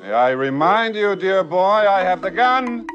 May I remind you, dear boy, I have the gun.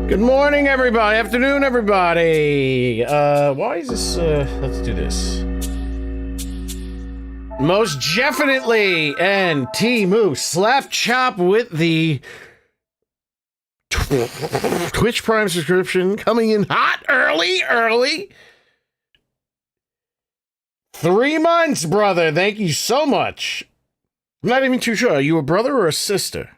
Good morning, everybody. Afternoon, everybody. Why is this, let's do this. Most definitely, and T-Moo slap chop with the Twitch Prime subscription coming in hot, early. 3 months, brother. Thank you so much. I'm not even too sure. Are you a brother or a sister?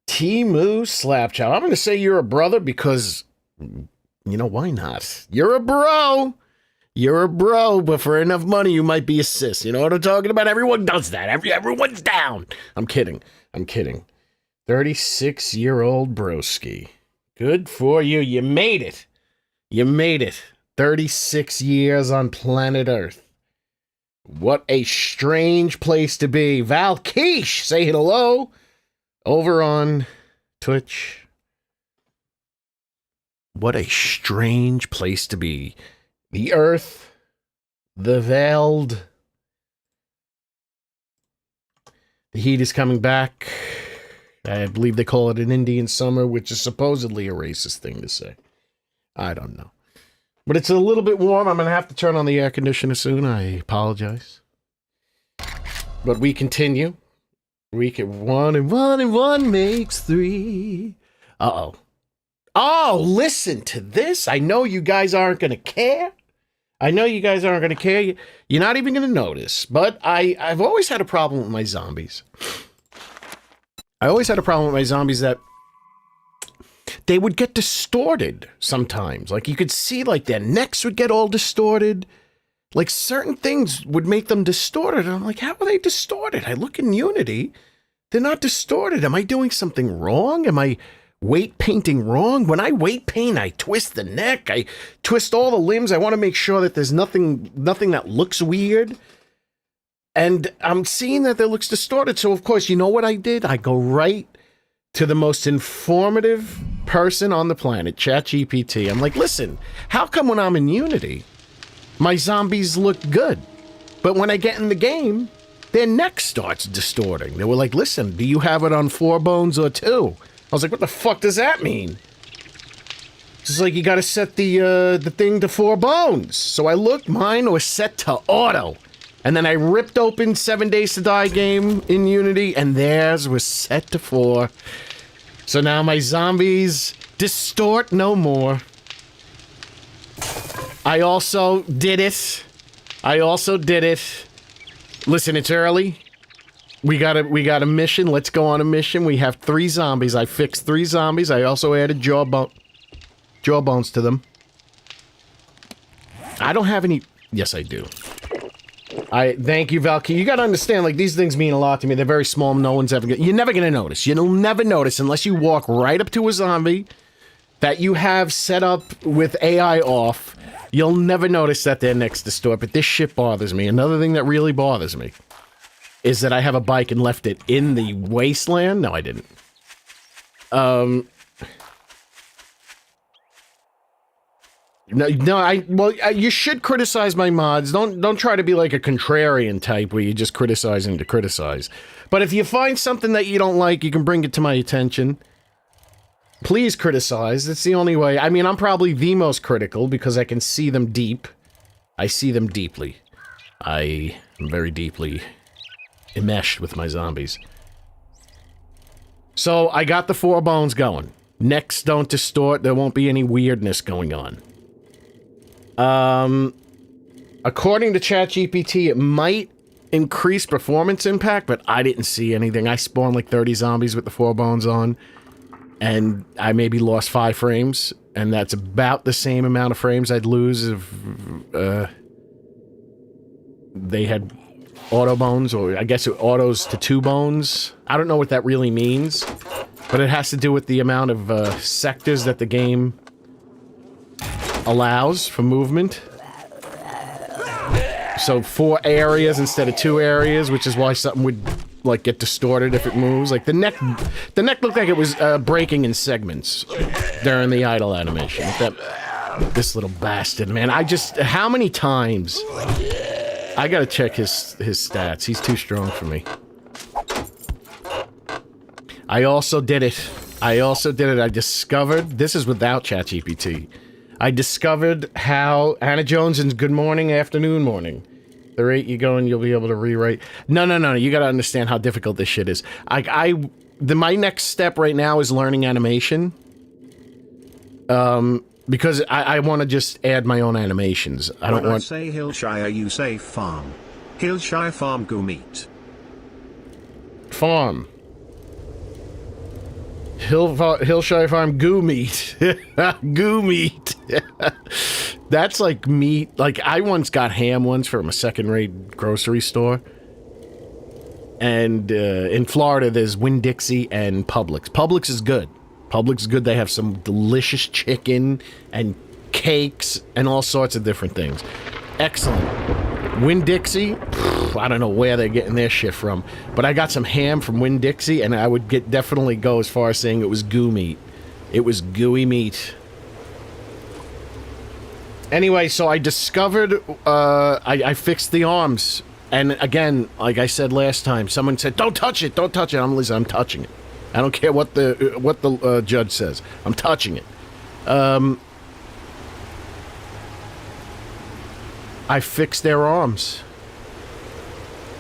T-Moo Slapchop. I'm going to say you're a brother because, you know, why not? You're a bro. You're a bro, but for enough money, you might be a sis. You know what I'm talking about? Everyone does that. Everyone's down. I'm kidding. 36-year-old broski. Good for you. You made it. 36 years on planet Earth. What a strange place to be. Val Quiche, say hello. Over on Twitch. What a strange place to be. The Earth, the Veld. The heat is coming back. I believe they call it an Indian summer, which is supposedly a racist thing to say. I don't know. But it's a little bit warm. I'm going to have to turn on the air conditioner soon. I apologize. But we continue. We can 1 and 1 and 1 makes 3. Uh-oh. Oh, listen to this. I know you guys aren't going to care. You're not even going to notice. But I've always had a problem with my zombies. That they would get distorted sometimes. Like, you could see, like, their necks would get all distorted. Like, certain things would make them distorted. And I'm like, how are they distorted? I look in Unity. They're not distorted. Am I doing something wrong? Am I weight painting wrong? When I weight paint, I twist the neck. I twist all the limbs. I want to make sure that there's nothing that looks weird. And I'm seeing that it looks distorted. So, of course, you know what I did? I go right to the most informative person on the planet, ChatGPT. I'm like, listen, how come when I'm in Unity, my zombies look good, but when I get in the game, their neck starts distorting. They were like, listen, do you have it on 4 bones or 2? I was like, what the fuck does that mean? It's like, you gotta set the thing to 4 bones. So I looked, mine was set to auto. And then I ripped open 7 Days to Die game in Unity, and theirs was set to 4. So now my zombies distort no more. I also did it. Listen, it's early. We got a mission. Let's go on a mission. We have 3 zombies. I fixed 3 zombies. I also added jawbones to them. I don't have any... Yes, I do. Thank you, Valky. You gotta understand, like, these things mean a lot to me. They're very small. No one's ever gonna... You're never gonna notice. You'll never notice unless you walk right up to a zombie that you have set up with AI off. You'll never notice that they're next to store. But this shit bothers me. Another thing that really bothers me is that I have a bike and left it in the wasteland. No, I didn't. You should criticize my mods. Don't try to be like a contrarian type where you're just criticizing to criticize. But if you find something that you don't like, you can bring it to my attention. Please criticize. It's the only way. I mean, I'm probably the most critical because I can see them deep. I see them deeply. I am very deeply enmeshed with my zombies. So, I got the 4 bones going. Necks don't distort. There won't be any weirdness going on. According to ChatGPT, it might increase performance impact, but I didn't see anything. I spawned like 30 zombies with the 4 bones on, and I maybe lost 5 frames, and that's about the same amount of frames I'd lose if they had auto bones, or I guess it autos to 2 bones. I don't know what that really means, but it has to do with the amount of sectors that the game allows for movement. So 4 areas instead of 2 areas, which is why something would like get distorted if it moves. Like the neck looked like it was breaking in segments during the idle animation. This little bastard, man. How many times? I gotta check his stats. He's too strong for me. I also did it. I discovered, this is without ChatGPT. I discovered how Anna Jones in Good Morning, Afternoon, Morning. The rate you go and you'll be able to rewrite. No. You gotta understand how difficult this shit is. My next step right now is learning animation. Because I want to just add my own animations. I don't want... say Hillshire, you say farm. Hillshire farm go meat. Farm. Hillshire Farm goo meat. Goo meat. That's like meat. Like, I once got ham once from a second-rate grocery store. And in Florida, there's Winn-Dixie and Publix. Publix is good. Publix is good. They have some delicious chicken and cakes and all sorts of different things. Excellent. Winn-Dixie, I don't know where they're getting their shit from, but I got some ham from Winn-Dixie, and I would definitely go as far as saying it was goo meat. It was gooey meat. Anyway, so I discovered, I fixed the arms, and again, like I said last time, someone said, don't touch it, don't touch it. I'm touching it. I don't care what the judge says. I'm touching it. I fixed their arms.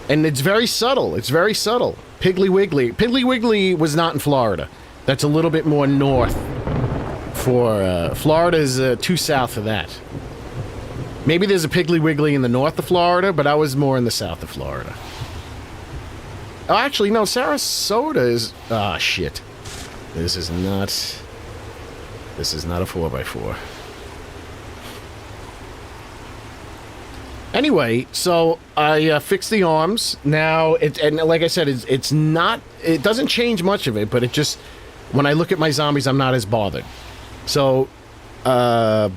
And it's very subtle. It's very subtle. Piggly Wiggly. Piggly Wiggly was not in Florida. That's a little bit more north. Florida is too south of that. Maybe there's a Piggly Wiggly in the north of Florida, but I was more in the south of Florida. Oh, actually, no, Sarasota is... Ah, shit. This is not a 4x4. Anyway, so I fixed the arms. Now, and like I said, it's not... It doesn't change much of it, but it just... When I look at my zombies, I'm not as bothered. So, the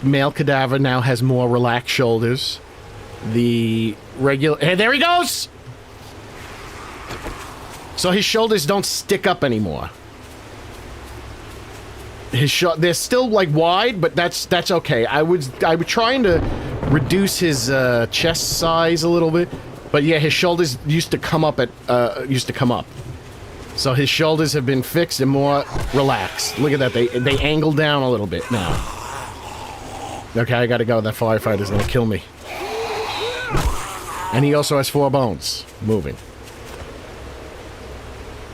male cadaver now has more relaxed shoulders. The regular... Hey, there he goes! So his shoulders don't stick up anymore. They're still like wide, but that's okay. I was trying to reduce his chest size a little bit, But yeah, his shoulders used to come up. So his shoulders have been fixed and more relaxed. Look at that. They angle down a little bit now. Okay, I gotta go. That firefighter's gonna kill me. And he also has 4 bones moving.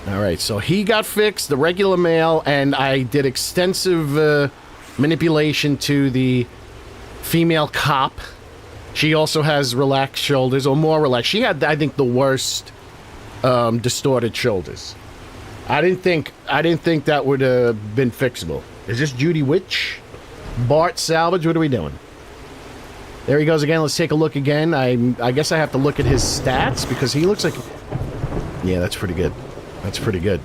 Alright, so he got fixed, the regular male, and I did extensive manipulation to the female cop. She also has relaxed shoulders, or more relaxed. She had, I think, the worst distorted shoulders. I didn't think that would have been fixable. Is this Judy Witch? Bart Salvage? What are we doing? There he goes again. Let's take a look again. I guess I have to look at his stats because he looks like... Yeah, that's pretty good. That's pretty good.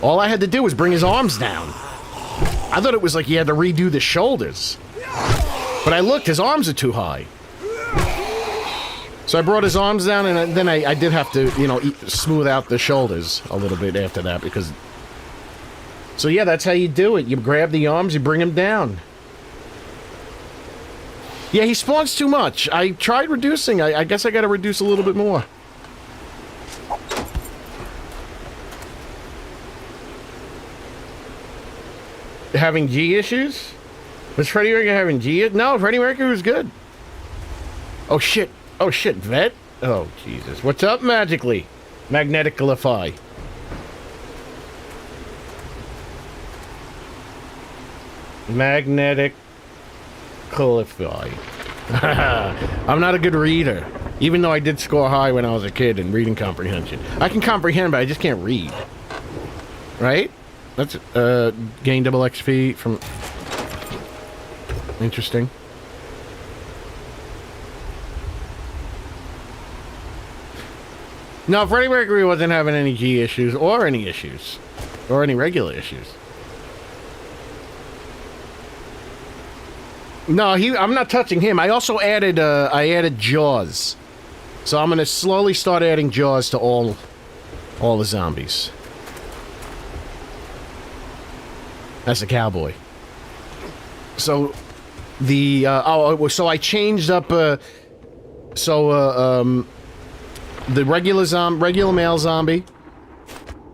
All I had to do was bring his arms down. I thought it was like he had to redo the shoulders. But I looked, his arms are too high. So I brought his arms down, and then I did have to, you know, smooth out the shoulders a little bit after that, because... So yeah, that's how you do it. You grab the arms, you bring them down. Yeah, he spawns too much. I tried reducing. I guess I gotta reduce a little bit more. Having G issues? Was Freddie Mercury having G? No, Freddie Mercury was good. Oh shit. Oh shit, Vet? Oh Jesus. What's up, Magically? Magneticalify. Magneticalify. I'm not a good reader. Even though I did score high when I was a kid in reading comprehension. I can comprehend, but I just can't read. Right? That's, gain double XP from... Interesting. No, Freddie Mercury wasn't having any G issues, or any issues. Or any regular issues. No, I'm not touching him. I also added, Jaws. So I'm gonna slowly start adding Jaws to all the zombies. That's a cowboy. So, so I changed up, the regular male zombie,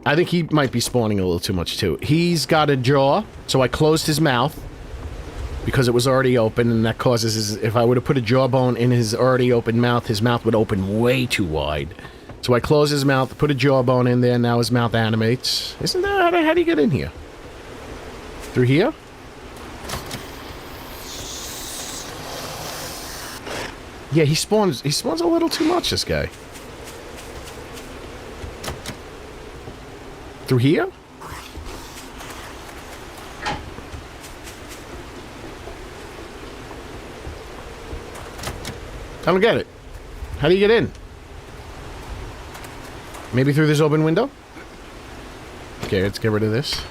I think he might be spawning a little too much too. He's got a jaw, so I closed his mouth because it was already open, and that causes if I were to put a jawbone in his already open mouth, his mouth would open way too wide. So I closed his mouth, put a jawbone in there, now his mouth animates. Isn't that, how do you get in here? Through here? Yeah, he spawns a little too much, this guy. Through here? I don't get it. How do you get in? Maybe through this open window? Okay, let's get rid of this.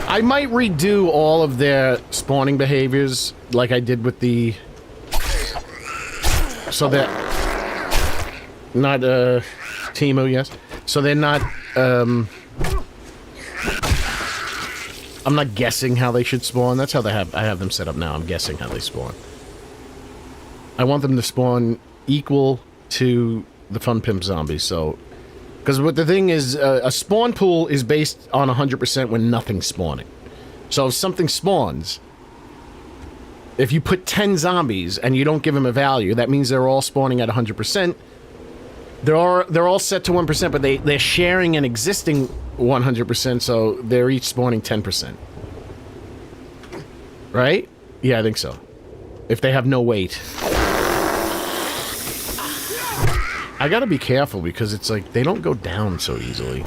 I might redo all of their spawning behaviors like I did with the... So they're... Not, Timu, yes. So they're not, I'm not guessing how they should spawn. That's how I have them set up now. I'm guessing how they spawn. I want them to spawn equal to the Fun Pimp zombies, so... Because what the thing is, a spawn pool is based on 100% when nothing's spawning. So if something spawns, if you put 10 zombies and you don't give them a value, that means they're all spawning at 100%. They're all set to 1%, but they're sharing an existing 100%, so they're each spawning 10%. Right? Yeah, I think so. If they have no weight. I gotta be careful because it's like they don't go down so easily.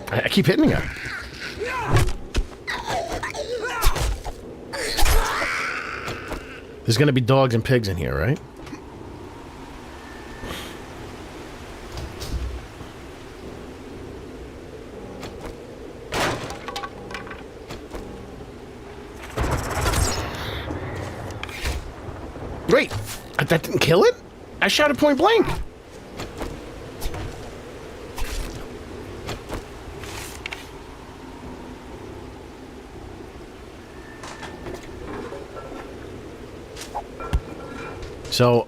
I keep hitting her. There's gonna be dogs and pigs in here, right? Wait, that didn't kill it? I shot it point blank. So,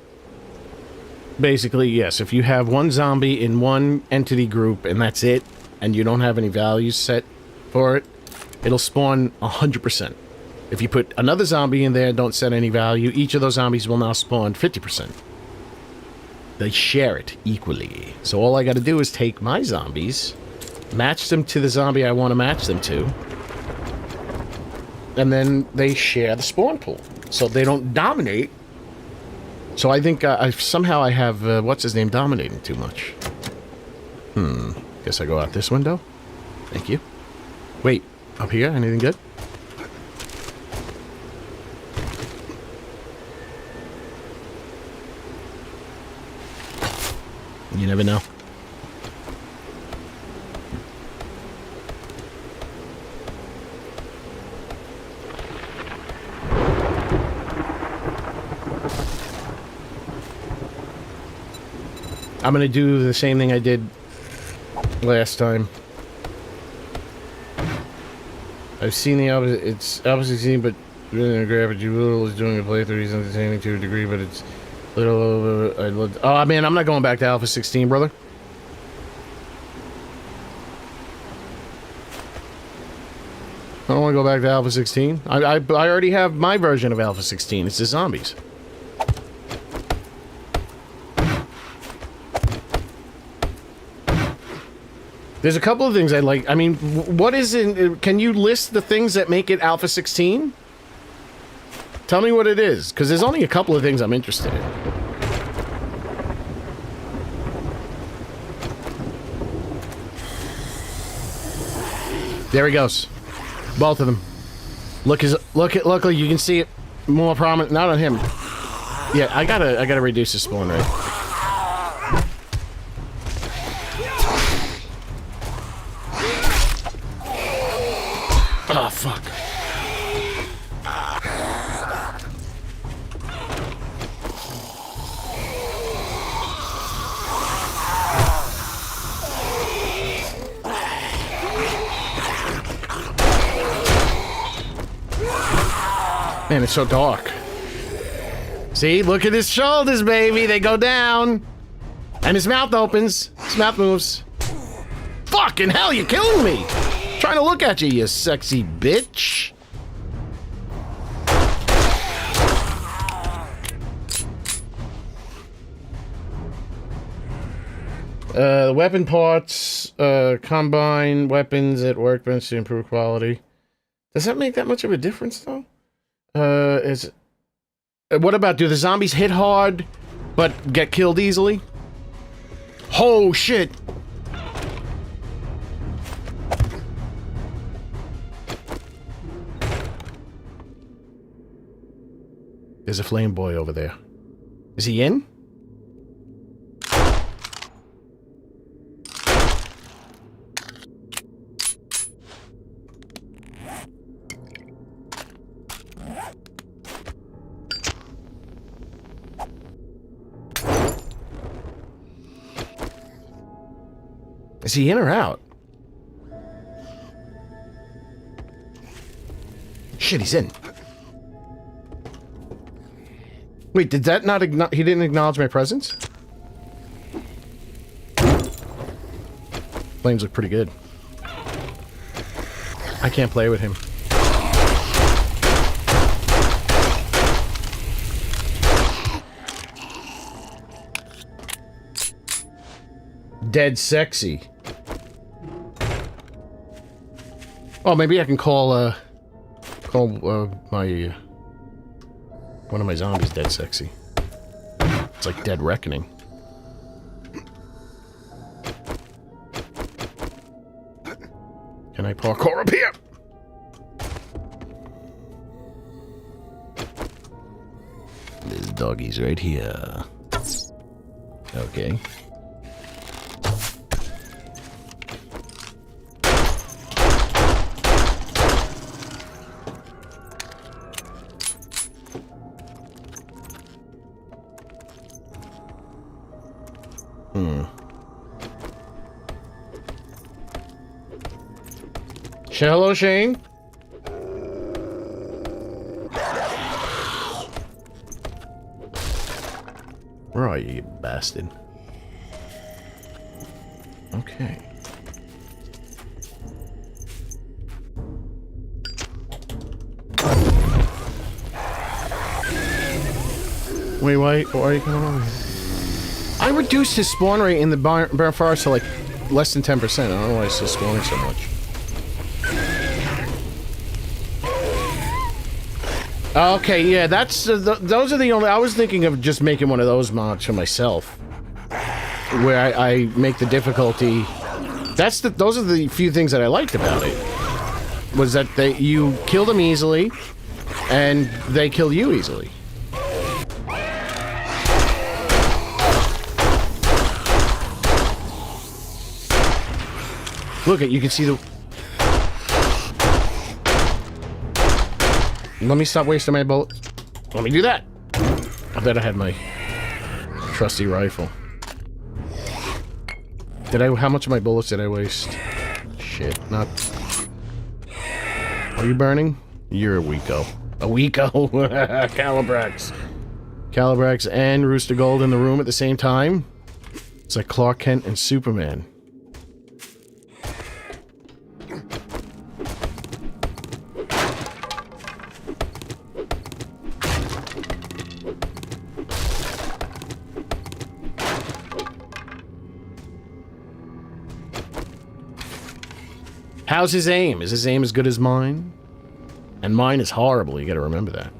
basically, yes, if you have one zombie in one entity group and that's it, and you don't have any values set for it, it'll spawn 100%. If you put another zombie in there and don't set any value, each of those zombies will now spawn 50%. They share it equally. So all I gotta do is take my zombies, match them to the zombie I want to match them to, and then they share the spawn pool. So they don't dominate. So I think somehow I have, what's his name, dominating too much. Guess I go out this window. Thank you. Wait, up here, anything good? You never know. I'm gonna do the same thing I did last time. I've seen the opposite. It's opposite scene, but really gravity. Little is doing a playthrough. He's entertaining to a degree, but it's little. I loved. Oh man, I'm not going back to Alpha 16, brother. I don't want to go back to Alpha 16. I already have my version of Alpha 16. It's the zombies. There's a couple of things I like. I mean, what is it? Can you list the things that make it Alpha 16? Tell me what it is, because there's only a couple of things I'm interested in. There he goes. Both of them. Luckily you can see it more prominent. Not on him. Yeah, I gotta reduce the spawn rate. Oh, fuck. Man, it's so dark. See, look at his shoulders, baby. They go down. And his mouth opens. His mouth moves. Fucking hell, you're killing me. Trying to look at you, you sexy bitch. Weapon parts, combine weapons at workbench to improve quality. Does that make that much of a difference, though? What about, do the zombies hit hard, but get killed easily? Oh, shit. There's a flame boy over there. Is he in? Is he in or out? Shit, he's in. Wait, did that not he didn't acknowledge my presence? Flames look pretty good. I can't play with him. Dead sexy. Oh, maybe I can call my one of my zombies dead sexy. It's like Dead Reckoning. Can I parkour up here? This doggy's right here. Okay. Hello, Shane. Where are you, you bastard? Okay. Wait, why are you coming over here? I reduced his spawn rate in the Barren Forest to like less than 10%. I don't know why he's still spawning so much. Okay, yeah, that's those are the only. I was thinking of just making one of those mods for myself, where I make the difficulty. Those are the few things that I liked about it. Was that you kill them easily, and they kill you easily. Look at you can see the. Let me stop wasting my bullets. Let me do that. I bet I had my trusty rifle. How much of my bullets did I waste? Shit, not. Are you burning? You're a Weeko. A Weeko. Calibrax. Calibrax and Rooster Gold in the room at the same time. It's like Clark Kent and Superman. How's his aim? Is his aim as good as mine? And mine is horrible, you gotta remember that.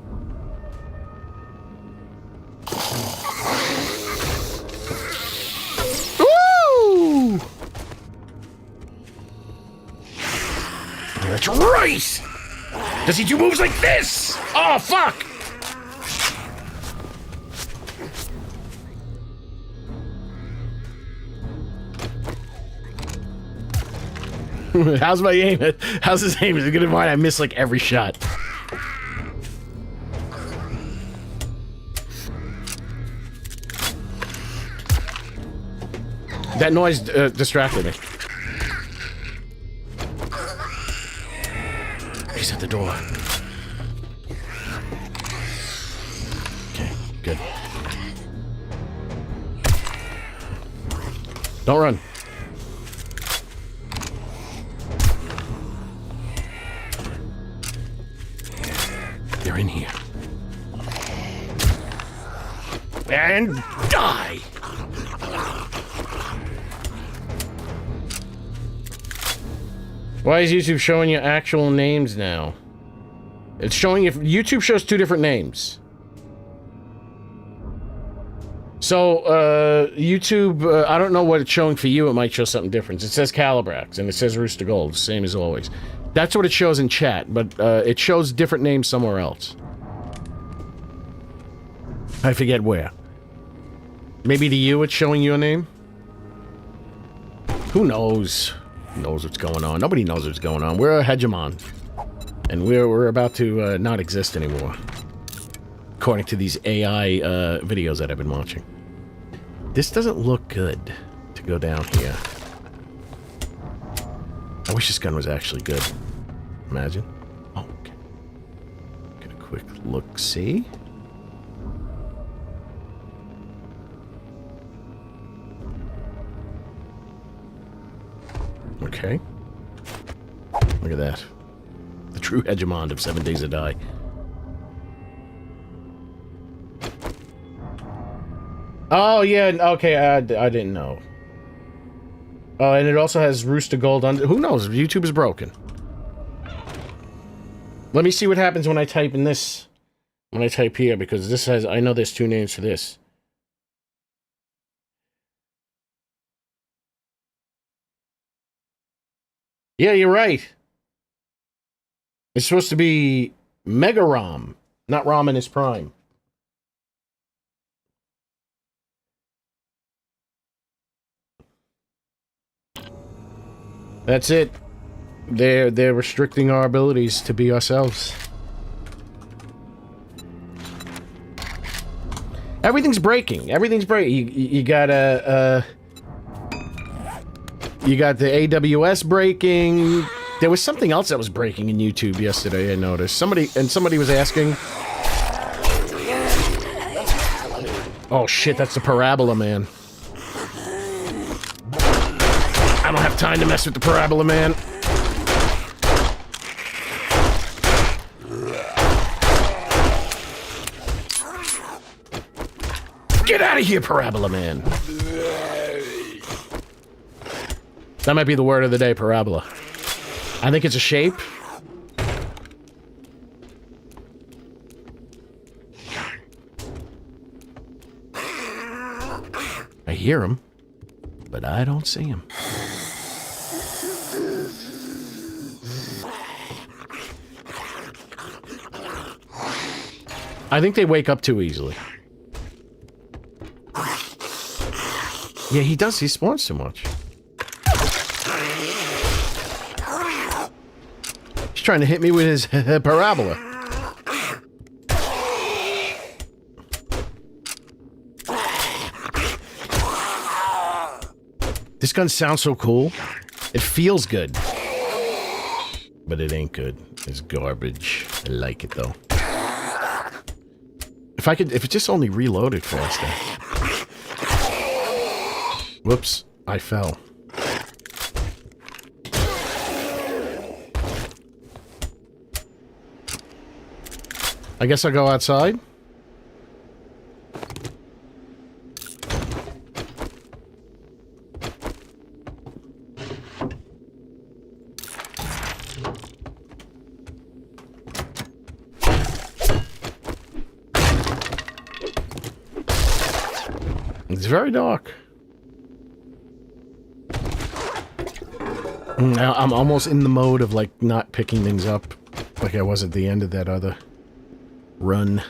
Woo! That's right! Does he do moves like this? Oh, fuck! How's my aim? How's his aim? Is it good as mine? I miss like every shot. That noise distracted me. He's at the door. Okay, good. Don't run. They're in here. And die! Why is YouTube showing you actual names now? It's showing if YouTube shows two different names. So, YouTube, I don't know what it's showing for you. It might show something different. It says Calibrax, and it says Rooster Gold, same as always. That's what it shows in chat, but it shows different names somewhere else. I forget where. Maybe to you it's showing your name? Who knows? Who knows what's going on? Nobody knows what's going on. We're a hegemon. And we're about to not exist anymore. According to these AI videos that I've been watching. This doesn't look good to go down here. I wish this gun was actually good. Imagine. Oh, okay. Get a quick look, see? Okay. Look at that. The true hegemon of 7 Days to Die. Oh, yeah, okay, I didn't know. Oh, and it also has Rooster Gold on. Who knows? YouTube is broken. Let me see what happens when I type in this. When I type here, because this has. I know there's two names for this. Yeah, you're right. It's supposed to be Mega Rom, not Rom in his prime. That's it. They're restricting our abilities to be ourselves. Everything's breaking. Everything's breaking. You got you got the AWS breaking. There was something else that was breaking in YouTube yesterday, I noticed. Somebody was asking... Oh shit, that's the Parabola Man. I don't have time to mess with the Parabola Man. Get out of here, Parabola Man. That might be the word of the day, parabola. I think it's a shape. I hear him, but I don't see him. I think they wake up too easily. Yeah, he does. He spawns too much. He's trying to hit me with his parabola. This gun sounds so cool. It feels good. But it ain't good. It's garbage. I like it though. If it just only reloaded faster. Whoops, I fell. I guess I'll go outside. It's very dark. Now I'm almost in the mode of like not picking things up like I was at the end of that other run,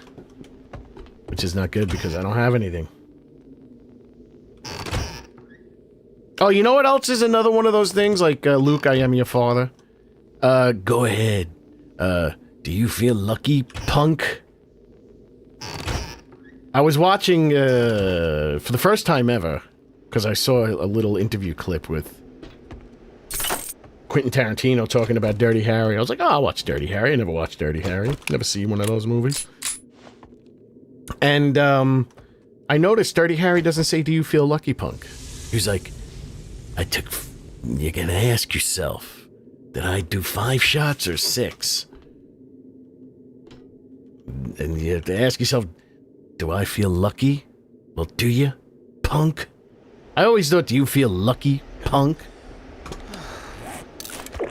which is not good because I don't have anything. Oh, you know what else is another one of those things like Luke, I am your father. Go ahead. Do you feel lucky, punk? I was watching for the first time ever because I saw a little interview clip with Quentin Tarantino talking about Dirty Harry. I was like, oh, I'll watch Dirty Harry. I never watched Dirty Harry. Never seen one of those movies. And I noticed Dirty Harry doesn't say, do you feel lucky, punk? He's like, you're gonna ask yourself, did I do 5 shots or 6? And you have to ask yourself, do I feel lucky? Well, do you, punk? I always thought, do you feel lucky, punk?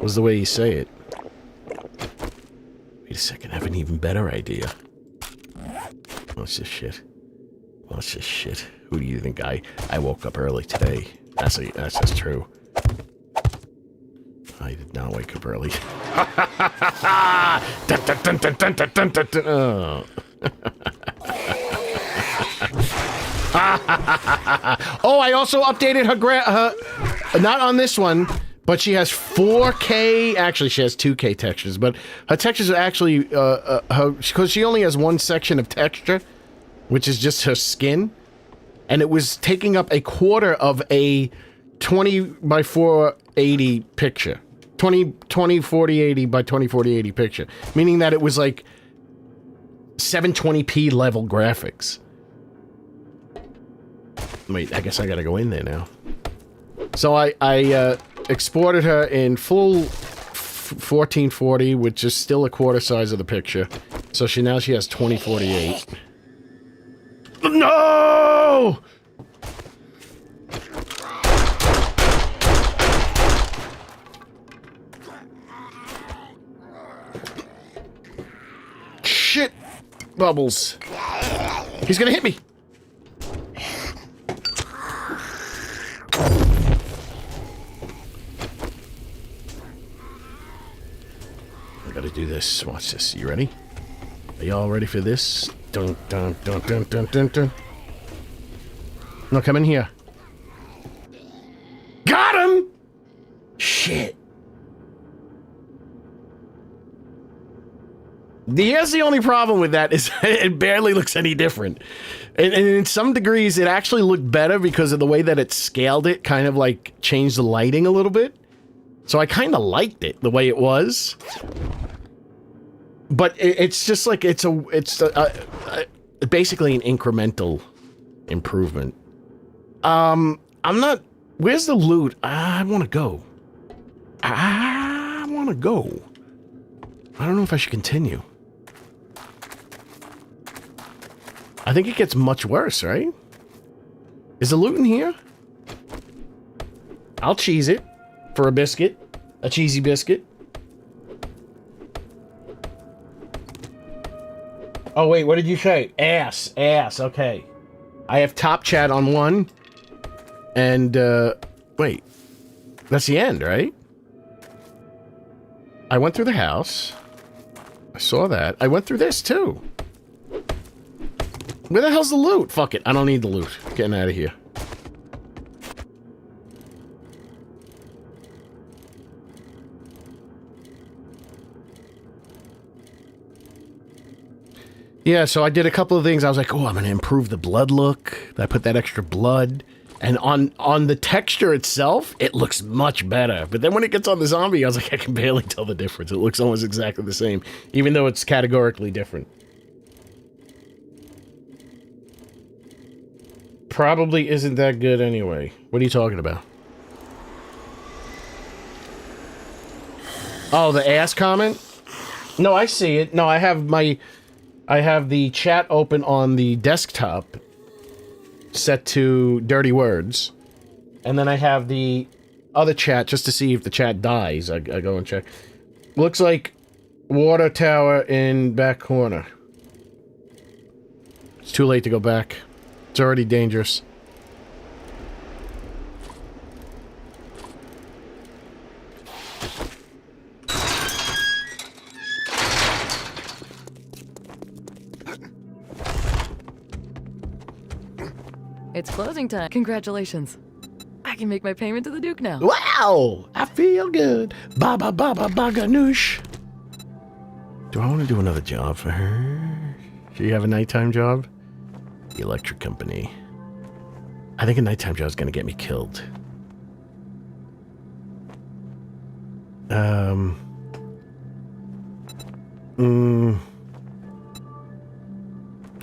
Was the way you say it. Wait a second, I have an even better idea. What's this shit? What's this shit? Who do you think I woke up early today? That's true. I did not wake up early. Oh, I also updated her not on this one. But she has 4K, actually she has 2K textures, but her textures are actually, because she only has one section of texture, which is just her skin, and it was taking up a quarter of a 20 by 480 picture. 20 4080 by 20 4080 picture, meaning that it was like 720p level graphics. Wait, I guess I gotta go in there now. So I exported her in full 1440, which is still a quarter size of the picture. So now she has 2048. No! Shit! Bubbles. He's gonna hit me! Gotta do this. Watch this. You ready? Are y'all ready for this? Dun dun dun dun dun dun dun. No, come in here. Got him! Shit. Here's the only problem with that is it barely looks any different. And in some degrees, it actually looked better because of the way that it scaled it, kind of like changed the lighting a little bit. So I kind of liked it the way it was. But it's just like, it's basically an incremental improvement. I'm not... Where's the loot? I want to go. I want to go. I don't know if I should continue. I think it gets much worse, right? Is the loot in here? I'll cheese it for a biscuit. A cheesy biscuit. Oh, wait, what did you say? Ass, okay. I have top chat on one. And, wait. That's the end, right? I went through the house. I saw that. I went through this, too. Where the hell's the loot? Fuck it. I don't need the loot. Getting out of here. Yeah, so I did a couple of things. I was like, oh, I'm going to improve the blood look. I put that extra blood. And on the texture itself, it looks much better. But then when it gets on the zombie, I was like, I can barely tell the difference. It looks almost exactly the same, even though it's categorically different. Probably isn't that good anyway. What are you talking about? Oh, the ass comment? No, I see it. No, I have the chat open on the desktop set to dirty words. And then I have the other chat just to see if the chat dies. I go and check. Looks like water tower in back corner. It's too late to go back. It's already dangerous. It's closing time. Congratulations. I can make my payment to the Duke now. Wow! I feel good. Baba baba baganoosh. Do I want to do another job for her? Do you have a nighttime job? The electric company. I think a nighttime job is going to get me killed.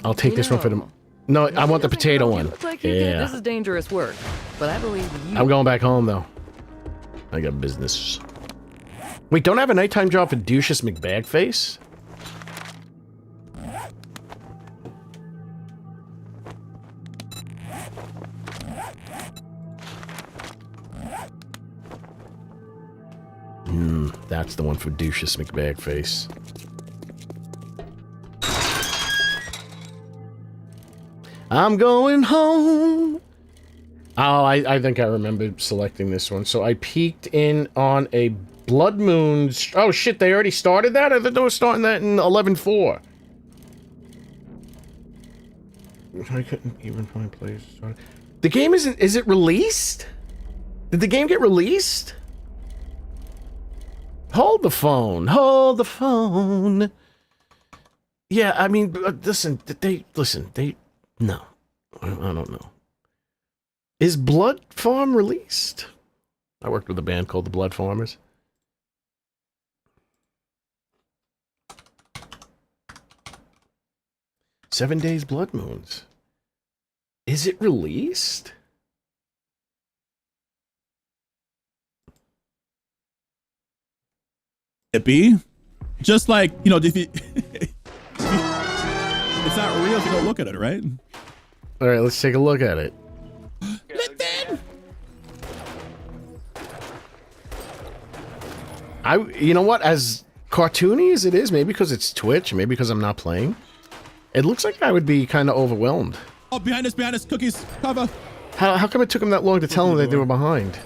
I'll take this one for the... No, I want the potato one. Looks like this is dangerous work, but I believe you. I'm going back home, though. I got business. Wait, don't I have a nighttime job for Douchous McBagface? That's the one for Douchous McBagface. I'm going home. Oh, I think I remember selecting this one. So I peeked in on a Blood Moon. Oh shit, they already started that? I thought they were starting that in 11.4. I couldn't even find places. The game isn't... Is it released? Did the game get released? Hold the phone. Hold the phone. Yeah, I mean, listen, no. I don't know. Is Blood Farm released? I worked with a band called the Blood Farmers. Seven Days Blood Moons. Is it released? It be? Just like, you know, if you... it's not real if you don't look at it, right? All right, let's take a look at it. You know what? As cartoony as it is, maybe because it's Twitch, maybe because I'm not playing, it looks like I would be kind of overwhelmed. Oh, behind us, cookies, cover. How come it took them that long to tell them that they were behind?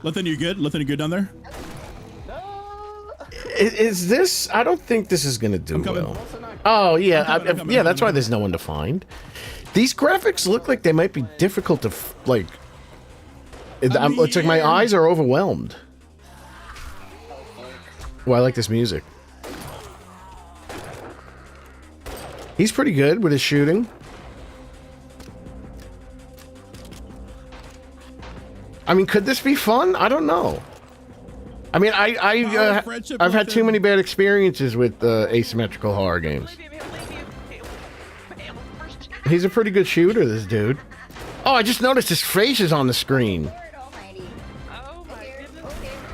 Lathan, you good? Lathan, you good down there? Is this? I don't think this is gonna do well. Oh yeah, I'm coming, that's why there's no one to find. These graphics look like they might be difficult to like. It's like my eyes are overwhelmed. Well, I like this music. He's pretty good with his shooting. I mean, could this be fun? I don't know. I mean, I've had too many bad experiences with asymmetrical horror games. He's a pretty good shooter, this dude. Oh, I just noticed his face is on the screen.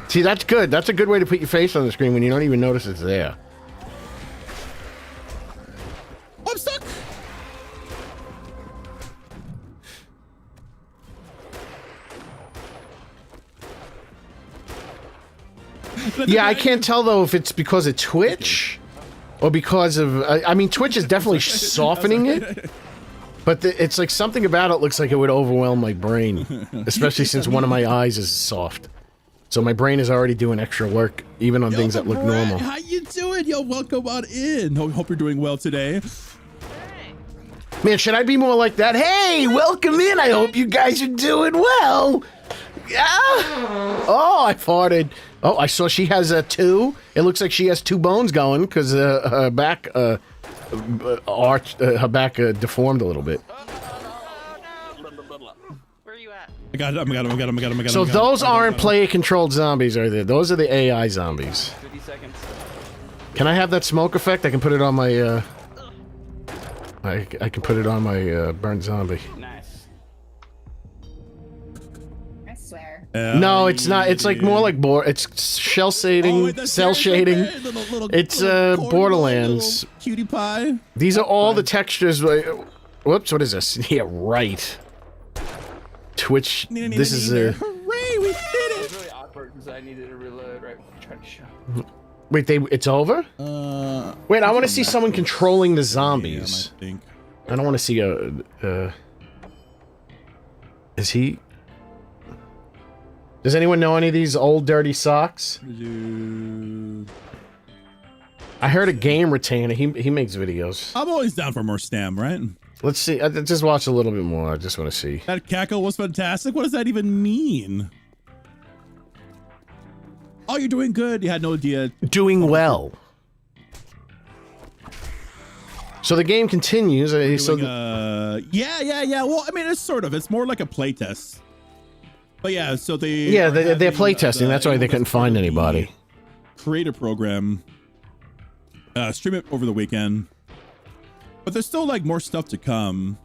See, that's good. That's a good way to put your face on the screen when you don't even notice it's there. I'm stuck. Yeah, I can't tell though if it's because of Twitch or because of. I mean, Twitch is definitely softening it, but it's like something about it looks like it would overwhelm my brain, especially since one of my eyes is soft. So my brain is already doing extra work, even on things that look normal. How you doing? Yo, welcome on in. Hope you're doing well today. Man, should I be more like that? Hey, welcome in. I hope you guys are doing well. Yeah. Oh, I farted. Oh, I saw she has 2. It looks like she has 2 bones going because her back arched, her back deformed a little bit. Where are you at? I got him. So those aren't player-controlled zombies, are they? Those are the AI zombies. 50 seconds. Can I have that smoke effect? I can put it on my. I can put it on my burnt zombie. Nice. I swear. No, it's not. It's like more like it's shell shading, cell shading. It's Borderlands. Little cutie pie. These are all the textures. Whoops! What is this? Yeah, right. Twitch. This is a. Hooray! We did It it. was really awkward because I needed to reload right when I tried to show. Wait, it's over? Wait, I want to see someone controlling the zombies. I think. I don't want to see is he? Does anyone know any of these old dirty socks? I heard a game retainer. He makes videos. I'm always down for more stam, right? Let's see. I just watch a little bit more. I just want to see. That cackle was fantastic. What does that even mean? Oh, you're doing good. You had no idea. Doing well. So the game continues. Yeah. Well, I mean, it's sort of. It's more like a playtest. But yeah, so they're playtesting. That's why they couldn't find anybody. Create a program. Stream it over the weekend. But there's still like more stuff to come.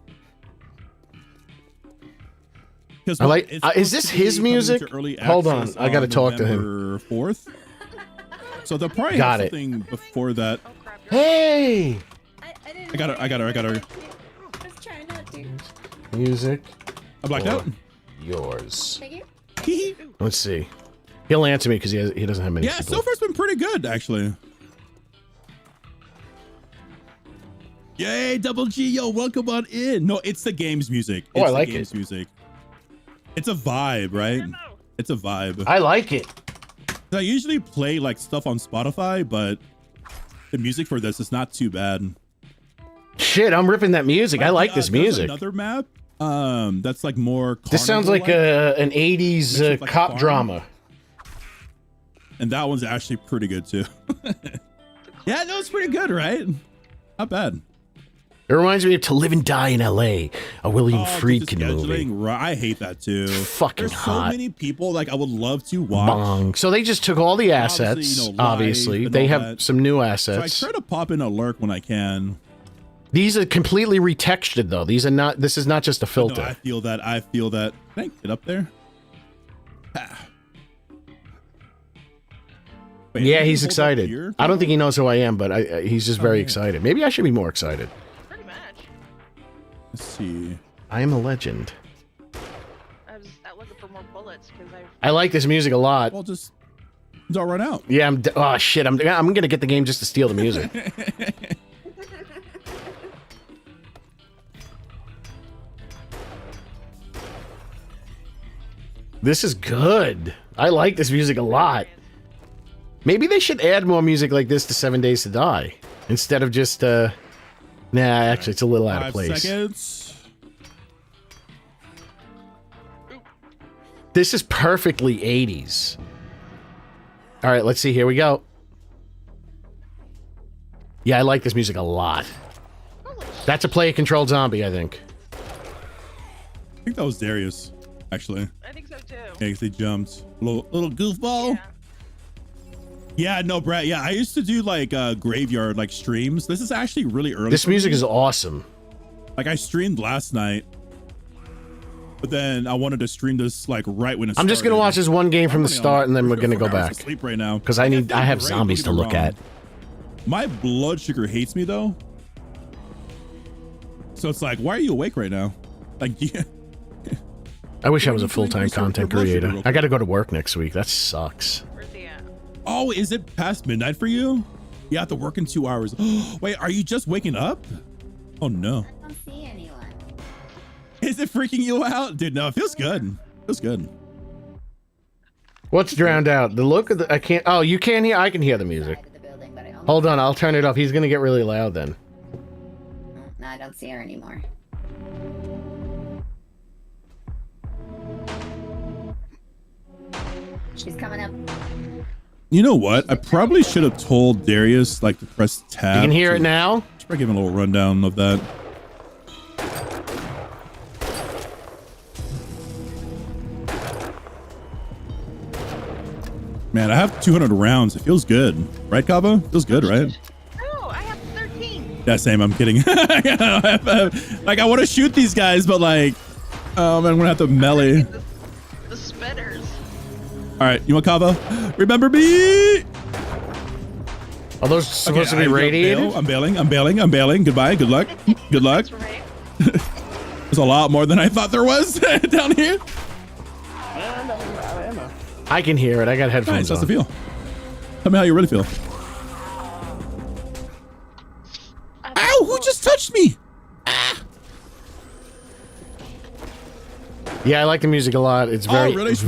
I like. Is this his music? Hold on, I gotta talk to him. November 4th. So they'll probably Got have it. something before that. Hey! I got her. I was trying not to. Music. I blacked out. Yours. Thank you. Let's see. He'll answer me because he doesn't have many. Yeah, people. so far it's been pretty good actually. Yay, Double G, yo, welcome on in. No, it's the game's music. Oh, I the like game's it. Music. It's a vibe, right? It's a vibe. I like it. I usually play like stuff on Spotify, but the music for this is not too bad. Shit, I'm ripping that music. I like this there's music. Another map. That's like more. This sounds like an 80s like cop farm. drama. And that one's actually pretty good too. Yeah, no, it's pretty good, right? Not bad. It reminds me of To Live and Die in L.A., a William Friedkin the movie. scheduling, I hate that too. Fucking There's hot. so many people like I would love to watch. Bong. So they just took all the assets, Obviously, you know, obviously. live and They all have that. some new So assets. I try to pop in a lurk when I can. These are completely retextured, though. These are not. This is not just a filter. No, I feel that. Can I get up there? Ah. Wait, Yeah, can you he's hold up excited. here? I don't think he knows who I am, but he's just very yeah. excited. Maybe I should be more excited. Pretty much. Let's see. I am a legend. I was out looking for more bullets because I like this music a lot. Well, just don't run out. Yeah, oh shit, I'm gonna get the game just to steal the music. This is good. I like this music a lot. Maybe they should add more music like this to 7 Days to Die instead of just nah, actually it's a little out of 5 place. seconds. This is perfectly 80s. All right, let's see. Here we go. Yeah, I like this music a lot. That's a player-controlled zombie, I think. I think that was Darius. actually. I think so too. Yeah, 'cause they jumped. Little goofball. Yeah, no, Brett. Yeah, I used to do like graveyard like streams. This is actually really early. This music is awesome. Like I streamed last night, but then I wanted to stream this like right when it's. I'm just gonna watch this one game from the start, and then we're gonna go back. Sleep right now Because I have zombies to look at. My blood sugar hates me though. So it's like, why are you awake right now? Like, yeah. I wish I was a full-time content creator. I got to go to work next week. That sucks. Oh, is it past midnight for you? You have to work in 2 hours. Wait, are you just waking up? Oh no. I don't see anyone. Is it freaking you out? Dude, no, it feels good. It feels good. What's drowned out? The look of the... I can't... Oh, you can't hear? I can hear the music. Hold on, I'll turn it off. He's going to get really loud then. No, I don't see her anymore. She's coming up. You know what? I probably should have told Darius like to press tab. You can hear it now? Just give him a little rundown of that. Man, I have 200 rounds. It feels good. Right, Kava? Feels good, right? Oh, I have 13. Yeah, same. I'm kidding. Like, I want to shoot these guys, but like, I'm going to have to melee. The spitters. All right, you want Kava? Remember me? Are those supposed to be radiated? I'm bailing. I'm bailing. I'm bailing. Goodbye. Good luck. Good luck. There's a lot more than I thought there was down here. I can hear it. I got headphones on. How's it feel? Tell me how you really feel. Ow! Who just touched me? Yeah, I like the music a lot. It's very, really? it's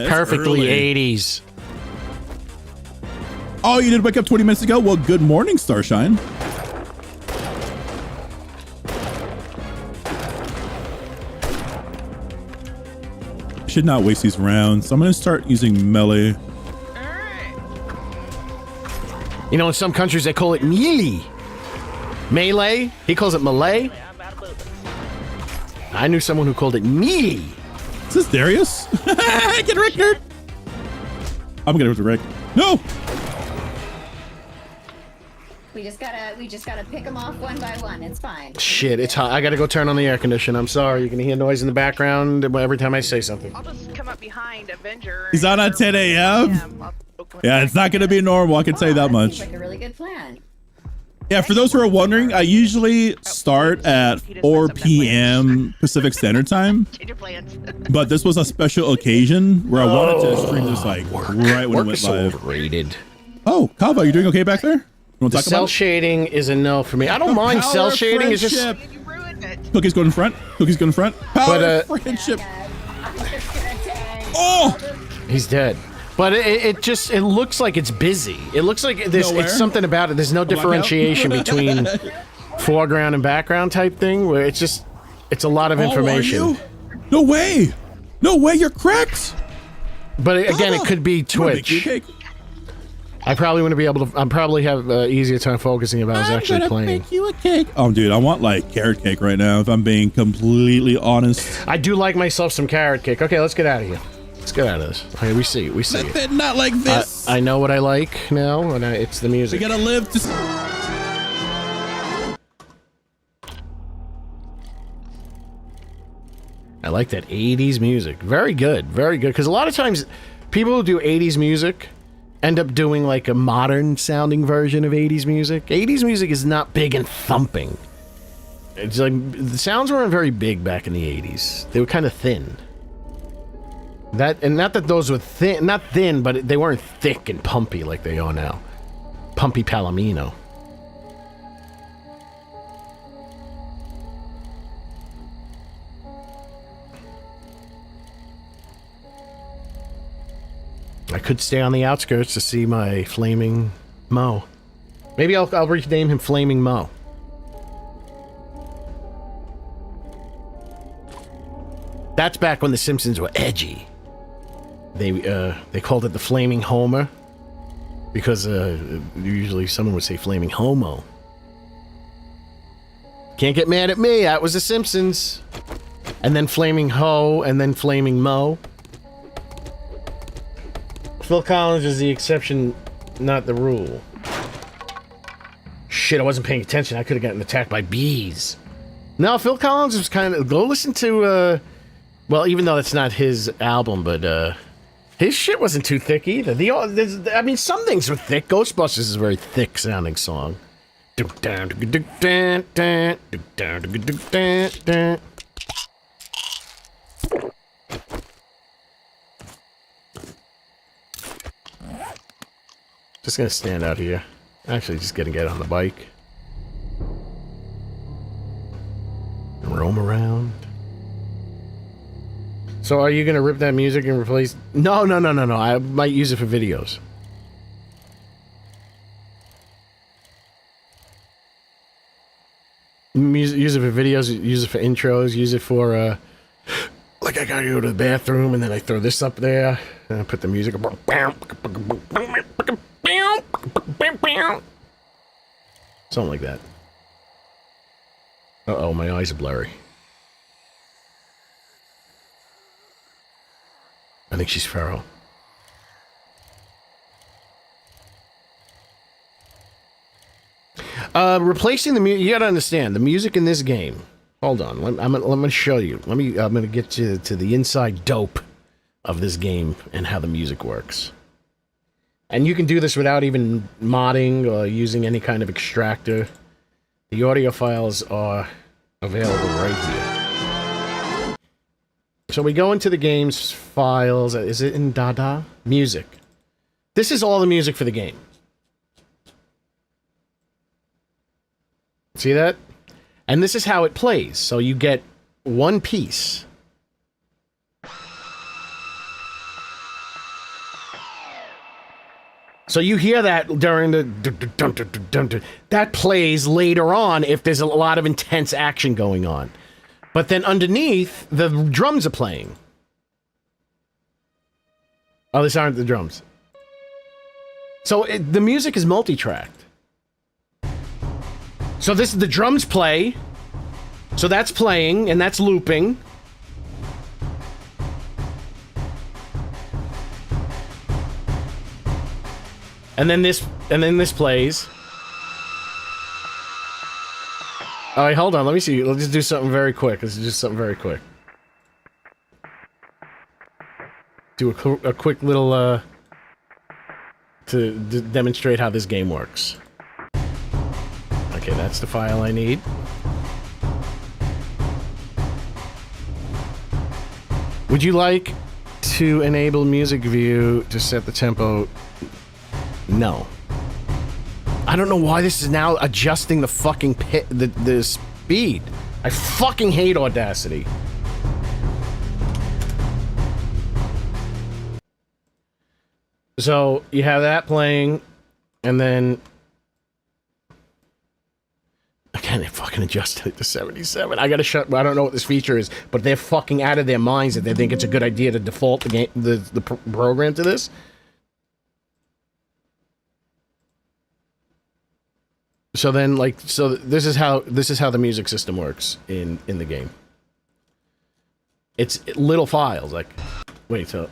perfectly 80s. Oh, you did wake up 20 minutes ago? Well, good morning, Starshine. Should not waste these rounds. So I'm going to start using melee. You know, in some countries they call it melee. Melee? He calls it Malay. I knew someone who called it melee. Is this Darius? Get Rick, nerd. I'm going to go to Rick. No! We just gotta pick them off one by one. It's fine. Shit, it's hot. I gotta go turn on the air conditioner. I'm sorry. You can hear noise in the background every time I say something. I'll just come up behind Avenger. He's on at 10 a.m. Yeah, it's not going to be normal. I can say that much. Seems like a really good plan. Yeah, for those who are wondering, I usually start at 4 p.m. Pacific Standard Time. But this was a special occasion where I wanted to stream this like right when it went live. Overrated. Oh, Kava, you doing okay back there? You want to talk cell about shading is a no for me. I don't mind cell shading. It's just Cookies going in front. Cookies going in front. Power friendship. Oh, he's dead. But it looks like it's busy. It looks like it's something about it. There's no differentiation between foreground and background type thing where it's a lot of information. No way. No way. You're correct. But again, it could be Twitch. I probably wouldn't be able to. I probably have easier time focusing if I was actually playing. Make you a cake. Oh, dude, I want like carrot cake right now. If I'm being completely honest, I do like myself some carrot cake. Okay, let's get out of here. Let's get out of this. Okay, we see. Not like this. I know what I like now, and it's the music. We gotta live to. I like that 80s music. Very good. Very good. Because a lot of times, people who do 80s music end up doing like a modern sounding version of 80s music. 80s music is not big and thumping. It's like the sounds weren't very big back in the 80s. They were kind of thin. Not that those were thin, not thin, but they weren't thick and pumpy like they are now. Pumpy Palomino. I could stay on the outskirts to see my Flaming Mo. Maybe I'll rename him Flaming Mo. That's back when the Simpsons were edgy. They called it the Flaming Homer because usually someone would say Flaming Homo. Can't get mad at me. That was the Simpsons. And then Flaming Ho, and then Flaming Mo. Phil Collins is the exception, not the rule. Shit, I wasn't paying attention. I could have gotten attacked by bees. No, Phil Collins was kind of... Go listen to, well, even though it's not his album, but, his shit wasn't too thick either. I mean, some things were thick. Ghostbusters is a very thick-sounding song. Just gonna stand out here. Actually, just gonna get on the bike. Roam around. So are you gonna rip that music and replace... No. I might use it for videos. Use it for videos, use it for intros, use it for, like I gotta go to the bathroom and then I throw this up there and I put the music... Something like that. Uh-oh, my eyes are blurry. I think she's feral. Replacing the music... You gotta understand, the music in this game... Hold on, I'm gonna show you. I'm gonna get you to the inside dope of this game and how the music works. And you can do this without even modding or using any kind of extractor. The audio files are available right here. So we go into the game's files. Is it in Dada? Music. This is all the music for the game. See that? And this is how it plays. So you get one piece. So you hear that during the... That plays later on if there's a lot of intense action going on. But then underneath, the drums are playing. Oh, these aren't the drums. So the music is multi-tracked. So this is the drums play. So that's playing, and that's looping. And then this plays. All right, hold on. Let me see. Let's just do something very quick. Let's just something very quick. Do a quick little to demonstrate how this game works. Okay, that's the file I need. Would you like to enable music view to set the tempo? No. I don't know why this is now adjusting the fucking the speed. I fucking hate Audacity. So you have that playing, and then again they fucking adjusted it to 77. I gotta shut. I don't know what this feature is, but they're fucking out of their minds that they think it's a good idea to default the game, the program to this. So then, like, so this is how the music system works in the game. It's little files, like, wait, so.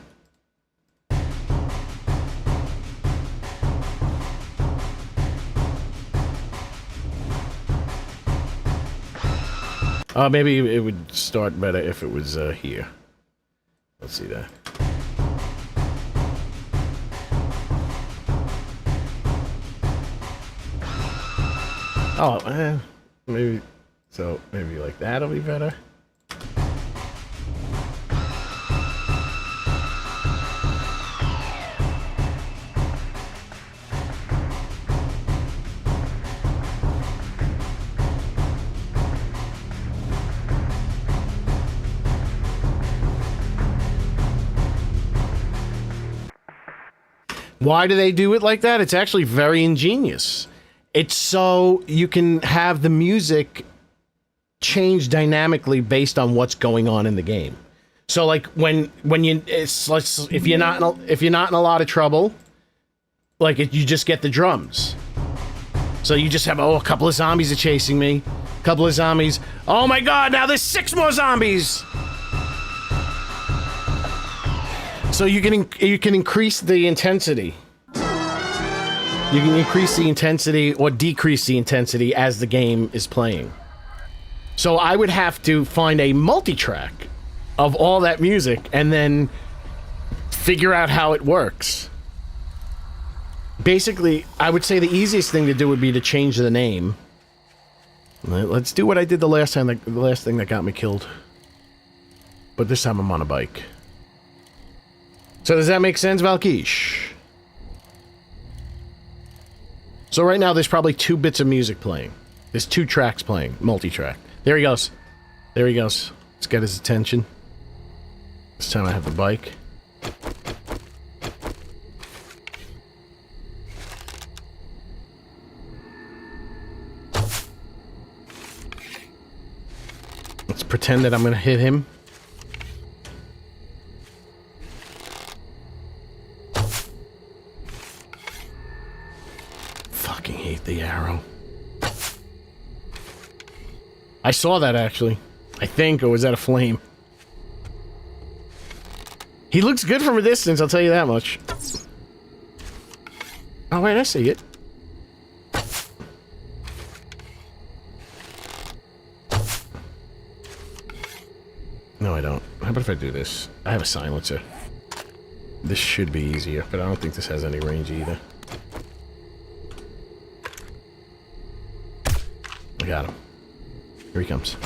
Maybe it would start better if it was here. Let's see that. Oh, maybe, so maybe like that'll be better. Why do they do it like that? It's actually very ingenious. It's so you can have the music change dynamically based on what's going on in the game. So like when you if you're not in a lot of trouble, like you just get the drums. So you just have a couple of zombies are chasing me, a couple of zombies. Oh my god! Now there's 6 more zombies. So you can increase the intensity. You can increase the intensity or decrease the intensity as the game is playing. So I would have to find a multi-track of all that music and then figure out how it works. Basically, I would say the easiest thing to do would be to change the name. Let's do what I did the last time, the last thing that got me killed. But this time I'm on a bike. So does that make sense, Valkish? So right now there's probably 2 bits of music playing. There's 2 tracks playing, multi-track. There he goes. There he goes. Let's get his attention. This time I have the bike. Let's pretend that I'm gonna hit him. Fucking hate the arrow. I saw that actually. I think, or was that a flame? He looks good from a distance, I'll tell you that much. Oh wait, I see it. No, I don't. How about if I do this? I have a silencer. This should be easier, but I don't think this has any range either. I got him. Here he comes.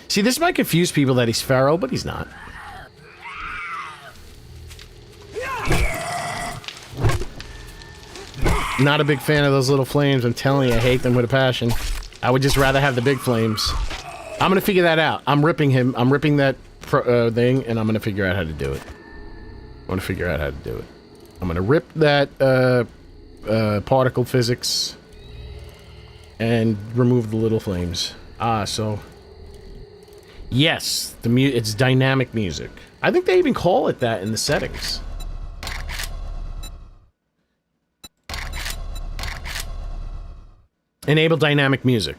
See, this might confuse people that he's feral, but he's not. Not a big fan of those little flames. I'm telling you, I hate them with a passion. I would just rather have the big flames. I'm gonna figure that out. I'm ripping him. I'm ripping that thing, and I'm gonna figure out how to do it. I'm gonna figure out how to do it. I'm gonna rip that particle physics and remove the little flames. So yes, it's dynamic music. I think they even call it that in the settings. Enable dynamic music.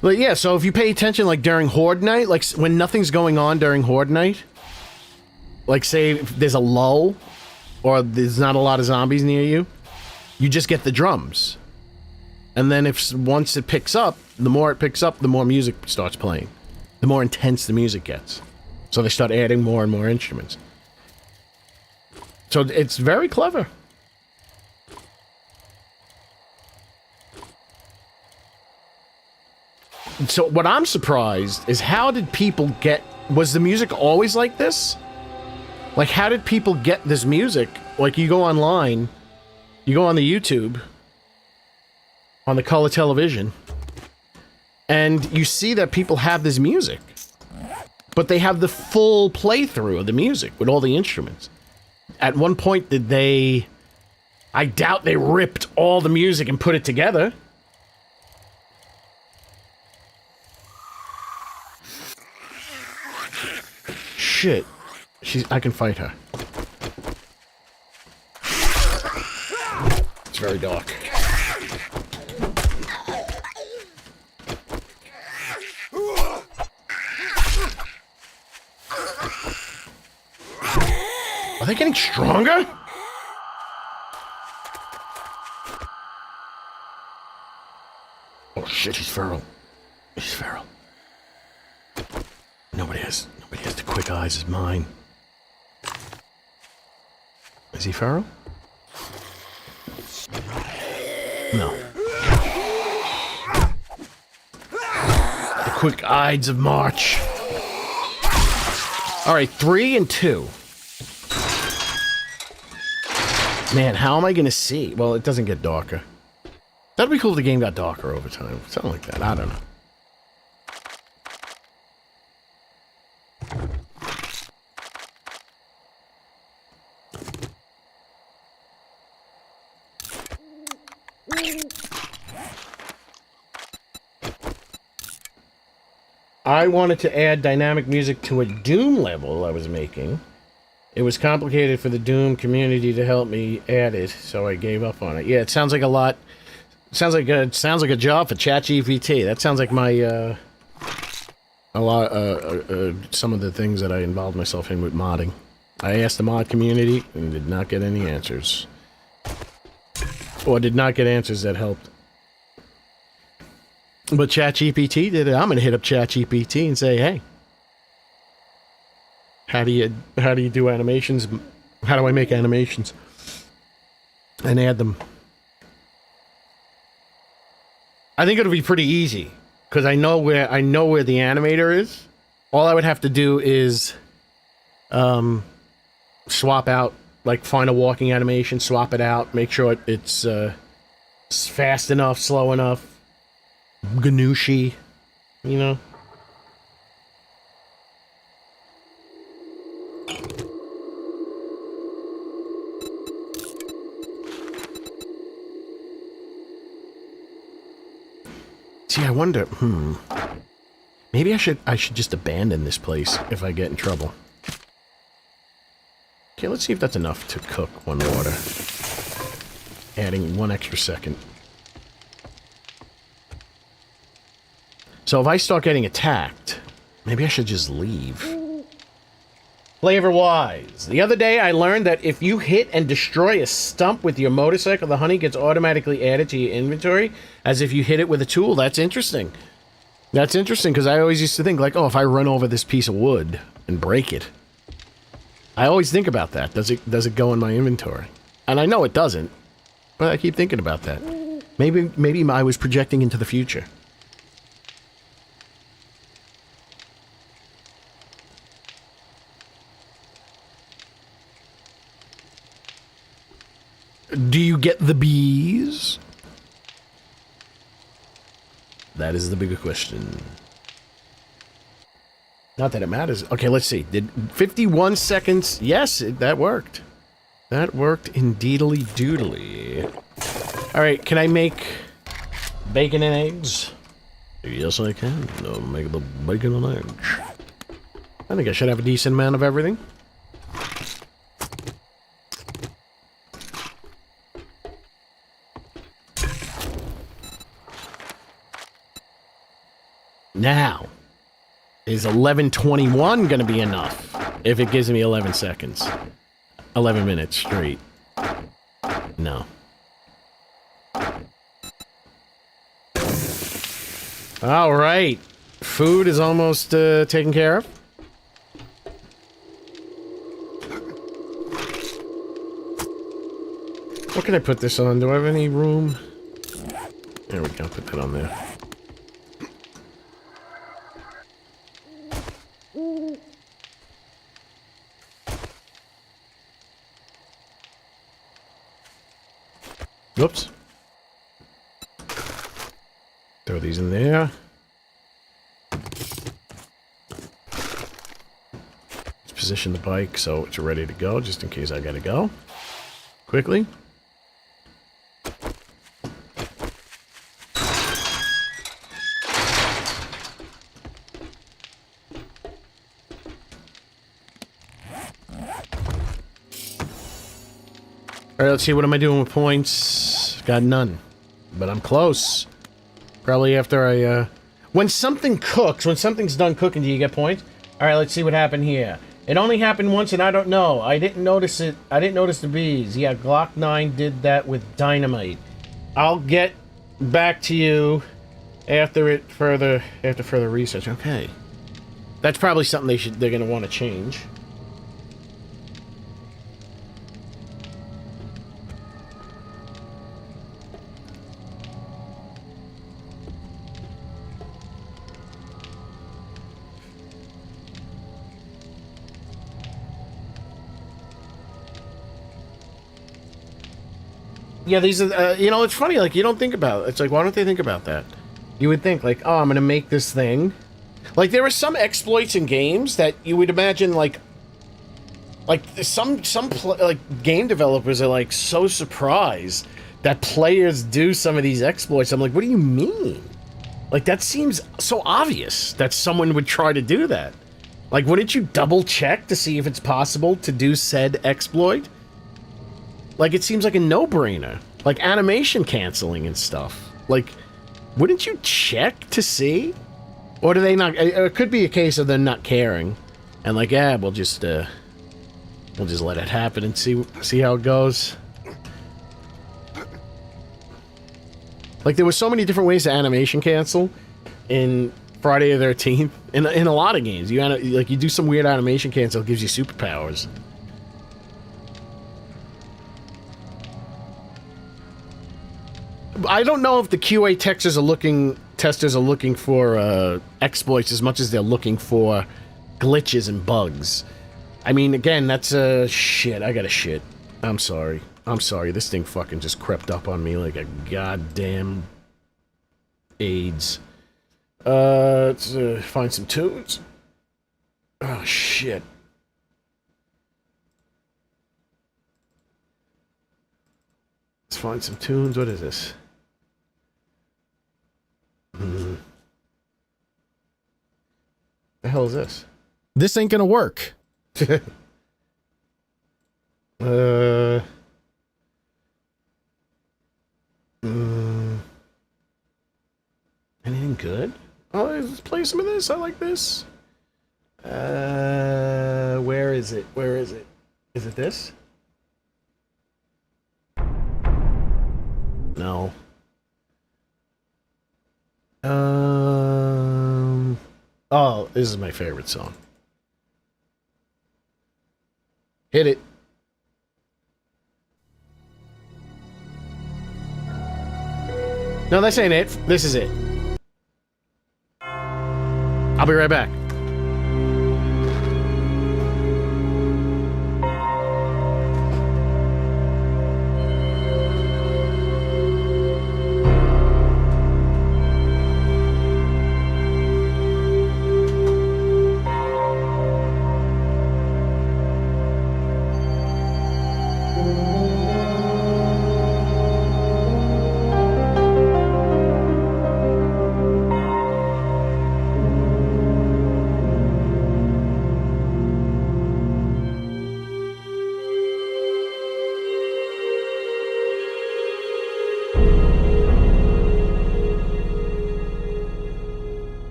But yeah, so if you pay attention, like during Horde Night, like when nothing's going on during Horde Night, like say if there's a lull, or there's not a lot of zombies near you, you just get the drums. And then once it picks up, the more it picks up, the more music starts playing. The more intense the music gets. So they start adding more and more instruments. So it's very clever. So what I'm surprised is how did people get... Was the music always like this? Like, how did people get this music? Like, you go online, you go on the YouTube, on the color television, and you see that people have this music. But they have the full playthrough of the music with all the instruments. At one point, did they... I doubt they ripped all the music and put it together. Shit. I can fight her. It's very dark. Are they getting stronger? Oh shit, he's feral. He's feral. Nobody has the quick eyes as mine. Is he feral? No. The quick eyes of March. Alright, 3 and 2. Man, how am I gonna see? Well, it doesn't get darker. That'd be cool if the game got darker over time. Something like that. I don't know. I wanted to add dynamic music to a Doom level I was making. It was complicated for the Doom community to help me add it, so I gave up on it. Yeah, it sounds like a lot. Sounds like a job for ChatGPT. That sounds like my a lot some of the things that I involved myself in with modding. I asked the mod community and did not get any answers. Or did not get answers that helped. But ChatGPT did it. I'm gonna hit up ChatGPT and say, hey, how do you do animations? How do I make animations? And add them. I think it'll be pretty easy. Because I know where the animator is. All I would have to do is swap out, like find a walking animation, swap it out, make sure it's fast enough, slow enough, Ganoushi, you know. See, I wonder, maybe I should just abandon this place if I get in trouble. Okay, let's see if that's enough to cook one water. Adding 1 extra second. So if I start getting attacked, maybe I should just leave. Flavor-wise, the other day I learned that if you hit and destroy a stump with your motorcycle, the honey gets automatically added to your inventory as if you hit it with a tool. That's interesting. That's interesting because I always used to think like, oh, if I run over this piece of wood and break it, I always think about that. Does it go in my inventory? And I know it doesn't, but I keep thinking about that. Maybe I was projecting into the future. Do you get the bees? That is the bigger question. Not that it matters. Okay, let's see. Did 51 seconds? Yes, that worked. That worked indeedly doodly. All right, can I make bacon and eggs? Yes, I can. I'll make the bacon and eggs. I think I should have a decent amount of everything. Now, is 11:21 going to be enough? If it gives me 11 seconds. 11 minutes straight. No. All right. Food is almost taken care of. What can I put this on? Do I have any room? There we go. Put that on there. Oops. Throw these in there. Let's position the bike so it's ready to go, just in case I gotta go. Quickly. Alright, let's see, what am I doing with points? Got none. But I'm close. Probably after I, when something cooks, when something's done cooking, do you get points? Alright, let's see what happened here. It only happened once and I don't know. I didn't notice it. I didn't notice the bees. Yeah, Glock 9 did that with dynamite. I'll get back to you after further research. Okay. That's probably something they're gonna want to change. Yeah, these are, you know, it's funny, like, you don't think about it. It's like, why don't they think about that? You would think, like, oh, I'm gonna make this thing. Like, there are some exploits in games that you would imagine, like some game developers are, like, so surprised that players do some of these exploits. I'm like, what do you mean? Like, that seems so obvious that someone would try to do that. Like, wouldn't you double check to see if it's possible to do said exploit? Like, it seems like a no-brainer. Like, animation canceling and stuff. Like, wouldn't you check to see? Or do they not? It could be a case of them not caring. And like, yeah, we'll just let it happen and see how it goes. Like, there were so many different ways to animation cancel in Friday the 13th. In a lot of games, you do some weird animation cancel, it gives you superpowers. I don't know if the QA testers are looking for exploits as much as they're looking for glitches and bugs. I mean, again, that's shit. I gotta shit. I'm sorry. This thing fucking just crept up on me like a goddamn AIDS. Let's find some tunes. Oh, shit. Let's find some tunes. What is this? The hell is this? This ain't gonna work. Anything good? Oh, let's play some of this. I like this. Where is it? Where is it? Is it this? No. Oh, this is my favorite song. Hit it. No, this ain't it. This is it. I'll be right back.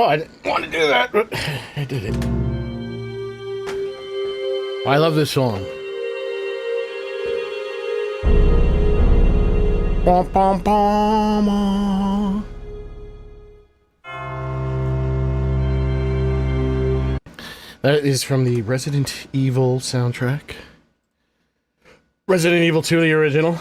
Oh, I didn't want to do that, but I did it. I love this song. Bum, bum, bum. That is from the Resident Evil soundtrack. Resident Evil 2, the original.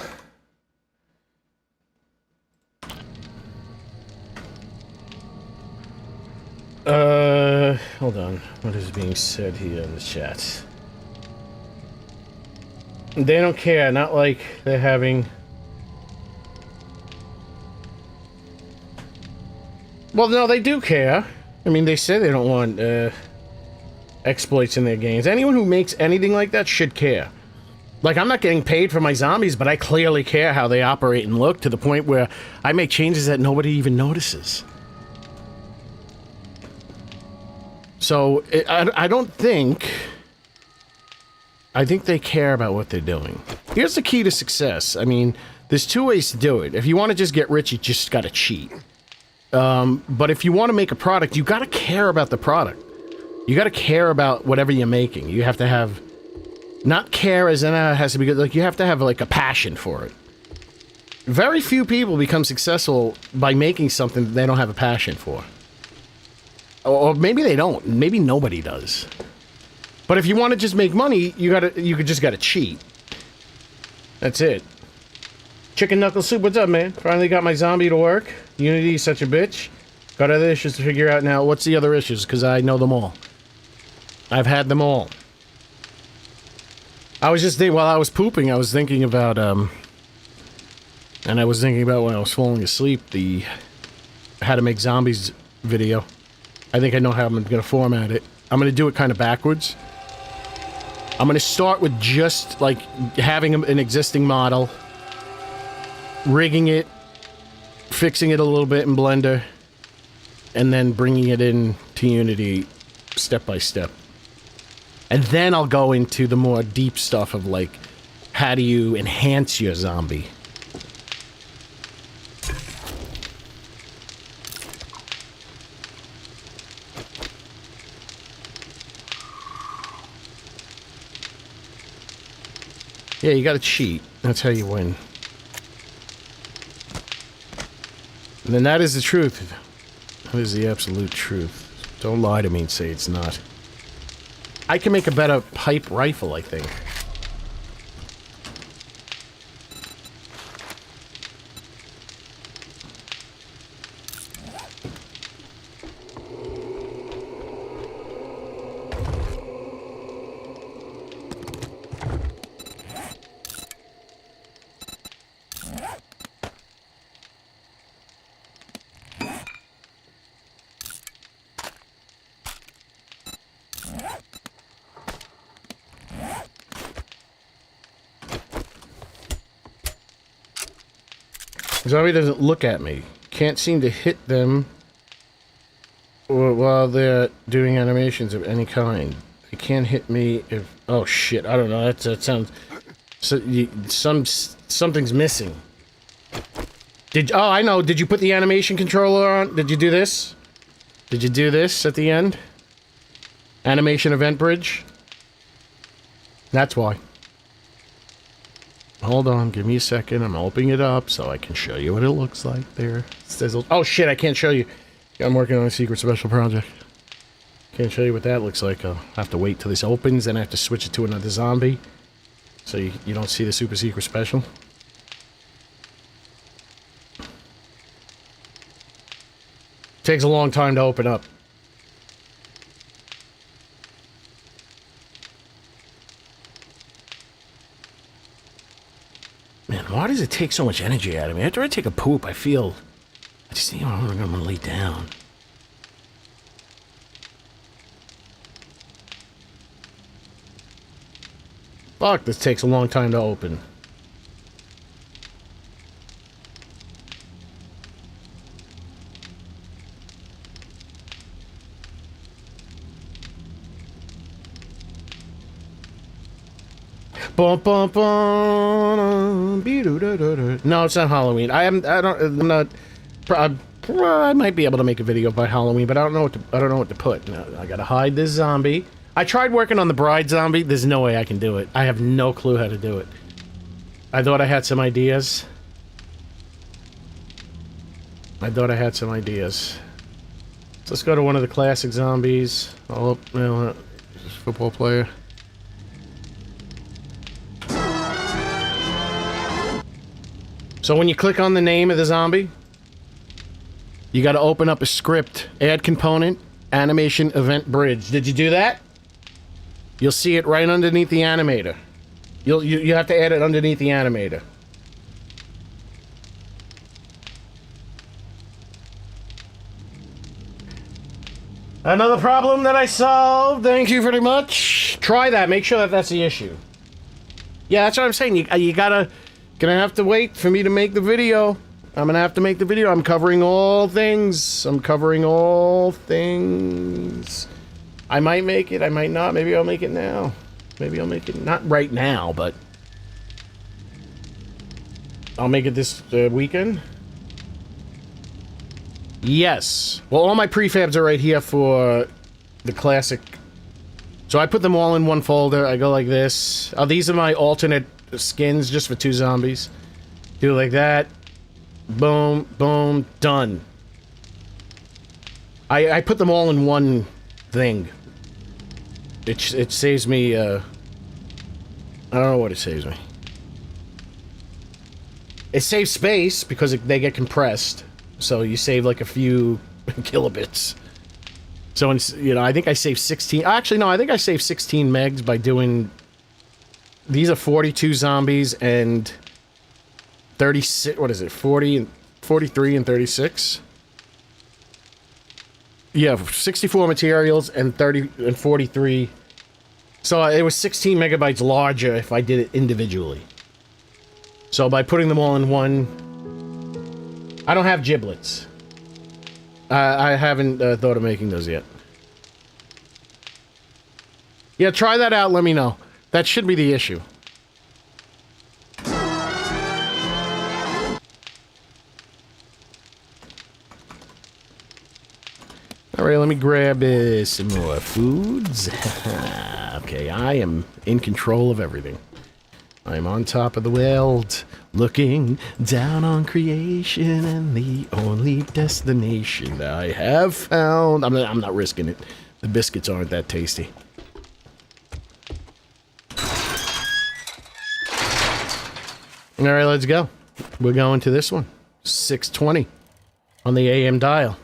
Hold on. What is being said here in the chat? They don't care, not like they're having... Well, no, they do care. I mean, they say they don't want, exploits in their games. Anyone who makes anything like that should care. Like, I'm not getting paid for my zombies, but I clearly care how they operate and look, to the point where I make changes that nobody even notices. So, I don't think... I think they care about what they're doing. Here's the key to success. I mean, there's two ways to do it. If you want to just get rich, you just gotta cheat. But if you want to make a product, you gotta care about the product. You gotta care about whatever you're making. You have to have... Not care as in it has to be good, like, you have to have, like, a passion for it. Very few people become successful by making something that they don't have a passion for. Or maybe they don't. Maybe nobody does. But if you want to just make money, you just gotta cheat. That's it. Chicken Knuckle Soup, what's up, man? Finally got my zombie to work. Unity is such a bitch. Got other issues to figure out now. What's the other issues? Because I know them all. I've had them all. I was just thinking, while I was pooping, I was thinking about, and I was thinking about when I was falling asleep, the how to make zombies video. I think I know how I'm going to format it. I'm going to do it kind of backwards. I'm going to start with just, like, having an existing model, rigging it, fixing it a little bit in Blender, and then bringing it in to Unity step by step. And then I'll go into the more deep stuff of, like, how do you enhance your zombie? Yeah, you gotta cheat. That's how you win. And then that is the truth. That is the absolute truth. Don't lie to me and say it's not. I can make a better pipe rifle, I think. Zombie doesn't look at me. Can't seem to hit them while they're doing animations of any kind. They can't hit me if... Oh shit, I don't know. That sounds... So, something's missing. Oh, I know. Did you put the animation controller on? Did you do this? Did you do this at the end? Animation event bridge? That's why. Hold on, give me a second. I'm opening it up so I can show you what it looks like there. Sizzle. Oh shit, I can't show you. I'm working on a secret special project. Can't show you what that looks like. I'll have to wait till this opens, then I have to switch it to another zombie. So you don't see the super secret special. Takes a long time to open up. Man, why does it take so much energy out of me? After I take a poop, I feel... I just think I'm gonna lay down. Fuck, this takes a long time to open. Bum, bum, bum, no, it's not Halloween. I'm not Well, I might be able to make a video by Halloween, but I don't know what to put. No, I gotta hide this zombie. I tried working on the bride zombie. There's no way I can do it. I have no clue how to do it. I thought I had some ideas. So let's go to one of the classic zombies. Oh, well, football player. So when you click on the name of the zombie, you got to open up a script, add component, animation, event, bridge. Did you do that? You'll see it right underneath the animator. You have to add it underneath the animator. Another problem that I solved. Thank you very much. Try that. Make sure that that's the issue. Yeah, that's what I'm saying. You gonna have to wait for me to make the video. I'm gonna have to make the video. I'm covering all things. I might make it. I might not. Maybe I'll make it now. Maybe I'll make it not right now, but I'll make it this weekend. Yes. Well, all my prefabs are right here for the classic. So I put them all in one folder. I go like this. Oh, these are my alternate skins just for 2 zombies. Do it like that. Boom, boom, done. I put them all in one thing. It saves me, I don't know what it saves me. It saves space because they get compressed. So you save like a few kilobits. So, I think I saved 16... Actually, no, I think I saved 16 megs by doing... These are 42 zombies and 36... What is it? 40 and 43 and 36? Yeah, 64 materials and 30 and 43. So it was 16 megabytes larger if I did it individually. So by putting them all in one... I don't have giblets. I haven't thought of making those yet. Yeah, try that out, let me know. That should be the issue. Alright, let me grab some more foods. Okay, I am in control of everything. I'm on top of the world, looking down on creation, and the only destination that I have found... I'm not risking it. The biscuits aren't that tasty. Alright, let's go. We're going to this one. 620 on the AM dial.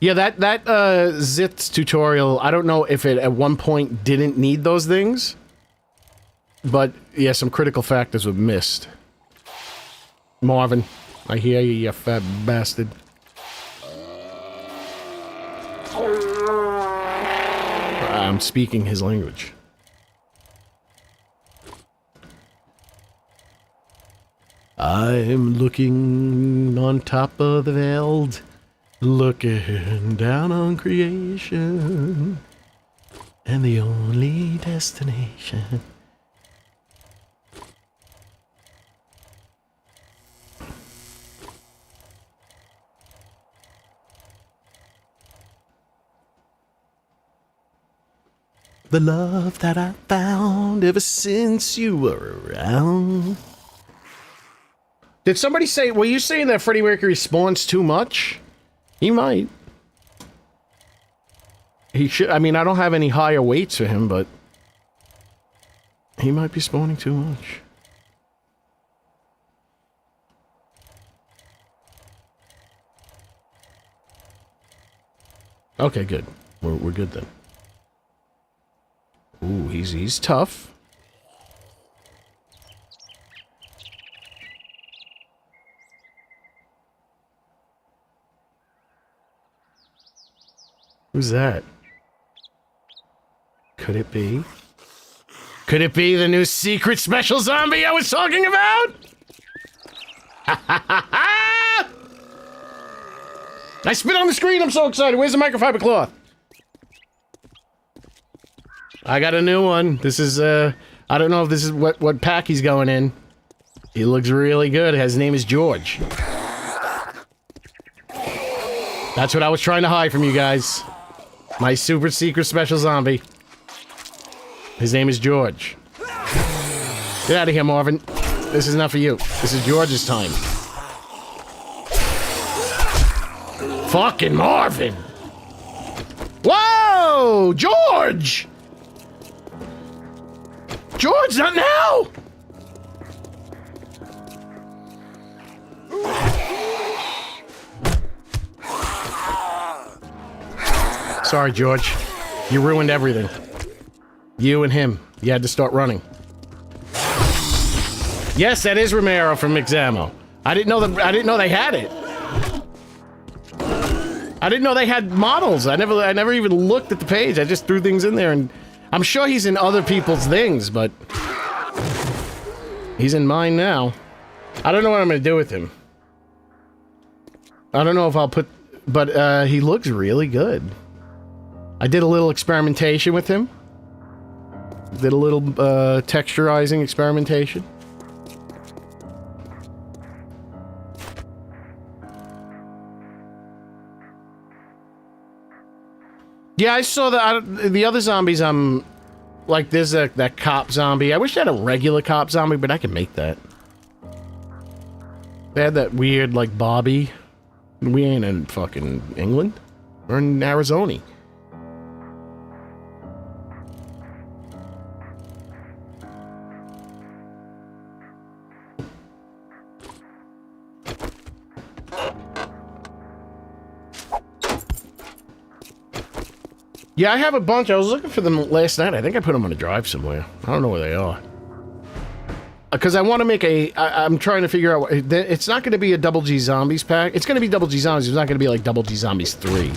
Yeah, that Zits tutorial, I don't know if it at one point didn't need those things. But, yeah, some critical factors were missed. Marvin, I hear you, you fat bastard. I'm speaking his language. I'm looking on top of the world, looking down on creation, and the only destination... The love that I found ever since you were around. Did somebody say, were you saying that Freddie Mercury spawns too much? He might. He should, I mean, I don't have any higher weights for him, but he might be spawning too much. Okay, good. We're good then. Ooh, he's tough. Who's that? Could it be? Could it be the new secret special zombie I was talking about? I spit on the screen, I'm so excited. Where's the microfiber cloth? I got a new one. This is, I don't know if this is what pack he's going in. He looks really good. His name is George. That's what I was trying to hide from you guys. My super secret special zombie. His name is George. Get out of here, Marvin. This is not for you. This is George's time. Fucking Marvin! Whoa! George! George, not now! Sorry, George. You ruined everything. You and him. You had to start running. Yes, that is Romero from Examo. I didn't know they had it. I didn't know they had models. I never even looked at the page. I just threw things in there, and I'm sure he's in other people's things, but he's in mine now. I don't know what I'm gonna do with him. I don't know if I'll put, but he looks really good. I did a little experimentation with him. Did a little texturizing experimentation. Yeah, I saw the other zombies. Like there's that cop zombie. I wish I had a regular cop zombie, but I can make that. They had that weird like Bobby. We ain't in fucking England. We're in Arizona. Yeah, I have a bunch. I was looking for them last night. I think I put them on a drive somewhere. I don't know where they are. Because I want to make I'm trying to figure out... It's not going to be a Double G Zombies pack. It's going to be Double G Zombies. It's not going to be like Double G Zombies 3.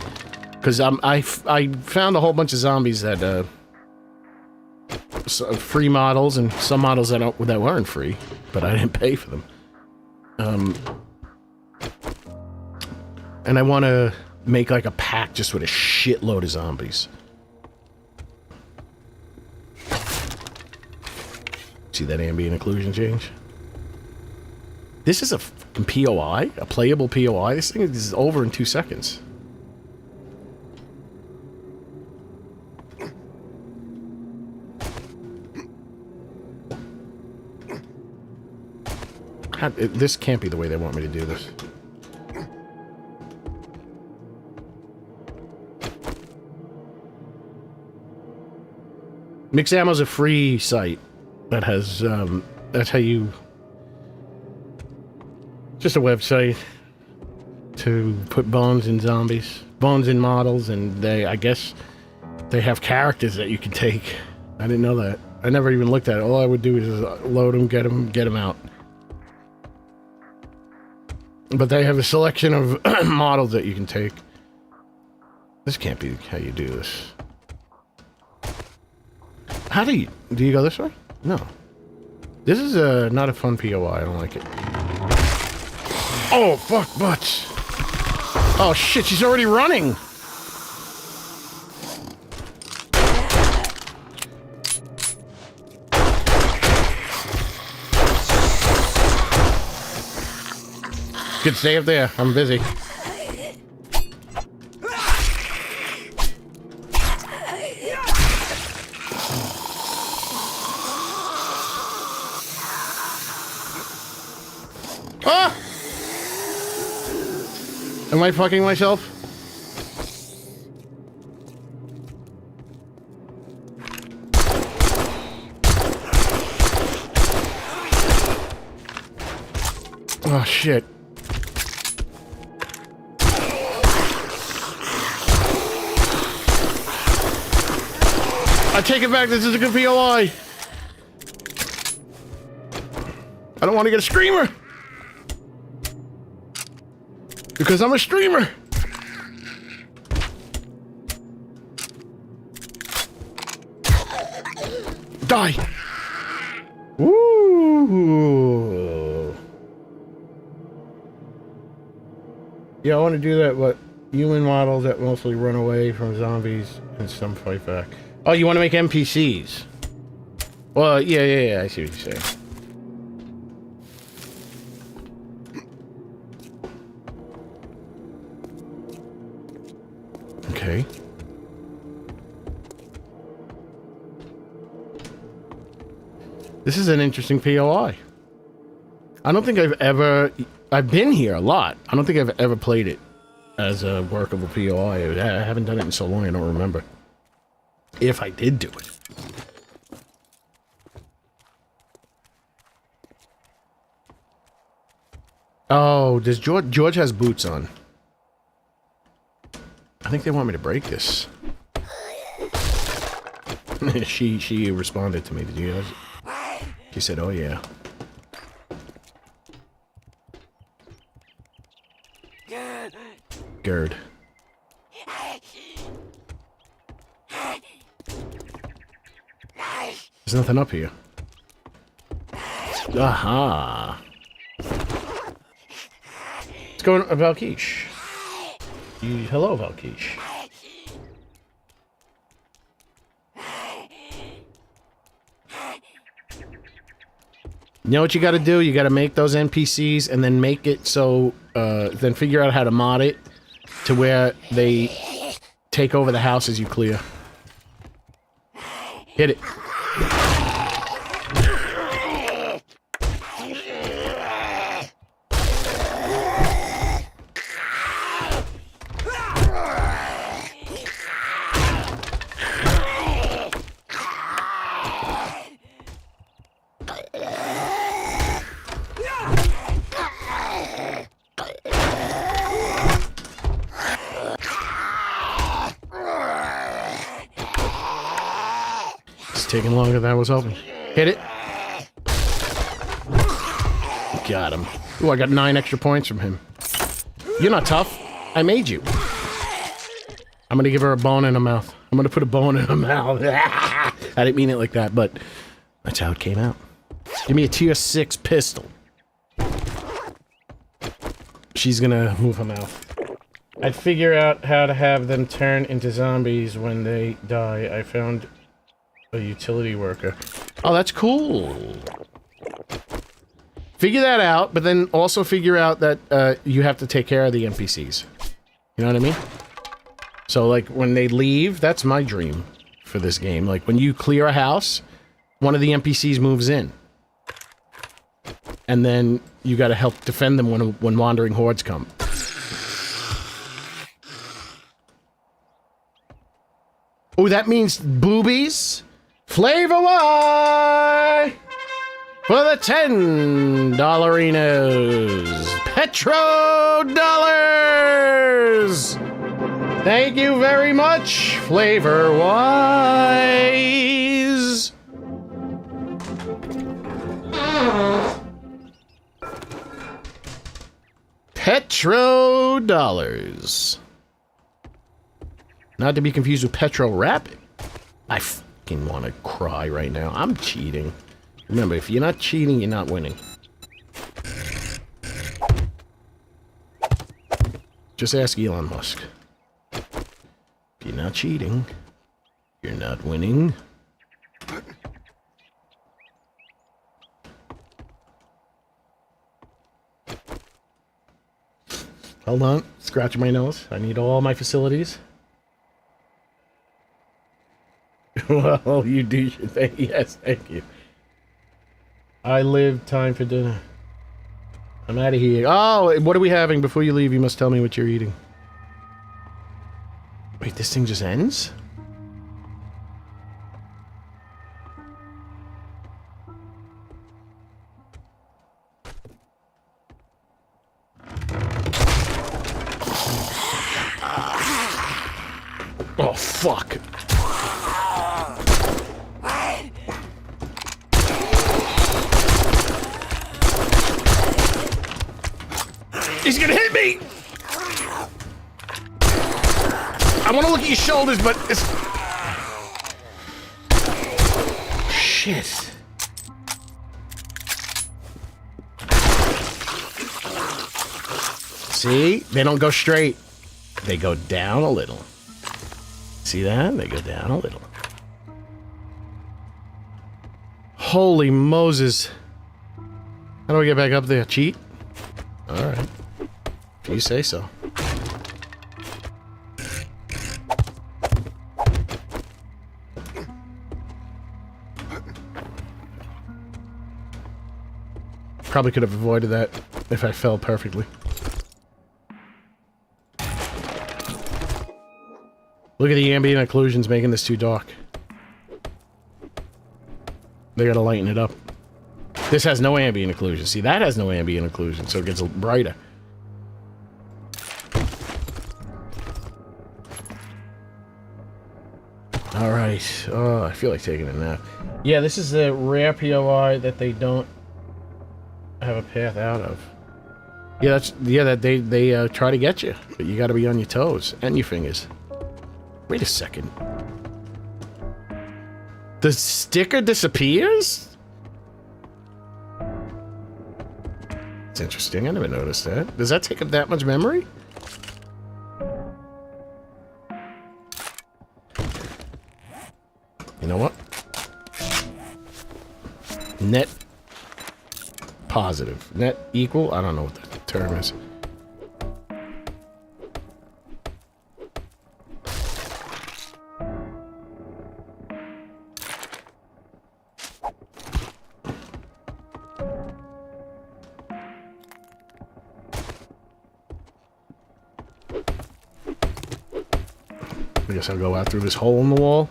Because I found a whole bunch of zombies that... free models and some models that weren't free. But I didn't pay for them. And I want to... make like a pack just with a shitload of zombies. See that ambient occlusion change? This is a fucking POI? A playable POI? This thing is over in 2 seconds. This can't be the way they want me to do this. Mixammo's a free site that has, that's how you... Just a website to put bones in zombies. Bones in models, and I guess, they have characters that you can take. I didn't know that. I never even looked at it. All I would do is load them, get them out. But they have a selection of models that you can take. This can't be how you do this. How do you go this way? No. This is not a fun POI. I don't like it. Oh, fuck butts. Oh, shit. She's already running. Good, stay up there. I'm busy. Ah! Am I fucking myself? Oh, shit. I take it back, this is a good POI. I don't want to get a screamer. Because I'm a streamer. Die. Woo. Yeah, I want to do that, but human models that mostly run away from zombies and some fight back. Oh, you want to make NPCs? Well, yeah, I see what you're saying. Okay. This is an interesting POI. I don't think I've been here a lot. I don't think I've ever played it as a workable POI. I haven't done it in so long, I don't remember. If I did do it. Oh, does George has boots on. I think they want me to break this. she responded to me. Did you guys? She said, "Oh yeah." Gerd. There's nothing up here. Aha. Let's go to Valkish. Hello, Valkish. You know what you gotta do? You gotta make those NPCs and then make it so, then figure out how to mod it to where they take over the houses you clear. Hit it. Taking longer than I was hoping. Hit it. Got him. Ooh, I got 9 extra points from him. You're not tough. I made you. I'm gonna give her a bone in her mouth. I'm gonna put a bone in her mouth. I didn't mean it like that, but that's how it came out. Give me a tier 6 pistol. She's gonna move her mouth. I'd figure out how to have them turn into zombies when they die. I found a utility worker. Oh, that's cool. Figure that out, but then also figure out that you have to take care of the NPCs. You know what I mean? So, like, when they leave, that's my dream for this game. Like, when you clear a house, one of the NPCs moves in. And then you gotta help defend them when wandering hordes come. Oh, that means boobies? Flavor Y! For the $10 Petro dollars! Thank you very much, Flavor Wise! Petro dollars. Not to be confused with Petro Rapid. I fucking want to cry right now. I'm cheating. Remember, if you're not cheating, you're not winning. Just ask Elon Musk. If you're not cheating, you're not winning. Hold on. Scratching my nose. I need all my facilities. Well, you do your thing. Yes, thank you. I live time for dinner. I'm out of here. Oh, what are we having? Before you leave, you must tell me what you're eating. Wait, this thing just ends? Oh, fuck. He's gonna hit me! I want to look at your shoulders, but it's... Shit. See? They don't go straight. They go down a little. See that? They go down a little. Holy Moses. How do I get back up there? Cheat? Alright. You say so. probably could have avoided that if I fell perfectly. Look at the ambient occlusions making this too dark. They gotta lighten it up. This has no ambient occlusion. See, that has no ambient occlusion, so it gets brighter. Alright. Oh, I feel like taking a nap. Yeah, this is the rare POI that they don't have a path out of. Yeah, that they try to get you, but you gotta be on your toes and your fingers. Wait a second. The sticker disappears? It's interesting. I never noticed that. Does that take up that much memory? You know what? Net positive. Net equal? I don't know what the term is. I guess I'll go out through this hole in the wall.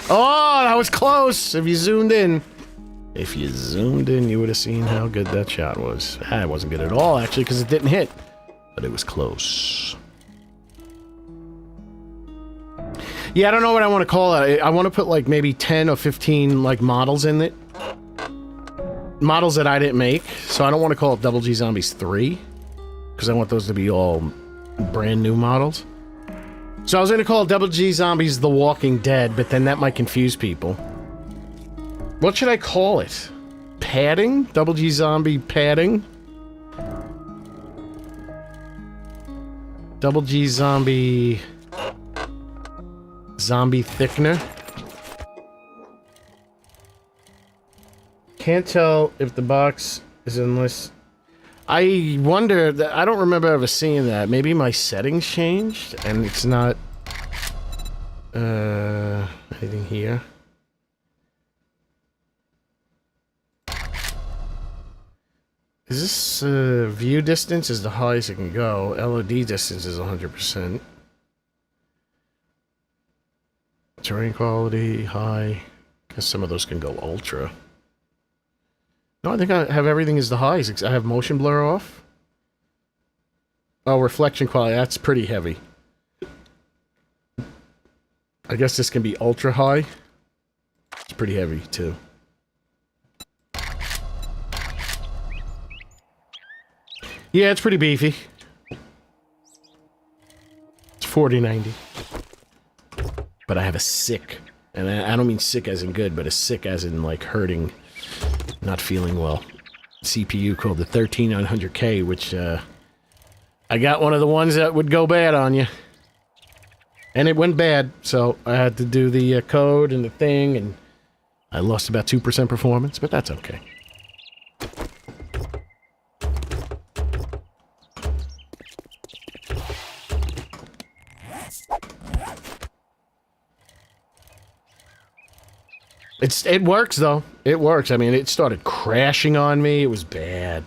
Oh, that was close! If you zoomed in. If you zoomed in, you would have seen how good that shot was. It wasn't good at all, actually, because it didn't hit. But it was close. Yeah, I don't know what I want to call it. I want to put, like, maybe 10 or 15, like, models in it. Models that I didn't make. So I don't want to call it Double G Zombies 3. Because I want those to be all brand new models. So I was going to call it Double G Zombies The Walking Dead, but then that might confuse people. What should I call it? Padding? Double G Zombie Padding? Double G Zombie... Zombie Thickener? Can't tell if the box is unless... I wonder, that I don't remember ever seeing that. Maybe my settings changed and it's not anything here. Is this view distance is the highest it can go. LOD distance is 100%. Terrain quality, high. Guess some of those can go ultra. No, I think I have everything as the highs. I have motion blur off. Oh, reflection quality. That's pretty heavy. I guess this can be ultra high. It's pretty heavy, too. Yeah, it's pretty beefy. It's 4090. But I have a sick. And I don't mean sick as in good, but a sick as in, like, hurting. Not feeling well. CPU called the 13900K, which, I got one of the ones that would go bad on you. And it went bad, so I had to do the code and the thing, and I lost about 2% performance, but that's okay. It works, though. It works. I mean, it started crashing on me. It was bad.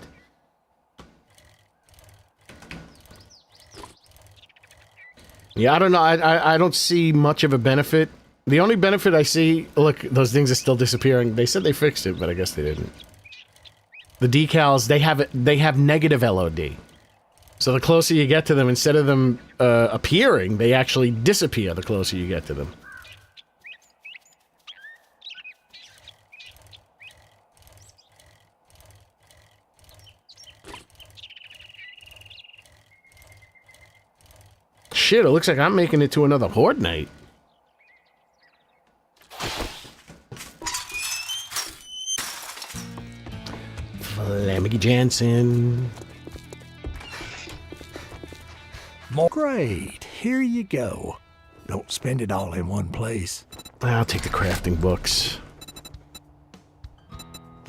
Yeah, I don't know. I don't see much of a benefit. The only benefit I see... Look, those things are still disappearing. They said they fixed it, but I guess they didn't. The decals, they have negative LOD. So the closer you get to them, instead of them appearing, they actually disappear the closer you get to them. Shit, it looks like I'm making it to another Horde night. Flammy Jansen. Great, here you go. Don't spend it all in one place. I'll take the crafting books.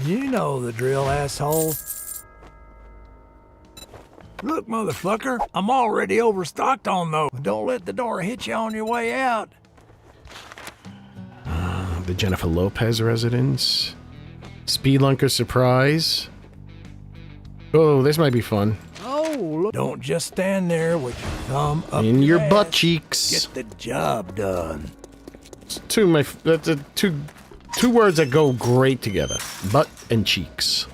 You know the drill, asshole. Look, motherfucker, I'm already overstocked on those. Don't let the door hit you on your way out. The Jennifer Lopez residence. Speedlunker surprise. Oh, this might be fun. Oh, look. Don't just stand there with your thumb up In your ass. butt cheeks. Get the job done. That's two words that go great together. Butt and cheeks.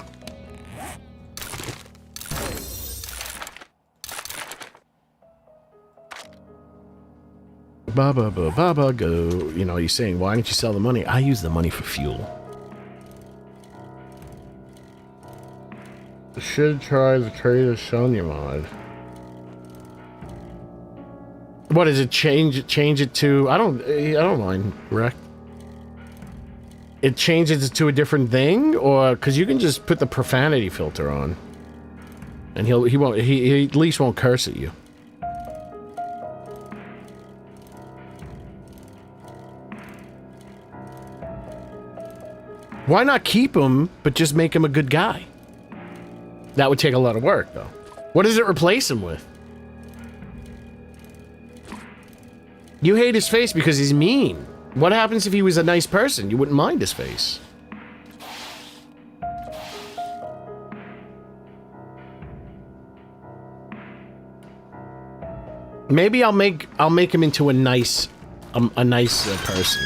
Baba, baba, go. You know, he's saying, why don't you sell the money? I use the money for fuel. Should try the Trader Sonya mod. What is it? Change it to? I don't mind. Wreck. It changes it to a different thing, or because you can just put the profanity filter on, and he at least won't curse at you. Why not keep him, but just make him a good guy? That would take a lot of work, though. What does it replace him with? You hate his face because he's mean. What happens if he was a nice person? You wouldn't mind his face. Maybe I'll make him into a nice person.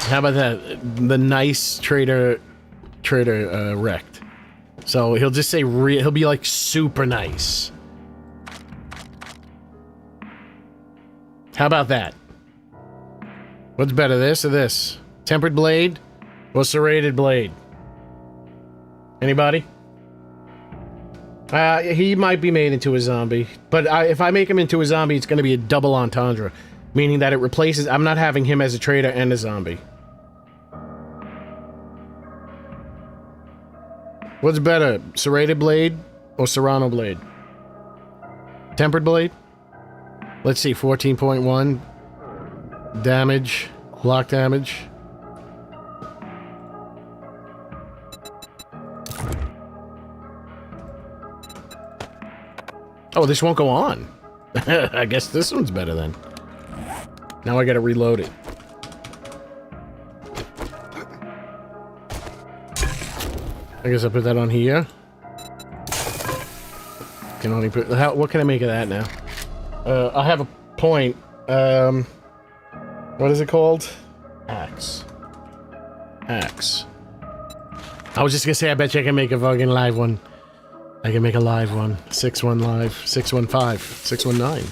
How about that? The nice trader wrecked. So he'll just say he'll be like super nice. How about that? What's better, this or this? Tempered blade or serrated blade? Anybody? He might be made into a zombie, but if I make him into a zombie, it's going to be a double entendre, meaning that it replaces. I'm not having him as a trader and a zombie. What's better, serrated blade or serrano blade? Tempered blade? Let's see, 14.1 damage, block damage. Oh, this won't go on. I guess this one's better then. Now I gotta reload it. I guess I put that on here. Can only put. What can I make of that now? I have a point. What is it called? Axe. Axe. I was just gonna say, I bet you I can make a fucking live one. I can make a live one. 6-1 live. 615. 619.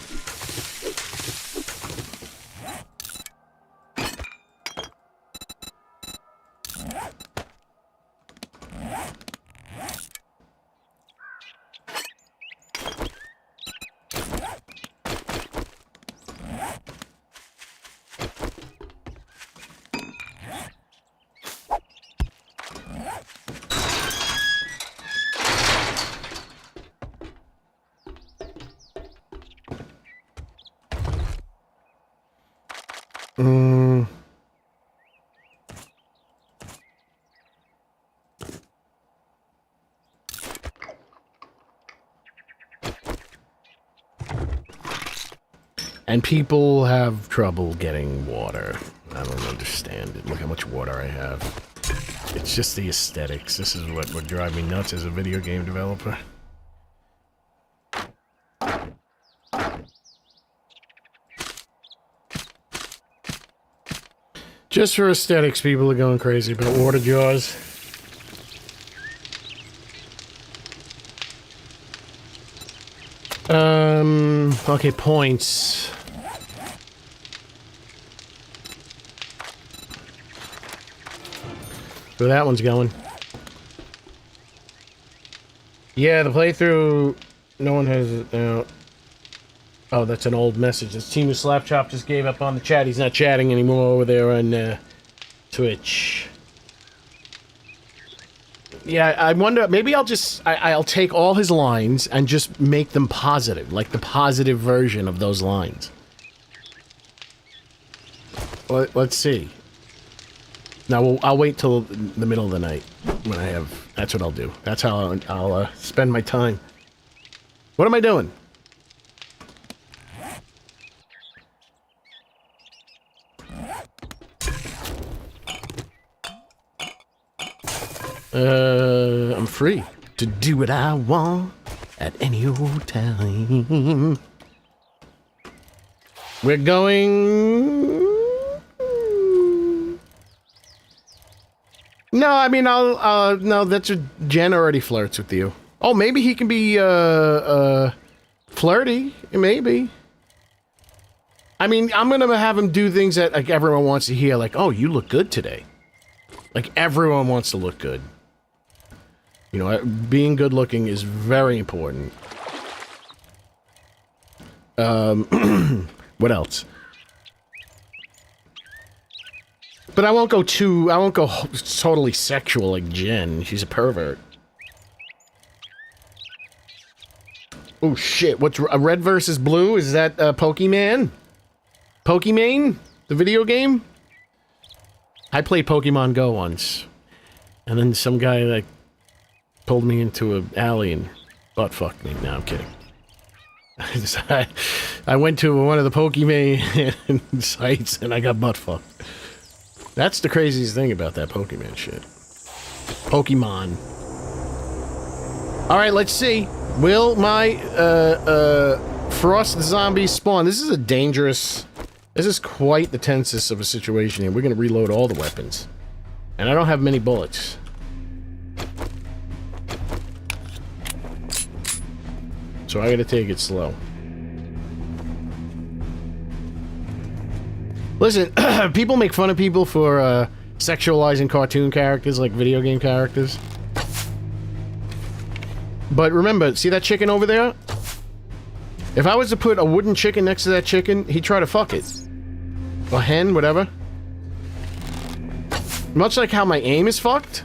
And people have trouble getting water. I don't understand it. Look how much water I have. It's just the aesthetics. This is what would drive me nuts as a video game developer. Just for aesthetics, people are going crazy about water jars. Okay, points. So that one's going. Yeah, the playthrough, no one has it now. Oh, that's an old message. This Team of Slapchop just gave up on the chat. He's not chatting anymore over there on Twitch. Yeah, I wonder, maybe I'll just, I'll take all his lines and just make them positive, like the positive version of those lines. Let's see. No, I'll wait till the middle of the night when I have... That's what I'll do. That's how I'll spend my time. What am I doing? I'm free to do what I want at any old time. We're going... No, I mean, no, that's what Jen already flirts with you. Oh, maybe he can be, flirty. Maybe. I mean, I'm gonna have him do things that, like, everyone wants to hear. Like, oh, you look good today. Like, everyone wants to look good. You know, being good looking is very important. What else? But I won't go totally sexual like Jen. She's a pervert. Oh shit, what's red versus blue? Is that Pokemon? Pokemon? The video game? I played Pokemon Go once. And then some guy, like, pulled me into an alley and butt fucked me. No, I'm kidding. I went to one of the Pokemon sites and I got butt fucked. That's the craziest thing about that Pokemon shit. Pokemon. Alright, let's see. Will my, Frost Zombie spawn? This is a dangerous... This is quite the tensest of a situation here. We're gonna reload all the weapons. And I don't have many bullets. So I gotta take it slow. Listen, people make fun of people for sexualizing cartoon characters like video game characters. But remember, see that chicken over there? If I was to put a wooden chicken next to that chicken, he'd try to fuck it. Or hen, whatever. Much like how my aim is fucked,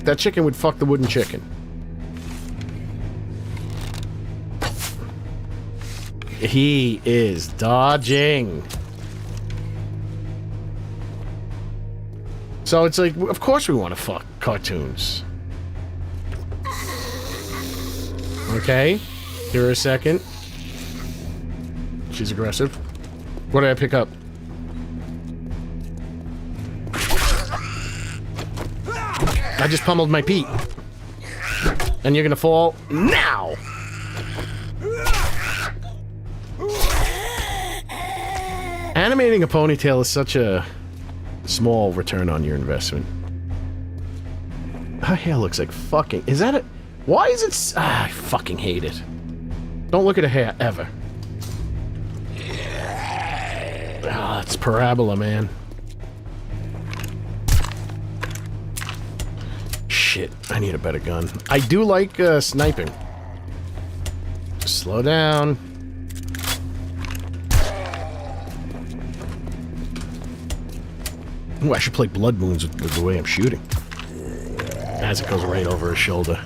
that chicken would fuck the wooden chicken. He is dodging. So it's like, of course we want to fuck cartoons. Okay, here a second. She's aggressive. What did I pick up? I just pummeled my Pete. And you're gonna fall now! Animating a ponytail is such a small return on your investment. Her hair looks like fucking... Is that it? Why is it... I fucking hate it. Don't look at her hair, ever. Ah, it's parabola, man. Shit, I need a better gun. I do like sniping. Slow down. Ooh, I should play Blood Moons with the way I'm shooting. As it goes right over his shoulder.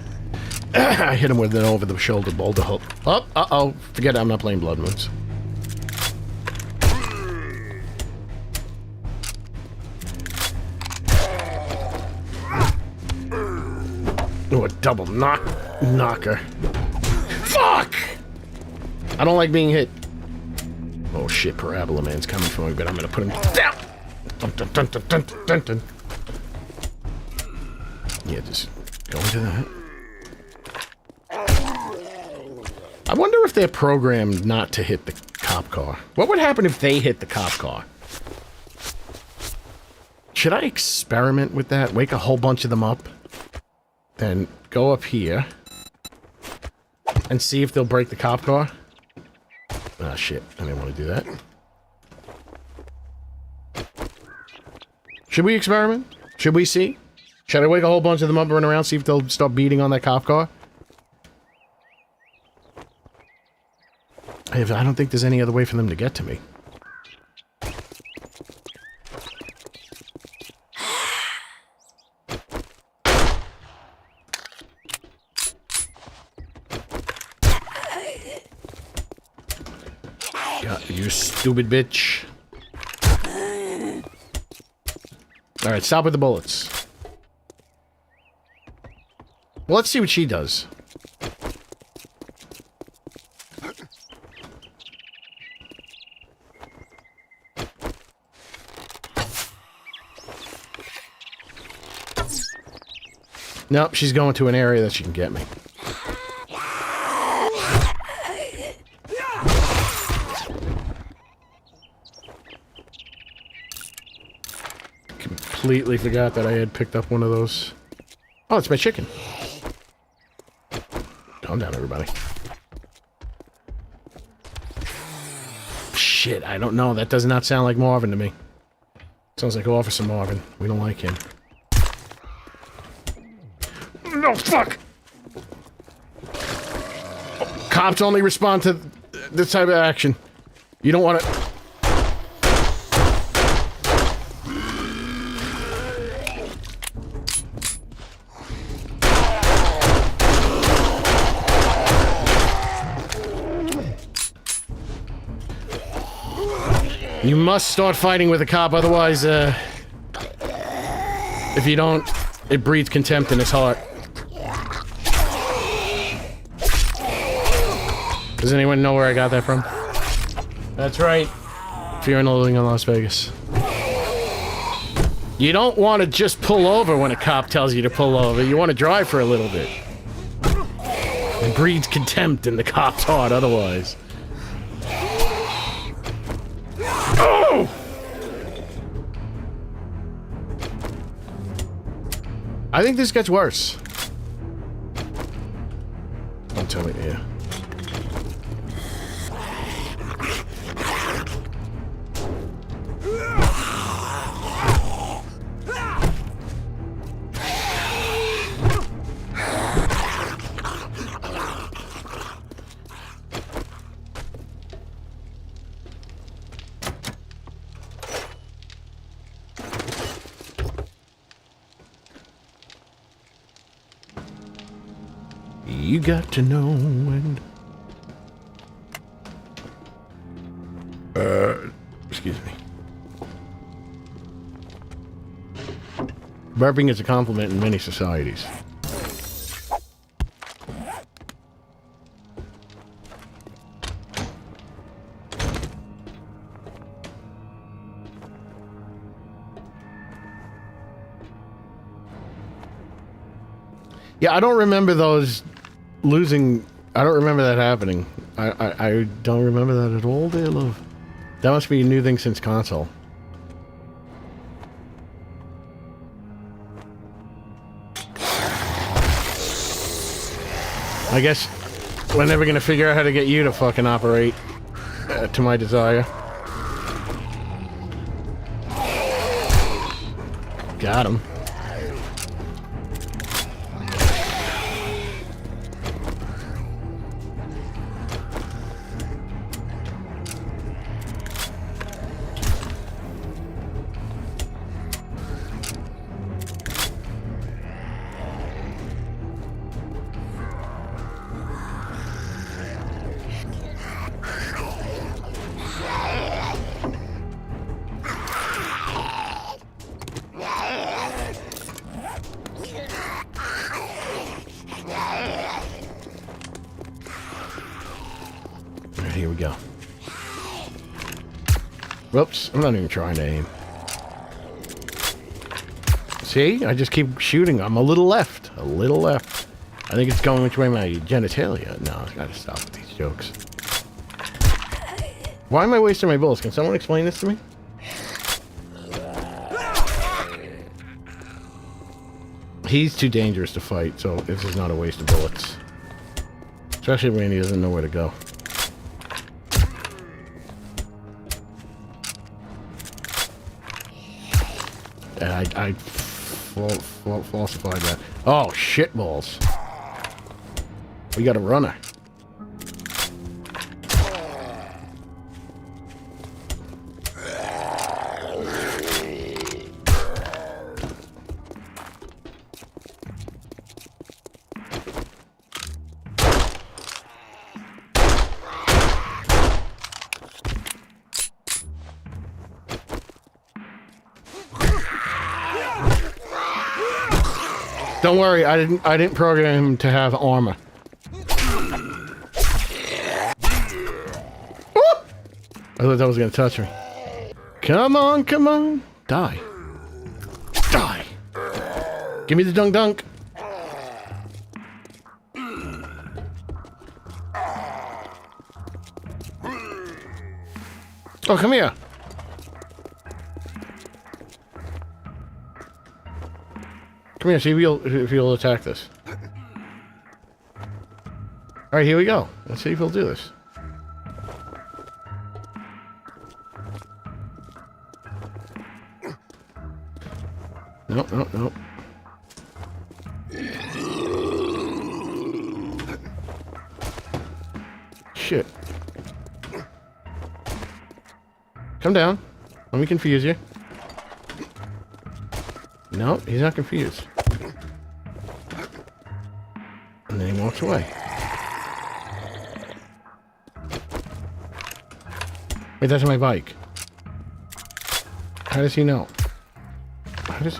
I hit him with an over-the-shoulder boulder hook. Oh, uh-oh. Forget it, I'm not playing Blood Moons. Ooh, a double knocker. Fuck! I don't like being hit. Oh shit, Parabola Man's coming for me, but I'm gonna put him down! Dun, dun, dun, dun, dun, dun, dun. Yeah, just go into that. I wonder if they're programmed not to hit the cop car. What would happen if they hit the cop car? Should I experiment with that? Wake a whole bunch of them up? Then go up here. And see if they'll break the cop car? Ah, shit. I didn't want to do that. Should we experiment? Should we see? Should I wake a whole bunch of them up and run around, see if they'll start beating on that cop car? I don't think there's any other way for them to get to me. God, you stupid bitch. All right, stop with the bullets. Well, let's see what she does. Nope, she's going to an area that she can get me. Completely forgot that I had picked up one of those. Oh, it's my chicken. Calm down, everybody. Shit, I don't know. That does not sound like Marvin to me. Sounds like Officer Marvin. We don't like him. No, fuck! Cops only respond to this type of action. You don't want to... You must start fighting with a cop, otherwise, if you don't, it breeds contempt in his heart. Does anyone know where I got that from? That's right. Fear and Loathing in Las Vegas. You don't want to just pull over when a cop tells you to pull over. You want to drive for a little bit. It breeds contempt in the cop's heart, otherwise. Oh! I think this gets worse. Don't tell me, yeah. You got to know when... excuse me. Burping is a compliment in many societies. Yeah, I don't remember those... losing, I don't remember that happening. I don't remember that at all, dear love. That must be a new thing since console. I guess we're never gonna figure out how to get you to fucking operate to my desire. Got him. Here we go. Whoops, I'm not even trying to aim. See? I just keep shooting. I'm a little left. A little left. I think it's going which way my genitalia. No, I gotta stop with these jokes. Why am I wasting my bullets? Can someone explain this to me? He's too dangerous to fight, so this is not a waste of bullets. Especially when he doesn't know where to go. And I falsified that. Oh, shitballs. We got a runner. Don't worry, I didn't program him to have armor. I thought that was gonna touch me. Come on, come on. Die. Die. Give me the dunk dunk. Oh, come here. Come here, see if he'll attack this. Alright, here we go. Let's see if he'll do this. Nope, nope, nope. Shit. Come down. Let me confuse you. No, he's not confused. And then he walks away. Wait, that's my bike. How does he know? How does...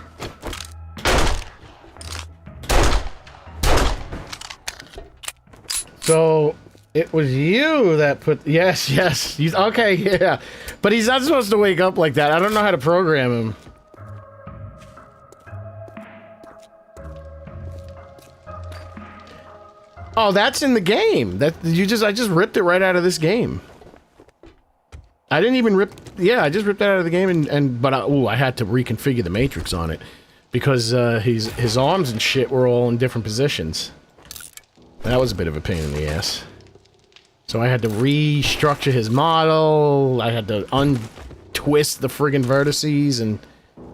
So, it was you that put... Yes, yes. He's... Okay, yeah. But he's not supposed to wake up like that. I don't know how to program him. Oh, that's in the game. That I just ripped it right out of this game. I didn't even rip... Yeah, I just ripped that out of the game but I had to reconfigure the matrix on it. Because his arms and shit were all in different positions. That was a bit of a pain in the ass. So I had to restructure his model, I had to untwist the friggin' vertices, and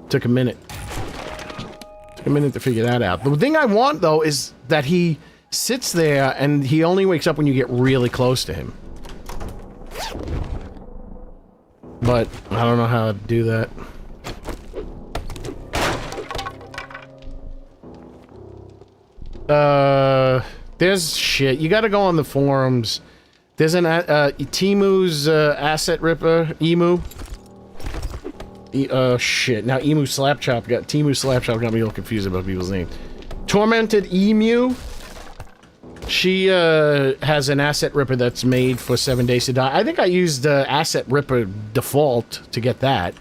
took a minute. Took a minute to figure that out. The thing I want, though, is that he sits there and he only wakes up when you get really close to him. But I don't know how to do that. There's shit. You gotta go on the forums. There's an Temu's asset ripper, Emu. Shit. Now Temu Slapchop got me all confused about people's names. Tormented Emu. She has an asset ripper that's made for 7 Days to Die. I think I used asset ripper default to get that.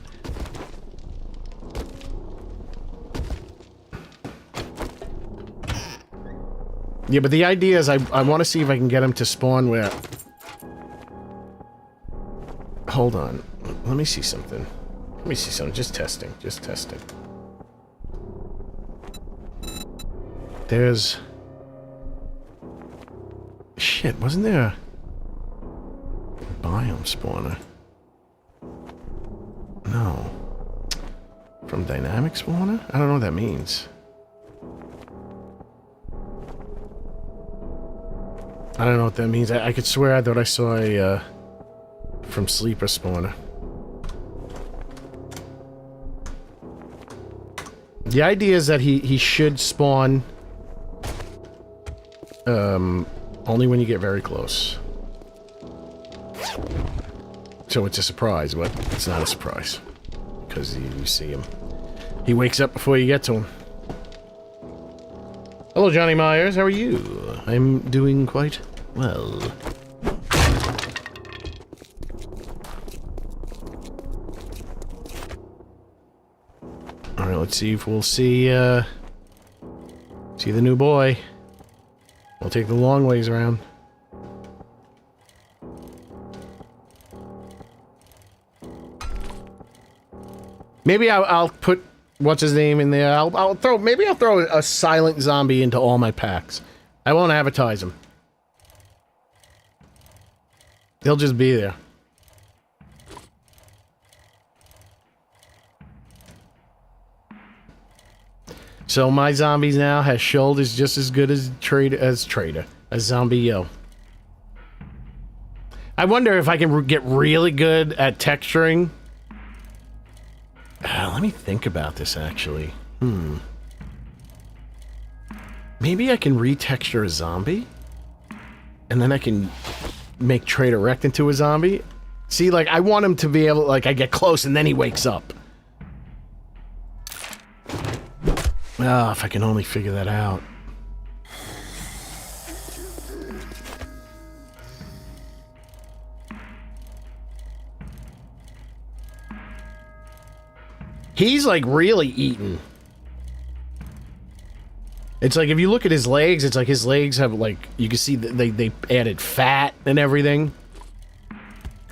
Yeah, but the idea is I want to see if I can get him to spawn where... Hold on. Let me see something. Let me see something. Just testing. Just testing. There's... Shit, wasn't there a biome spawner? No. From dynamic spawner? I don't know what that means. I don't know what that means. I could swear I thought I saw a, from sleeper spawner. The idea is that he should spawn, only when you get very close. So it's a surprise, but it's not a surprise. Because you see him. He wakes up before you get to him. Hello, Johnny Myers. How are you? I'm doing quite well. Alright, let's see if we'll see the new boy. We'll take the long ways around. Maybe I'll put what's his name in there. Maybe I'll throw a silent zombie into all my packs. I won't advertise him. He'll just be there. So my zombies now has shoulders just as good as Zombie Yo. I wonder if I can get really good at texturing. Let me think about this, actually. Maybe I can retexture a zombie? And then I can make Trader Rect into a zombie? See, like, I want him to be able, like, I get close and then he wakes up. Ah, if I can only figure that out. He's like really eating. It's like if you look at his legs, it's like his legs have like, you can see that they added fat and everything.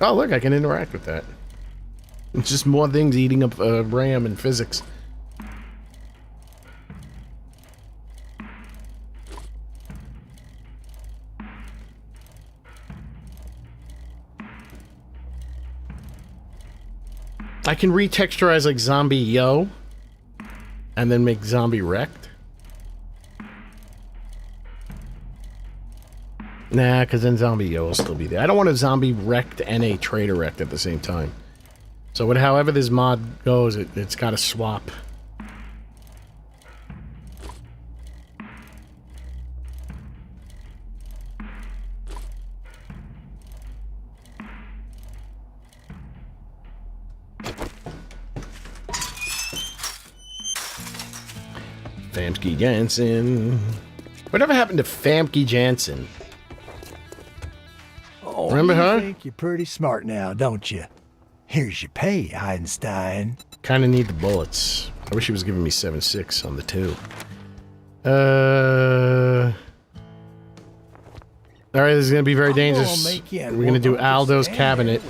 Oh look, I can interact with that. It's just more things eating up RAM and physics. I can retexturize like Zombie Yo and then make Zombie Wrecked. Nah, because then Zombie Yo will still be there. I don't want a Zombie Wrecked and a Trader Wrecked at the same time. So however this mod goes, it's got to swap. Famke Janssen. Whatever happened to Famke Janssen? Oh, remember her? You think you're pretty smart now, don't you? Here's your pay, Einstein. Kind of need the bullets. I wish he was giving me 7.6 on the 2. Alright, this is going to be very dangerous. We're going to do Aldo's cabinet.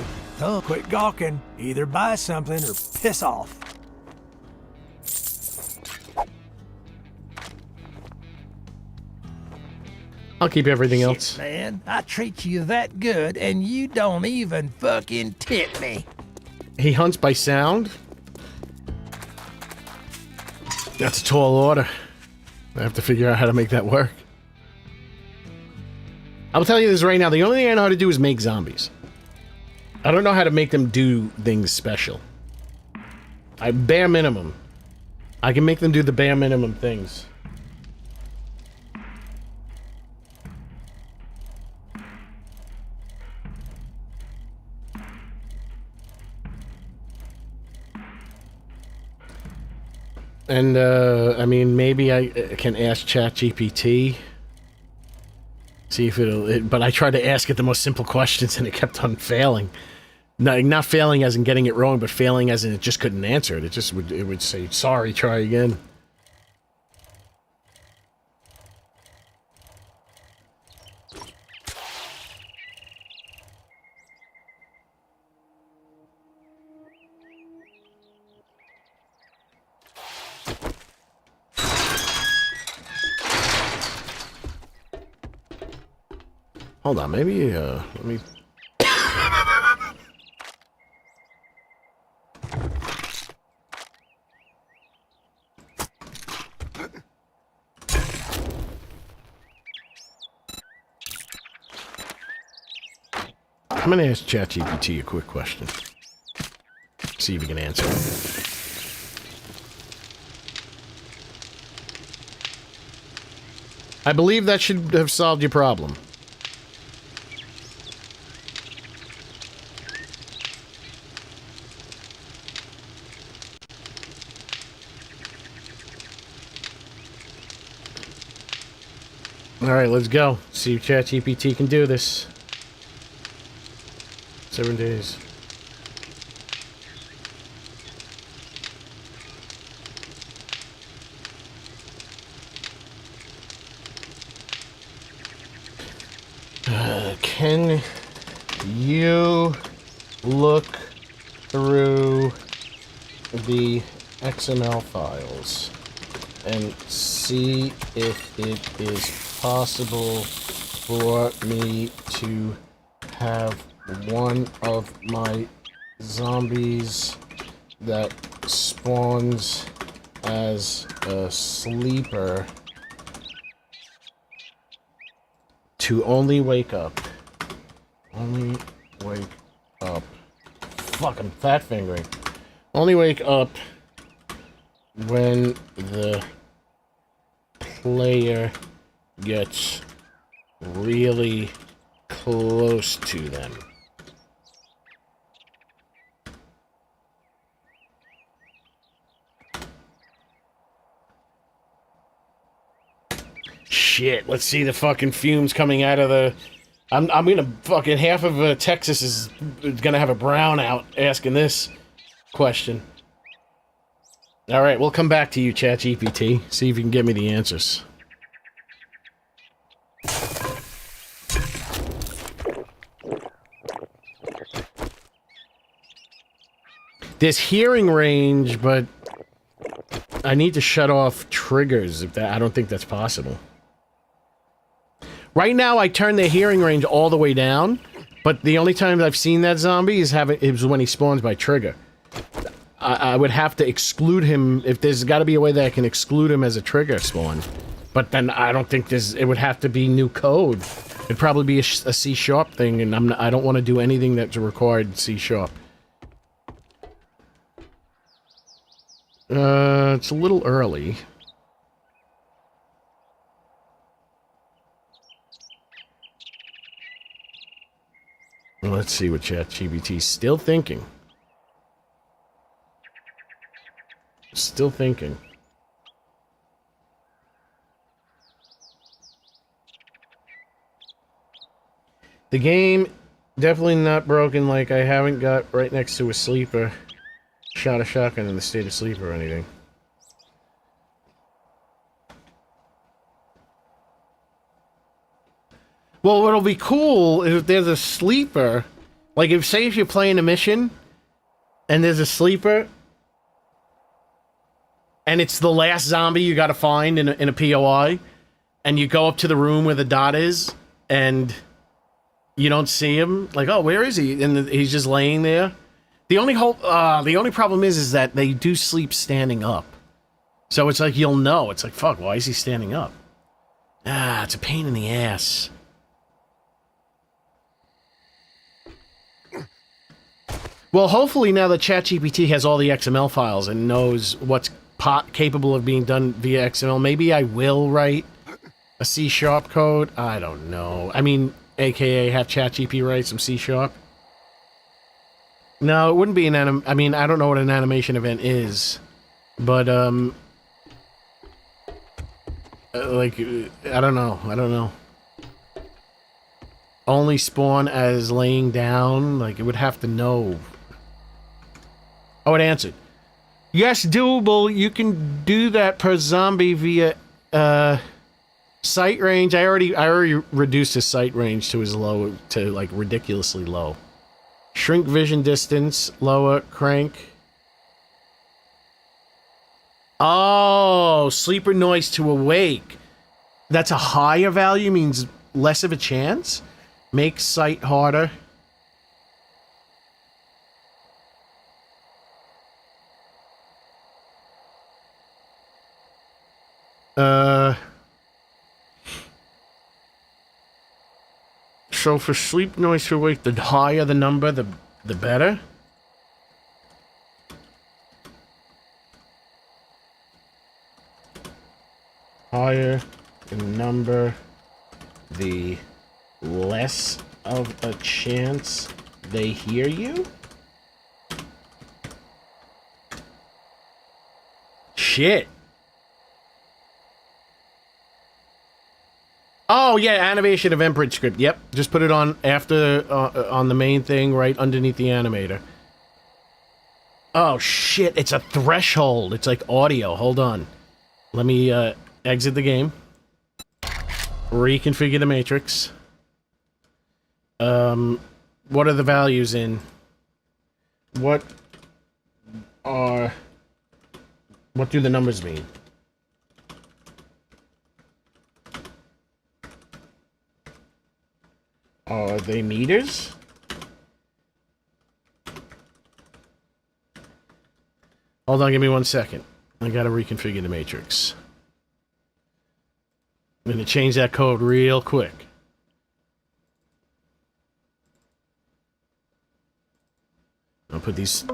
Oh, quit gawking. Either buy something or piss off. I'll keep everything Shit, else. Man, I treat you that good and you don't even fucking tip me. He hunts by sound? That's a tall order. I have to figure out how to make that work. I'll tell you this right now, the only thing I know how to do is make zombies. I don't know how to make them do things special. Bare minimum. I can make them do the bare minimum things. And, I mean, maybe I can ask ChatGPT. See if but I tried to ask it the most simple questions and it kept on failing. Not failing as in getting it wrong, but failing as in it just couldn't answer it. It would say, sorry, try again. Hold on, maybe, let me... I'm gonna ask ChatGPT a quick question. See if he can answer it. I believe that should have solved your problem. Alright, let's go. See if ChatGPT can do this. 7 days. Can you look through the XML files and see if it is possible for me to have one of my zombies that spawns as a sleeper to only wake up. Only wake up. Fuck, I'm fat fingering. Only wake up when the player gets really close to them. Shit, let's see the fucking fumes coming out of the... I'm gonna fucking... Half of Texas is gonna have a brownout asking this question. Alright, we'll come back to you, ChatGPT. See if you can get me the answers. There's hearing range, but... I need to shut off triggers. If that, I don't think that's possible. Right now, I turn the hearing range all the way down, but the only time I've seen that zombie is when he spawns by trigger. I would have to exclude him. If there's got to be a way that I can exclude him as a trigger spawn, but then I don't think there's. It would have to be new code. It'd probably be a C# thing, and I don't want to do anything that's required C#. It's a little early. Let's see what ChatGPT's still thinking. Still thinking. The game, definitely not broken, like I haven't got right next to a sleeper. Shot a shotgun in the state of sleep or anything. Well, what'll be cool is if there's a sleeper, like if you're playing a mission, and there's a sleeper, and it's the last zombie you gotta find in a POI, and you go up to the room where the dot is, and you don't see him, like, oh, where is he? And he's just laying there. The only problem is that they do sleep standing up. So it's like, you'll know. It's like, fuck, why is he standing up? Ah, it's a pain in the ass. Well, hopefully now that ChatGPT has all the XML files and knows what's capable of being done via XML, maybe I will write a C# code. I don't know. I mean, AKA have ChatGPT write some C#. No, it wouldn't be an I mean, I don't know what an animation event is, but like, I don't know. Only spawn as laying down, like it would have to know. Oh, it answered. Yes, doable. You can do that per zombie via sight range. I already reduced his sight range to as low to like ridiculously low. Shrink vision distance, lower, crank. Oh, sleeper noise to awake. That's a higher value, means less of a chance. Make sight harder. So for sleep noise to awake, the higher the number, the better. Higher the number, the less of a chance they hear you? Shit. Oh, yeah, animation of Emperor script. Yep, just put it on after, on the main thing, right underneath the animator. Oh, shit, it's a threshold. It's like audio. Hold on. Let me, exit the game. Reconfigure the matrix. What are the values in? What do the numbers mean? Are they meters? Hold on, give me 1 second. I gotta reconfigure the matrix. I'm gonna change that code real quick. I'll put these...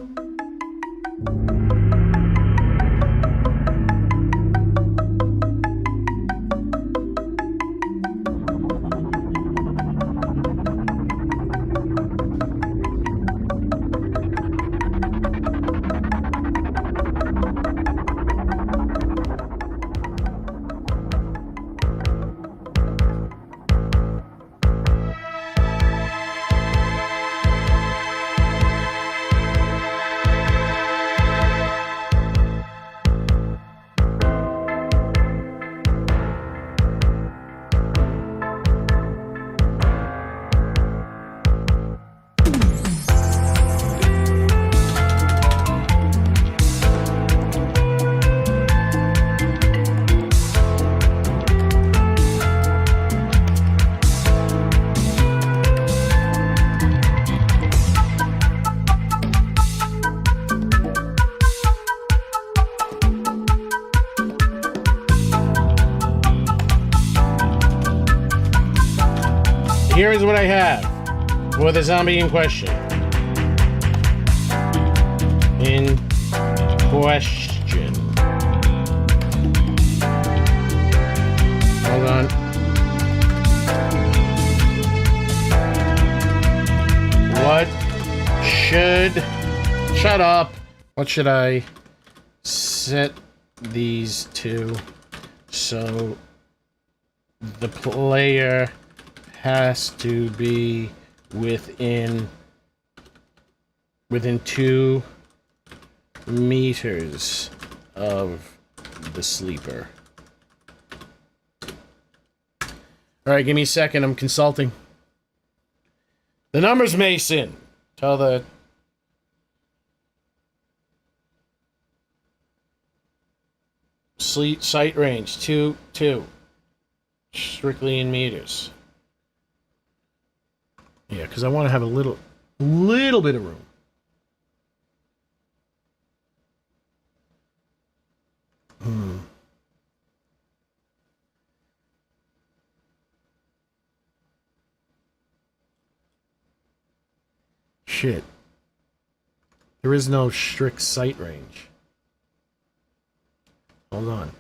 here is what I have for the zombie in question. In question. Hold on. What should... Shut up. What should I set these to so the player has to be within 2 meters of the sleeper. All right, give me a second. I'm consulting. The numbers, Mason. Tell the... Sleep sight range 2. Strictly in meters. Yeah, because I want to have a little bit of room. Shit. There is no strict sight range. Hold on.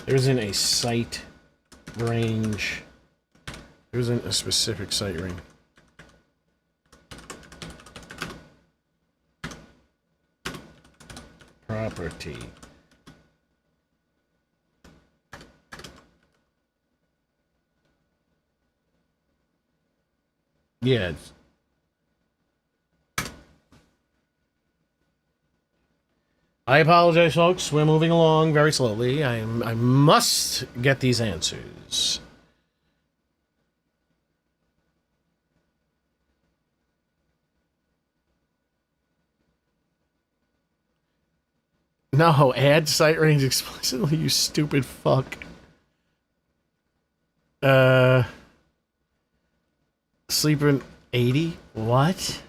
There isn't a sight range. There isn't a specific sight range. Property. Yeah. I apologize, folks. We're moving along very slowly. I must get these answers. No, add sight range explicitly, you stupid fuck. Sleeper 80? What?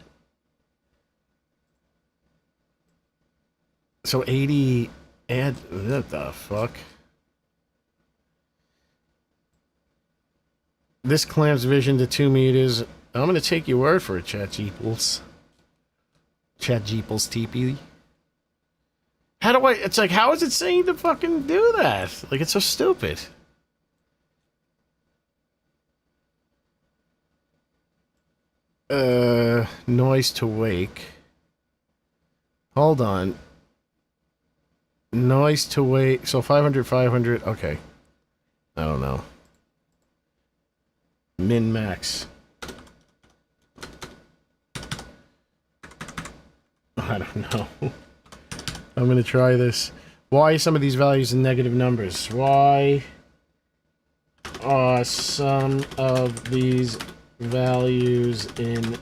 So 80 add... What the fuck? This clamps vision to 2 meters. I'm gonna take your word for it, ChatGeeples. ChatGeeples TP. How do I... It's like, how is it saying to fucking do that? Like, it's so stupid. Noise to wake. Hold on. Noise to wake. So 500, 500. Okay. I don't know. Min max. I don't know. I'm gonna try this. Why are some of these values in negative numbers? Why are some of these values in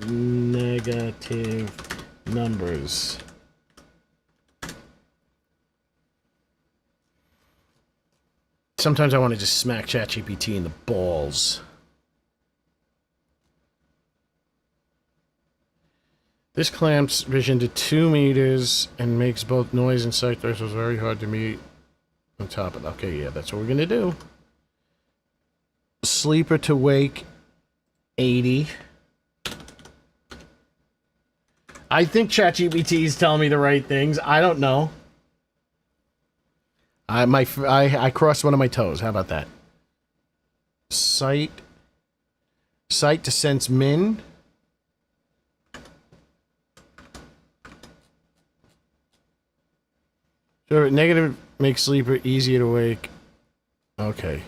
negative numbers? Sometimes I want to just smack ChatGPT in the balls. This clamps vision to 2 meters and makes both noise and sight thresholds very hard to meet on top of it. Okay, yeah, that's what we're going to do. Sleeper to wake, 80. I think ChatGPT is telling me the right things. I don't know. I crossed one of my toes. How about that? Sight to sense min. Sure, negative makes sleeper easier to wake. Okay.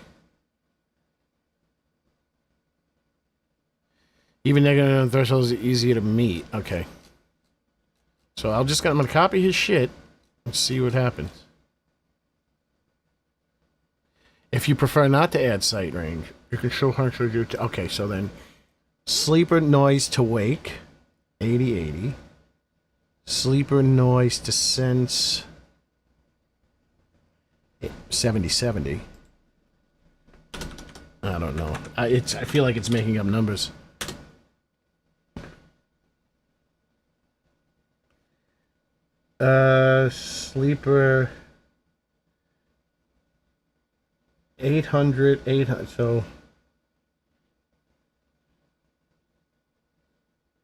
Even negative thresholds are easier to meet. Okay. So I'm gonna copy his shit and see what happens. If you prefer not to add sight range, you can show hunch with your... Okay, so then... Sleeper noise to wake, 80-80. Sleeper noise to sense, 70-70. I don't know. I feel like it's making up numbers. Sleeper 800, so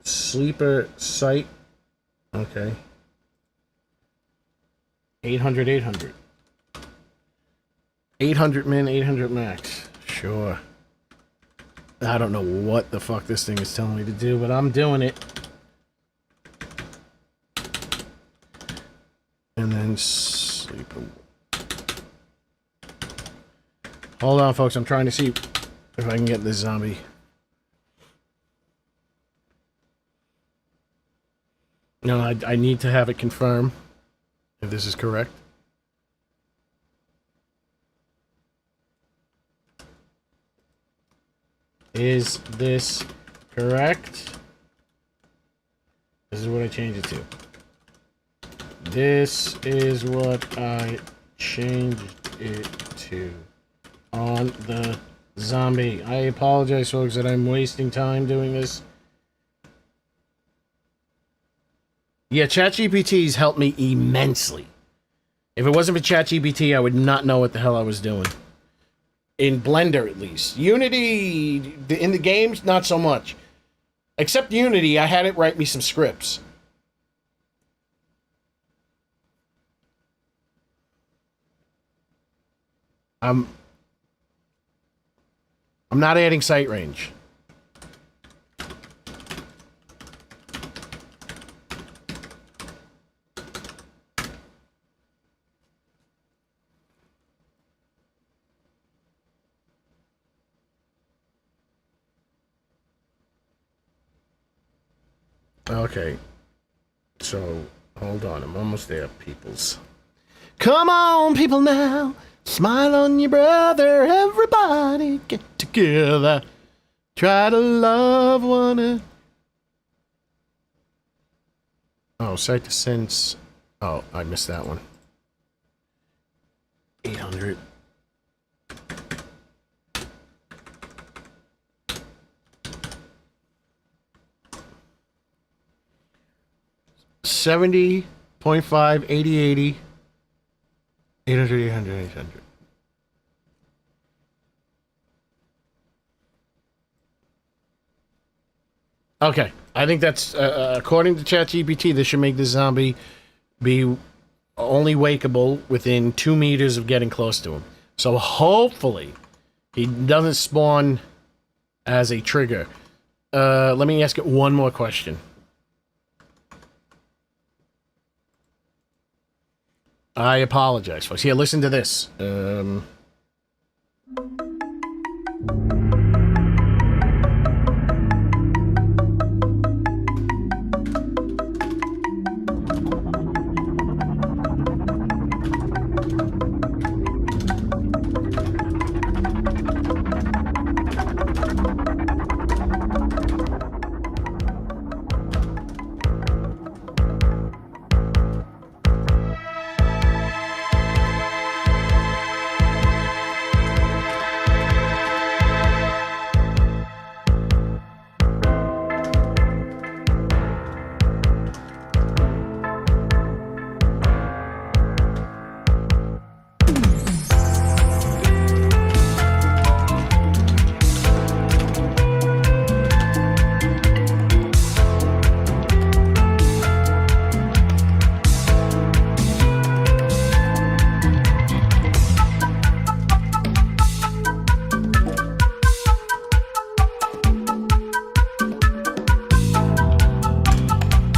sleeper site, okay. 800 min, 800 max. Sure. I don't know what the fuck this thing is telling me to do, but I'm doing it. And then sleeper. Hold on, folks. I'm trying to see if I can get this zombie. No, I need to have it confirm if this is correct. Is this correct? This is what I changed it to. This is what I changed it to on the zombie. I apologize, folks, that I'm wasting time doing this. Yeah, ChatGPT's helped me immensely. If it wasn't for ChatGPT, I would not know what the hell I was doing. In Blender, at least. Unity, in the games, not so much. Except Unity, I had it write me some scripts. I'm not adding sight range. Okay. So, hold on. I'm almost there, peoples. Come on, people, now. Smile on your brother. Everybody get together. Try to love one another. Oh, sight to sense. Oh, I missed that one. 800. .5, 80, 800, 800. Okay, I think that's, according to ChatGPT, this should make the zombie be only wakeable within 2 meters of getting close to him. So hopefully, he doesn't spawn as a trigger. Let me ask it one more question. I apologize, folks. Here, listen to this.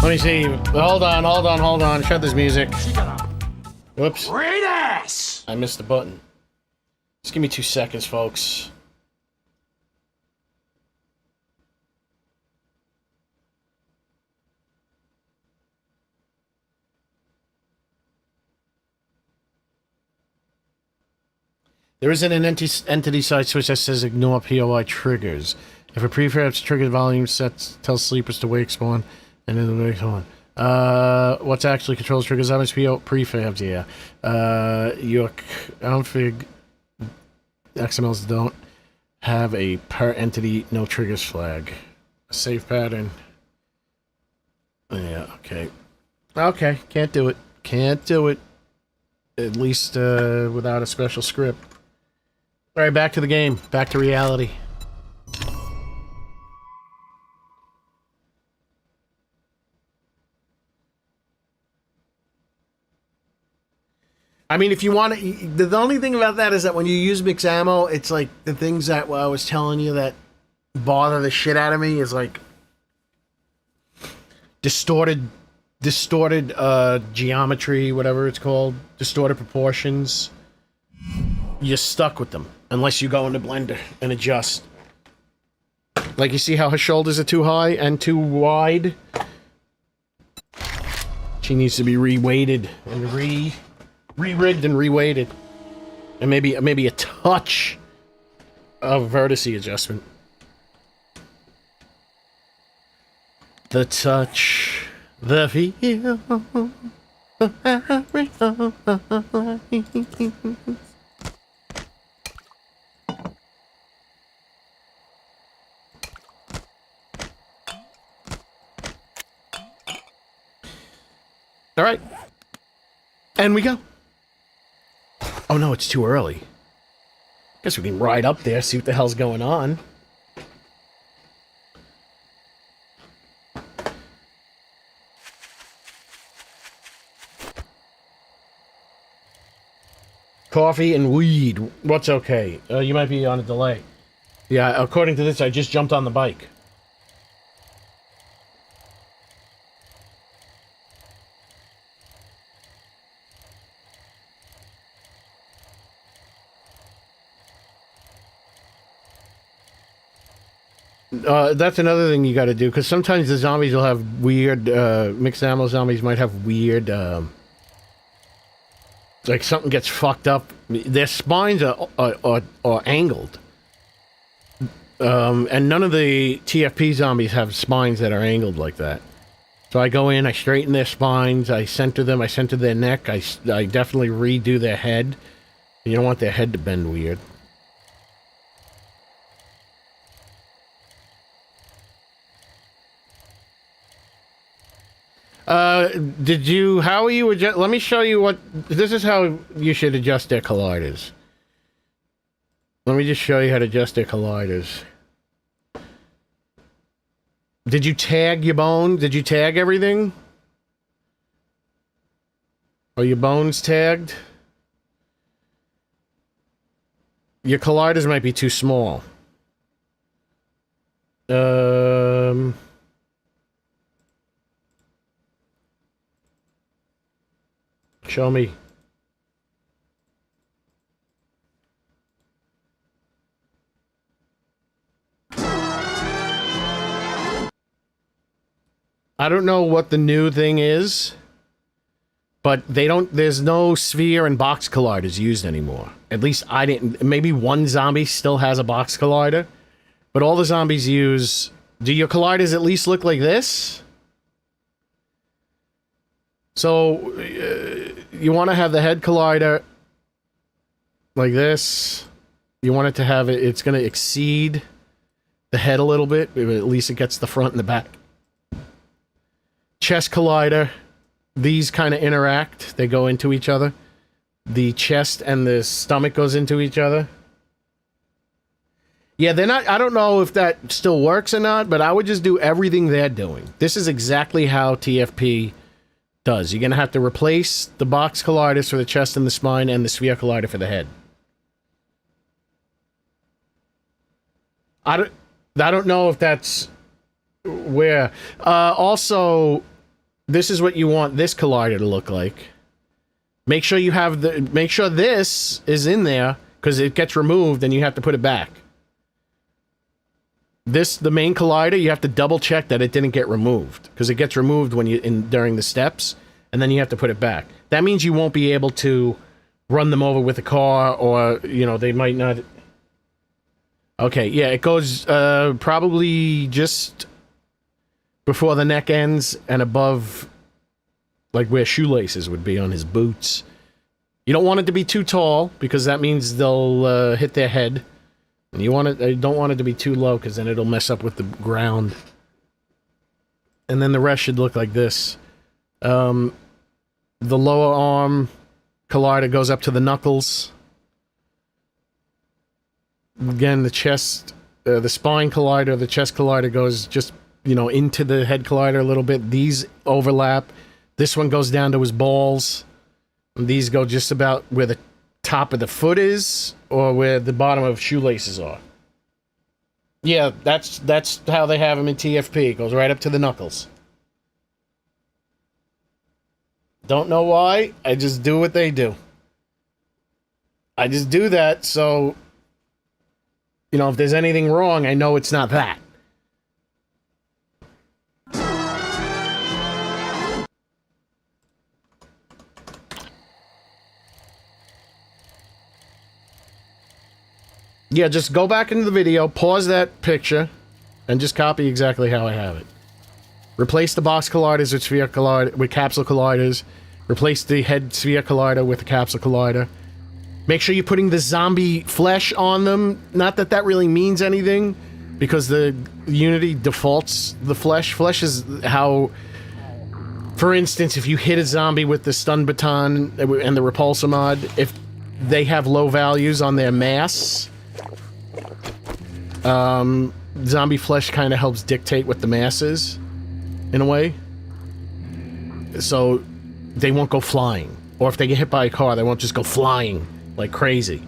Let me see. Hold on. Shut this music. Whoops. Great ass! I missed the button. Just give me 2 seconds, folks. There isn't an entity side switch that says ignore POI triggers. If a prefab's triggered volume sets tells sleepers to wake spawn, and then the wake spawn. What's actually controls triggers? Zombies prefabs, yeah. Your config XMLs don't have a per entity no triggers flag. A safe pattern. Yeah, okay. Okay, can't do it. Can't do it. At least without a special script. All right, back to the game. Back to reality. I mean, if you want to... The only thing about that is that when you use mix ammo, it's like the things that I was telling you that bother the shit out of me is like distorted geometry, whatever it's called, distorted proportions. You're stuck with them unless you go into Blender and adjust. Like, you see how her shoulders are too high and too wide? She needs to be reweighted and re-rigged and reweighted. And maybe a touch of vertice adjustment. The touch, the feel, the All right. And we go. Oh no, it's too early. Guess we can ride up there, see what the hell's going on. Coffee and weed. What's okay? You might be on a delay. Yeah, according to this, I just jumped on the bike. That's another thing you got to do, because sometimes the zombies will have weird, mixed ammo zombies might have weird, like something gets fucked up. Their spines are angled. And none of the TFP zombies have spines that are angled like that. So I go in, I straighten their spines, I center them, I center their neck, I definitely redo their head. You don't want their head to bend weird. How are you adjust? Let me show you what, this is how you should adjust their colliders. Let me just show you how to adjust their colliders. Did you tag your bone? Did you tag everything? Are your bones tagged? Your colliders might be too small. Show me. I don't know what the new thing is, but there's no sphere and box colliders used anymore. At least I didn't. Maybe one zombie still has a box collider, but all the zombies use... Do your colliders at least look like this? So, you want to have the head collider like this. You want it to have it, it's going to exceed the head a little bit, but at least it gets the front and the back. Chest collider, these kind of interact. They go into each other. The chest and the stomach goes into each other. Yeah, they're not... I don't know if that still works or not, but I would just do everything they're doing. This is exactly how TFP... does. You're going to have to replace the box colliders for the chest and the spine and the sphere collider for the head. I don't know if that's where. Also, this is what you want this collider to look like. Make sure you have make sure this is in there, because it gets removed and you have to put it back. The main collider, you have to double check that it didn't get removed, because it gets removed when during the steps, and then you have to put it back. That means you won't be able to run them over with a car, or, you know, they might not... Okay, yeah, it goes probably just before the neck ends and above, like where shoelaces would be on his boots. You don't want it to be too tall, because that means they'll hit their head. And you don't want it to be too low, because then it'll mess up with the ground. And then the rest should look like this. The lower arm collider goes up to the knuckles. Again, the chest, the spine collider, the chest collider goes just, you know, into the head collider a little bit. These overlap. This one goes down to his balls. And these go just about where the top of the foot is, or where the bottom of shoelaces are. Yeah, that's how they have them in TFP. It goes right up to the knuckles. Don't know why. I just do what they do. I just do that so, you know, if there's anything wrong, I know it's not that. Yeah, just go back into the video, pause that picture, and just copy exactly how I have it. Replace the box colliders with sphere collider with capsule colliders. Replace the head sphere collider with the capsule collider. Make sure you're putting the zombie flesh on them. Not that that really means anything, because the Unity defaults the flesh. Flesh is how, for instance, if you hit a zombie with the stun baton and the repulsor mod, if they have low values on their mass, zombie flesh kind of helps dictate what the mass is, in a way. So they won't go flying. Or if they get hit by a car, they won't just go flying like crazy.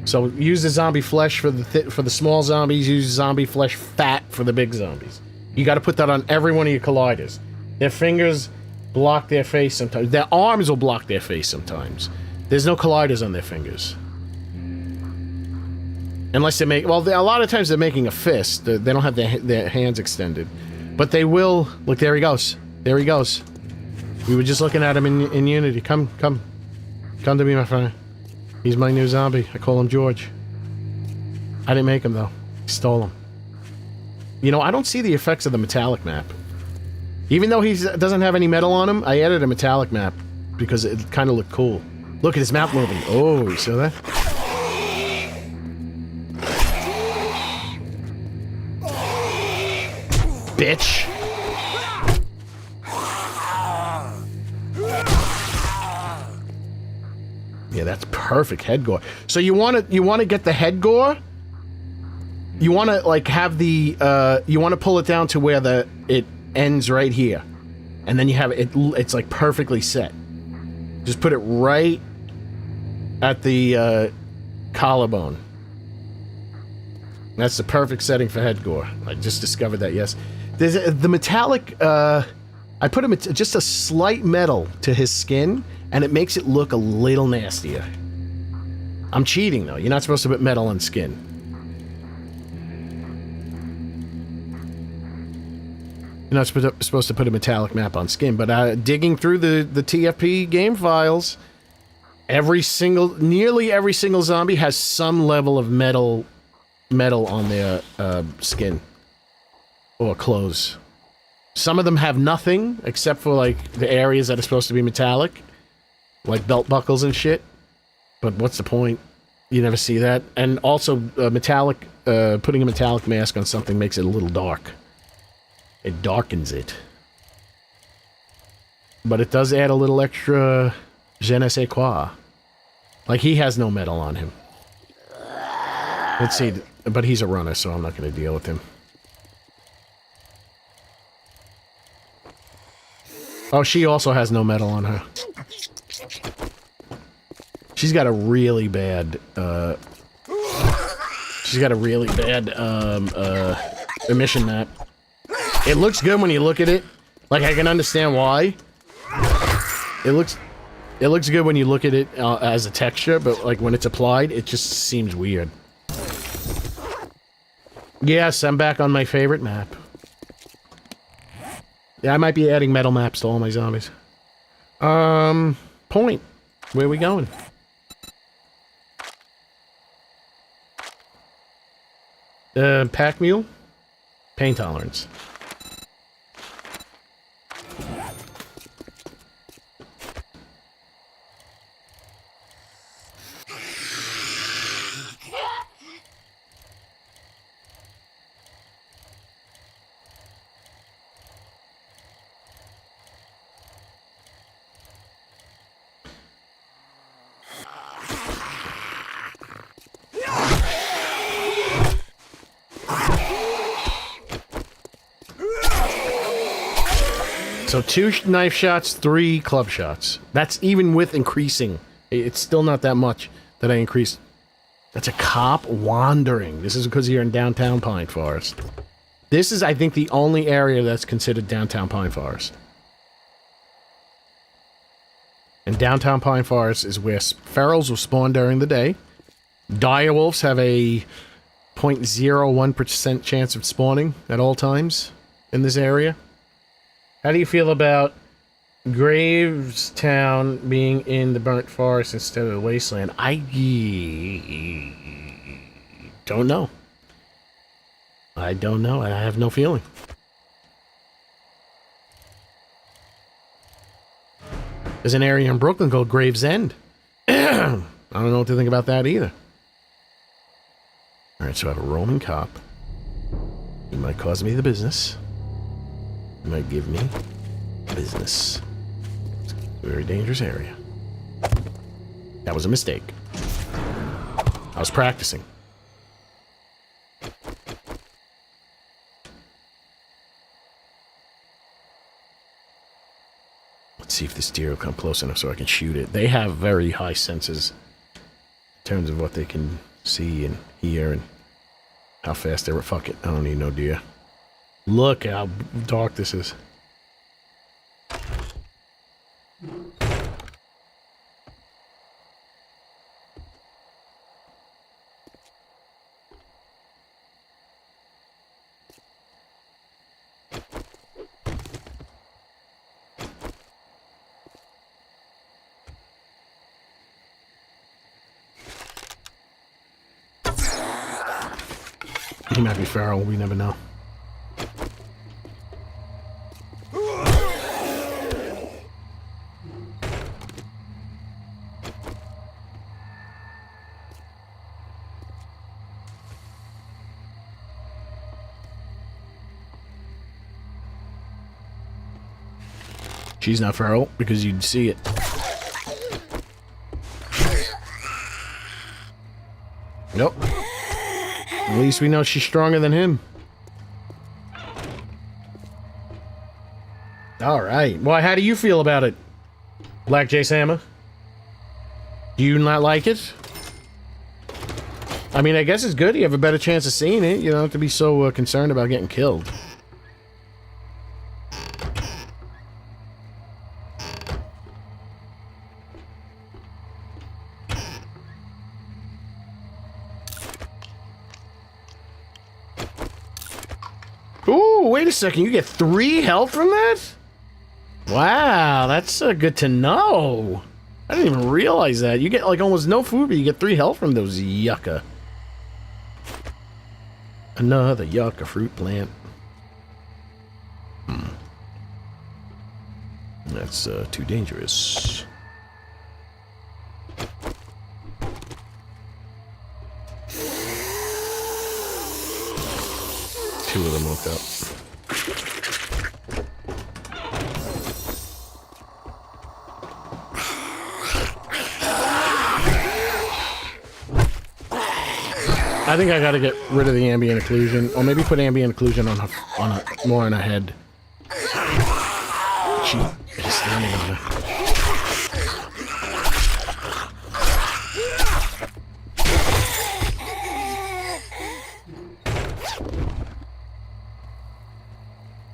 So use the zombie flesh for the small zombies, use zombie flesh fat for the big zombies. You gotta put that on every one of your colliders. Their fingers block their face sometimes. Their arms will block their face sometimes. There's no colliders on their fingers. Unless they make... Well, a lot of times they're making a fist. They don't have their hands extended. But they will... Look, there he goes. There he goes. We were just looking at him in Unity. Come to me, my friend. He's my new zombie. I call him George. I didn't make him, though. I stole him. You know, I don't see the effects of the metallic map. Even though he doesn't have any metal on him, I added a metallic map because it kind of looked cool. Look at his mouth moving. Oh, you see that? Bitch. Yeah, that's perfect head gore. So you want to get the head gore? You want to like have the you want to pull it down to where it ends right here. And then you have it's like perfectly set. Just put it right at the collarbone. That's the perfect setting for head gore. I just discovered that, yes. There's the metallic, I put just a slight metal to his skin, and it makes it look a little nastier. I'm cheating, though. You're not supposed to put metal on skin. You're not supposed to put a metallic map on skin, but digging through the TFP game files, nearly every single zombie has some level of metal on their skin or clothes. Some of them have nothing except for like the areas that are supposed to be metallic, like belt buckles and shit. But what's the point? You never see that. And also, putting a metallic mask on something makes it a little dark. It darkens it. But it does add a little extra je ne sais quoi. Like, he has no metal on him. Let's see, but he's a runner, so I'm not going to deal with him. Oh, she also has no metal on her. She's got a really bad, emission map. It looks good when you look at it. Like, I can understand why. It looks good when you look at it as a texture, but like when it's applied, it just seems weird. Yes, I'm back on my favorite map. Yeah, I might be adding metal maps to all my zombies. Point. Where are we going? Pack mule? Pain tolerance. So 2 knife shots, 3 club shots. That's even with increasing. It's still not that much that I increased. That's a cop wandering. This is because you're in downtown Pine Forest. This is, I think, the only area that's considered downtown Pine Forest. And downtown Pine Forest is where ferals will spawn during the day. Direwolves have a 0.01% chance of spawning at all times in this area. How do you feel about Gravestown being in the burnt forest instead of the wasteland? I don't know. I don't know. I have no feeling. There's an area in Brooklyn called Gravesend. I don't know what to think about that either. Alright, so I have a Roman cop. He might cause me the business. He might give me business. It's a very dangerous area. That was a mistake. I was practicing. Let's see if this deer will come close enough so I can shoot it. They have very high senses in terms of what they can see and hear and how fast they were. Fuck it. I don't need no deer. Look how dark this is. He might be feral, we never know. She's not feral because you'd see it. Nope. At least we know she's stronger than him. Alright. Well, how do you feel about it, Black J Sammer? Do you not like it? I mean, I guess it's good. You have a better chance of seeing it. You don't have to be so concerned about getting killed. Ooh, wait a second. You get 3 health from that? Wow, that's good to know. I didn't even realize that. You get like almost no food, but you get 3 health from those yucca. Another yucca fruit plant. That's too dangerous. Two of them woke up. I think I gotta get rid of the ambient occlusion, or maybe put ambient occlusion on more on her head. She's standing on her.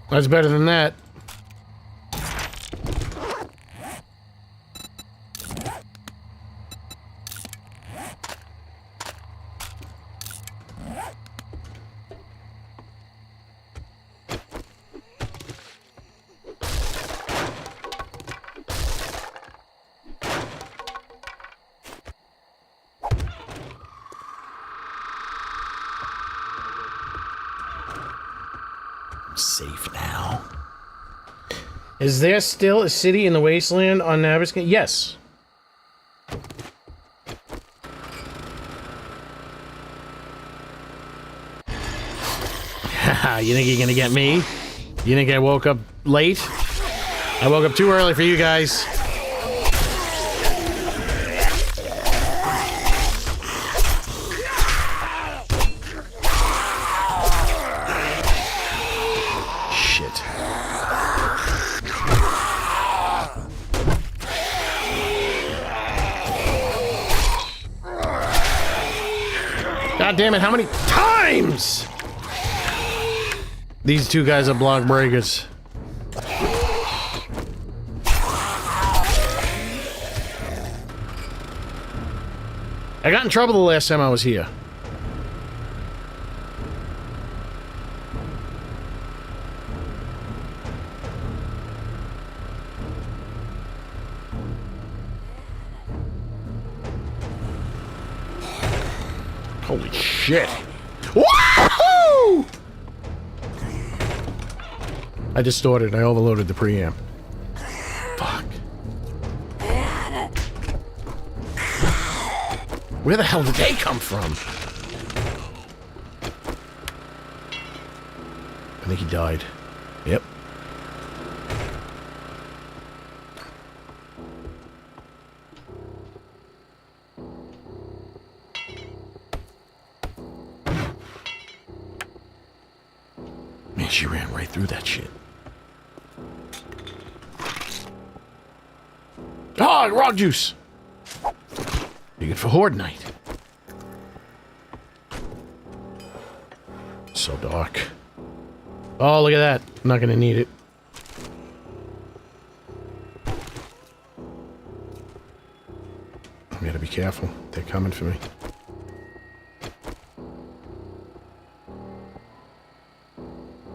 That's better than that. Safe now. Is there still a city in the wasteland on Nabiscan? Yes. You think you're gonna get me? You think I woke up late? I woke up too early for you guys. God damn it, how many times? These two guys are block breakers. I got in trouble the last time I was here. Holy shit. Woohoo! I distorted. I overloaded the preamp. Fuck. Where the hell did they come from? I think he died. Yep. Man, she ran right through that shit. Oh, raw juice! Be good for Horde Night. So dark. Oh, look at that. I'm not gonna need it. I gotta be careful. They're coming for me.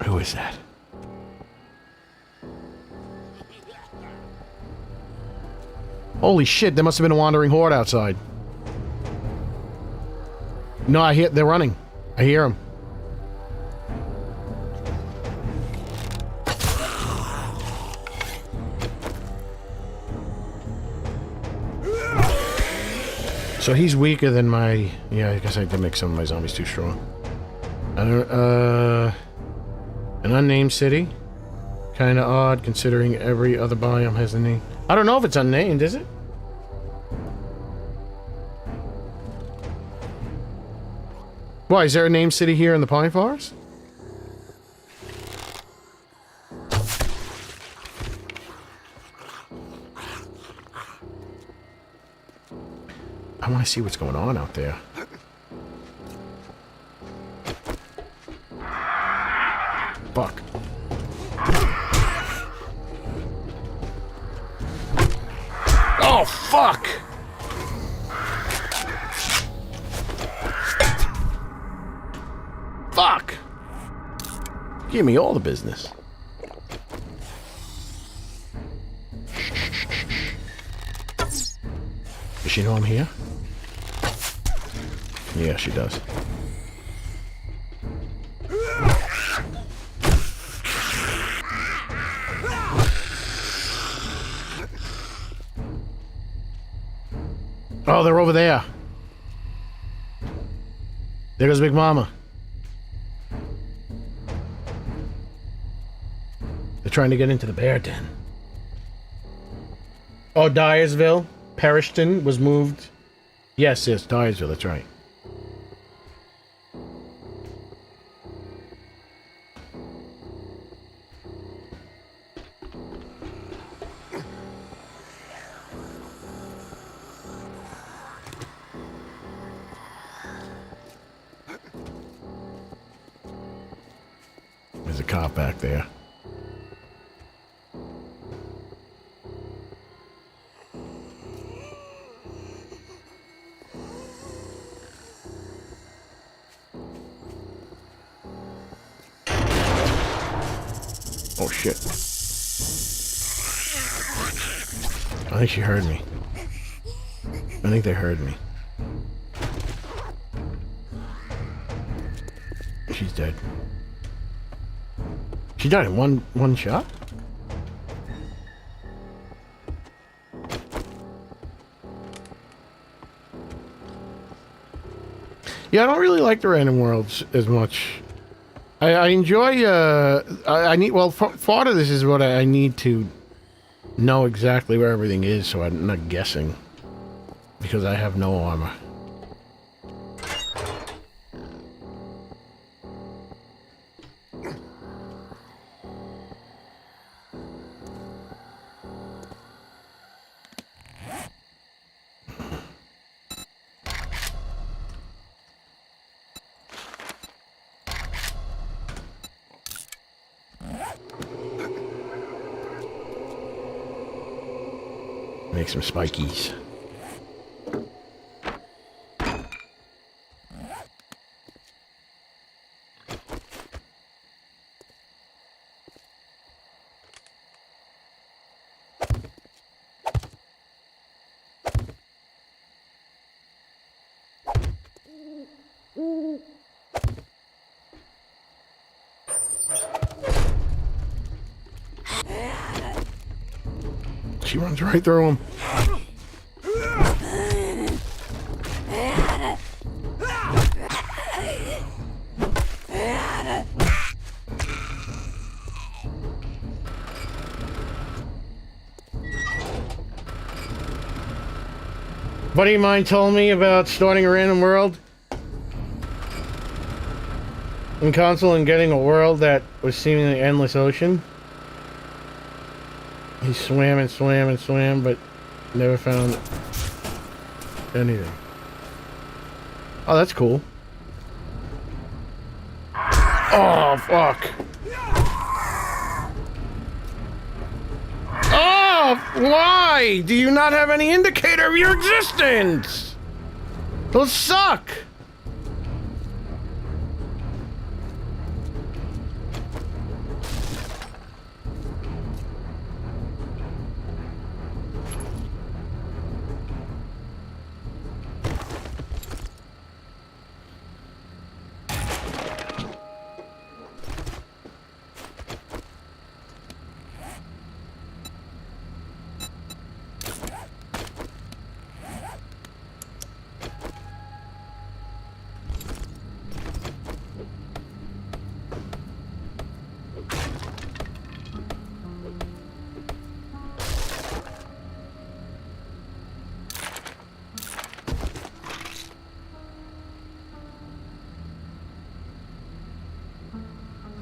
Who is that? Holy shit, there must have been a wandering horde outside. No, I hear... They're running. I hear them. So he's weaker than my... Yeah, I guess I did make some of my zombies too strong. I don't... An unnamed city? Kinda odd, considering every other biome has a name. I don't know if it's unnamed, is it? Why, is there a named city here in the Pine Forest? I want to see what's going on out there. Fuck. Oh, fuck! Fuck! Give me all the business. Does she know I'm here? Yeah, she does. Oh, they're over there. There goes Big Mama. They're trying to get into the bear den. Oh, Dyersville. Perishton was moved. Yes, Dyersville, that's right. There's a cop back there. Oh shit. I think she heard me. I think they heard me. She's dead. She died in one shot? Yeah, I don't really like the random worlds as much. I enjoy, I need, well, part of this is what I need to know exactly where everything is, so I'm not guessing. Because I have no armor. Make some spikies. She runs right through him. Buddy of mine told me about starting a random world in console and getting a world that was seemingly endless ocean. He swam and swam and swam, but never found anything. Oh, that's cool. Oh, fuck. Oh, why? Do you not have any indicator of your existence? Those suck.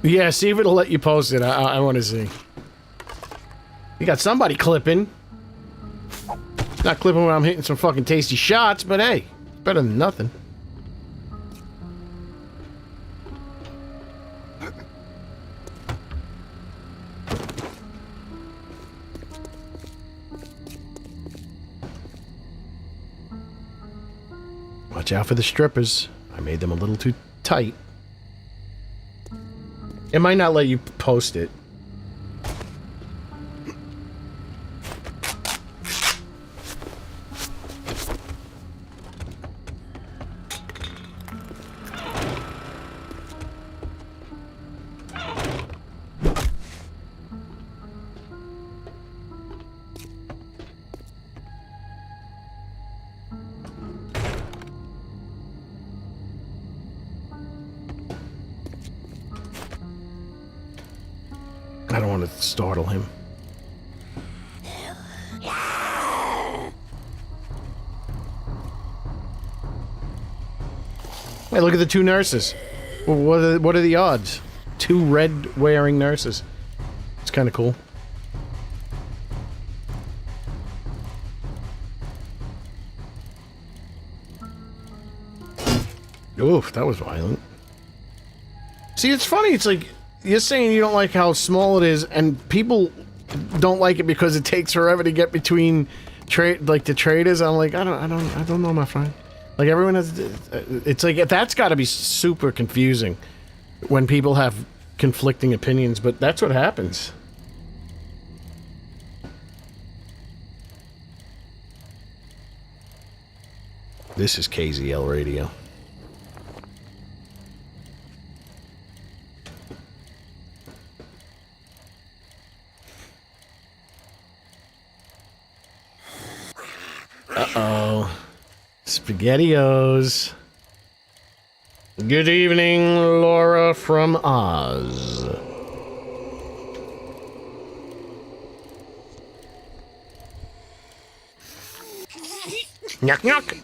Yeah, see if it'll let you post it. I want to see. You got somebody clipping. Not clipping when I'm hitting some fucking tasty shots, but hey, better than nothing. Watch out for the strippers. I made them a little too tight. It might not let you post it. I don't want to startle him. Hey, look at the two nurses. What are the odds? Two red-wearing nurses. It's kind of cool. Oof, that was violent. See, it's funny. It's like you're saying you don't like how small it is, and people don't like it because it takes forever to get between the traders. I'm like, I don't know, my friend. Like everyone has, it's like that's got to be super confusing when people have conflicting opinions. But that's what happens. This is KZL Radio. Uh-oh. SpaghettiOs. Good evening, Laura from Oz. Nyuk nyuk.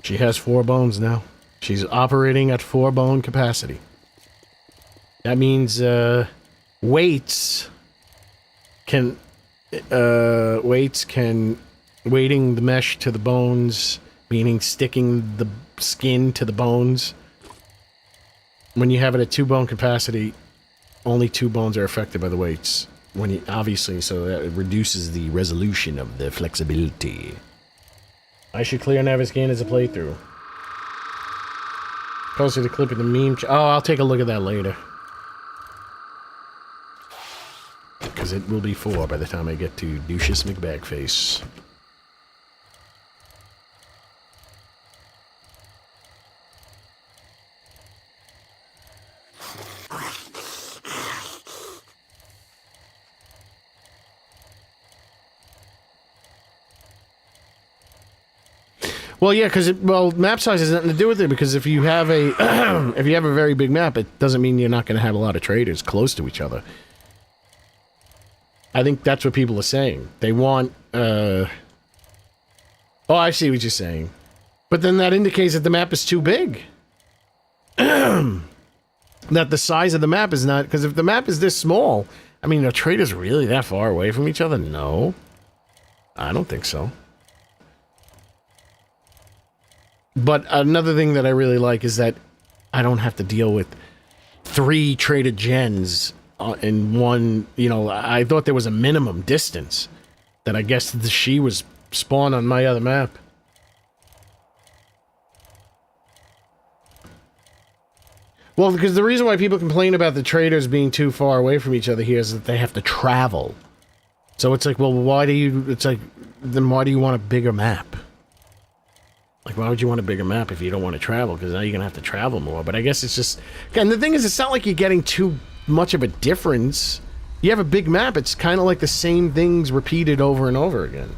She has 4 bones now. She's operating at 4 bone capacity. That means, weights can weighting the mesh to the bones, meaning sticking the skin to the bones. When you have it at 2 bone capacity, only 2 bones are affected by the weights. When you, obviously, so that it reduces the resolution of the flexibility. I should clear Naviscan as a playthrough. Posted the clip of the meme. Oh, I'll take a look at that later. Because it will be 4 by the time I get to Lucius McBagface. Well, yeah, because map size has nothing to do with it. Because if you have a if you have a very big map, it doesn't mean you're not going to have a lot of traders close to each other. I think that's what people are saying. They want. Oh, I see what you're saying, but then that indicates that the map is too big. That the size of the map is not, because if the map is this small, I mean, are traders really that far away from each other? No, I don't think so. But another thing that I really like is that I don't have to deal with 3 traded gens in one. You know, I thought there was a minimum distance that I guess she was spawned on my other map. Well, because the reason why people complain about the traders being too far away from each other here is that they have to travel. So it's like, well, why do you? It's like, then why do you want a bigger map? Like, why would you want a bigger map if you don't want to travel? Because now you're going to have to travel more. But I guess it's just... And the thing is, it's not like you're getting too much of a difference. You have a big map, it's kind of like the same things repeated over and over again.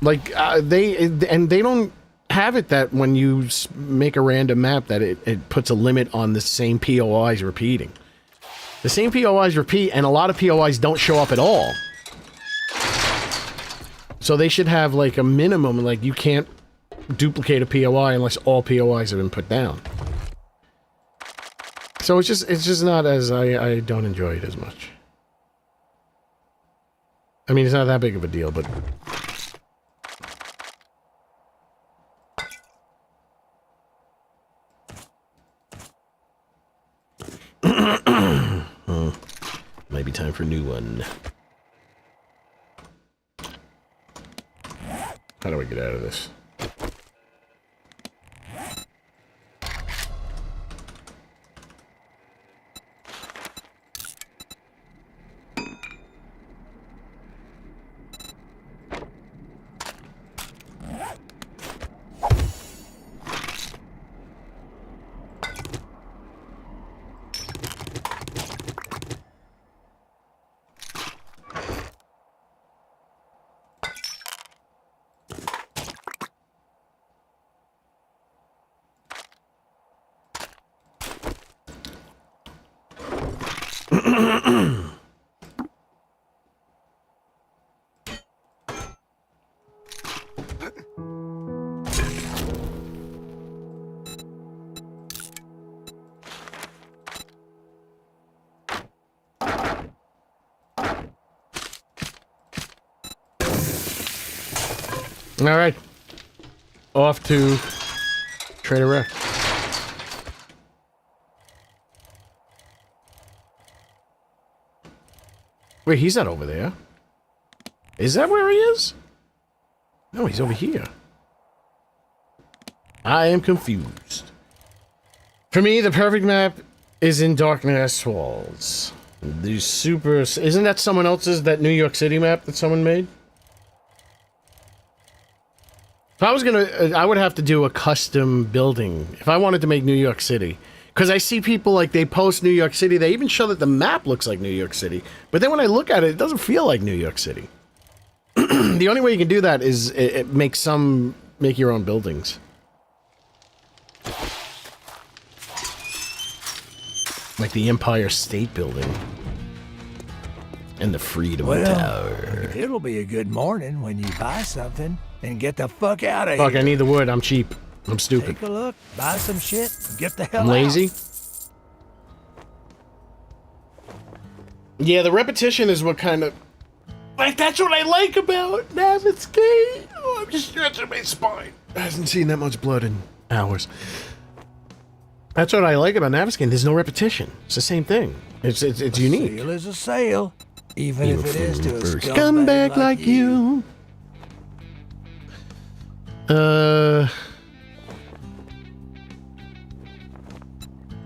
Like, they don't have it that when you make a random map that it puts a limit on the same POIs repeating. The same POIs repeat, and a lot of POIs don't show up at all. So they should have, like, a minimum, like, you can't duplicate a POI unless all POIs have been put down. So it's just not as, I don't enjoy it as much. I mean, it's not that big of a deal, but... Might be time for a new one. How do I get out of this? All right, off to Trader Rec. Wait, he's not over there. Is that where he is? No, he's over here. I am confused. For me, the perfect map is in Darkness Walls. The super... Isn't that someone else's, that New York City map that someone made? If I was gonna... I would have to do a custom building if I wanted to make New York City. Because I see people, like, they post New York City, they even show that the map looks like New York City. But then when I look at it, it doesn't feel like New York City. The only way you can do that is make your own buildings. Like the Empire State Building. And the Freedom Tower. It'll be a good morning when you buy something and get the fuck out of Fuck, here. I need the wood. I'm cheap. I'm stupid. Take a look, buy some shit, and get the hell I'm lazy. Yeah, the repetition is what kind of... Like, that's what I like about Naviscan. Oh, I'm just stretching my spine. I haven't seen that much blood in hours. That's what I like about Naviscan. There's no repetition. It's the same thing. It's unique. Sale is a sale, even if it is to a Scumbag like you.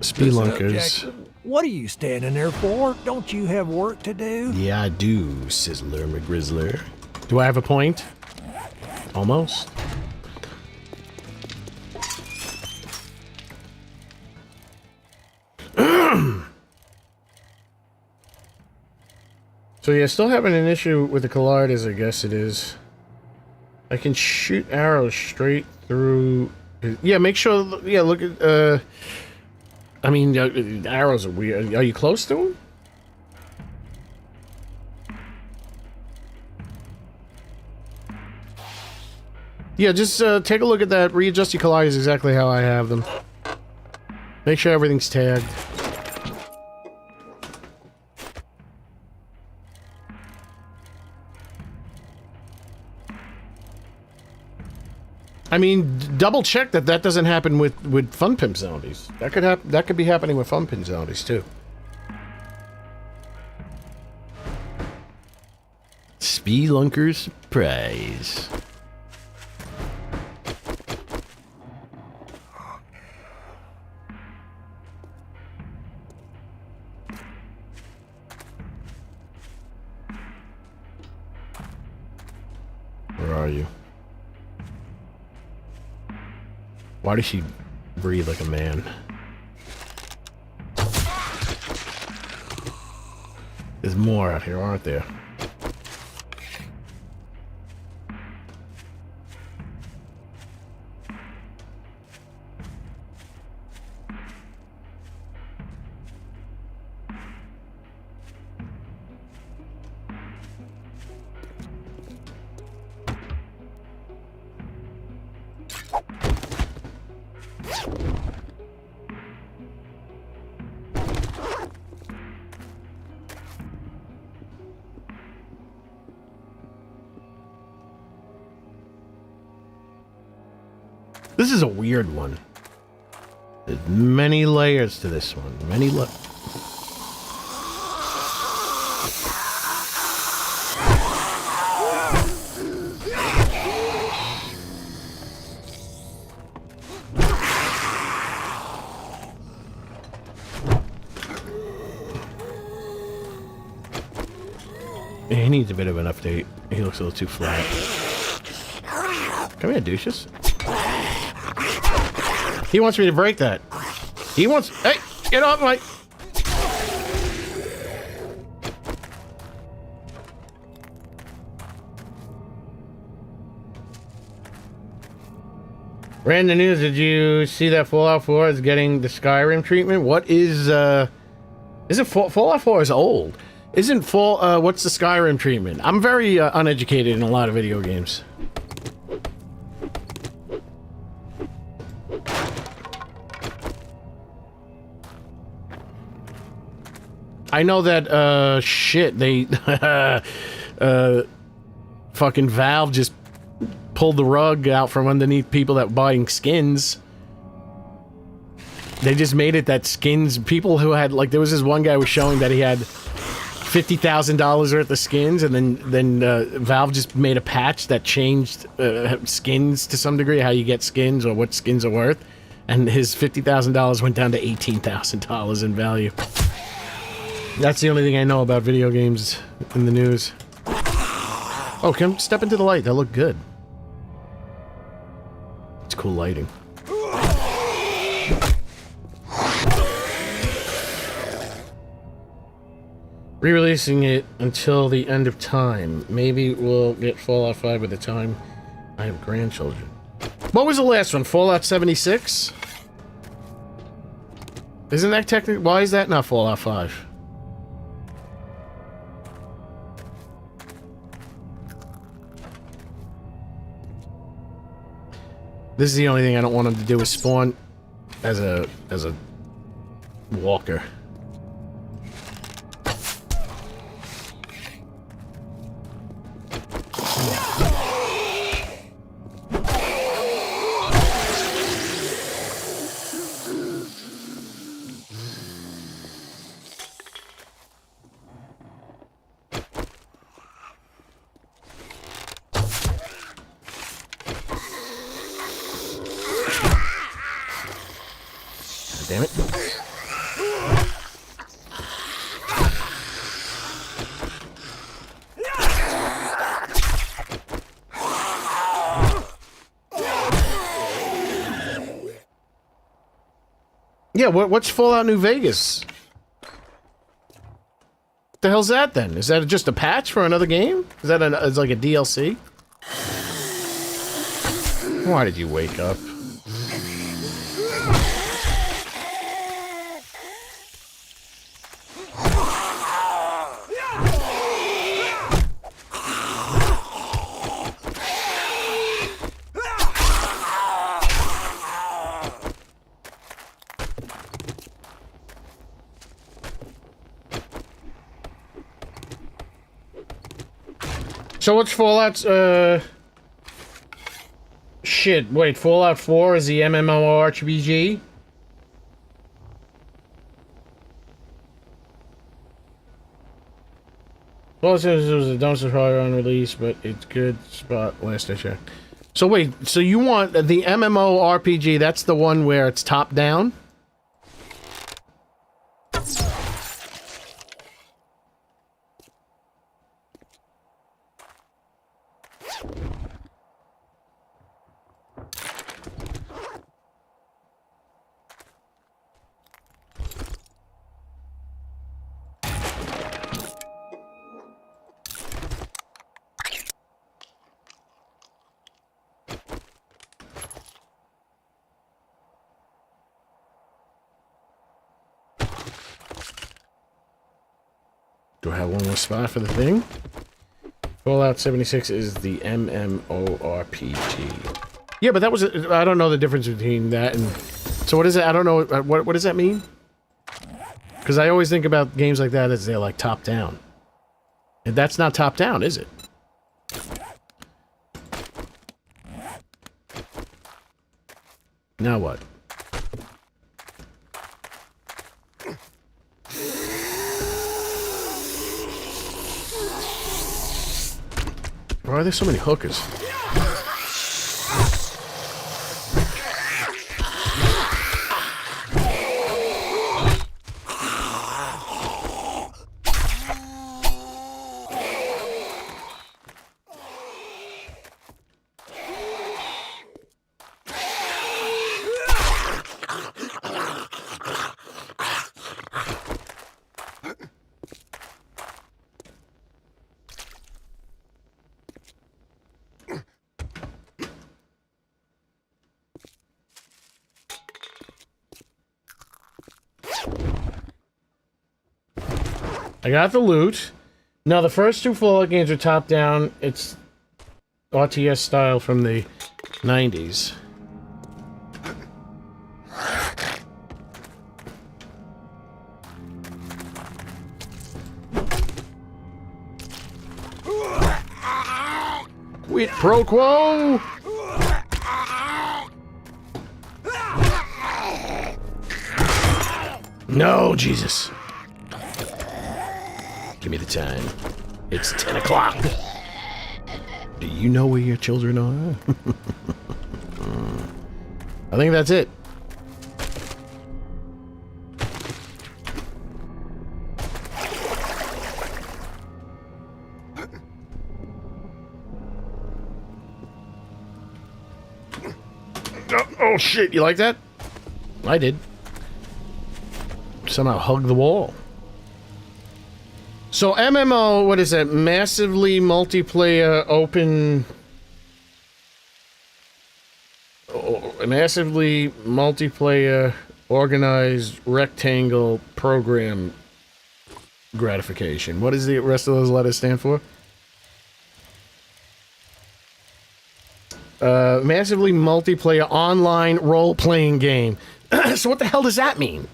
Spelunkers. What are you standing there for? Don't you have work to do? Yeah, I do, Sizzler McGrizzler. Do I have a point? Almost. So yeah, still having an issue with the colliders, I guess it is. I can shoot arrows straight through... Yeah, make sure... Yeah, look at... I mean, arrows are weird. Are you close to him? Yeah, just take a look at that. Readjust your colliders exactly how I have them. Make sure everything's tagged. I mean, double check that that doesn't happen with Fun Pimp zombies. That could happen. That could be happening with Fun Pimp zombies too. Spelunker's surprise. Where are you? Why does she breathe like a man? There's more out here, aren't there? This is a weird one. There's many layers to this one. Many he needs a bit of an update. He looks a little too flat. Come here, douches. He wants me to break that. He wants... Hey, get off my... Random news, did you see that Fallout 4 is getting the Skyrim treatment? What is, Isn't Fallout 4 is old. Isn't what's the Skyrim treatment? I'm very uneducated in a lot of video games. I know that, shit, they, fucking Valve just pulled the rug out from underneath people that buying skins. They just made it that skins, people who had, like, there was this one guy who was showing that he had $50,000 worth of skins, and then Valve just made a patch that changed skins to some degree, how you get skins or what skins are worth, and his $50,000 went down to $18,000 in value. That's the only thing I know about video games in the news. Oh, come step into the light. That looked good. It's cool lighting. Re-releasing it until the end of time. Maybe we'll get Fallout 5 by the time I have grandchildren. What was the last one? Fallout 76? Isn't that technically... Why is that not Fallout 5? This is the only thing I don't want him to do is spawn as a walker. Damn it. Yeah, what's Fallout New Vegas? What the hell's that then? Is that just a patch for another game? Is that is like a DLC? Why did you wake up? So what's Fallout's, shit, wait, Fallout 4 is the MMORPG? Well, it was a dumpster fire on release, but it's good spot last I checked. So wait, so you want the MMORPG, that's the one where it's top-down? Do I have one more spot for the thing? Fallout 76 is the MMORPG. Yeah, but that was... I don't know the difference between that and... So what is it? I don't know... What does that mean? Because I always think about games like that as they're like top-down. And that's not top-down, is it? Now what? Why are there so many hookers? I got the loot. Now, the first two Fallout games are top-down. It's RTS style from the 90s. Quid pro quo! No, Jesus. Give me the time. It's 10 o'clock. Do you know where your children are? I think that's it. Oh shit, you like that? I did. Somehow hug the wall. So MMO, what is that? Massively multiplayer open... massively multiplayer organized rectangle program gratification. What does the rest of those letters stand for? Massively multiplayer online role-playing game. So what the hell does that mean?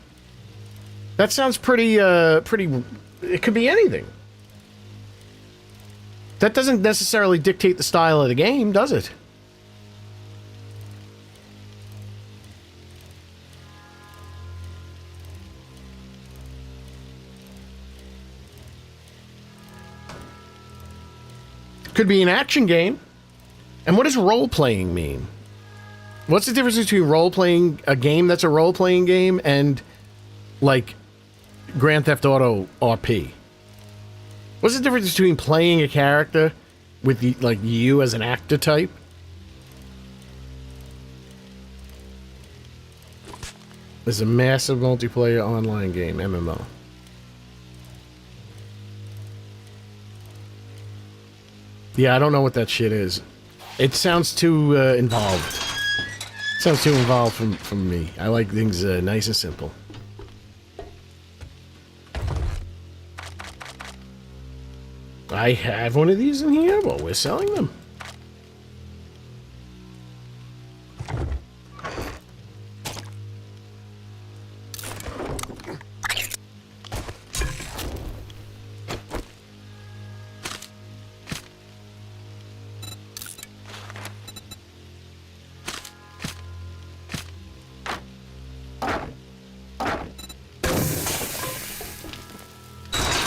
That sounds pretty, it could be anything. That doesn't necessarily dictate the style of the game, does it? Could be an action game. And what does role-playing mean? What's the difference between role-playing, a game that's a role-playing game, and, like, Grand Theft Auto RP? What's the difference between playing a character with, like, you as an actor type? It's a massive multiplayer online game, MMO. Yeah, I don't know what that shit is. It sounds too involved. Sounds too involved from me. I like things nice and simple. I have one of these in here. Well, we're selling them.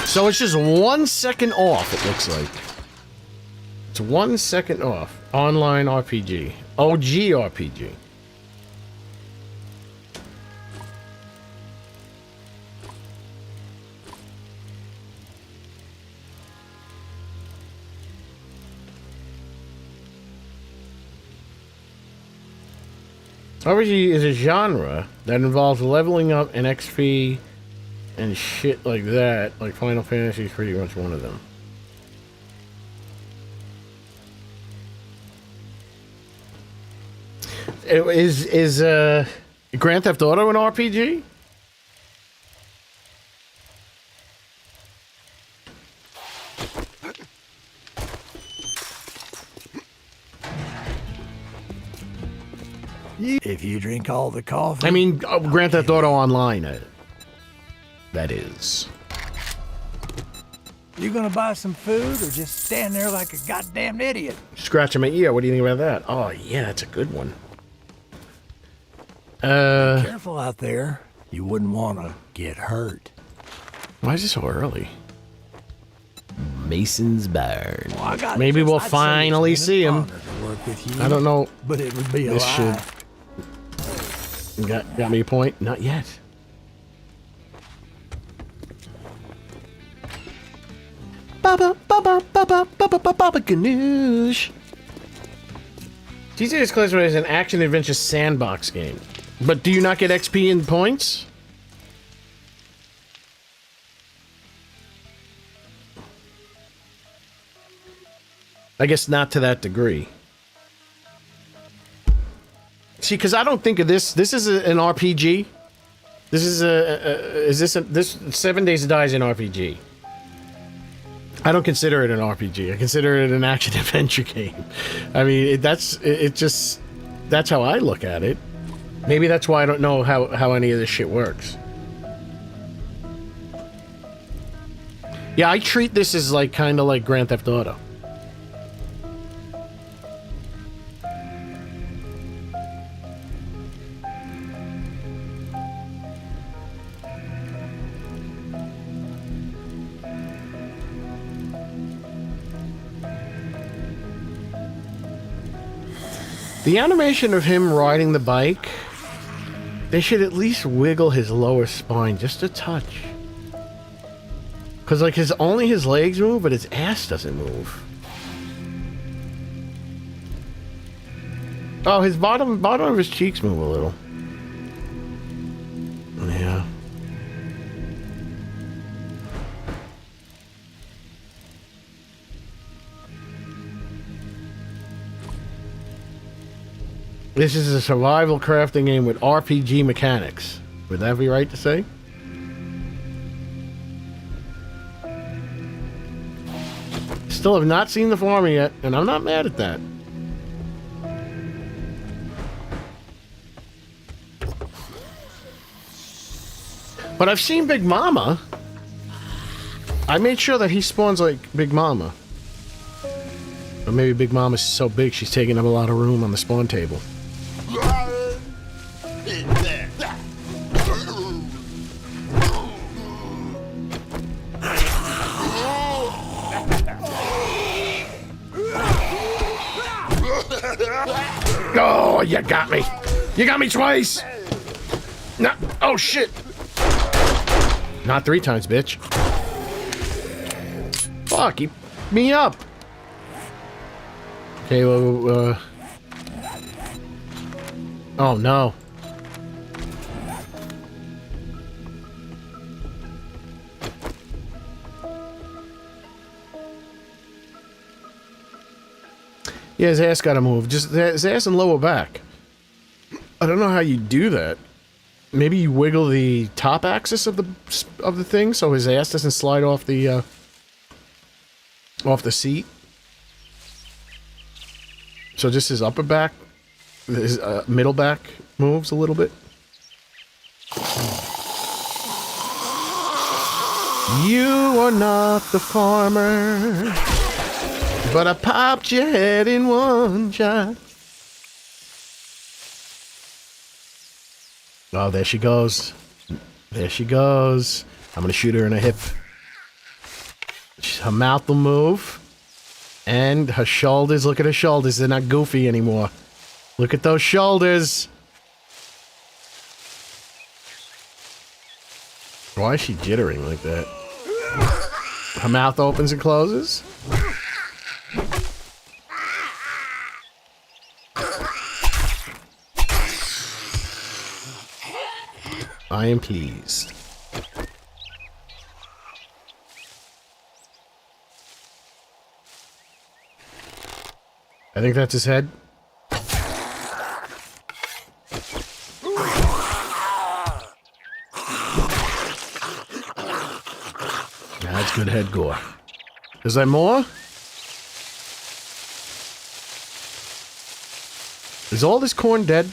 So it's just 1 second off, it looks like. It's 1 second off. Online RPG. OG RPG. RPG is a genre that involves leveling up and XP and shit like that. Like Final Fantasy is pretty much one of them. Is Grand Theft Auto an RPG? If you drink all the coffee... I mean, Grand Theft Auto Online. That is. You gonna buy some food or just stand there like a goddamn idiot? Scratching my ear. What do you think about that? Oh, yeah, that's a good one. Careful out there. You wouldn't want to get hurt. Why is it so early? Mason's Barn. Well, Maybe we'll finally see him. I don't know. But it would be a This lie. should... Got me a point? Not yet. Baba ganoush. GTA is classified as an action-adventure sandbox game. But do you not get XP and points? I guess not to that degree. See, because I don't think of this. This is an RPG. This is this 7 Days to Die is an RPG. I don't consider it an RPG. I consider it an action adventure game. I mean, that's how I look at it. Maybe that's why I don't know how any of this shit works. Yeah, I treat this as like kind of like Grand Theft Auto. The animation of him riding the bike, they should at least wiggle his lower spine just a touch. Cause like only his legs move, but his ass doesn't move. Oh, his bottom of his cheeks move a little. Yeah. This is a survival crafting game with RPG mechanics. Would that be right to say? Still have not seen the farming yet, and I'm not mad at that. But I've seen Big Mama. I made sure that he spawns like Big Mama. Or maybe Big Mama's so big she's taking up a lot of room on the spawn table. Oh, you got me. You got me twice. No. Oh, shit. Not 3 times, bitch. Fuck, keep me up. Okay, well, oh, no. Yeah, his ass gotta move. Just his ass and lower back. I don't know how you do that. Maybe you wiggle the top axis of the thing so his ass doesn't slide off the seat. So just his upper back, his middle back moves a little bit. You are not the farmer, but I popped your head in one shot. Oh, there she goes. There she goes. I'm gonna shoot her in the hip. Her mouth will move. And her shoulders, look at her shoulders. They're not goofy anymore. Look at those shoulders. Why is she jittering like that? Her mouth opens and closes. I am pleased. I think that's his head. That's good head gore. Is there more? Is all this corn dead?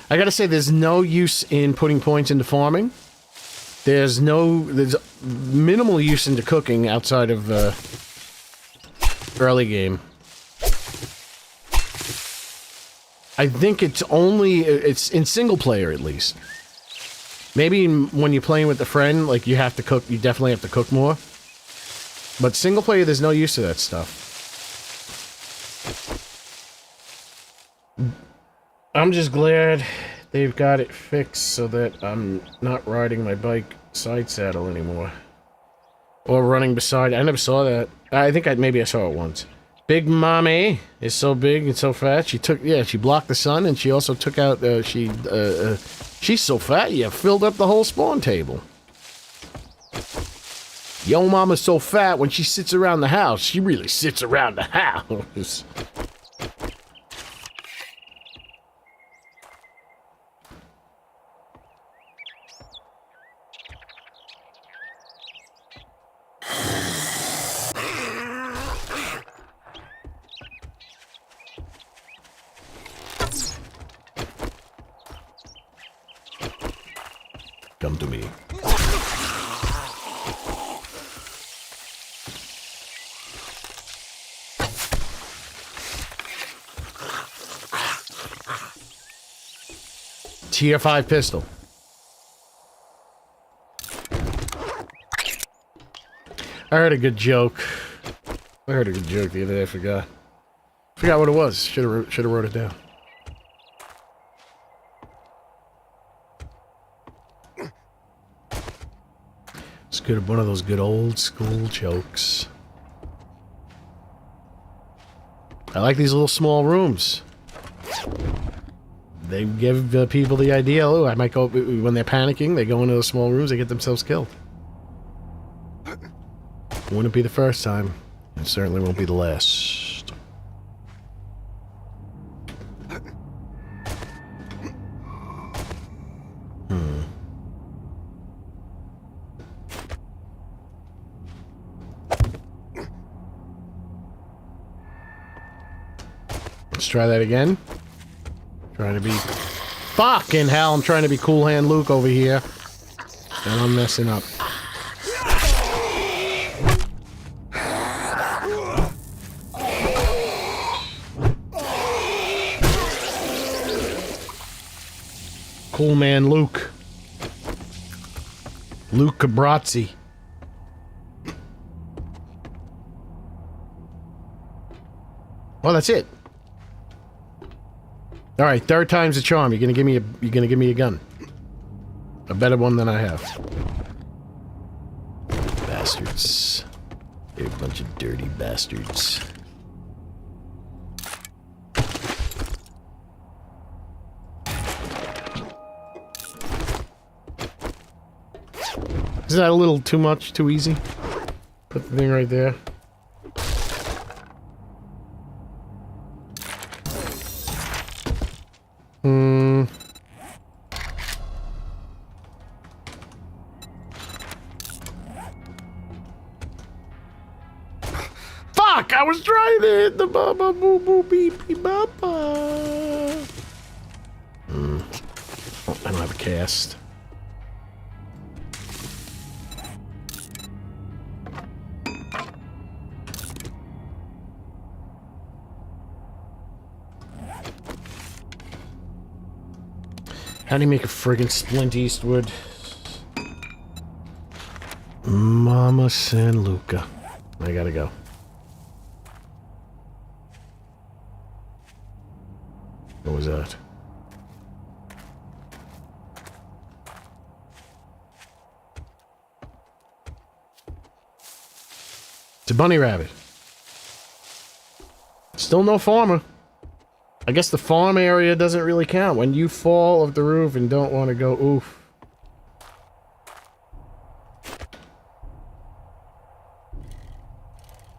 I gotta say, there's no use in putting points into farming. There's minimal use into cooking outside of early game. I think it's in single player at least. Maybe when you're playing with a friend, like you have to cook, you definitely have to cook more. But single player, there's no use to that stuff. I'm just glad they've got it fixed so that I'm not riding my bike side saddle anymore. Or running beside. I never saw that. I think maybe I saw it once. Big Mommy is so big and so fat. She blocked the sun and she also took out, she's so fat, you filled up the whole spawn table. Yo Mama's so fat when she sits around the house, she really sits around the house. Come to me. Tier 5 pistol. I heard a good joke. The other day. I forgot. Forgot what it was. Should have wrote it down. It's good. One of those good old school jokes. I like these little small rooms. They give people the idea, oh, I might go, when they're panicking, they go into those small rooms, they get themselves killed. Wouldn't be the first time. It certainly won't be the last. Let's try that again. Trying to be... Fucking hell, I'm trying to be Cool Hand Luke over here. And I'm messing up. Cool Man Luke. Luke Cabrazzi. Oh, that's it. All right, third time's the charm. You're gonna give me a gun. A better one than I have. Bastards. They're a bunch of dirty bastards. Is that a little too much, too easy? Put the thing right there. Fuck! I was trying to hit the baba boo boo beep beep baba. Oh, I don't have a cast. How do you make a friggin' Splint Eastwood? Mama San Luca. I gotta go. What was that? It's a bunny rabbit. Still no farmer. I guess the farm area doesn't really count when you fall off the roof and don't want to go oof.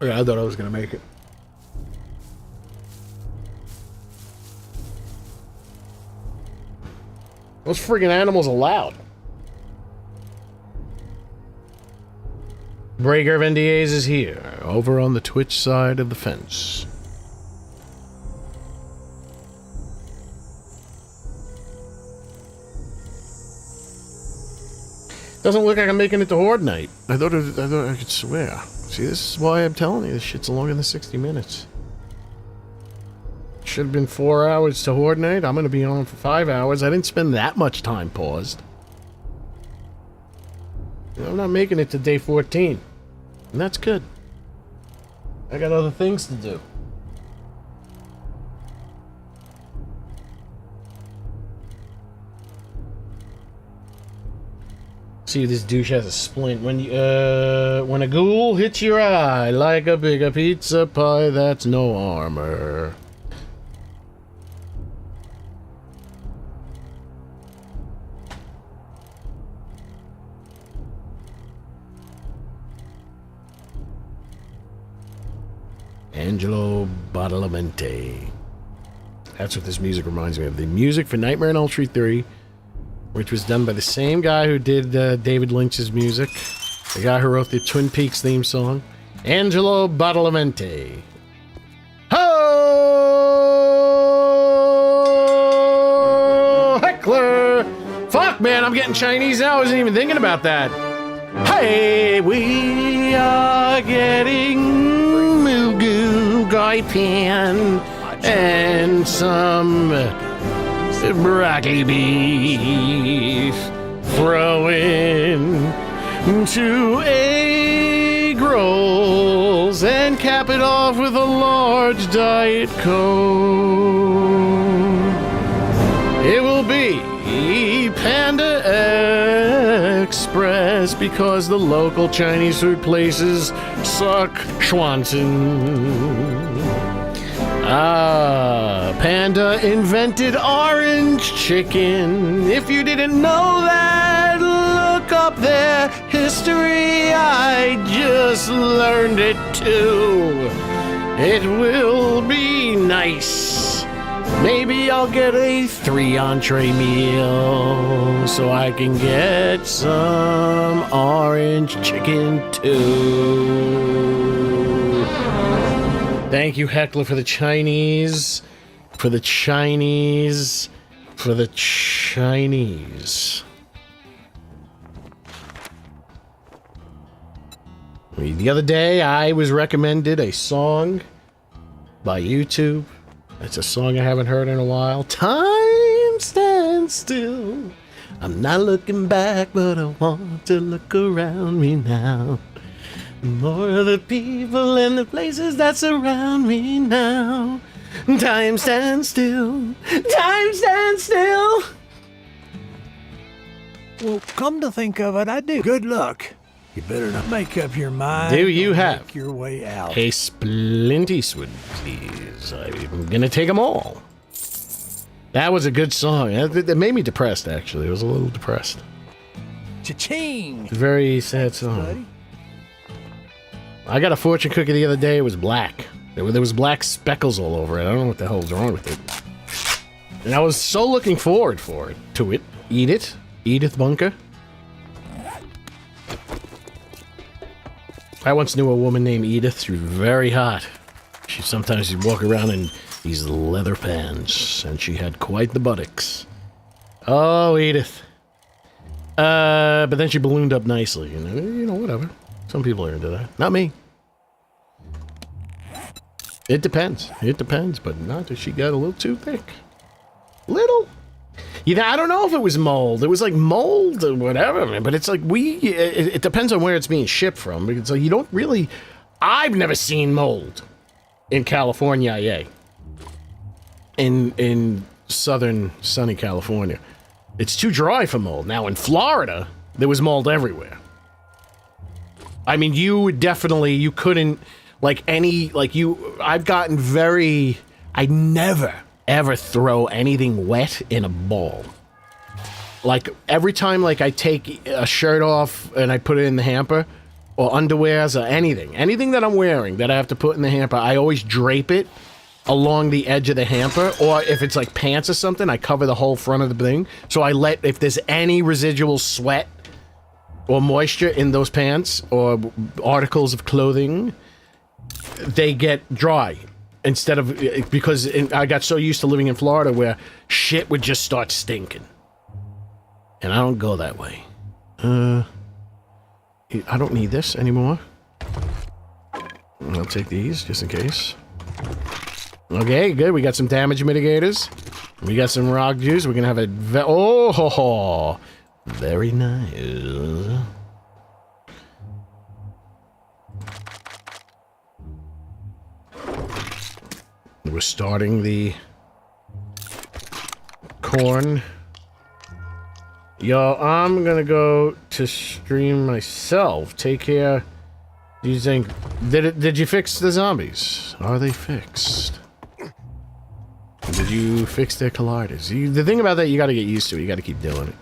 Yeah, I thought I was gonna make it. Those friggin' animals are loud. Breaker of NDAs is here, over on the Twitch side of the fence. Doesn't look like I'm making it to Horde Night. I thought I could swear. See, this is why I'm telling you, this shit's longer than 60 minutes. Should have been 4 hours to Horde Night. I'm gonna be on for 5 hours. I didn't spend that much time paused. I'm not making it to day 14. And that's good. I got other things to do. See, this douche has a splint. When a ghoul hits your eye like a bigger pizza pie, that's no armor. Angelo Badalamenti. That's what this music reminds me of. The music for Nightmare on Elm Street 3, which was done by the same guy who did David Lynch's music. The guy who wrote the Twin Peaks theme song. Angelo Badalamenti. Ho! Heckler! Fuck, man, I'm getting Chinese now. I wasn't even thinking about that. Hey, we are getting Mugu Guy Pan and some broccoli beef. Throw in 2 egg rolls and cap it off with a large Diet Coke. It will be Panda Express because the local Chinese food places suck Schwanzen. Panda invented orange chicken. If you didn't know that, look up their history. I just learned it too. It will be nice. Maybe I'll get a 3 entree meal so I can get some orange chicken too. Thank you, Heckler, for the Chinese. For the Chinese. For the Chinese. The other day, I was recommended a song by YouTube. It's a song I haven't heard in a while. Time stands still I'm not looking back, but I want to look around me now. More of the people and the places that surround me now. Time stands still. Time stands still. Well, come to think of it, I do. Good luck. You better not make up your mind. Do you or have make your way out? a Splint Eastwood, please? I'm gonna take them all. That was a good song. It made me depressed, actually. I was a little depressed. Cha-ching! Very sad song. Buddy. I got a fortune cookie the other day. It was black. There was black speckles all over it. I don't know what the hell was wrong with it. And I was so looking forward to it. Eat it. Edith Bunker. I once knew a woman named Edith. She was very hot. She'd walk around in these leather pants, and she had quite the buttocks. Oh, Edith. But then she ballooned up nicely. You know, whatever. Some people are into that. Not me. It depends. It depends, but not that she got a little too thick. Little. You know, I don't know if it was mold. It was like mold or whatever, man. But it's like it depends on where it's being shipped from. Because you don't really. I've never seen mold in California, yay. In southern sunny California, it's too dry for mold. Now in Florida, there was mold everywhere. I mean, you couldn't I've gotten very. I never ever throw anything wet in a bowl. Like, every time, like, I take a shirt off and I put it in the hamper, or underwears or anything that I'm wearing that I have to put in the hamper, I always drape it along the edge of the hamper, or if it's like pants or something, I cover the whole front of the thing, so if there's any residual sweat or moisture in those pants or articles of clothing, they get dry. Because I got so used to living in Florida where shit would just start stinking. And I don't go that way. I don't need this anymore. I'll take these just in case. Okay, good. We got some damage mitigators. We got some rock juice. We're gonna have very nice. We're starting the corn. Yo, I'm gonna go to stream myself. Take care. Do you think... Did you fix the zombies? Are they fixed? Did you fix their colliders? The thing about that, you gotta get used to it. You gotta keep doing it.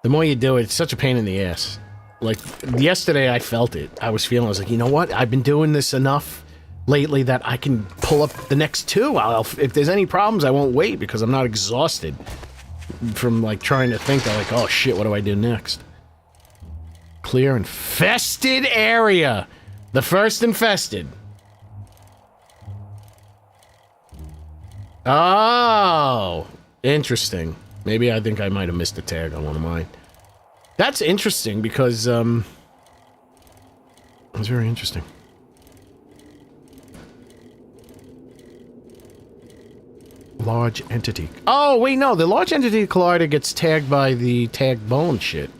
The more you do it, it's such a pain in the ass. Like, yesterday I felt it. I was like, you know what? I've been doing this enough lately that I can pull up the next two. If there's any problems, I won't wait because I'm not exhausted from, like, trying to think of, like, oh shit, what do I do next? Clear infested area. The first infested. Oh, interesting. Maybe I think I might have missed a tag on one of mine. That's interesting because, it's very interesting. Large entity. Oh, wait, no. The large entity collider gets tagged by the tag bone shit.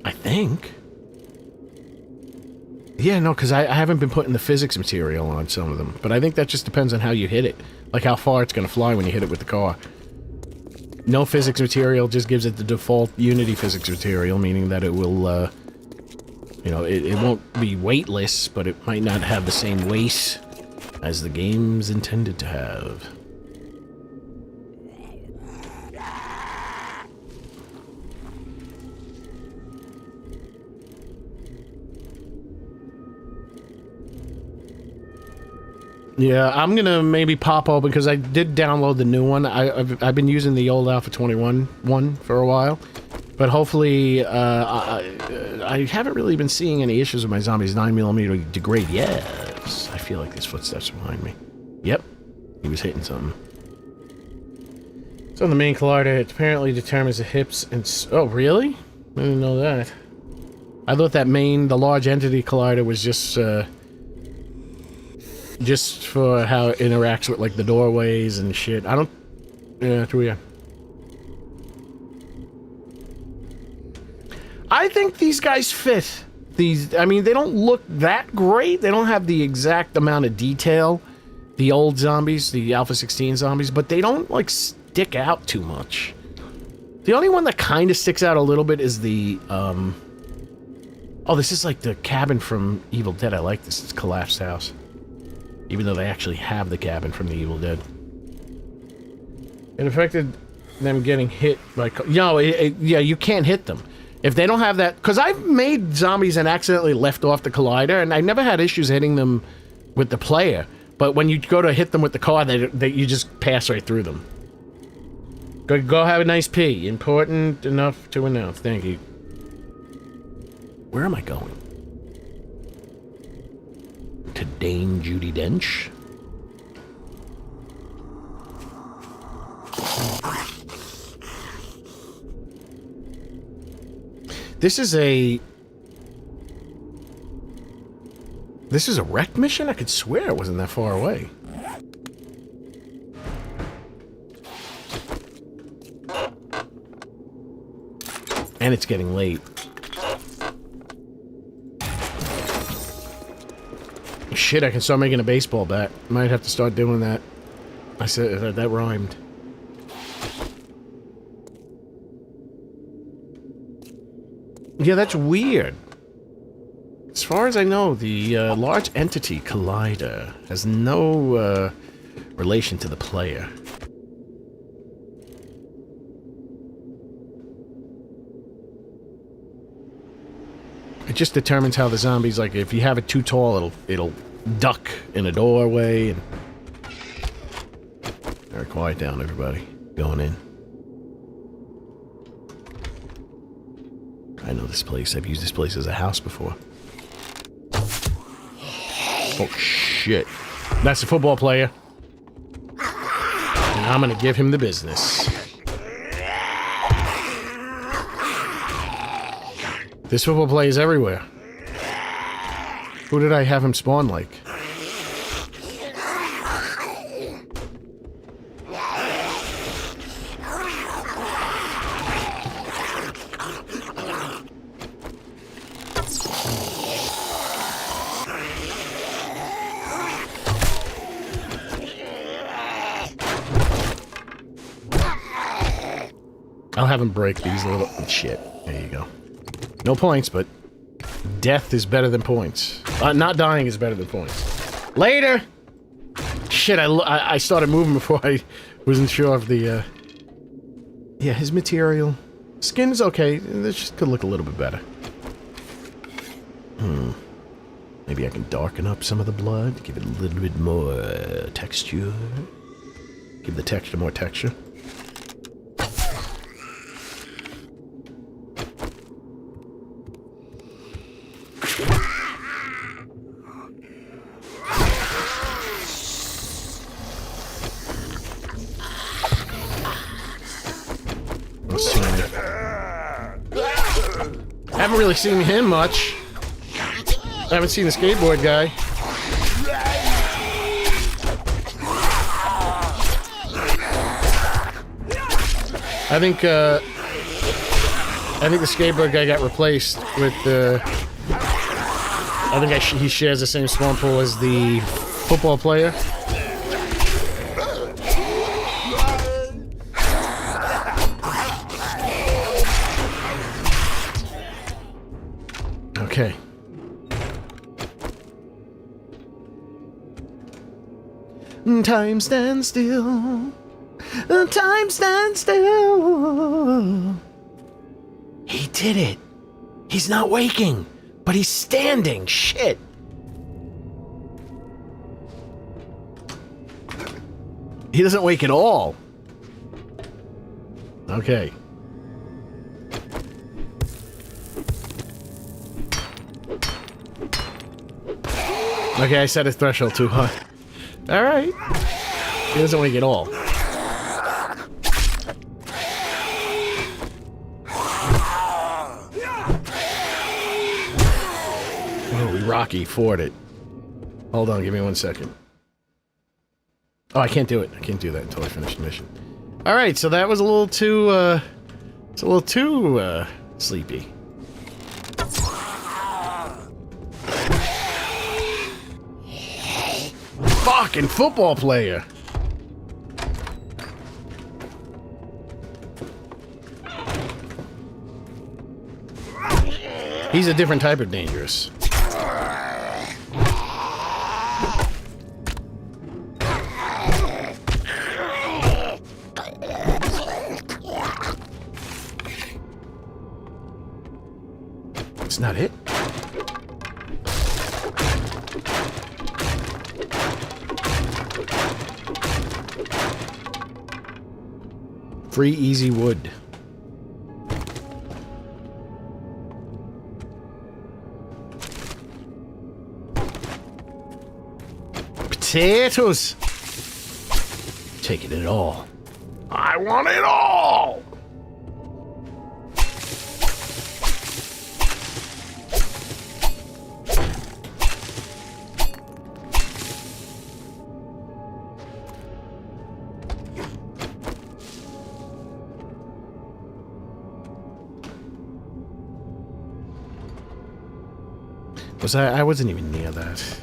I think. Yeah, no, because I haven't been putting the physics material on some of them. But I think that just depends on how you hit it. Like how far it's going to fly when you hit it with the car. No physics material just gives it the default Unity physics material, meaning that it will, you know, it won't be weightless, but it might not have the same weight as the game's intended to have. Yeah, I'm gonna maybe pop open because I did download the new one. I've been using the old Alpha 21 one for a while, but hopefully I haven't really been seeing any issues with my zombies 9mm degrade. Yes, I feel like there's footsteps behind me. Yep, he was hitting something. So the main collider, it apparently determines the hips and oh really? I didn't know that. I thought that the large entity collider was just for how it interacts with, like, the doorways and shit. I don't... Yeah, true, yeah. I think these guys fit. I mean, they don't look that great. They don't have the exact amount of detail. The old zombies, the Alpha 16 zombies, but they don't, like, stick out too much. The only one that kind of sticks out a little bit is the, Oh, this is like the cabin from Evil Dead. I like this. It's a collapsed house. Even though they actually have the cabin from the Evil Dead. It affected them getting hit by... yeah, you can't hit them. If they don't have that... Because I've made zombies and accidentally left off the collider, and I never had issues hitting them with the player. But when you go to hit them with the car, you just pass right through them. Go have a nice pee. Important enough to announce. Thank you. Where am I going? To Dame Judi Dench? This is a rec mission? I could swear it wasn't that far away. And it's getting late. Shit, I can start making a baseball bat. Might have to start doing that. I said that rhymed. Yeah, that's weird. As far as I know, the large entity collider has no relation to the player. It just determines how the zombies, like, if you have it too tall, it'll duck in a doorway. And all right, quiet down, everybody. Going in. I know this place. I've used this place as a house before. Oh, shit. That's the football player. And I'm gonna give him the business. This football player is everywhere. Who did I have him spawn like? I'll have him break these little... shit. There you go. No points, but death is better than points. Not dying is better than points. Later! Shit, I started moving before I wasn't sure of the, yeah, his material. Skin's okay. This just could look a little bit better. Maybe I can darken up some of the blood, give it a little bit more texture. Give the texture more texture. I haven't really seen him much. I haven't seen the skateboard guy. I think the skateboard guy got replaced with the... I think he shares the same spawn pool as the football player. Okay. Time stands still. Time stands still. He did it. He's not waking, but he's standing. Shit. He doesn't wake at all. Okay. Okay, I set his threshold too high. Alright. He doesn't wake at all. Oh, we Rocky Ford it. Hold on, give me 1 second. Oh, I can't do it. I can't do that until I finish the mission. Alright, so that was a little too, it's a little too, sleepy. fucking football player. He's a different type of dangerous. It's not it. Free easy wood. Potatoes. Taking it all. I want it all. I wasn't even near that.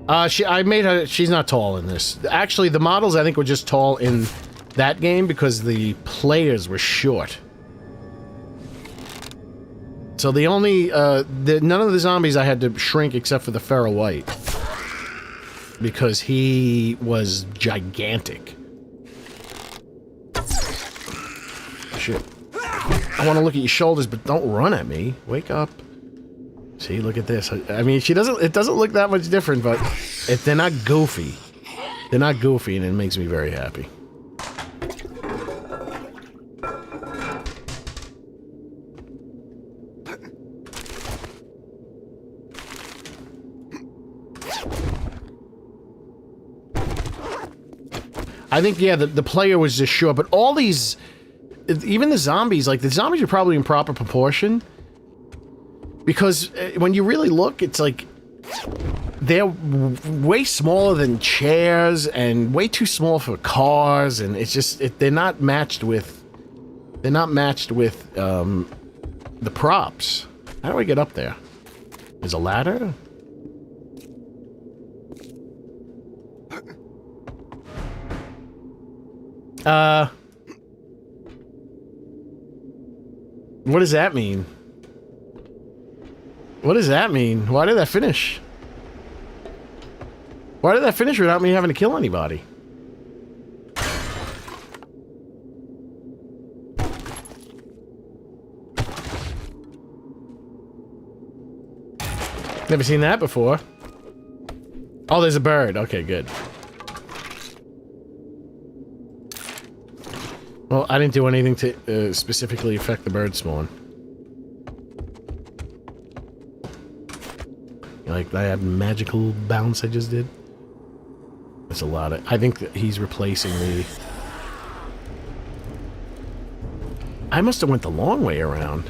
I made her. She's not tall in this. Actually, the models I think were just tall in that game because the players were short. So the only none of the zombies I had to shrink except for the Feral White because he was gigantic. Shit. I want to look at your shoulders, but don't run at me. Wake up. See, look at this. I mean, she doesn't. It doesn't look that much different, but they're not goofy. They're not goofy, and it makes me very happy. I think, yeah, the player was just short, but all these, even the zombies, like, the zombies are probably in proper proportion. Because when you really look, it's like, they're way smaller than chairs and way too small for cars, and it's just, they're not matched with, the props. How do I get up there? There's a ladder? What does that mean? What does that mean? Why did that finish? Why did that finish without me having to kill anybody? Never seen that before. Oh, there's a bird. Okay, good. Well, I didn't do anything to specifically affect the bird spawn. Like that magical bounce I just did. That's a lot of... I think that he's replacing the... I must have went the long way around.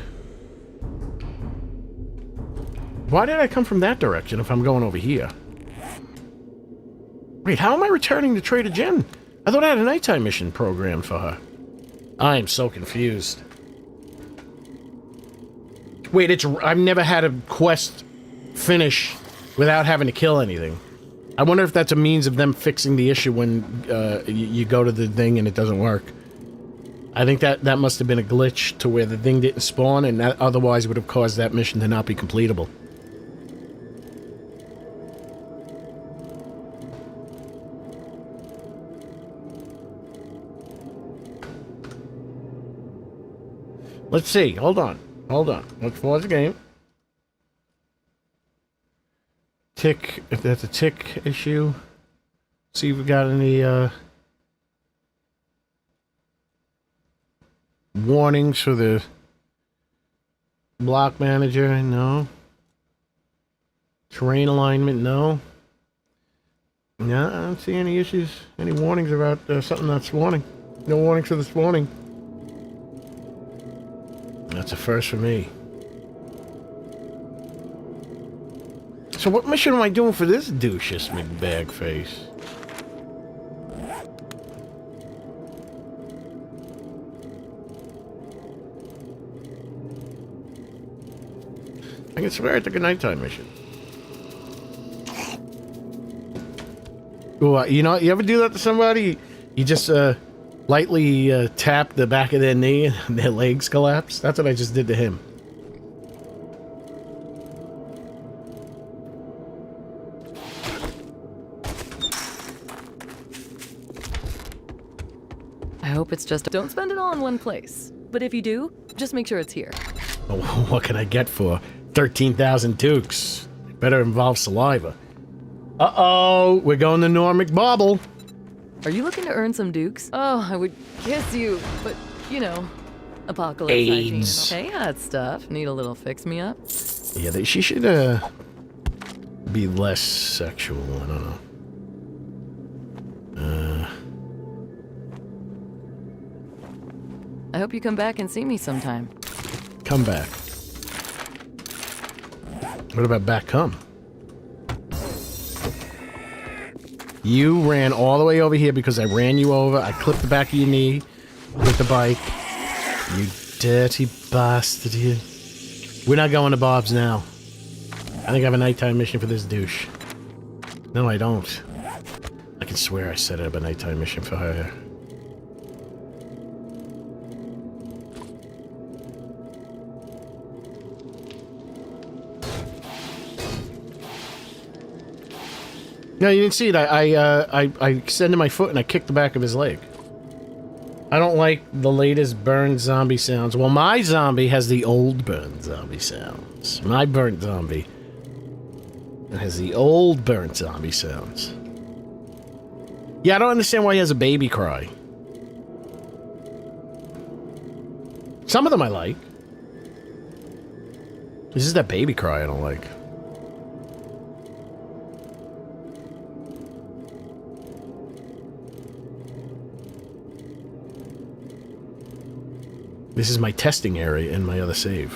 Why did I come from that direction if I'm going over here? Wait, how am I returning to Trader Jen? I thought I had a nighttime mission programmed for her. I am so confused. Wait, I've never had a quest finish without having to kill anything. I wonder if that's a means of them fixing the issue when you go to the thing and it doesn't work. I think that must have been a glitch to where the thing didn't spawn, and that otherwise would have caused that mission to not be completable. Let's see. Hold on. Hold on. Let's pause the game. Tick. If that's a tick issue. See if we got any warnings for the block manager. No. Terrain alignment. No. No, I don't see any issues. Any warnings about something not spawning. No warnings for the spawning. That's a first for me. So what mission am I doing for this doucheous McBag face? I can swear I took a nighttime mission. Ooh, you know, you ever do that to somebody? You just lightly tap the back of their knee and their legs collapse? That's what I just did to him. I hope it's just... Don't spend it all in one place. But if you do, just make sure it's here. Oh, what can I get for 13,000 dukes? It better involve saliva. Uh-oh, we're going to Norm McBobble. Are you looking to earn some dukes? Oh, I would kiss you, but, you know, apocalypse AIDS. hygiene. Hey, hot stuff. Need a little fix-me-up? Yeah, she should be less sexual. I don't know. I hope you come back and see me sometime. Come back. What about back come? You ran all the way over here because I ran you over. I clipped the back of your knee with the bike. You dirty bastard, you. We're not going to Bob's now. I think I have a nighttime mission for this douche. No, I don't. I can swear I set up a nighttime mission for her. No, you didn't see it. I extended my foot and I kicked the back of his leg. I don't like the latest burned zombie sounds. Well, my zombie has the old burned zombie sounds. My burnt zombie has the old burnt zombie sounds. Yeah, I don't understand why he has a baby cry. Some of them I like. This is that baby cry I don't like. This is my testing area in my other save.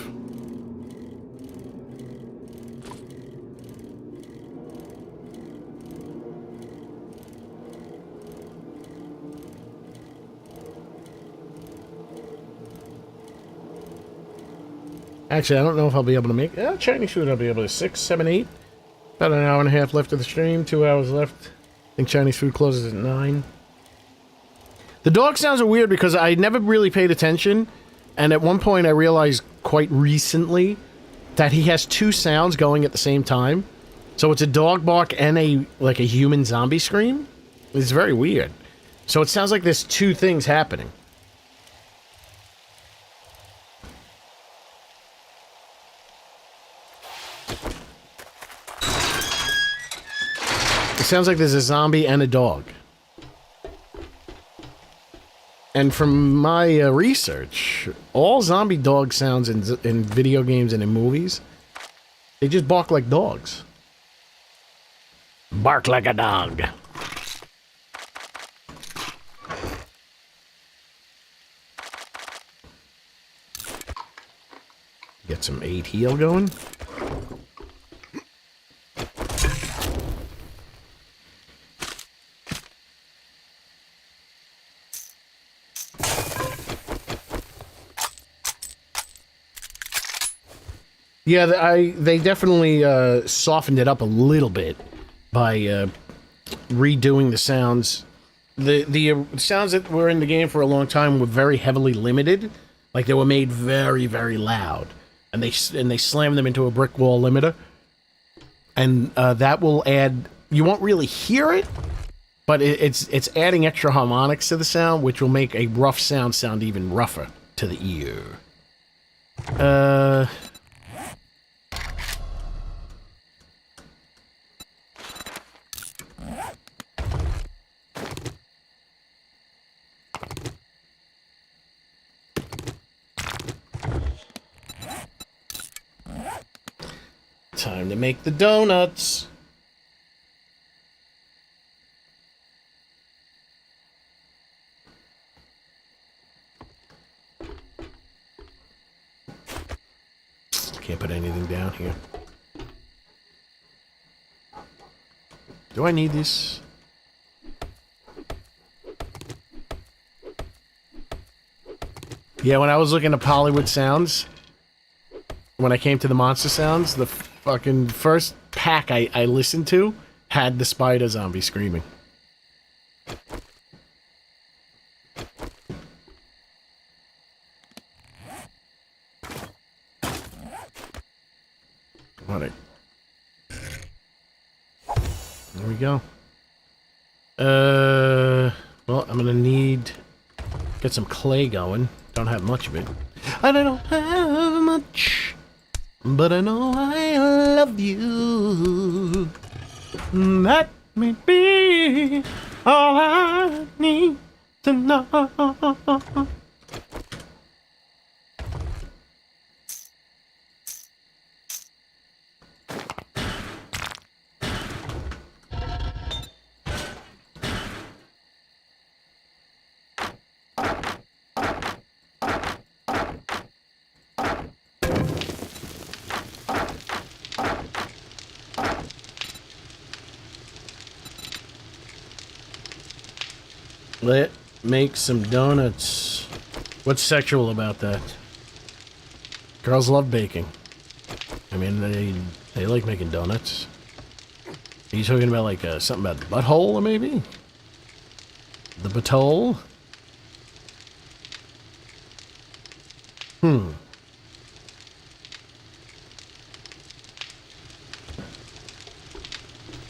Actually, I don't know if I'll be able to make... Chinese food I'll be able to. 6, 7, 8. About an hour and a half left of the stream. 2 hours left. I think Chinese food closes at 9. The dog sounds are weird because I never really paid attention. And at one point I realized quite recently that he has 2 sounds going at the same time. So it's a dog bark and a human zombie scream. It's very weird. So it sounds like there's 2 things happening. It sounds like there's a zombie and a dog. And from my research, all zombie dog sounds in video games and in movies, they just bark like dogs. Bark like a dog. Get some 8 heal going. Yeah, they definitely softened it up a little bit by redoing the sounds. The sounds that were in the game for a long time were very heavily limited, like they were made very, very loud, and they slammed them into a brick wall limiter, and that will add. You won't really hear it, but it's adding extra harmonics to the sound, which will make a rough sound even rougher to the ear. Time to make the donuts. Can't put anything down here. Do I need this? Yeah, when I was looking up Hollywood sounds, when I came to the monster sounds, the fucking first pack I listened to had the spider zombie screaming. Alright. There we go. Well, I'm gonna need... Get some clay going. Don't have much of it. I don't have much, but I know I love you. That may be all I need to know. Let's make some donuts. What's sexual about that? Girls love baking. I mean, they like making donuts. Are you talking about like something about the butthole, maybe? The butthole?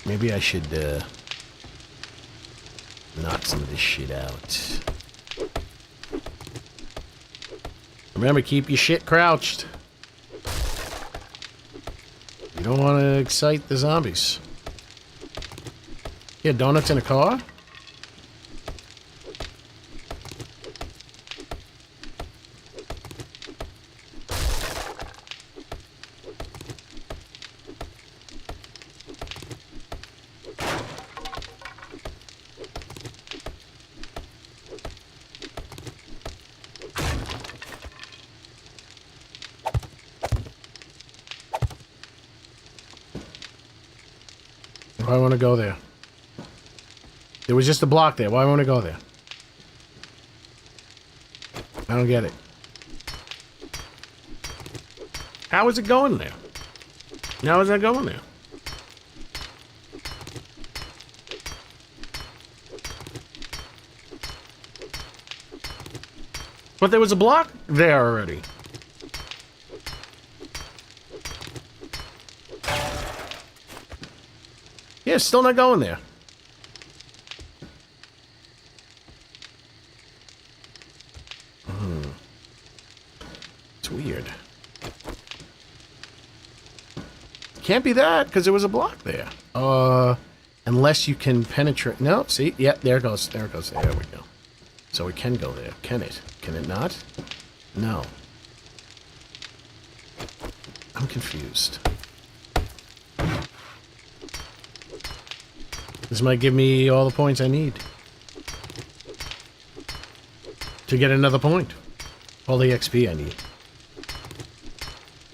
Maybe I should knock some of this shit out. Remember, keep your shit crouched. You don't want to excite the zombies. Yeah, donuts in a car? Why want to go there? There was just a block there. Why want to go there? I don't get it. How is it going there? How is that going there? But there was a block there already. Yeah, still not going there. It's weird. Can't be that, because there was a block there. Unless you can penetrate... No, see? Yeah, there it goes. There it goes. There we go. So we can go there. Can it? Can it not? No. I'm confused. This might give me all the points I need to get another point. All the XP I need.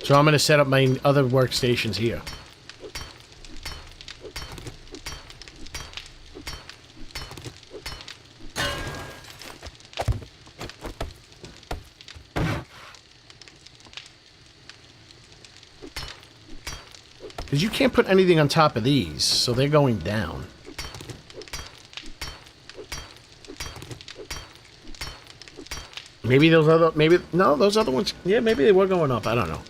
So I'm going to set up my other workstations here. Because you can't put anything on top of these, so they're going down. Maybe those other, no, those other ones, yeah, maybe they were going up, I don't know.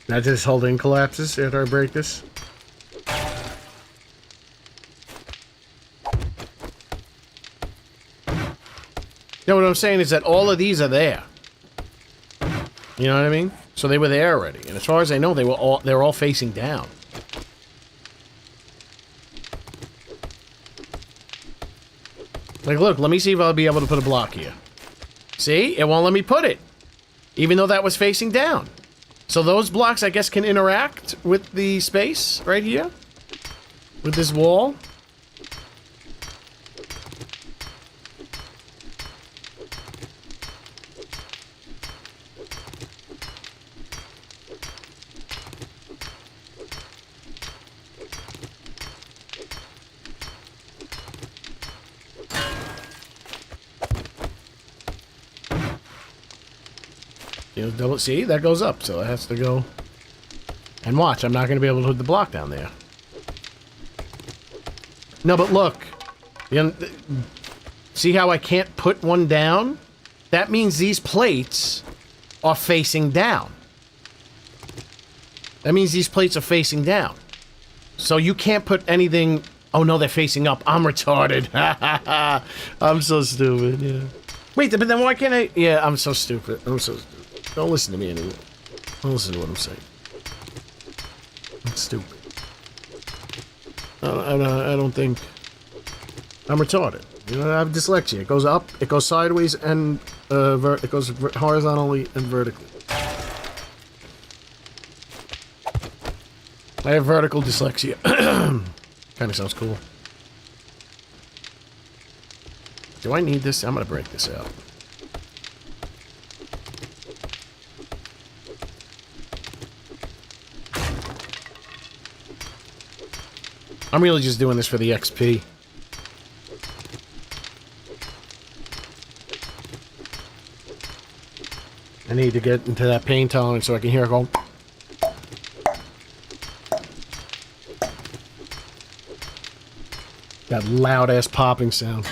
Now this whole thing collapses after I break this. No, what I'm saying is that all of these are there. You know what I mean? So they were there already, and as far as I know, they're all facing down. Like, look, let me see if I'll be able to put a block here. See? It won't let me put it. Even though that was facing down. So those blocks, I guess, can interact with the space right here. With this wall. Double, see, that goes up, so it has to go. And watch, I'm not going to be able to put the block down there. No, but look. See how I can't put one down? that means these plates are facing down. That means these plates are facing down. So you can't put anything... Oh, no, they're facing up. I'm retarded. I'm so stupid, yeah. Wait, but then why can't I... Yeah, I'm so stupid. I'm so stupid. Don't listen to me anymore. Don't listen to what I'm saying. I'm stupid. I don't think... I'm retarded. You know, I have dyslexia. It goes up, it goes sideways, and it goes horizontally and vertically. I have vertical dyslexia. Kind of sounds cool. Do I need this? I'm gonna break this out. I'm really just doing this for the XP. I need to get into that pain tolerance so I can hear it go. That loud-ass popping sound.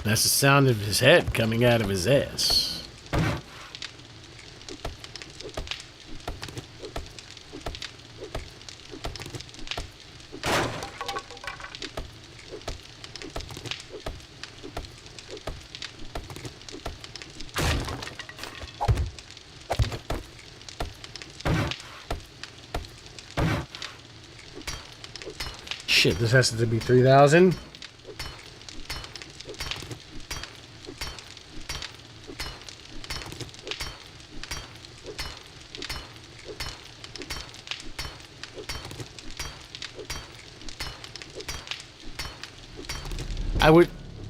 That's the sound of his head coming out of his ass. Shit, this has to be 3,000.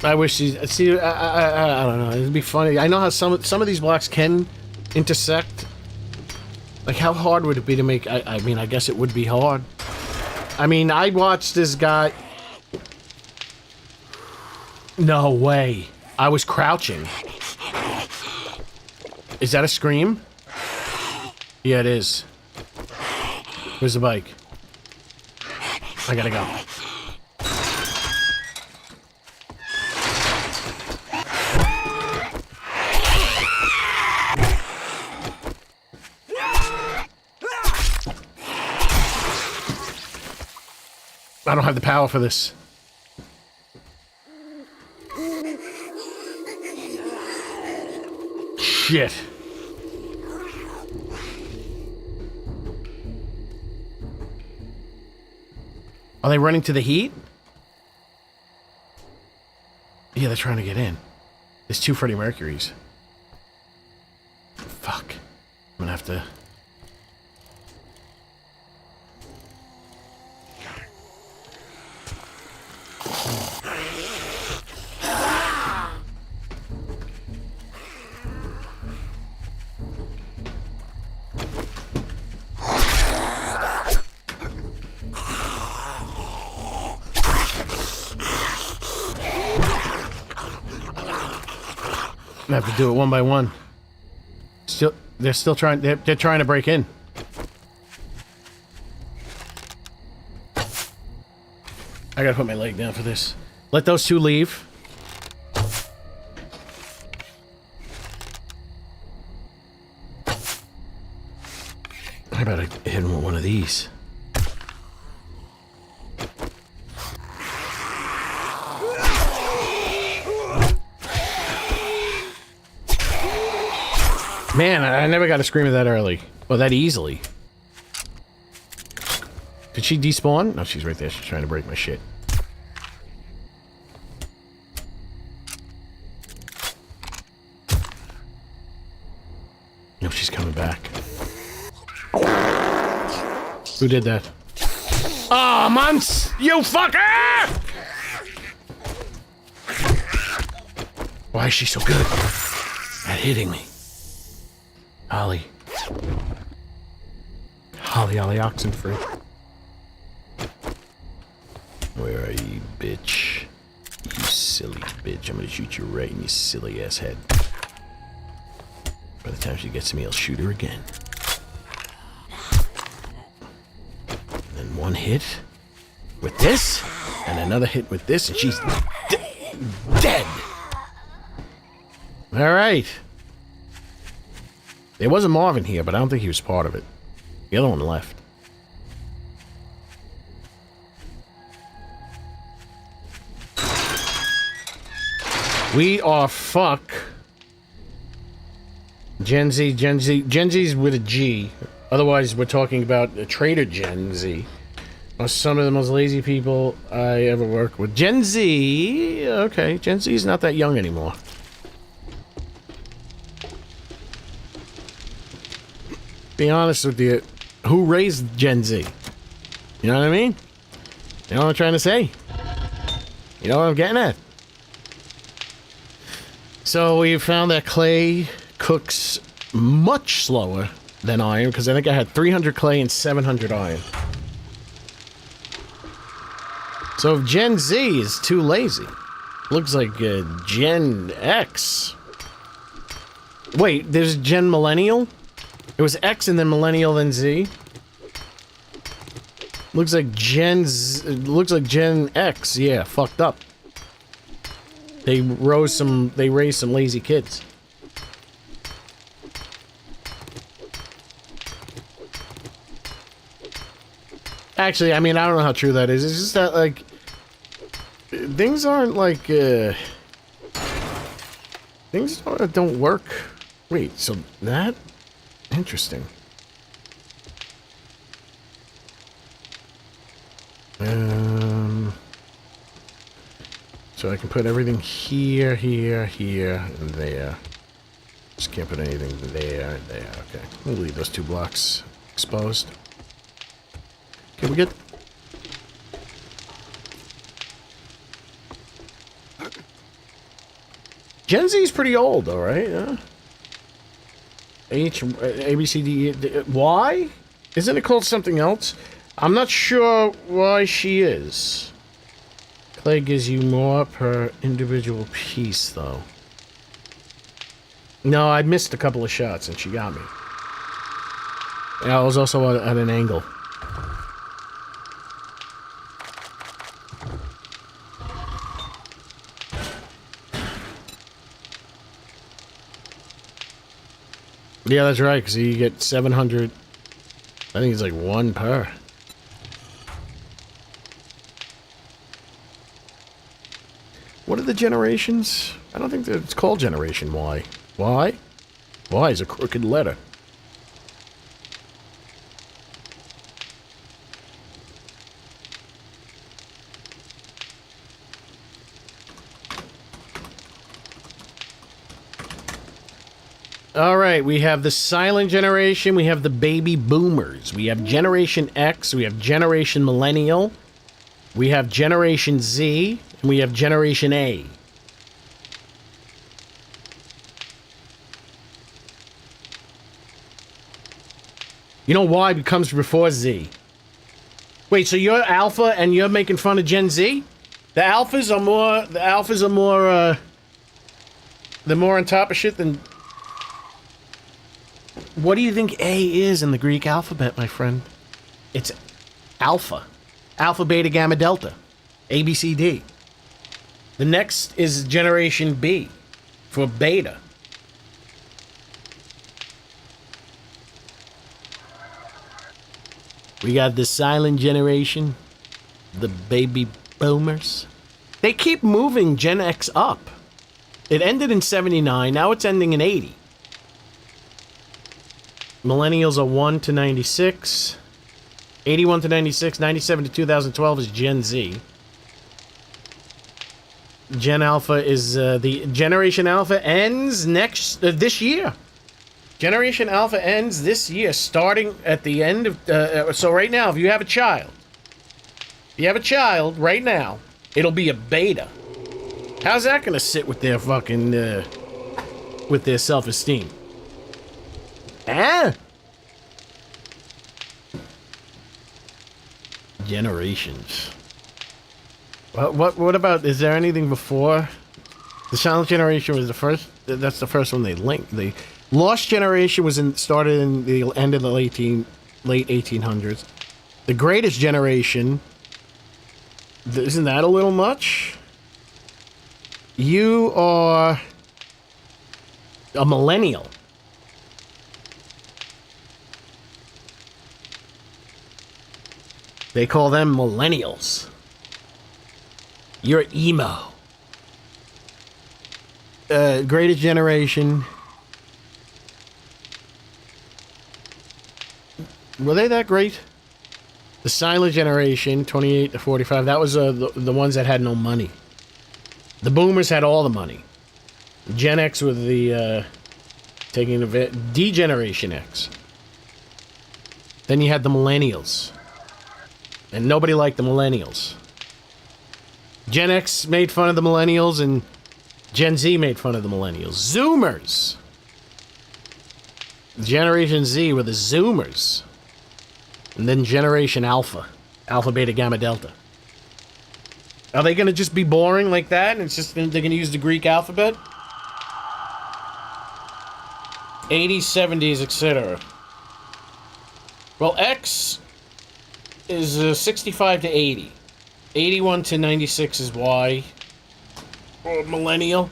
I wish these. See, I don't know. It'd be funny. I know how some of these blocks can intersect. Like, how hard would it be to make? I mean, I guess it would be hard. I mean, I watched this guy. No way. I was crouching. Is that a scream? Yeah, it is. Where's the bike? I gotta go. I don't have the power for this. Shit. Are they running to the heat? Yeah, they're trying to get in. There's 2 Freddie Mercurys. Fuck. I'm gonna have to... I have to do it one by one. They're still trying. They're trying to break in. I gotta put my leg down for this. Let those 2 leave. How about I hit him with one of these? Man, I never got a screamer that early. Or that easily. Did she despawn? No, she's right there. She's trying to break my shit. No, she's coming back. Who did that? Oh, Mons! You fucker! Why is she so good at hitting me? Holly. Holly Oxenfree. Where are you, bitch? You silly bitch. I'm gonna shoot you right in your silly ass head. By the time she gets to me, I'll shoot her again. And then one hit with this, and another hit with this, and she's dead. All right. There was a Marvin here, but I don't think he was part of it. The other one left. We are fuck. Gen Z's with a G. Otherwise, we're talking about a Trader Gen Z. Are some of the most lazy people I ever worked with. Gen Z, okay, Gen Z is not that young anymore. Be honest with you, who raised Gen Z? You know what I mean? You know what I'm trying to say? You know what I'm getting at? So we found that clay cooks much slower than iron, because I think I had 300 clay and 700 iron. So if Gen Z is too lazy, looks like Gen X. Wait, there's Gen Millennial? It was X and then Millennial then Z? Looks like Gen X, yeah, fucked up. They raised some lazy kids. Actually, I mean, I don't know how true that is. It's just that, like, things aren't like, things don't work. Wait, so that? Interesting. So I can put everything here, here, here, and there. Just can't put anything there and there. Okay, we'll leave those 2 blocks exposed. Okay, we get... Gen Z is pretty old, though, right? A, B, C, D, E, Y? Isn't it called something else? I'm not sure why she is. Clay gives you more per individual piece, though. No, I missed a couple of shots, and she got me. Yeah, I was also at an angle. Yeah, that's right, because you get 700... I think it's like 1 per. What are the generations? I don't think that it's called Generation Y. Y? Y is a crooked letter. All right, we have the silent generation, we have the baby boomers, we have Generation X, we have Generation Millennial, we have Generation Z, and we have Generation A. You know Y comes before Z. Wait, so you're Alpha and you're making fun of Gen Z? The Alphas are more, they're more on top of shit than... What do you think A is in the Greek alphabet, my friend? It's Alpha. Alpha, Beta, Gamma, Delta. A, B, C, D. The next is Generation B for Beta. We got the silent generation, the baby boomers. They keep moving Gen X up. It ended in 79, now it's ending in 80. Millennials are 1 to 96. 81 to 96. 97 to 2012 is Gen Z. Gen Alpha is the Generation Alpha ends this year. Generation Alpha ends this year, starting at the end of... so right now, if you have a child... right now, it'll be a beta. How's that gonna sit with their fucking... with their self-esteem? Generations. What about, is there anything before? The silent generation was the first, that's the first one they linked. The lost generation was started in the end of the late 1800s. The greatest generation, isn't that a little much? You are A millennial. They call them millennials. You're emo. Greatest generation. Were they that great? The silent generation, 28 to 45, that was the ones that had no money. The boomers had all the money. Gen X with the taking the D-Generation X. Then you had the millennials. And nobody liked the millennials. Gen X made fun of the millennials and Gen Z made fun of the millennials. Zoomers. Generation Z were the Zoomers. And then Generation Alpha. Alpha, Beta, Gamma, Delta. Are they going to just be boring like that? And it's just they're going to use the Greek alphabet? 80s, 70s, etc. Well, X is 65 to 80. 81 to 96 is Y. Or millennial.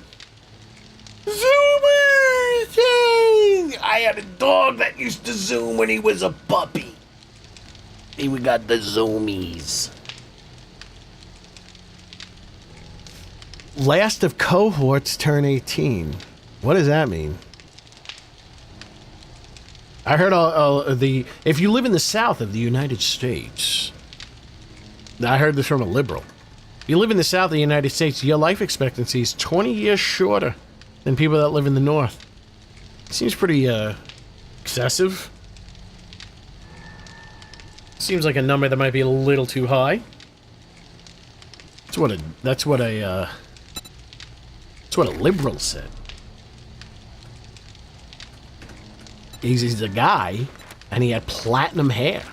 Zoomers! Yay! I had a dog that used to zoom when he was a puppy. Hey, we got the zoomies. Last of cohorts turn 18. What does that mean? I heard if you live in the South of the United States, I heard this from a liberal. If you live in the South of the United States, your life expectancy is 20 years shorter than people that live in the North. Seems pretty excessive. Seems like a number that might be a little too high. That's what a liberal said. He's a guy, and he had platinum hair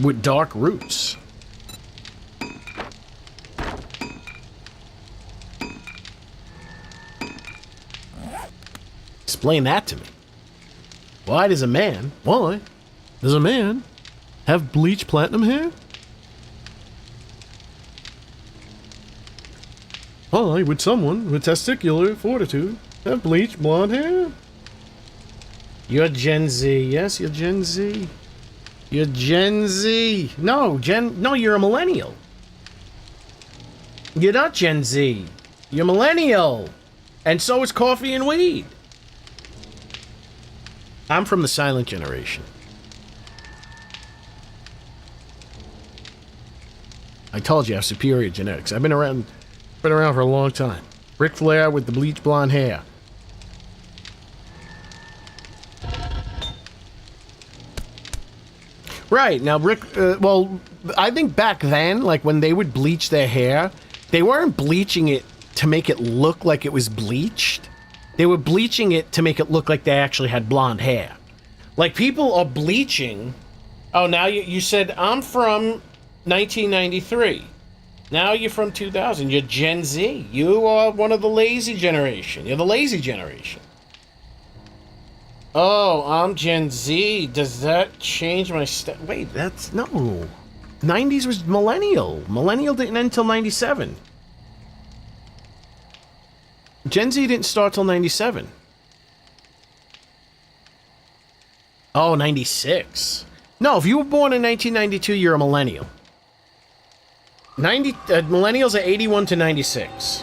with dark roots. Explain that to me. Why does a man have bleached platinum hair? Why would someone with testicular fortitude have bleached blonde hair? You're Gen Z. Yes, you're Gen Z. You're Gen Z. No, you're a millennial. You're not Gen Z. You're millennial. And so is coffee and weed. I'm from the silent generation. I told you I have superior genetics. I've been around for a long time. Ric Flair with the bleached blonde hair. Right, now well, I think back then, like when they would bleach their hair, they weren't bleaching it to make it look like it was bleached. They were bleaching it to make it look like they actually had blonde hair. Like people are bleaching. Oh, now you said I'm from 1993. Now you're from 2000. You're Gen Z. You are one of the lazy generation. You're the lazy generation. Oh, I'm Gen Z. Does that change my Wait, that's... No. 90s was millennial. Millennial didn't end until 97. Gen Z didn't start till 97. Oh, 96. No, if you were born in 1992, you're a millennial. Millennials are 81 to 96.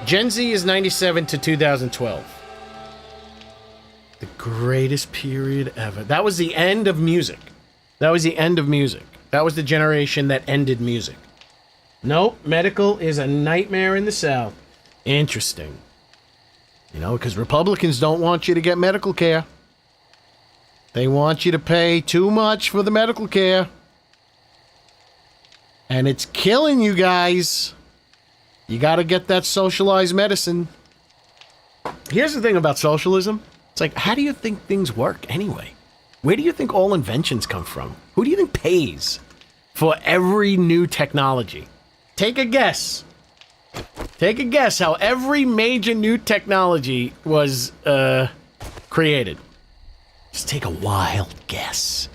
Gen Z is 97 to 2012. The greatest period ever. That was the end of music. That was the end of music. That was the generation that ended music. Nope, medical is a nightmare in the South. Interesting. You know, because Republicans don't want you to get medical care. They want you to pay too much for the medical care. And it's killing you guys. You got to get that socialized medicine. Here's the thing about socialism. It's like, how do you think things work anyway? Where do you think all inventions come from? Who do you think pays for every new technology? Take a guess. Take a guess how every major new technology was created. Just take a wild guess.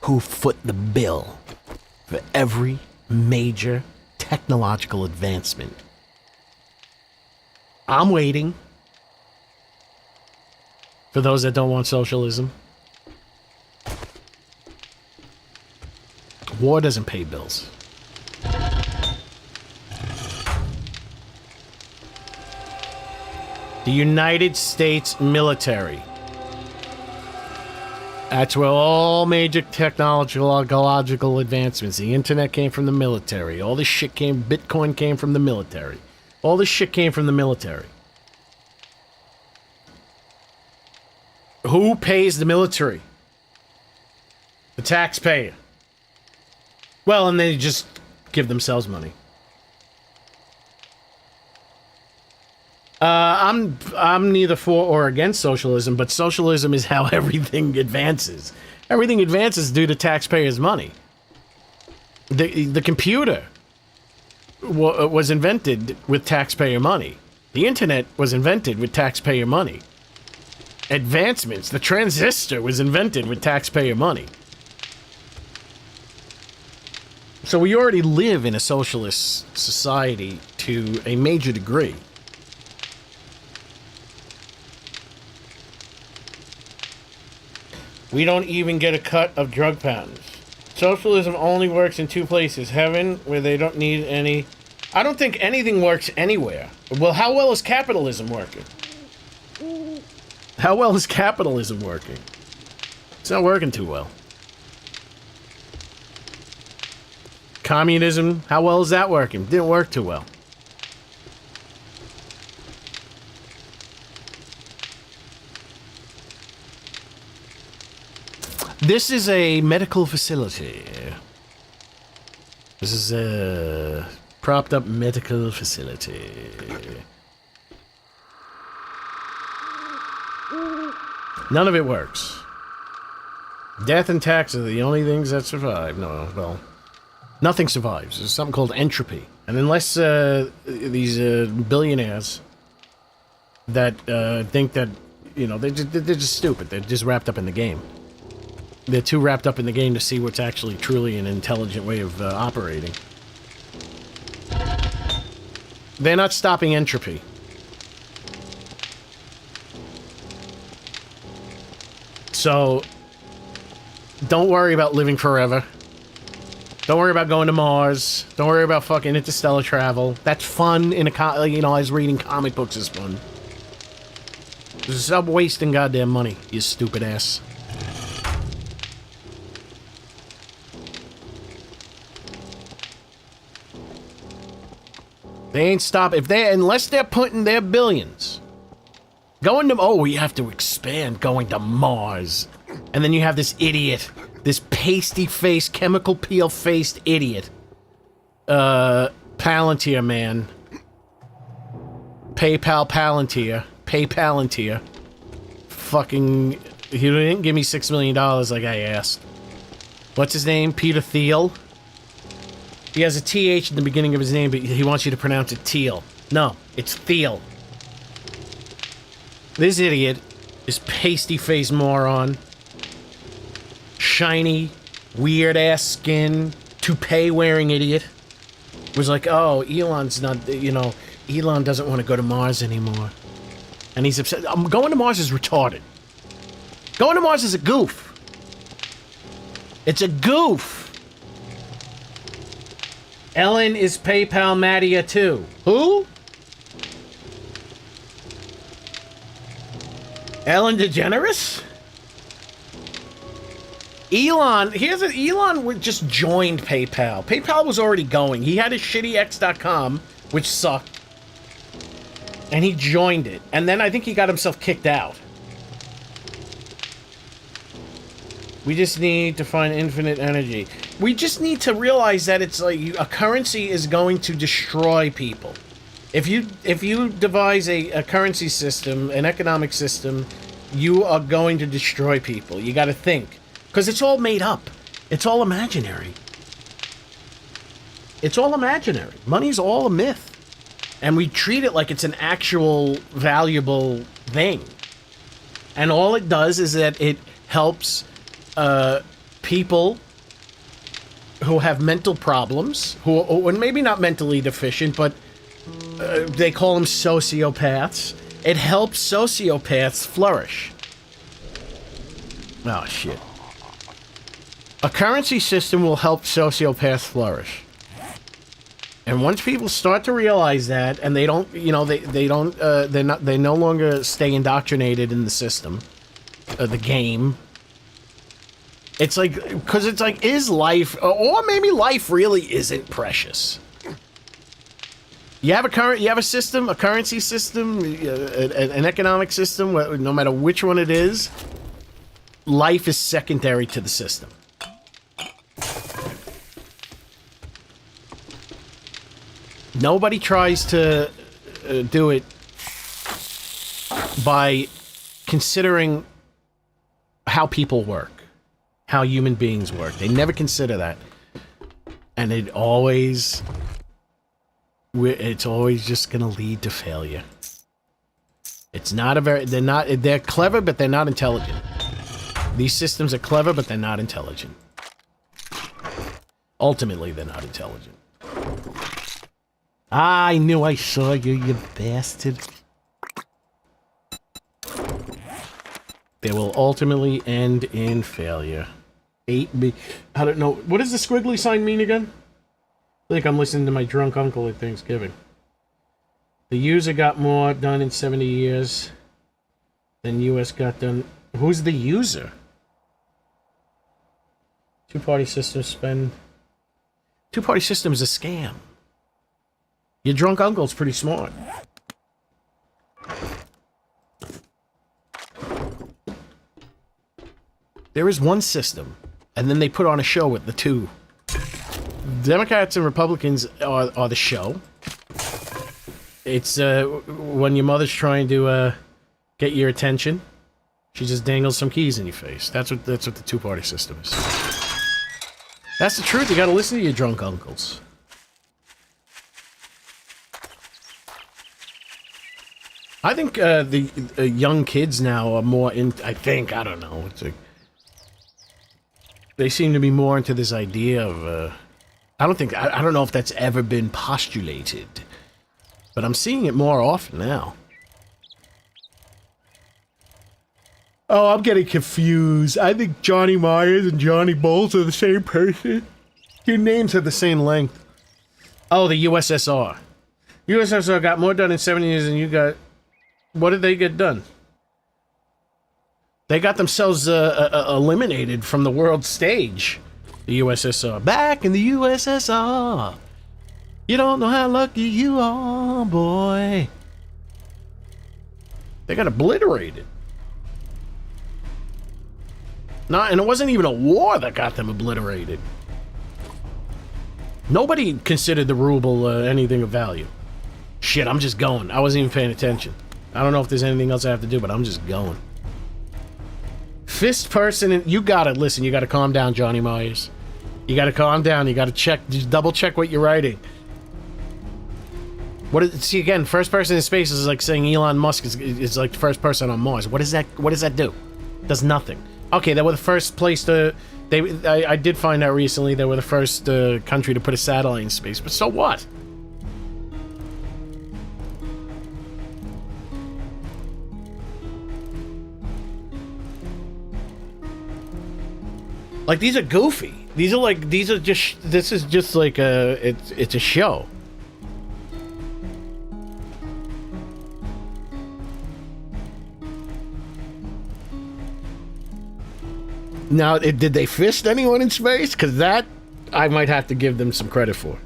Who foot the bill for every major technological advancement? I'm waiting. For those that don't want socialism. War doesn't pay bills. The United States military. That's where all major technological advancements. The internet came from the military. All this shit Bitcoin came from the military. All this shit came from the military. Who pays the military? The taxpayer. Well, and they just give themselves money. I'm neither for or against socialism, but socialism is how everything advances. Everything advances due to taxpayers' money. The computer was invented with taxpayer money. The internet was invented with taxpayer money. Advancements, the transistor was invented with taxpayer money. So we already live in a socialist society to a major degree. We don't even get a cut of drug patents. Socialism only works in two places. Heaven, where they don't need any... I don't think anything works anywhere. Well, how well is capitalism working? How well is capitalism working? It's not working too well. Communism, how well is that working? Didn't work too well. This is a medical facility. This is a propped up medical facility. None of it works. Death and tax are the only things that survive. No, well, nothing survives. There's something called entropy. And unless these billionaires that think that, you know, they're just stupid. They're just wrapped up in the game. They're too wrapped up in the game to see what's actually truly an intelligent way of operating. They're not stopping entropy. So, don't worry about living forever. Don't worry about going to Mars. Don't worry about fucking interstellar travel. That's fun in a you know, I was reading comic books is fun. Stop wasting goddamn money, you stupid ass. They ain't stop unless they're putting their billions. Going to, oh, we have to expand going to Mars. And then you have this idiot, this pasty-faced, chemical peel-faced idiot. Palantir man. PayPal Palantir. Fucking, he didn't give me $6 million like I asked. What's his name? Peter Thiel? He has a TH in the beginning of his name, but he wants you to pronounce it Teal. No, it's Thiel. This idiot, this pasty-faced moron, shiny, weird-ass skin, toupee-wearing idiot, was like, oh, Elon's not, you know, Elon doesn't want to go to Mars anymore. And he's upset. Going to Mars is retarded. Going to Mars is a goof. It's a goof. Ellen is PayPal Madia too. Who? Ellen DeGeneres? Elon, Elon just joined PayPal. PayPal was already going. He had his shitty X.com, which sucked. And he joined it. And then I think he got himself kicked out. We just need to find infinite energy. We just need to realize that it's like a currency is going to destroy people. If you devise a currency system, an economic system, you are going to destroy people. You got to think. Because it's all made up. It's all imaginary. It's all imaginary. Money's all a myth. And we treat it like it's an actual valuable thing. And all it does is that it helps people who have mental problems, who are maybe not mentally deficient, but They call them sociopaths. It helps sociopaths flourish. Oh, shit. A currency system will help sociopaths flourish. And once people start to realize that, and they don't, you know, they no longer stay indoctrinated in the system, the game. It's like, because it's like, is life, or maybe life really isn't precious. You have a system, a currency system, an economic system, no matter which one it is, life is secondary to the system. Nobody tries to do it by considering how people work, how human beings work. They never consider that. And it's always just going to lead to failure. It's not they're clever, but they're not intelligent. These systems are clever, but they're not intelligent. Ultimately, they're not intelligent. I knew I saw you, you bastard. They will ultimately end in failure. 8B. I don't know. What does the squiggly sign mean again? I think I'm listening to my drunk uncle at Thanksgiving. The user got more done in 70 years than US got done. Who's the user? Two-party systems spend... Two-party system is a scam. Your drunk uncle's pretty smart. There is one system, and then they put on a show with the two. Democrats and Republicans are the show. It's when your mother's trying to get your attention, she just dangles some keys in your face. That's what the two-party system is. That's the truth. You got to listen to your drunk uncles. I think the young kids now are more in. I don't know. It's like, they seem to be more into this idea of. I don't know if that's ever been postulated, but I'm seeing it more often now. Oh, I'm getting confused. I think Johnny Myers and Johnny Bowles are the same person. Your names have the same length. Oh, the USSR. USSR got more done in 70 years than you got. What did they get done? They got themselves eliminated from the world stage. The USSR. Back in the USSR. You don't know how lucky you are, boy. They got obliterated. And it wasn't even a war that got them obliterated. Nobody considered the ruble anything of value. Shit, I'm just going. I wasn't even paying attention. I don't know if there's anything else I have to do, but I'm just going. Fist person, you gotta listen. You gotta calm down, Johnny Myers. You gotta calm down. You gotta check, just double check what you're writing. See again, first person in space is like saying Elon Musk is like the first person on Mars. What does that do? Does nothing. Okay, they were the first place to. I did find out recently they were the first country to put a satellite in space. But so what? Like, these are goofy. This is just like it's a show. Now, did they fist anyone in space? Because that, I might have to give them some credit for.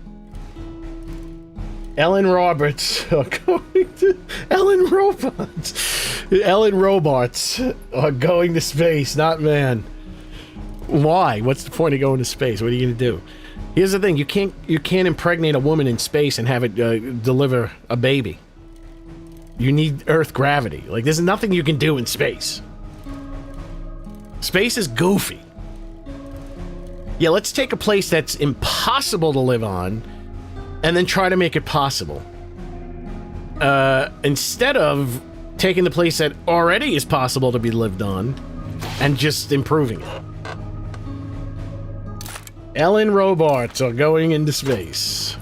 Ellen Roberts are going to... Ellen Robots are going to space, not man. Why? What's the point of going to space? What are you going to do? Here's the thing. You can't impregnate a woman in space and have it deliver a baby. You need Earth gravity. Like, there's nothing you can do in space. Space is goofy. Yeah, let's take a place that's impossible to live on and then try to make it possible. Instead of taking the place that already is possible to be lived on and just improving it. Ellen Robarts are going into space.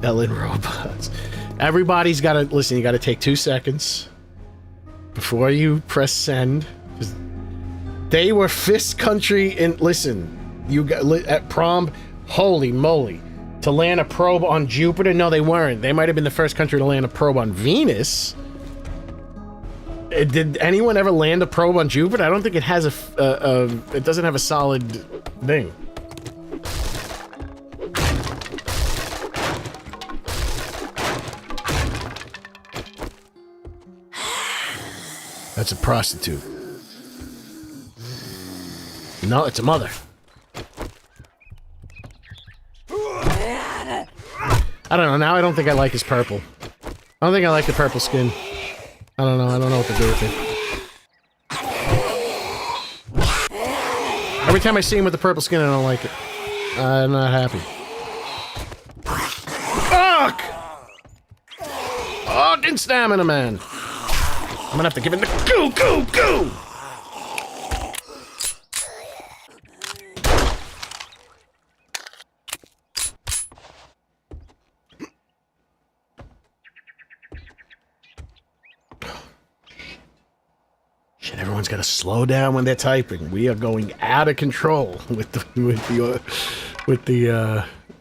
Ellen robots. Everybody's got to listen. You got to take 2 seconds before you press send. They were fist country in. Listen, you got at prom. Holy moly! To land a probe on Jupiter? No, they weren't. They might have been the first country to land a probe on Venus. Did anyone ever land a probe on Jupiter? I don't think it has it doesn't have a solid thing. That's a prostitute. No, it's a mother. I don't know. Now I don't think I like his purple. I don't think I like the purple skin. I don't know. I don't know what to do with it. Every time I see him with the purple skin, I don't like it. I'm not happy. Fuck! Fucking stamina, man. I'm gonna have to give him the goo. Shit, everyone's got to slow down when they're typing. We are going out of control with the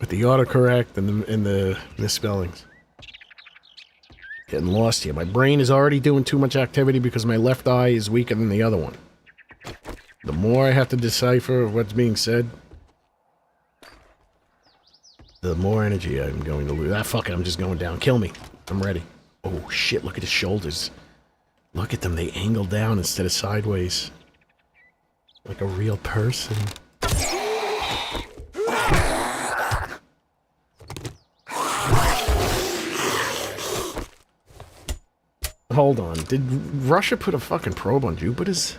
autocorrect and the misspellings. Getting lost here. My brain is already doing too much activity because my left eye is weaker than the other one. The more I have to decipher what's being said, the more energy I'm going to lose. Ah, fuck it, I'm just going down. Kill me. I'm ready. Oh, shit, look at his shoulders. Look at them, they angle down instead of sideways. Like a real person. Hold on, did Russia put a fucking probe on Jupiter's?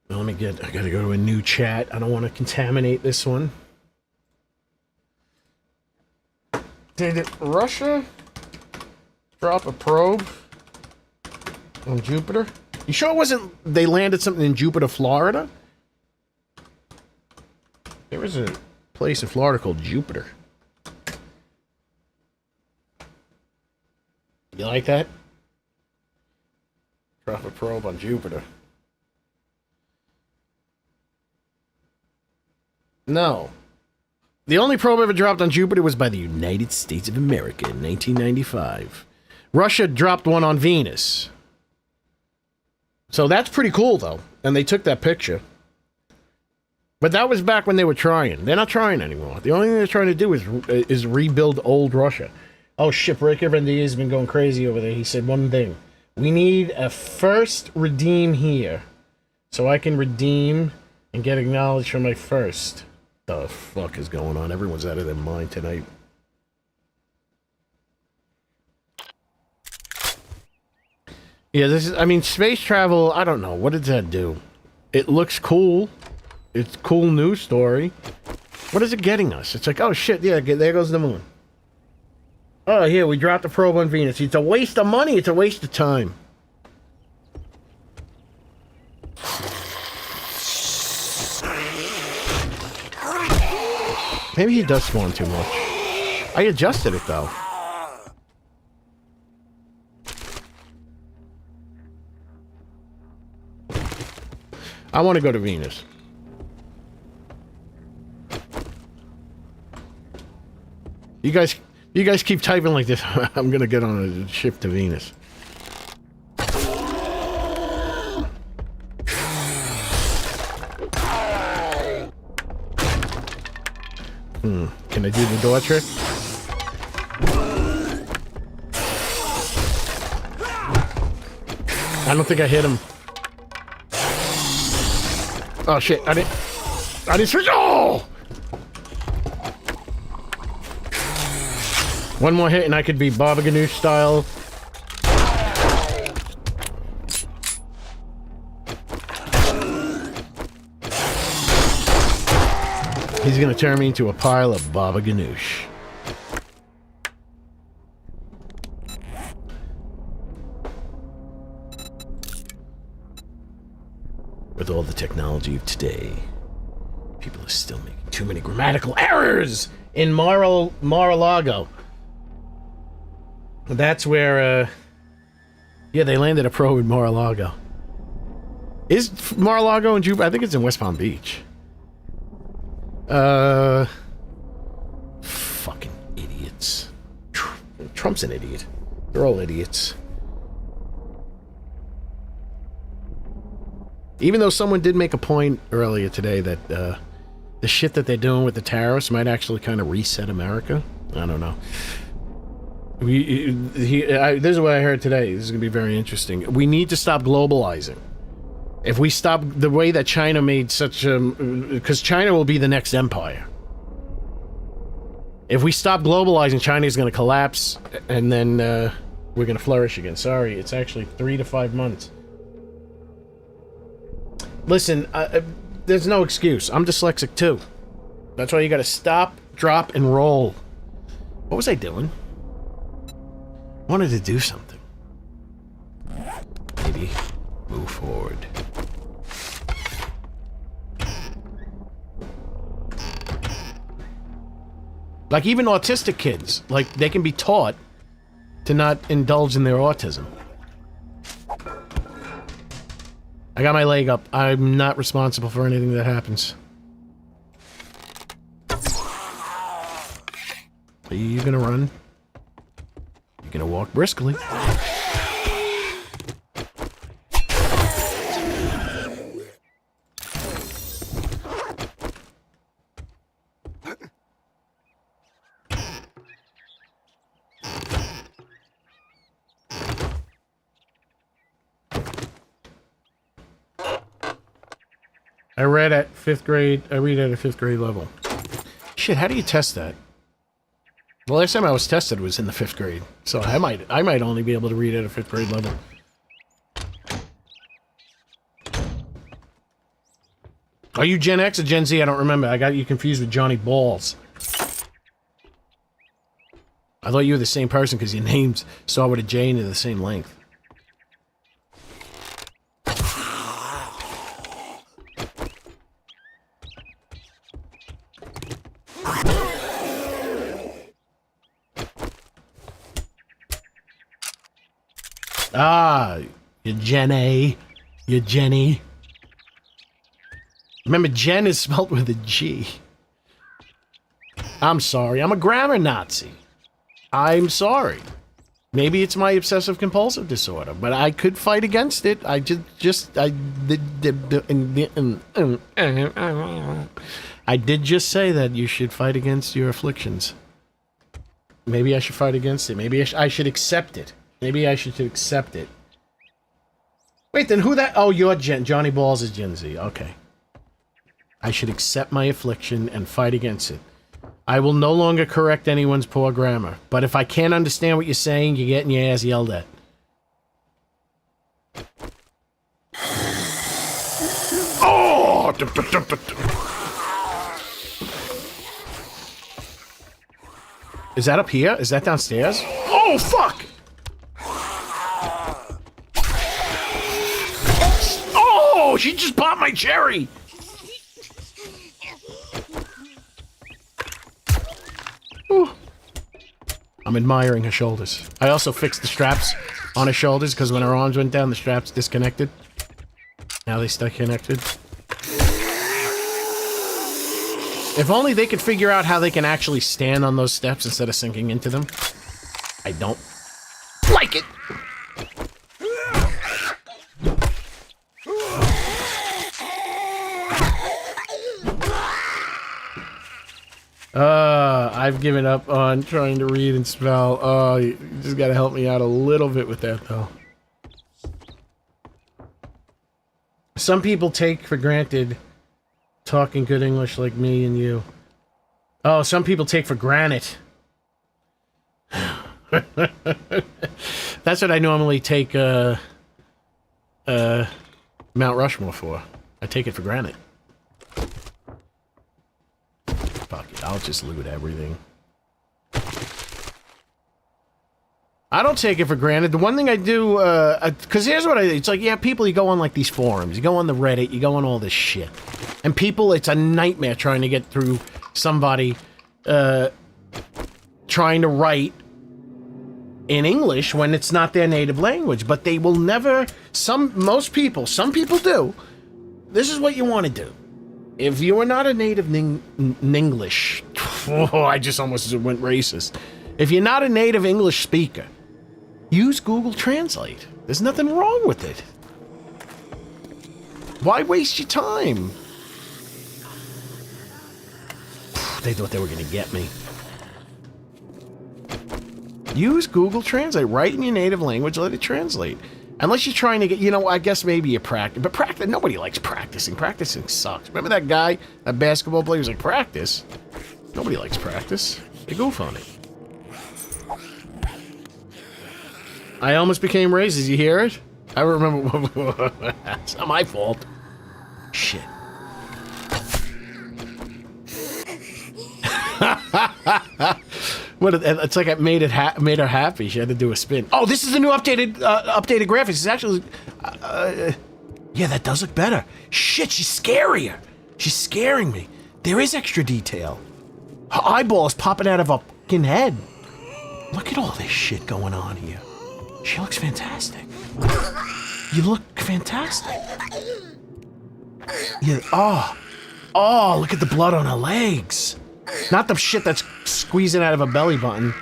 Well, I gotta go to a new chat. I don't want to contaminate this one. Did Russia drop a probe on Jupiter? You sure it wasn't they landed something in Jupiter, Florida? There was a place in Florida called Jupiter. You like that? Drop a probe on Jupiter. No. The only probe ever dropped on Jupiter was by the United States of America in 1995. Russia dropped one on Venus. So that's pretty cool, though. And they took that picture. But that was back when they were trying. They're not trying anymore. The only thing they're trying to do is rebuild old Russia. Oh, Shipwrecker Vendia has been going crazy over there. He said one thing. We need a first redeem here. So I can redeem and get acknowledged for my first. The fuck is going on? Everyone's out of their mind tonight. Yeah, this is, I mean, space travel, I don't know. What does that do? It looks cool. It's a cool news story. What is it getting us? It's like, oh shit, yeah, there goes the moon. Oh, here, we dropped the probe on Venus. It's a waste of money. It's a waste of time. Maybe he does spawn too much. I adjusted it, though. I want to go to Venus. You guys keep typing like this. I'm gonna get on a ship to Venus. Can I do the door trick? I don't think I hit him. Oh shit, I didn't switch. Oh! One more hit and I could be Baba Ganoush style. He's gonna turn me into a pile of Baba Ganoush. With all the technology of today. People are still making too many grammatical errors in Mar-a-Lago. That's where, yeah, they landed a probe in Mar-a-Lago. Is Mar-a-Lago in Juba? I think it's in West Palm Beach. Fucking idiots. Trump's an idiot. They're all idiots. Even though someone did make a point earlier today that the shit that they're doing with the tariffs might actually kind of reset America. I don't know. This is what I heard today. This is going to be very interesting. We need to stop globalizing. If we stop the way that China made such because China will be the next empire. If we stop globalizing, China is going to collapse, and then we're going to flourish again. Sorry, it's actually 3 to 5 months. Listen, there's no excuse. I'm dyslexic too. That's why you got to stop, drop, and roll. What was I doing? I wanted to do something. Maybe move forward. Like, even autistic kids, like, they can be taught to not indulge in their autism. I got my leg up. I'm not responsible for anything that happens. Are you gonna run? You're gonna walk briskly. I read at 5th grade. I read at a 5th grade level. Shit, how do you test that? The last time I was tested was in the 5th grade, so I might only be able to read at a 5th grade level. Are you Gen X or Gen Z? I don't remember. I got you confused with Johnny Balls. I thought you were the same person because your names start with a J and they're the same length. Ah, you're Gen A. You're Jenny. Remember, Jen is spelled with a G. I'm sorry. I'm a grammar Nazi. I'm sorry. Maybe it's my obsessive compulsive disorder, but I could fight against it. I did just say that you should fight against your afflictions. Maybe I should fight against it. Maybe I should accept it. Maybe I should accept it. Wait, then who that? Oh, you're Johnny Balls is Gen Z. Okay. I should accept my affliction and fight against it. I will no longer correct anyone's poor grammar. But if I can't understand what you're saying, you're getting your ass yelled at. Oh! Is that up here? Is that downstairs? Oh, fuck! Oh, she just popped my cherry! Ooh. I'm admiring her shoulders. I also fixed the straps on her shoulders because when her arms went down, the straps disconnected. Now they stay connected. If only they could figure out how they can actually stand on those steps instead of sinking into them. I don't like it. I've given up on trying to read and spell. Oh, you just gotta help me out a little bit with that, though. Some people take for granted talking good English like me and you. Oh, some people take for granted. That's what I normally take Mount Rushmore for. I take it for granted. Fuck it, I'll just loot everything. I don't take it for granted. The one thing I do, because here's what it's like, yeah, people, you go on like these forums, you go on the Reddit, you go on all this shit. And people, it's a nightmare trying to get through somebody, trying to write in English when it's not their native language. But they will never, some people do. This is what you want to do. If you are not a native English, oh, I just almost went racist. If you're not a native English speaker, use Google Translate. There's nothing wrong with it. Why waste your time? They thought they were going to get me. Use Google Translate. Write in your native language, let it translate. Unless you're trying to get, I guess maybe you practice. But practice, nobody likes practicing. Practicing sucks. Remember that guy, that basketball player, was like, practice? Nobody likes practice. They goof on it. I almost became racist. You hear it? I remember. It's not my fault. Shit. What? It's like it made her happy. She had to do a spin. Oh, this is the new updated graphics. It's actually, yeah, that does look better. Shit, she's scarier. She's scaring me. There is extra detail. Her eyeballs popping out of her fucking head. Look at all this shit going on here. She looks fantastic. You look fantastic. Yeah. Oh, look at the blood on her legs. Not the shit that's squeezing out of her belly button.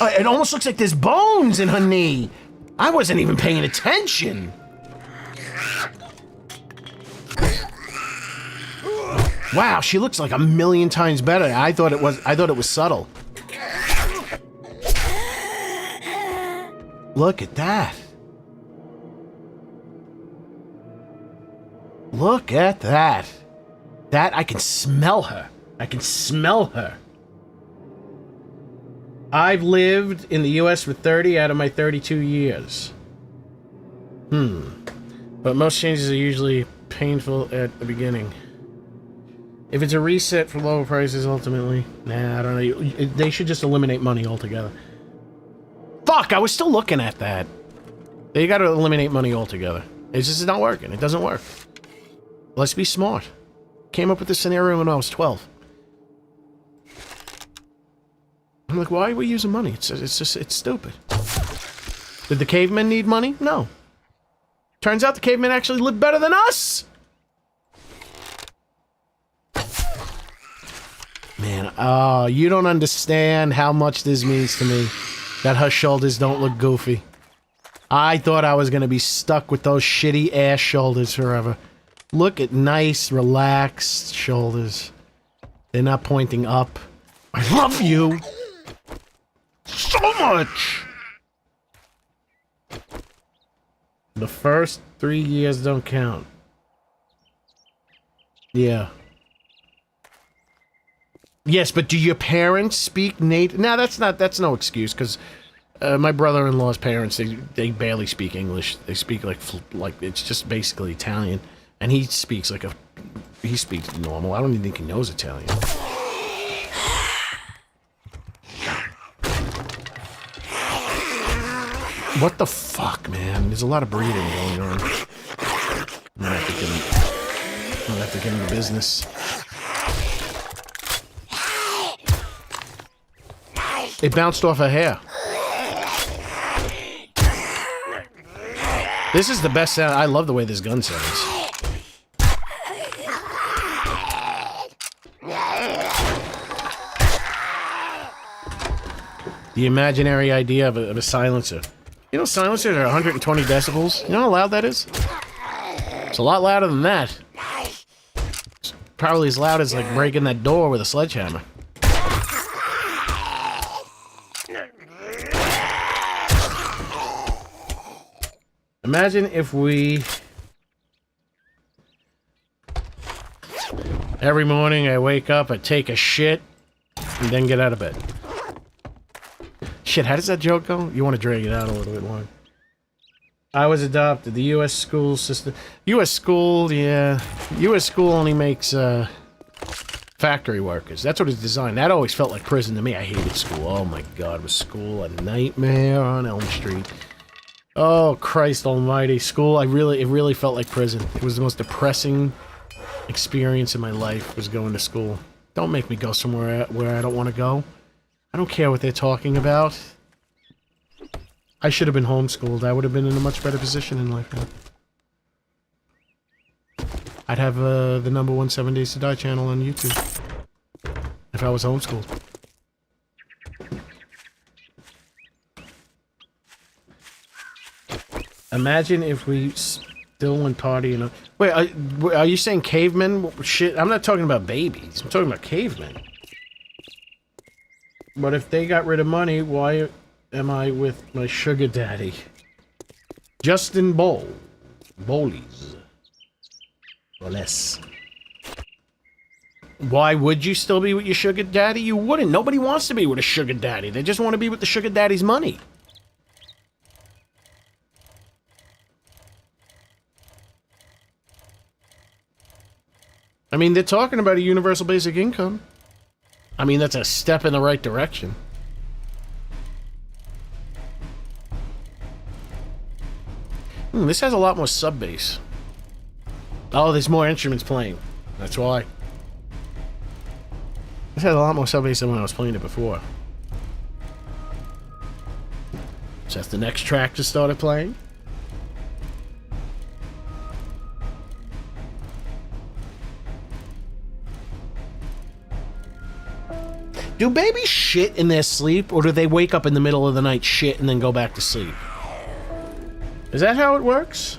It almost looks like there's bones in her knee. I wasn't even paying attention. Wow, she looks like a million times better. I thought it was subtle. Look at that. Look at that. That, I can smell her. I can smell her. I've lived in the U.S. for 30 out of my 32 years. But most changes are usually painful at the beginning. If it's a reset for lower prices, ultimately... Nah, I don't know. They should just eliminate money altogether. Fuck, I was still looking at that. You gotta eliminate money altogether. It's just not working. It doesn't work. Let's be smart. Came up with this scenario when I was 12. I'm like, why are we using money? It's stupid. Did the cavemen need money? No. Turns out the cavemen actually lived better than us! Man, oh, you don't understand how much this means to me. That her shoulders don't look goofy. I thought I was gonna be stuck with those shitty ass shoulders forever. Look at nice, relaxed shoulders. They're not pointing up. I love you so much! The first 3 years don't count. Yeah. Yes, but do your parents speak native? No, that's no excuse, because my brother-in-law's parents, they barely speak English. They speak like it's just basically Italian. And he speaks he speaks normal. I don't even think he knows Italian. What the fuck, man? There's a lot of breathing going on. I'm gonna have to get into business. It bounced off her hair. This is the best sound. I love the way this gun sounds. The imaginary idea of a silencer. You know, silencers are 120 decibels. You know how loud that is? It's a lot louder than that. It's probably as loud as, like, breaking that door with a sledgehammer. Imagine if we... Every morning I wake up, I take a shit, and then get out of bed. Shit, how does that joke go? You want to drag it out a little bit more. I was adopted. The U.S. school system... U.S. school, yeah. U.S. school only makes, Factory workers. That's what it's designed. That always felt like prison to me. I hated school. Oh my God, was school a nightmare on Elm Street? Oh Christ Almighty, school! It really felt like prison. It was the most depressing experience in my life. Was going to school. Don't make me go somewhere where I don't want to go. I don't care what they're talking about. I should have been homeschooled. I would have been in a much better position in life now. I'd have the #1 7 Days to Die channel on YouTube if I was homeschooled. Imagine if we still went partying. Wait, are you saying cavemen? Shit, I'm not talking about babies. I'm talking about cavemen. But if they got rid of money, why am I with my sugar daddy? Justin Bowleys. Or less. Why would you still be with your sugar daddy? You wouldn't. Nobody wants to be with a sugar daddy. They just want to be with the sugar daddy's money. I mean, they're talking about a universal basic income. I mean, that's a step in the right direction. This has a lot more sub-bass. Oh, there's more instruments playing. That's why. This has a lot more sub-bass than when I was playing it before. So that's the next track just started playing. Do babies shit in their sleep, or do they wake up in the middle of the night, shit, and then go back to sleep? Is that how it works?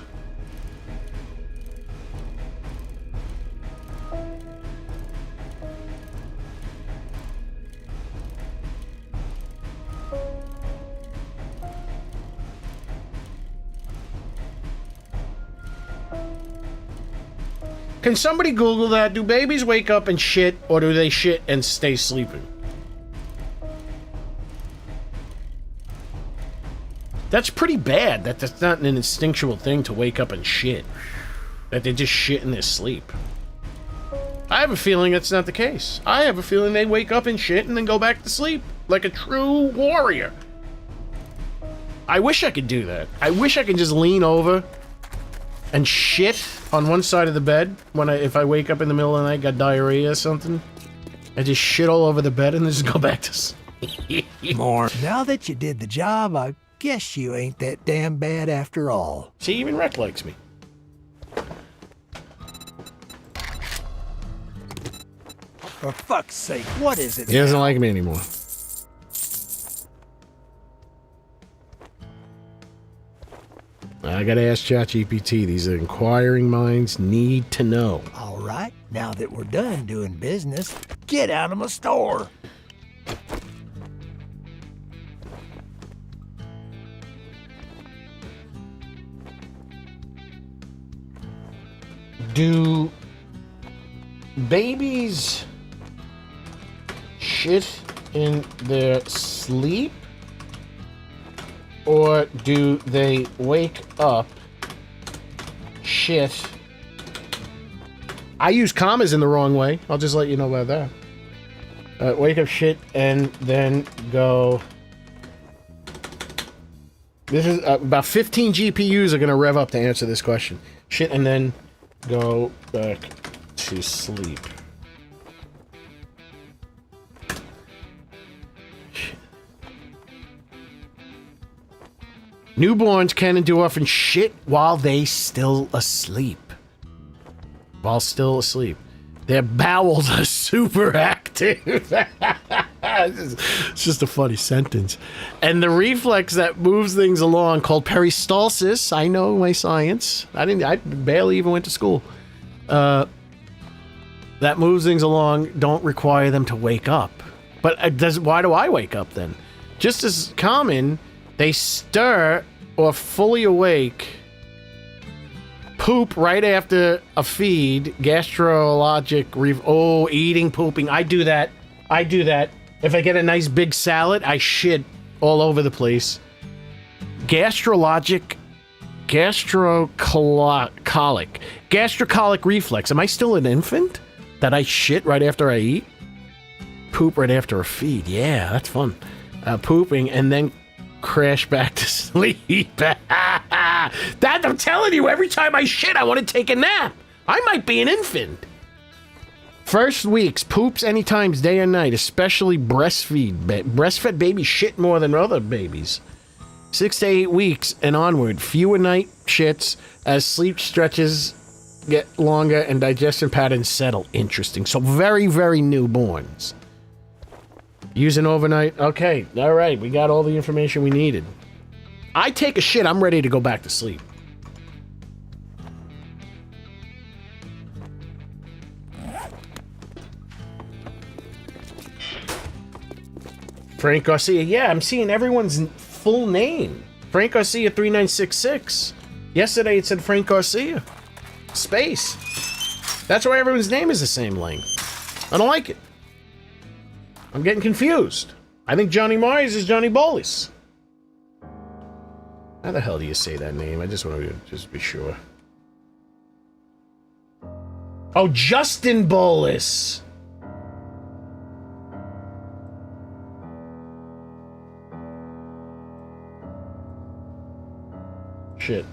Can somebody Google that? Do babies wake up and shit, or do they shit and stay sleeping? That's pretty bad. That's not an instinctual thing to wake up and shit. That they just shit in their sleep. I have a feeling that's not the case. I have a feeling they wake up and shit and then go back to sleep. Like a true warrior. I wish I could do that. I wish I could just lean over and shit on one side of the bed if I wake up in the middle of the night, got diarrhea or something. I just shit all over the bed and then just go back to sleep. More. Now that you did the job, I guess you ain't that damn bad after all. See, even Rec likes me. For fuck's sake, what is it? He doesn't like me anymore. I gotta ask ChatGPT. These inquiring minds need to know. All right, now that we're done doing business, get out of my store. Do babies shit in their sleep? Or do they wake up, shit? I use commas in the wrong way. I'll just let you know about that. Wake up, shit, and then go. This is about 15 GPUs are going to rev up to answer this question. Shit, and then go back to sleep. Newborns can and do often shit while they still asleep. Their bowels are super active. It's just a funny sentence. And the reflex that moves things along, called peristalsis, I know my science. I barely even went to school. That moves things along, don't require them to wake up. But why do I wake up then? Just as common, they stir or fully awake, poop right after a feed, gastrologic, eating, pooping. I do that. If I get a nice big salad, I shit all over the place. Gastrocolic reflex. Am I still an infant? That I shit right after I eat? Poop right after a feed. Yeah, that's fun. Pooping and then crash back to sleep. That I'm telling you, every time I shit, I want to take a nap. I might be an infant. First weeks, poops any times, day or night, especially breastfed babies shit more than other babies. 6 to 8 weeks and onward, fewer night shits as sleep stretches get longer and digestion patterns settle. Interesting. So very, very newborns. Using overnight. Okay, all right. We got all the information we needed. I take a shit, I'm ready to go back to sleep. Frank Garcia. Yeah, I'm seeing everyone's full name. Frank Garcia 3966. Yesterday it said Frank Garcia. Space. That's why everyone's name is the same length. I don't like it. I'm getting confused. I think Johnny Myers is Johnny Bolus. How the hell do you say that name? I just want to just be sure. Oh, Justin Bolus. Shit.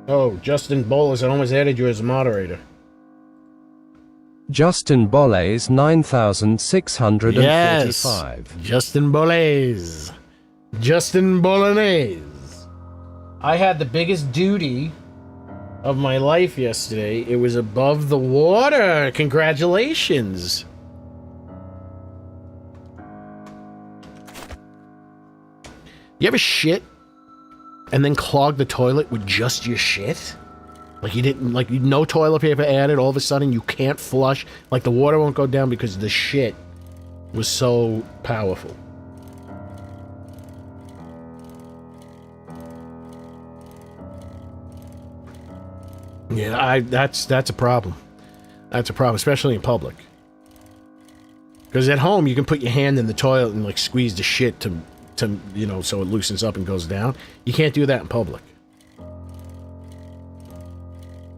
Oh, Justin Bolus, I almost added you as a moderator. Justin Boles 9645. Yes, Justin Boles. Justin Bolognese. I had the biggest duty of my life yesterday. It was above the water. Congratulations. You ever shit and then clog the toilet with just your shit? Like you didn't, like no toilet paper added, all of a sudden you can't flush. Like the water won't go down because the shit was so powerful. Yeah, that's a problem. That's a problem, especially in public. Because at home you can put your hand in the toilet and like squeeze the shit to you know, so it loosens up and goes down. You can't do that in public.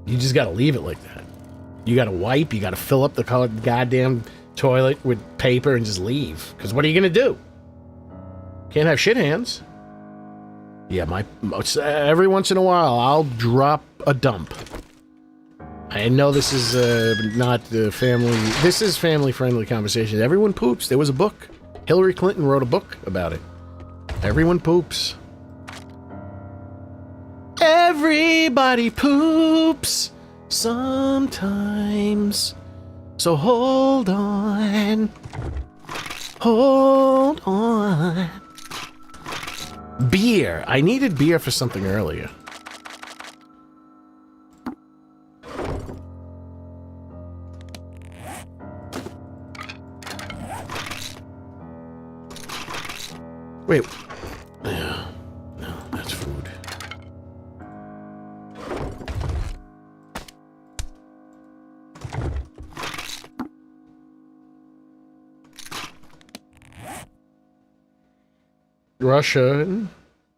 You just gotta leave it like that. You gotta wipe, you gotta fill up the goddamn toilet with paper and just leave. Because what are you gonna do? Can't have shit hands. Yeah, every once in a while I'll drop a dump. I know this is not the family. This is family-friendly conversation. Everyone poops. There was a book. Hillary Clinton wrote a book about it. Everyone poops. Everybody poops sometimes. So hold on. Hold on. Beer. I needed beer for something earlier. Wait. No, that's food.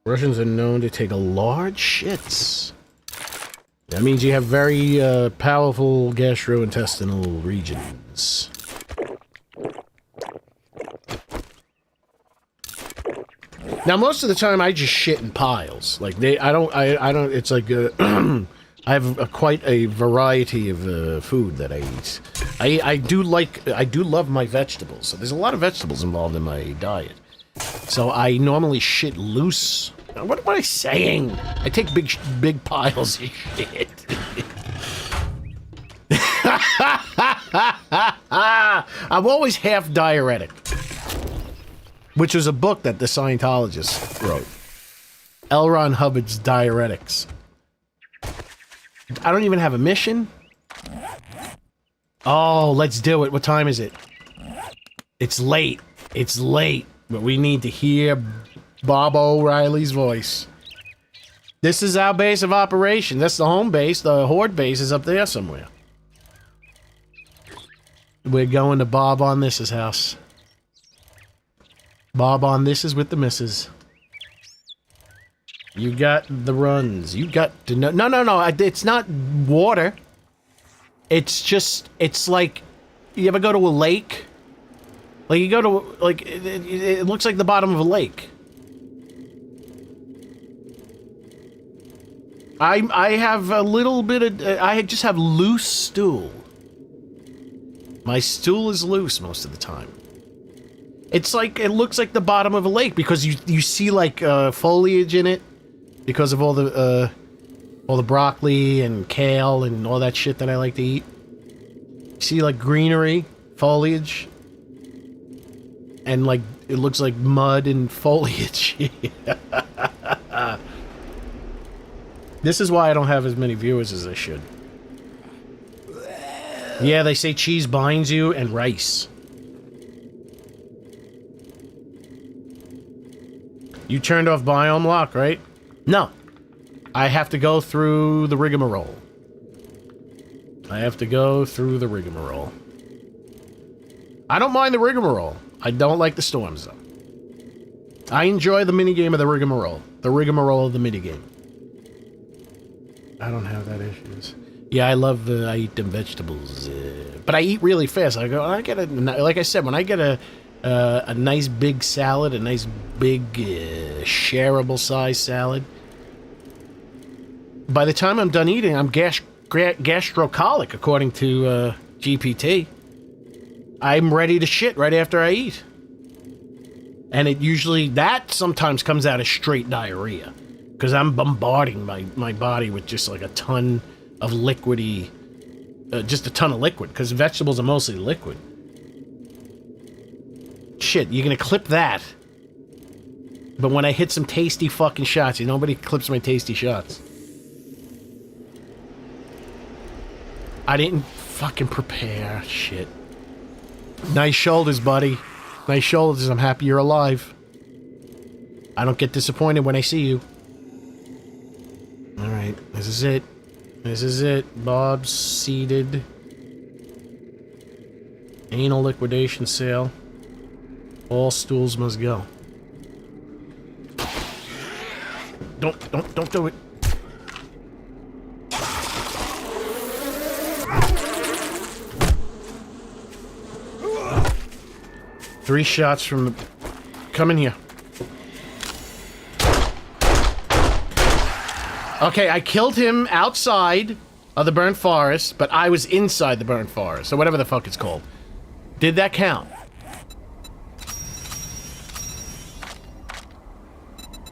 Russians are known to take large shits. That means you have very powerful gastrointestinal regions. Now, most of the time, I just shit in piles. Like I don't. It's like I have quite a variety of food that I eat. I do love my vegetables. So there's a lot of vegetables involved in my diet. So I normally shit loose. What am I saying? I take big piles of shit. I'm always half diuretic. Which was a book that the Scientologists wrote. L. Ron Hubbard's Diuretics. I don't even have a mission. Oh, let's do it. What time is it? It's late. It's late. But we need to hear Bob O'Reilly's voice. This is our base of operation. That's the home base. The Horde base is up there somewhere. We're going to Bob on This's house. Bob on This is with the missus. You got the runs. You got to know. No. It's not water. It's like, you ever go to a lake? Like, you go to, like, it looks like the bottom of a lake. I have a little bit of, I just have loose stool. My stool is loose most of the time. It's like, it looks like the bottom of a lake because you see like foliage in it because of all the broccoli and kale and all that shit that I like to eat. You see like greenery, foliage, and like it looks like mud and foliage. This is why I don't have as many viewers as I should. Yeah, they say cheese binds you and rice. You turned off biome lock, right? No. I have to go through the rigmarole. I don't mind the rigmarole. I don't like the storms, though. I enjoy the minigame of the rigmarole. The rigmarole of the minigame. I don't have that issues. Yeah, I eat them vegetables. But I eat really fast. Like I said, when I get a nice big salad, a nice big shareable size salad, by the time I'm done eating, I'm gastrocolic, according to GPT. I'm ready to shit right after I eat. And that sometimes comes out as straight diarrhea. Because I'm bombarding my body with just like a ton of liquidy, just a ton of liquid, because vegetables are mostly liquid. Shit, you're gonna clip that. But when I hit some tasty fucking shots, nobody clips my tasty shots. I didn't fucking prepare. Shit. Nice shoulders, buddy. Nice shoulders. I'm happy you're alive. I don't get disappointed when I see you. Alright, this is it. This is it. Bob's seated. Anal liquidation sale. All stools must go. Don't do it. Three shots from the... Come in here. Okay, I killed him outside of the burnt forest, but I was inside the burnt forest, or whatever the fuck it's called. Did that count?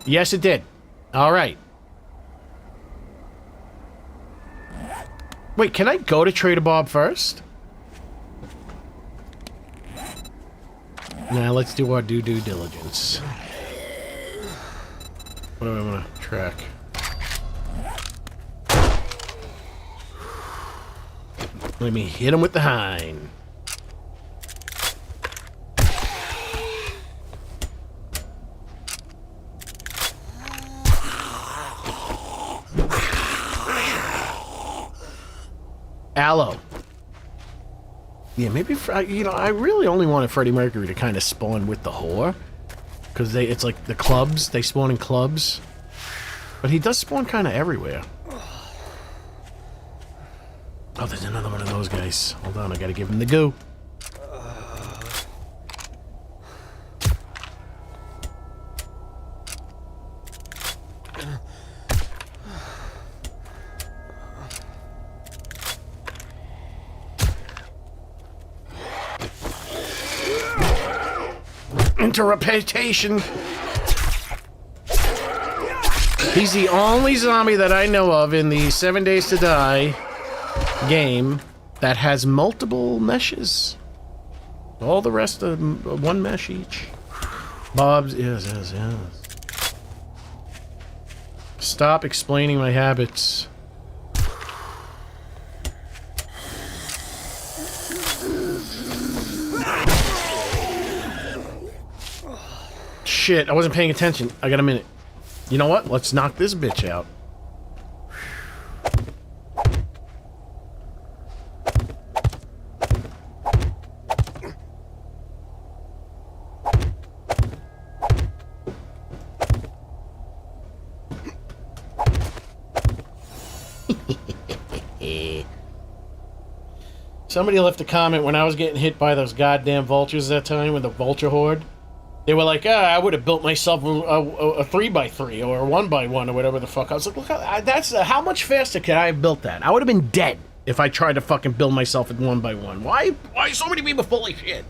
Yes, it did. All right. Wait, can I go to Trader Bob first? Now let's do our due diligence. What do I want to track? Let me hit him with the hind. Aloe. Yeah, maybe, I really only wanted Freddie Mercury to kind of spawn with the whore. Because it's like the clubs, they spawn in clubs. But he does spawn kind of everywhere. Oh, there's another one of those guys. Hold on, I gotta give him the goo. Interpretation. He's the only zombie that I know of in the 7 Days to Die game that has multiple meshes. All the rest of one mesh each. Bob's, yes. Stop explaining my habits. Shit, I wasn't paying attention. I got a minute. You know what? Let's knock this bitch out. Somebody left a comment when I was getting hit by those goddamn vultures that time with the vulture horde. They were like, I would have built myself a 3x3 or a 1x1 or whatever the fuck. I was like, look, that's how much faster could I have built that? I would have been dead if I tried to fucking build myself a 1x1. Why so many people full of shit?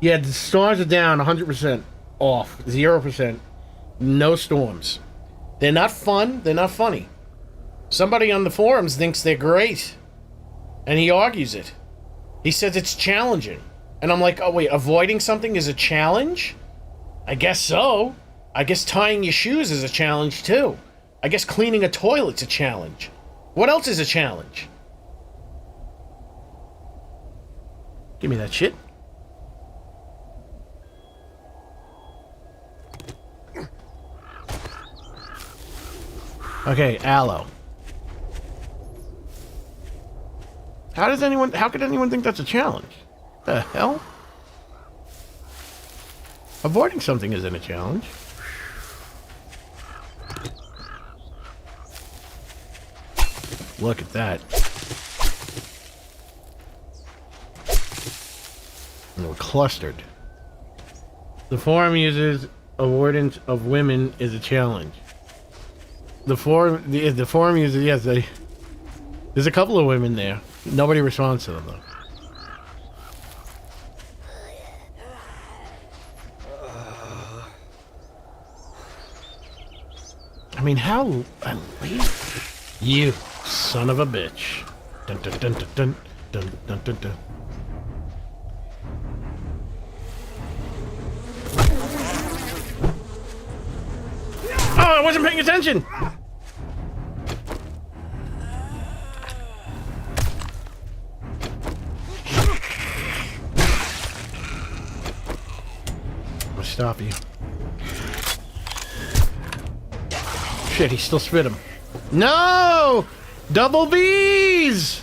Yeah, the storms are down 100% off, 0%. No storms. They're not fun. They're not funny. Somebody on the forums thinks they're great. And he argues it. He says it's challenging. And I'm like, oh wait, avoiding something is a challenge? I guess so. I guess tying your shoes is a challenge too. I guess cleaning a toilet's a challenge. What else is a challenge? Give me that shit. Okay, aloe. How could anyone think that's a challenge? The hell? Avoiding something isn't a challenge. Look at that. And we're clustered. The forum uses avoidance of women is a challenge. The forum uses, yes, there's a couple of women there. Nobody responds to them though. I mean, how late? You son of a bitch. Dun dun dun dun dun dun dun dun. Oh, I wasn't paying attention. I'll stop you. Shit, he still spit him. No! Double V's!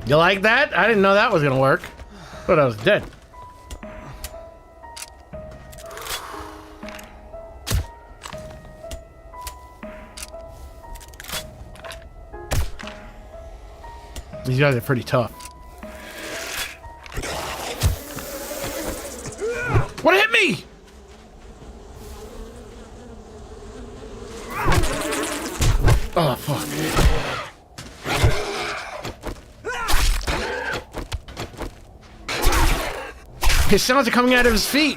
You like that? I didn't know that was gonna work. Thought I was dead. These guys are pretty tough. What hit me? Oh, fuck. His sounds are coming out of his feet.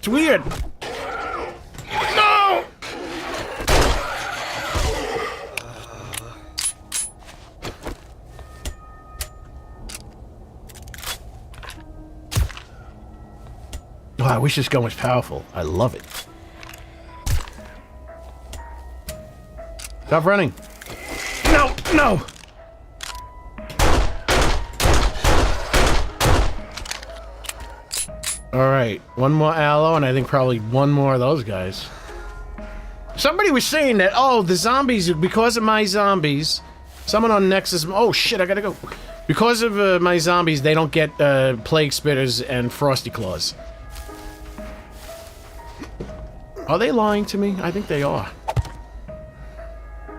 It's weird. No! Oh, I wish this gun was powerful. I love it. Stop running. No, no! Alright, one more aloe, and I think probably one more of those guys. Somebody was saying that, oh, the zombies, because of my zombies, someone on Nexus, oh shit, I gotta go. Because of my zombies, they don't get plague spitters and frosty claws. Are they lying to me? I think they are.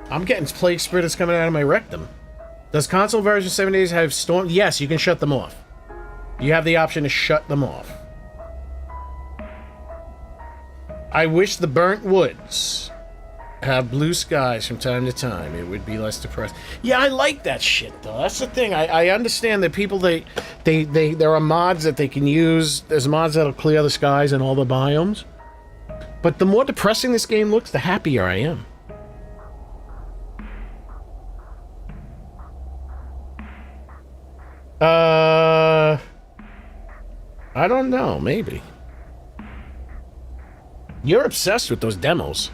I'm getting plague spitters coming out of my rectum. Does console version 7 days have storm? Yes, you can shut them off. You have the option to shut them off. I wish the burnt woods have blue skies from time to time. It would be less depressed. Yeah, I like that shit though. That's the thing. I understand that people there are mods that they can use. There's mods that'll clear the skies and all the biomes. But the more depressing this game looks, the happier I am. I don't know, maybe. You're obsessed with those demos.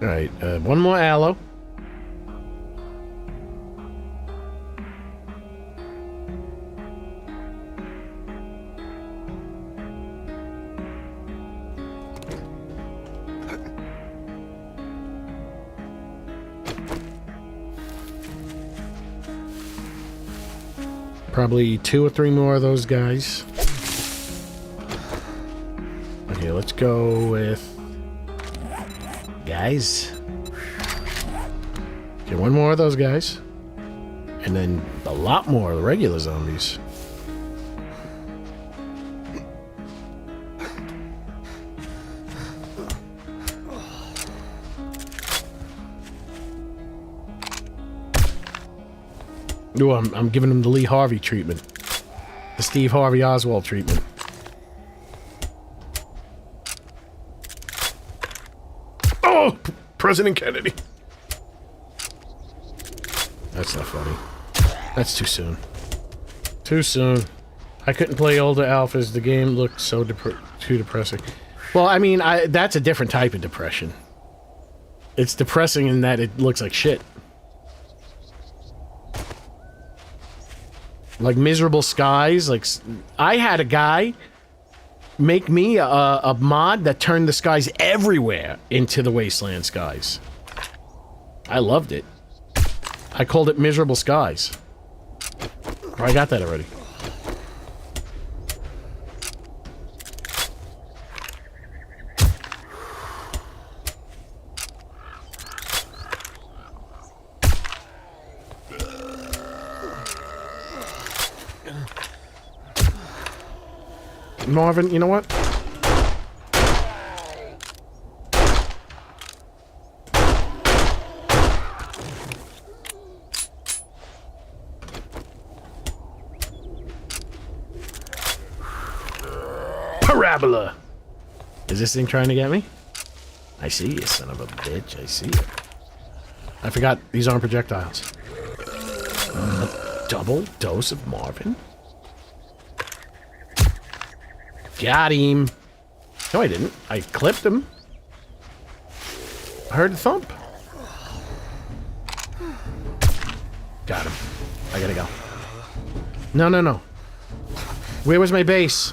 Alright, one more aloe. Probably 2 or 3 more of those guys. Okay, let's go with... guys. Okay, 1 more of those guys. And then a lot more of the regular zombies. Ooh, I'm giving him the Lee Harvey treatment. The Steve Harvey Oswald treatment. Oh! President Kennedy. That's not funny. That's too soon. Too soon. I couldn't play older alphas. The game looked so too depressing. Well, I mean, that's a different type of depression. It's depressing in that it looks like shit. Like Miserable Skies. Like, I had a guy make me a mod that turned the skies everywhere into the Wasteland skies. I loved it. I called it Miserable Skies. Oh, I got that already. Marvin, you know what? Parabola! Is this thing trying to get me? I see you, son of a bitch. I see you. I forgot, these aren't projectiles. A double dose of Marvin? Got him. No, I didn't. I clipped him. I heard the thump. Got him. I gotta go. No, no, no. Where was my base?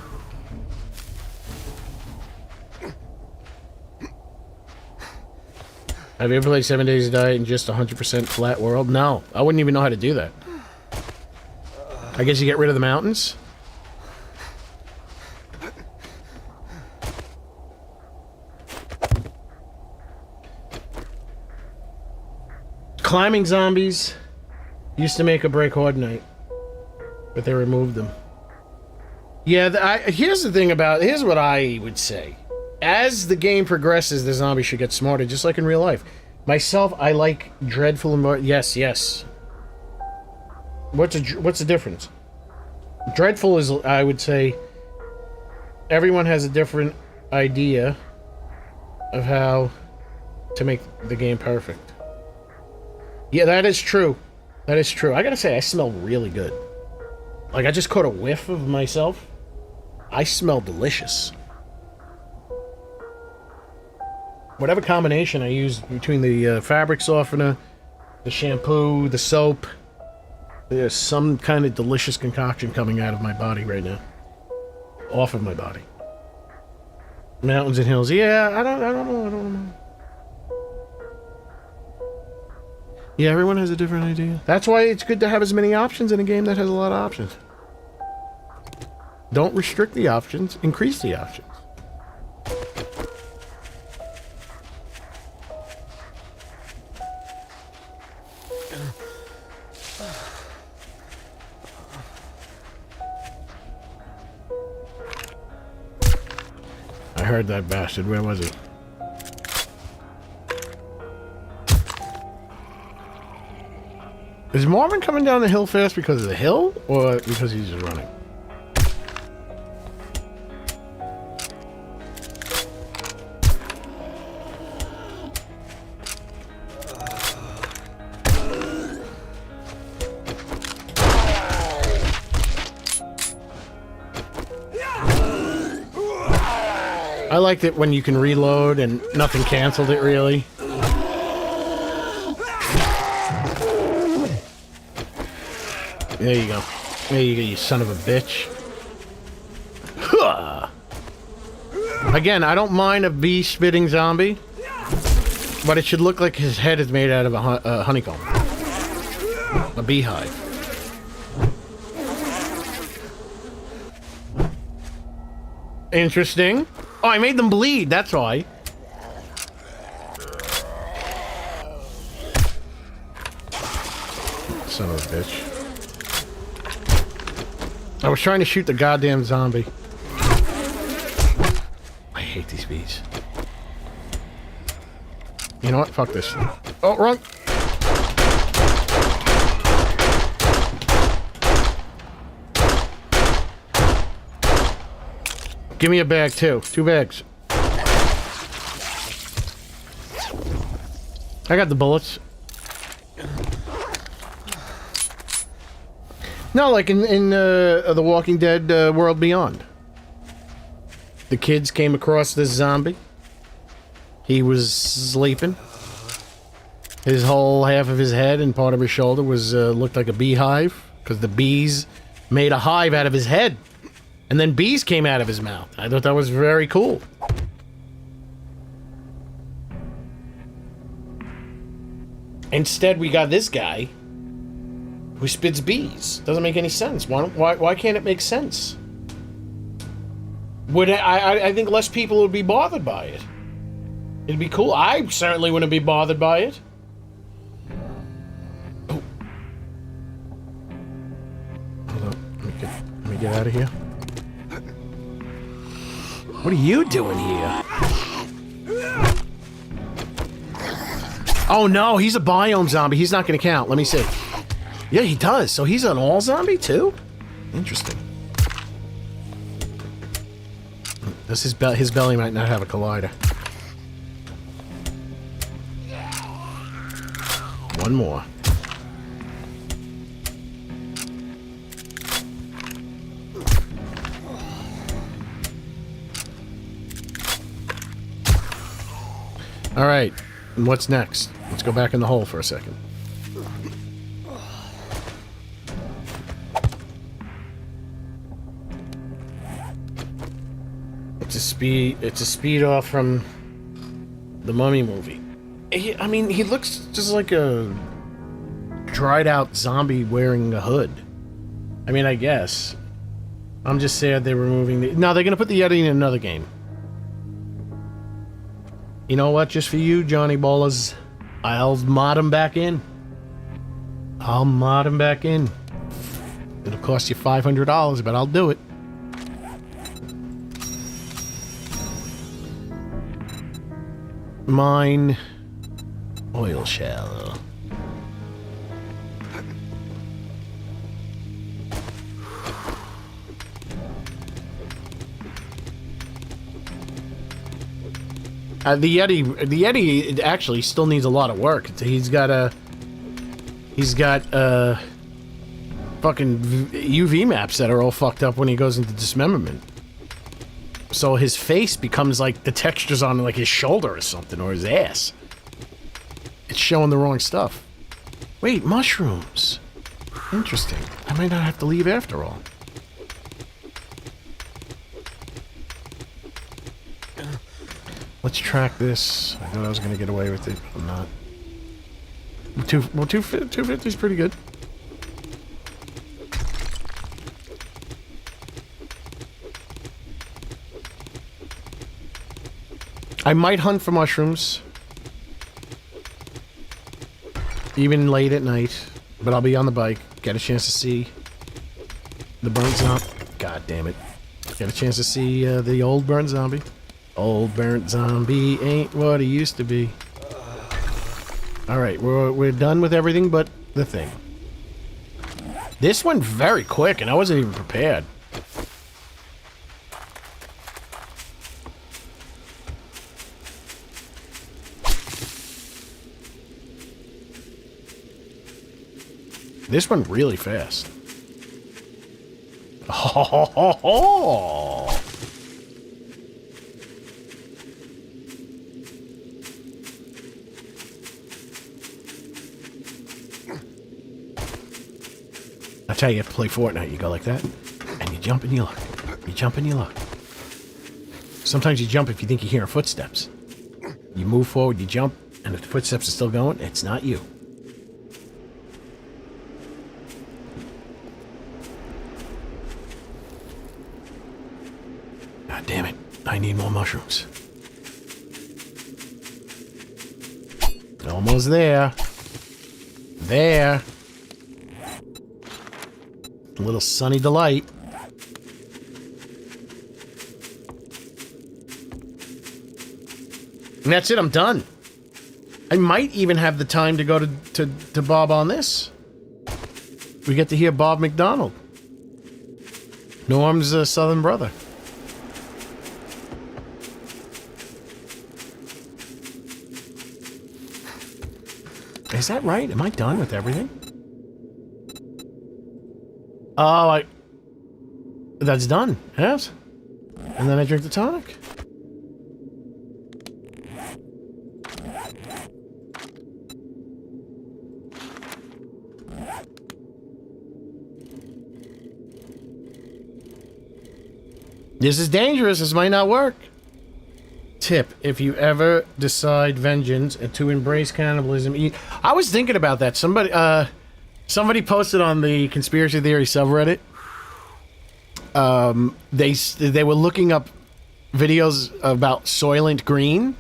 Have you ever played 7 Days to Die in just 100% flat world? No. I wouldn't even know how to do that. I guess you get rid of the mountains? Climbing zombies used to make a break Horde Night, but they removed them. Yeah, here's the thing about... Here's what I would say. As the game progresses, the zombies should get smarter, just like in real life. Myself, I like Dreadful and more... Yes, yes. What's the difference? Dreadful is, I would say... Everyone has a different idea of how to make the game perfect. Yeah, that is true. That is true. I gotta say, I smell really good. Like, I just caught a whiff of myself. I smell delicious. Whatever combination I use between the fabric softener, the shampoo, the soap, there's some kind of delicious concoction coming out of my body right now. Off of my body. Mountains and hills. Yeah, I don't know. Yeah, everyone has a different idea. That's why it's good to have as many options in a game that has a lot of options. Don't restrict the options, increase the options. I heard that bastard. Where was he? Is Marvin coming down the hill fast because of the hill, or because he's just running? I liked it when you can reload and nothing canceled it, really. There you go. There you go, you son of a bitch. Again, I don't mind a bee-spitting zombie, but it should look like his head is made out of a honeycomb. A beehive. Interesting. Oh, I made them bleed, that's why. Son of a bitch. I was trying to shoot the goddamn zombie. I hate these bees. You know what? Fuck this. Oh, wrong. Give me a bag, too. 2 bags. I got the bullets. No, like in The Walking Dead World Beyond. The kids came across this zombie. He was sleeping. His whole half of his head and part of his shoulder was looked like a beehive because the bees made a hive out of his head. And then bees came out of his mouth. I thought that was very cool. Instead, we got this guy who spits bees. Doesn't make any sense. Why can't it make sense? Would I think less people would be bothered by it. It'd be cool. I certainly wouldn't be bothered by it. Oh. Hold on. Let me get out of here. What are you doing here? Oh no, he's a biome zombie. He's not going to count. Let me see. Yeah, he does. So he's an all zombie too? Interesting. His belly might not have a collider. One more. All right, and what's next? Let's go back in the hole for a second. It's a speed off from the Mummy movie. I mean, he looks just like a dried out zombie wearing a hood. I mean, I guess. I'm just sad they're removing the... No, they're gonna put the Yeti in another game. You know what? Just for you, Johnny Ballers, I'll mod him back in. I'll mod him back in. It'll cost you $500, but I'll do it. Mine oil shallow. The Yeti actually still needs a lot of work. He's got fucking UV maps that are all fucked up when he goes into dismemberment. So his face becomes like the textures on like his shoulder or something, or his ass. It's showing the wrong stuff. Wait, mushrooms. Interesting. I might not have to leave after all. Let's track this. I thought I was going to get away with it, but I'm not. 250 is pretty good. I might hunt for mushrooms. Even late at night. But I'll be on the bike. Get a chance to see the burnt zombie. God damn it. Get a chance to see the old burnt zombie. Old burnt zombie ain't what he used to be. Alright, we're done with everything but the thing. This went very quick and I wasn't even prepared. This went really fast. Oh. I tell you, you have to play Fortnite. You go like that, and you jump and you look. You jump and you look. Sometimes you jump if you think you're hearing footsteps. You move forward, you jump, and if the footsteps are still going, it's not you. God God damn it. I need more mushrooms. Almost there. There. A little sunny delight. And that's it, I'm done. I might even have the time to go to Bob on this. We get to hear Bob McDonald. Norm's southern brother. Is that right? Am I done with everything? Oh, that's done. Yes. And then I drink the tonic. This is dangerous. This might not work. Tip: if you ever decide vengeance and to embrace cannibalism, eat. I was thinking about that. Somebody posted on the conspiracy theory subreddit. They were looking up videos about Soylent Green,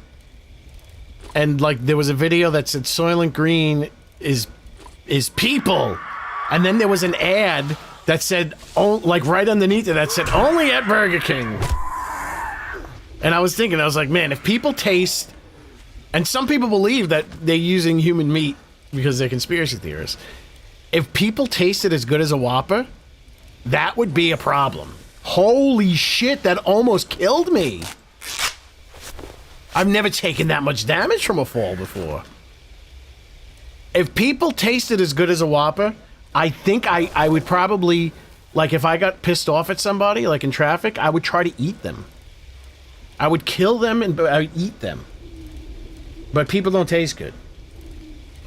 and like there was a video that said Soylent Green is people, and then there was an ad that said, oh, like right underneath it, that said only at Burger King. And I was thinking, I was like, man, if people taste, and some people believe that they're using human meat because they're conspiracy theorists. If people tasted as good as a Whopper, that would be a problem. Holy shit, that almost killed me. I've never taken that much damage from a fall before. If people tasted as good as a Whopper, I think I would probably, like if I got pissed off at somebody, like in traffic, I would try to eat them. I would kill them and I would eat them. But people don't taste good.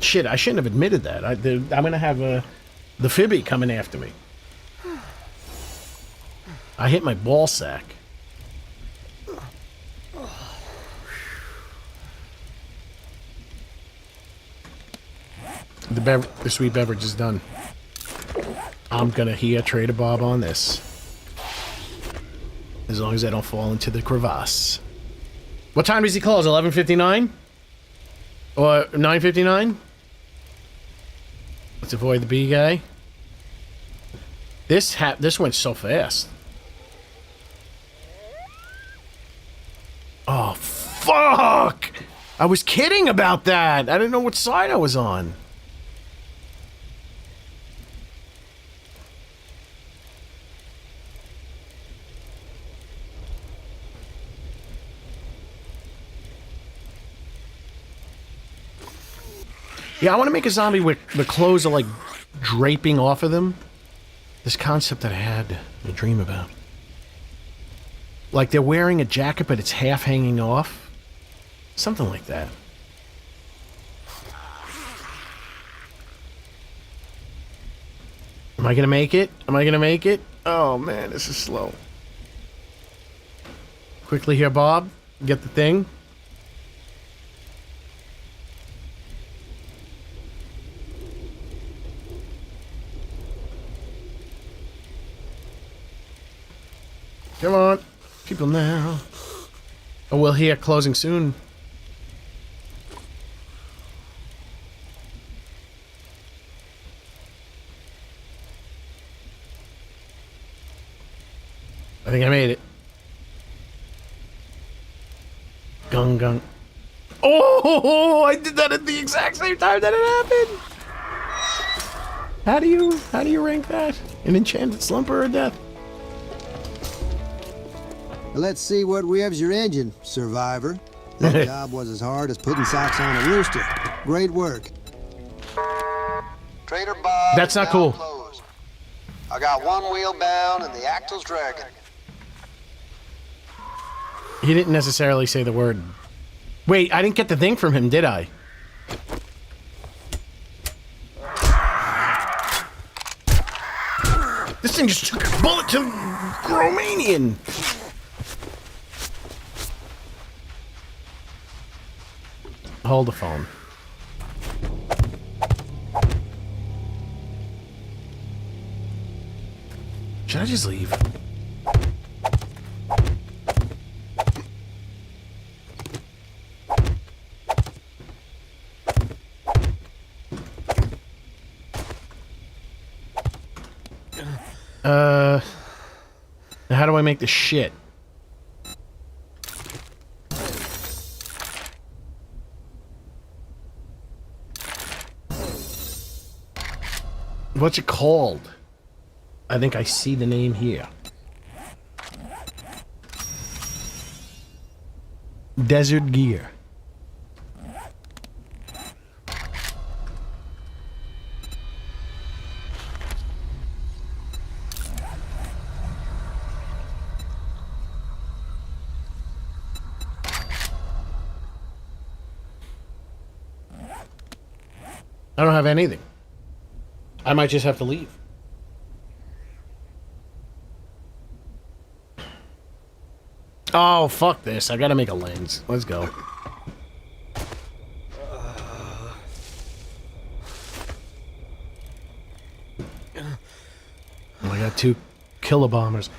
Shit, I shouldn't have admitted that. I'm going to have the Fibby coming after me. I hit my ball sack. The sweet beverage is done. I'm going to hear Trader Bob on this. As long as I don't fall into the crevasse. What time does he close? 11:59? Or 9:59? Let's avoid the B guy. This went so fast. Oh, fuck! I was kidding about that. I didn't know what side I was on. Yeah, I want to make a zombie where the clothes are like draping off of them. This concept that I had a dream about. Like they're wearing a jacket, but it's half hanging off. Something like that. Am I gonna make it? Am I gonna make it? Oh man, this is slow. Quickly here, Bob. Get the thing. Come on. People now. Oh, we'll hear closing soon. I think I made it. Gung gung. Oh, I did that at the exact same time that it happened. How do you rank that? An enchanted slumber or death? Let's see what revs your engine, survivor. That job was as hard as putting socks on a rooster. Great work. Trader Bob. That's not cool. Closed. I got one wheel bound and the axle's dragging. He didn't necessarily say the word. Wait, I didn't get the thing from him, did I? This thing just took a bullet to Romanian. Hold the phone. Should I just leave? How do I make the shit? What's it called? I think I see the name here. Desert gear. I don't have anything. I might just have to leave. Oh, fuck this. I gotta make a lens. Let's go. Oh, I got 2 killer bombers.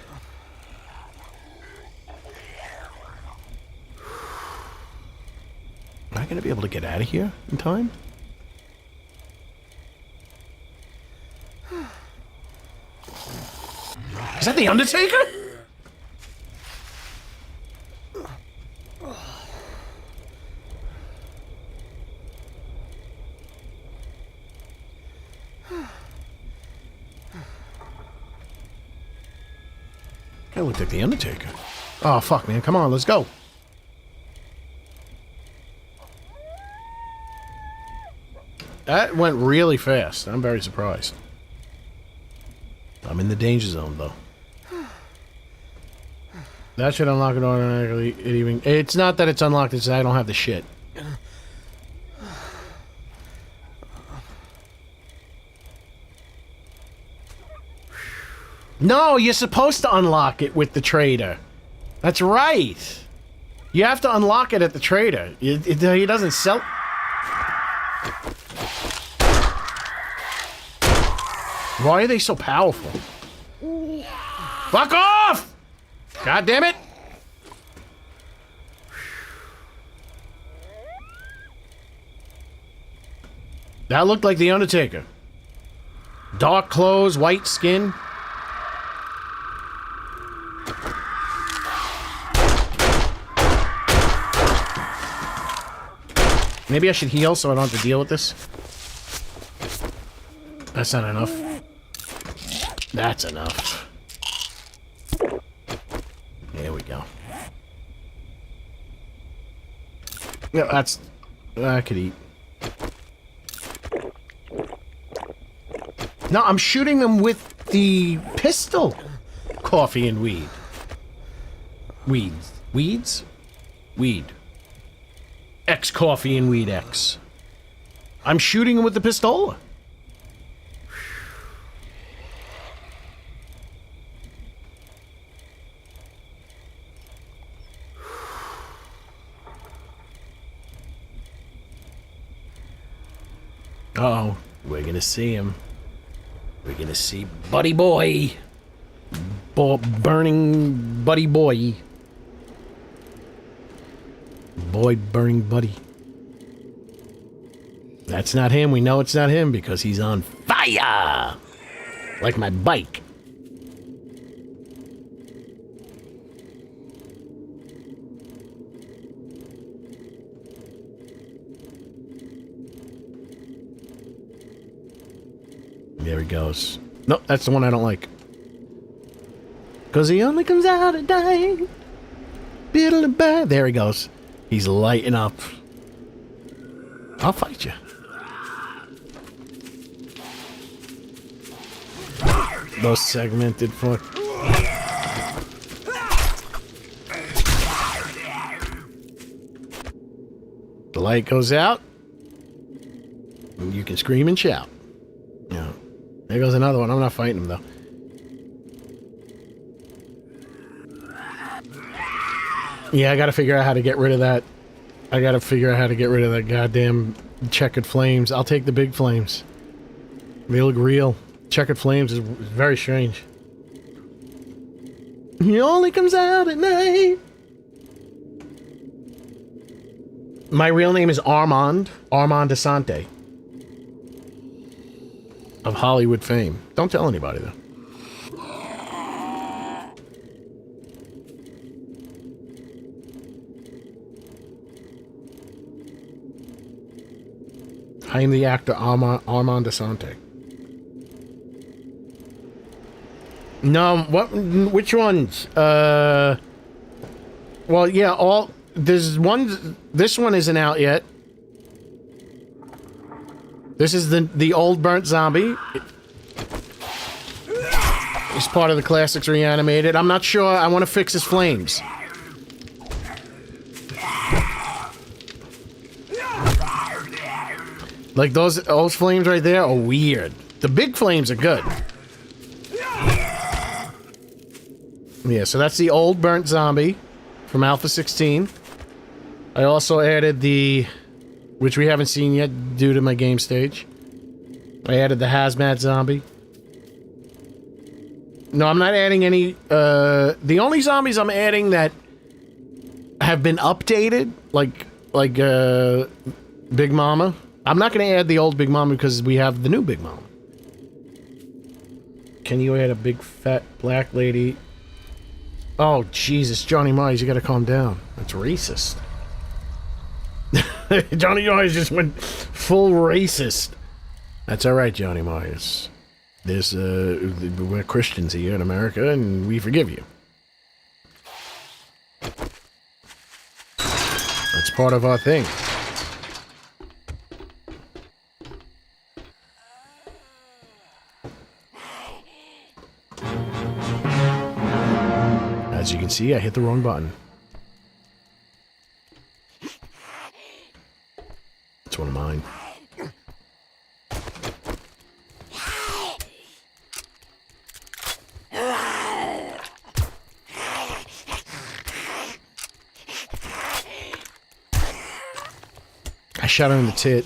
Am I gonna be able to get out of here in time? Is that the Undertaker? That looked like the Undertaker. Oh, fuck, man. Come on, let's go. That went really fast. I'm very surprised. I'm in the danger zone, though. That should unlock it automatically. It's not that it's unlocked, it's that I don't have the shit. No, you're supposed to unlock it with the trader. That's right. You have to unlock it at the trader. He doesn't sell... Why are they so powerful? Fuck off! God damn it! That looked like the Undertaker. Dark clothes, white skin. Maybe I should heal so I don't have to deal with this. That's not enough. That's enough. There we go. Yeah, that's... I could eat. No, I'm shooting them with the pistol. Coffee and weed. Weeds. Weeds? Weed. X coffee and weed X. I'm shooting them with the pistola. Uh-oh. We're gonna see him. We're gonna see Buddy Boy. Burning Buddy Boy. Boy burning Buddy. That's not him. We know it's not him because he's on fire! Like my bike. There he goes. Nope, that's the one I don't like. Because he only comes out at night. There he goes. He's lighting up. I'll fight you. Those segmented foot. The light goes out. And you can scream and shout. Yeah. There goes another one. I'm not fighting him, though. Yeah, I gotta figure out how to get rid of that. I gotta figure out how to get rid of that goddamn checkered flames. I'll take the big flames. They look real. Checkered flames is very strange. He only comes out at night. My real name is Armand. Armand Asante. Of Hollywood fame. Don't tell anybody, though. I am the actor Armand Asante. No, what? Which ones? Well, yeah, there's one. This one isn't out yet. This is the old burnt zombie. It's part of the classics reanimated. I'm not sure. I want to fix his flames. Like those flames right there are weird. The big flames are good. Yeah, so that's the old burnt zombie from Alpha 16. I also added which we haven't seen yet due to my game stage. I added the hazmat zombie. No, I'm not adding any, the only zombies I'm adding that have been updated, like Big Mama. I'm not going to add the old Big Mama because we have the new Big Mama. Can you add a big fat black lady? Oh, Jesus, Johnny Myers, you gotta calm down. That's racist. Johnny Myers just went full racist. That's alright, Johnny Myers. We're Christians here in America, and we forgive you. That's part of our thing. As you can see, I hit the wrong button. It's one of mine. I shot her in the tit.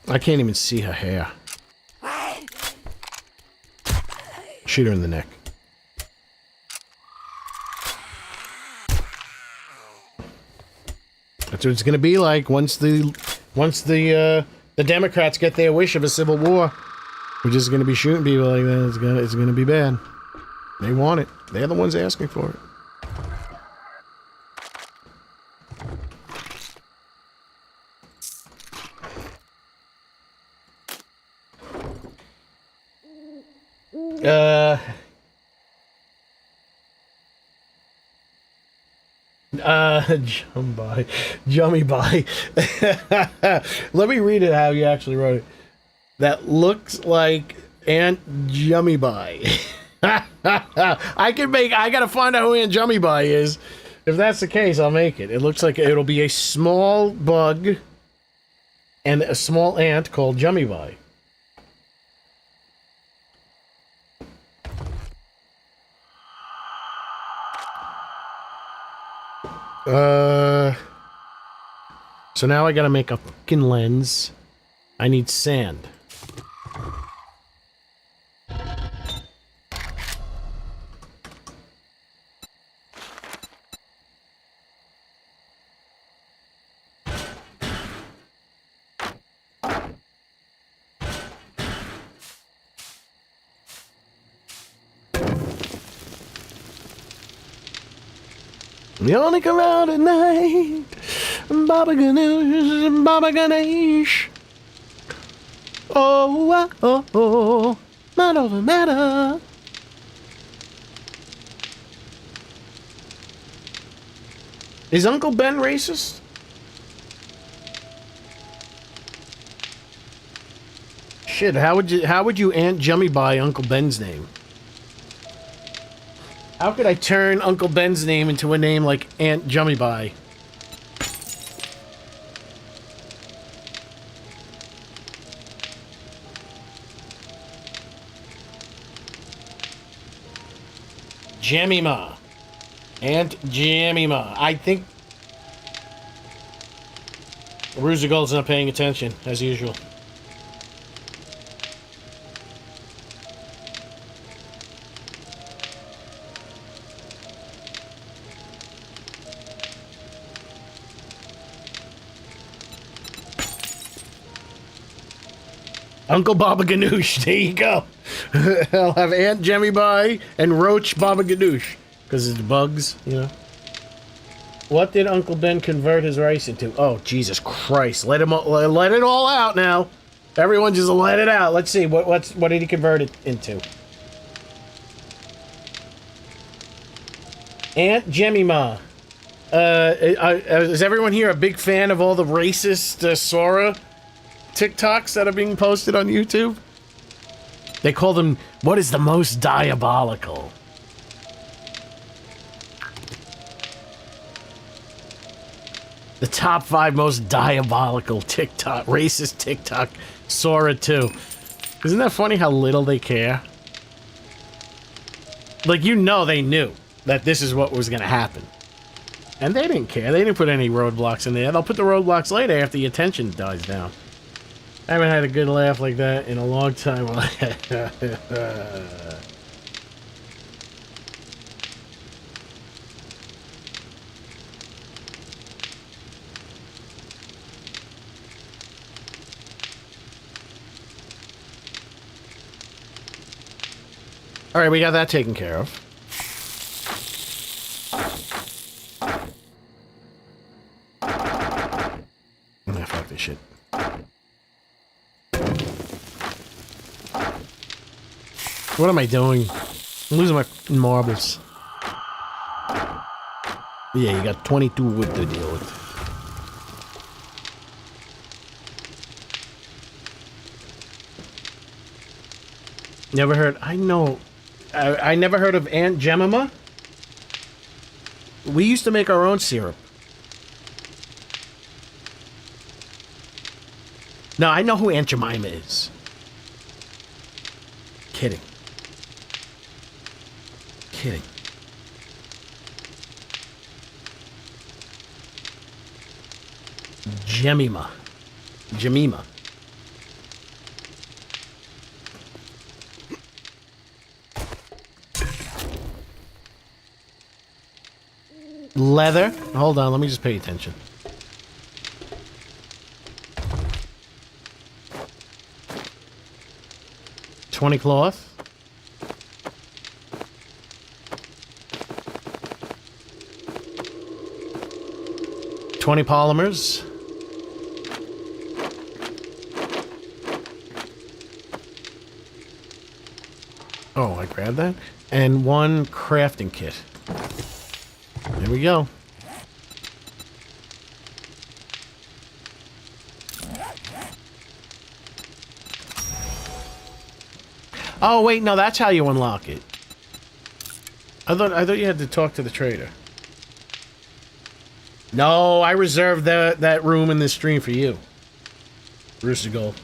I can't even see her hair. Shoot her in the neck. That's what it's gonna be like once the Democrats get their wish of a civil war. We're just gonna be shooting people like that. It's gonna be bad. They want it. They're the ones asking for it. Jummy by. Let me read it how you actually wrote it. That looks like Aunt Jummy By. I gotta find out who Aunt Jummy By is. If that's the case, I'll make it. It looks like it'll be a small bug and a small ant called Jummy By. So now I gotta make a fucking lens. I need sand. You only come out at night, Baba Ganoush, Baba Ganesh. Oh, oh, oh, matter over matter. Is Uncle Ben racist? Shit, how would you Aunt Jummy by Uncle Ben's name? How could I turn Uncle Ben's name into a name like Aunt Jummy By? Jemima. Aunt Jemima. I think Roosevelt's not paying attention, as usual. Uncle Baba Ganoush, there you go. I'll have Aunt Jemmy By and Roach Baba Ganoush. Because it's bugs, you know. What did Uncle Ben convert his rice into? Oh, Jesus Christ. Let it all out now. Everyone just let it out. Let's see. What did he convert it into? Aunt Jemima. Is everyone here a big fan of all the racist Sora TikToks that are being posted on YouTube? They call them, what is the most diabolical? The top 5 most diabolical TikTok, racist TikTok, Sora 2. Isn't that funny how little they care? Like, you know they knew that this is what was going to happen. And they didn't care. They didn't put any roadblocks in there. They'll put the roadblocks later after the attention dies down. I haven't had a good laugh like that in a long time. All right, we got that taken care of. Nah, fuck this shit. What am I doing? I'm losing my marbles. Yeah, you got 22 wood to deal with. Never heard. I know. I never heard of Aunt Jemima. We used to make our own syrup. No, I know who Aunt Jemima is. Kidding. Kidding. Jemima. Jemima. Leather. Hold on, let me just pay attention. $20 cloth. $20 polymers. Oh, I grabbed that. And 1 crafting kit. There we go. Oh wait, no, that's how you unlock it. I thought you had to talk to the trader. No, I reserved that room in this stream for you. Rooster Gold.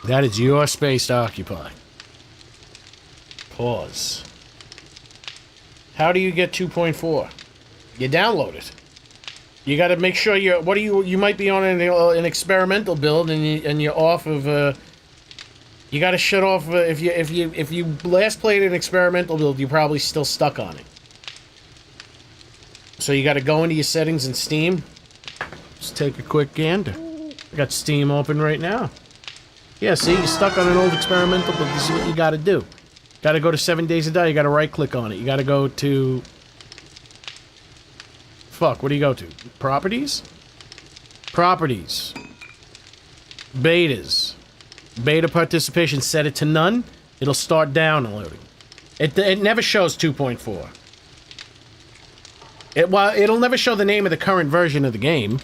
That is your space to occupy. Pause. How do you get 2.4? You download it. You got to make sure you're. What do you might be on an experimental build and you're off of. You got to shut off if you last played an experimental build, you're probably still stuck on it. So you got to go into your settings in Steam. Just take a quick gander. I got Steam open right now. Yeah, see, you're stuck on an old experimental, but this is what you gotta do. Gotta go to 7 Days to Die, you gotta right-click on it. You gotta go to... Fuck, what do you go to? Properties? Properties. Betas. Beta participation, set it to none. It'll start downloading. It never shows 2.4. It'll never show the name of the current version of the game.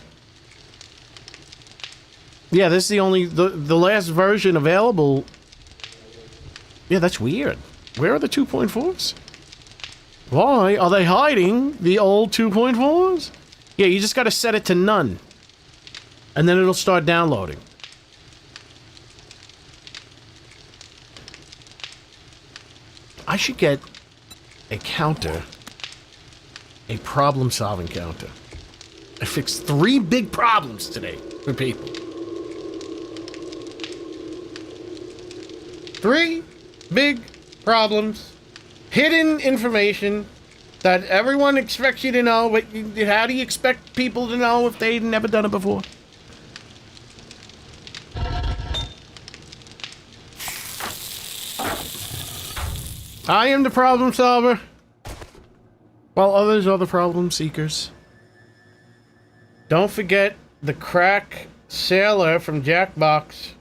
Yeah, this is the only... The last version available... Yeah, that's weird. Where are the 2.4s? Why are they hiding the old 2.4s? Yeah, you just gotta set it to none. And then it'll start downloading. I should get a counter. A problem-solving counter. I fixed 3 big problems today for people. 3 big problems, hidden information that everyone expects you to know, but how do you expect people to know if they've never done it before? I am the problem solver. While others are the problem seekers. Don't forget the crack sailor from Jackbox.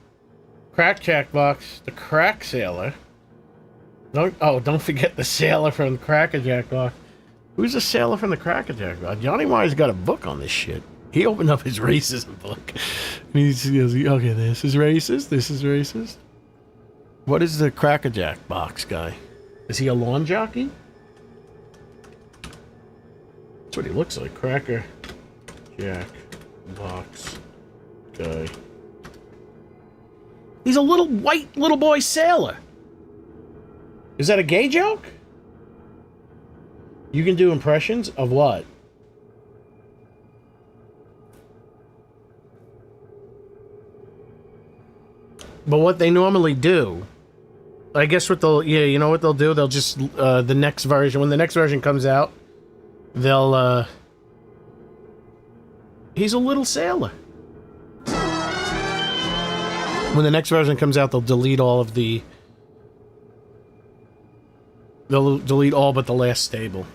Crack Jackbox. The crack sailor. Don't forget the sailor from Cracker Jackbox. Who's the sailor from the Cracker Jackbox? Johnny Myers got a book on this shit. He opened up his racism book. And he goes, okay, this is racist. This is racist. What is the Cracker Jackbox guy? Is he a lawn jockey? That's what he looks like. Cracker Jack Box guy. He's a little white little boy sailor. Is that a gay joke? You can do impressions of what? But what they normally do, I guess what they'll, yeah, you know what they'll do? They'll just, the next version, when the next version comes out, they'll, he's a little sailor. When the next version comes out, they'll delete all of the, they'll delete all but the last stable.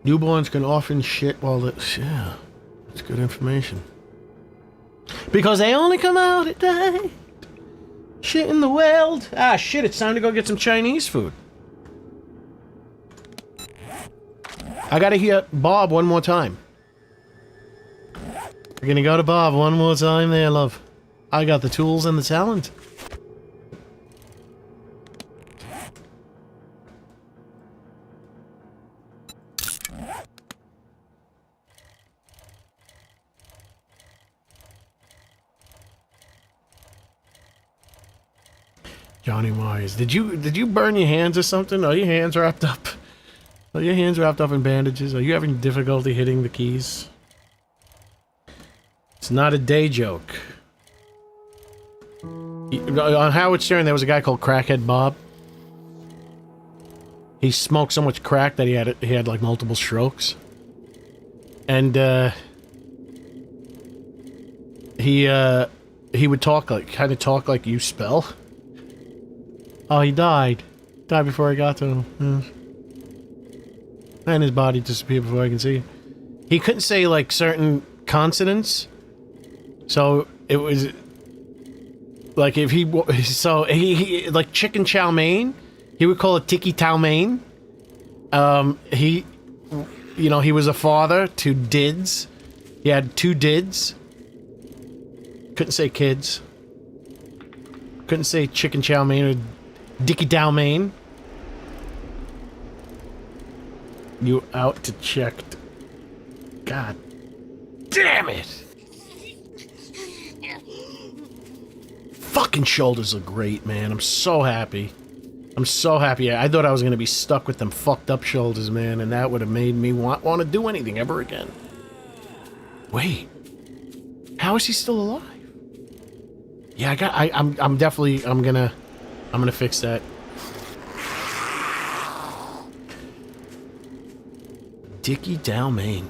Newborns can often shit while the, yeah, that's good information. Because they only come out at night. Shit in the world. Ah, shit, it's time to go get some Chinese food. I gotta hear Bob one more time. We're gonna go to Bob one more time there, love. I got the tools and the talent. Johnny Myers. Did you burn your hands or something? Are your hands wrapped up? Are your hands wrapped up in bandages? Are you having difficulty hitting the keys? It's not a day joke. On Howard Stern, there was a guy called Crackhead Bob. He smoked so much crack that he had like multiple strokes. And he would talk like kind of talk like you spell. Oh, he died. Died before I got to him. And his body disappeared before I can see it. He couldn't say, like, certain consonants. So, it was... Like, if he... So, he like, chicken chow mein, he would call it tiki chow mein. He... You know, he was a father to dids. He had 2 dids. Couldn't say kids. Couldn't say chicken chow mein or Dicky Dalmain. You out to check. God damn it! Fucking shoulders look great, man. I'm so happy. I'm so happy. I thought I was gonna be stuck with them fucked up shoulders, man, and that would have made me want to do anything ever again. Wait. How is he still alive? Yeah, I'm definitely I'm gonna fix that. Dickie Dalmain.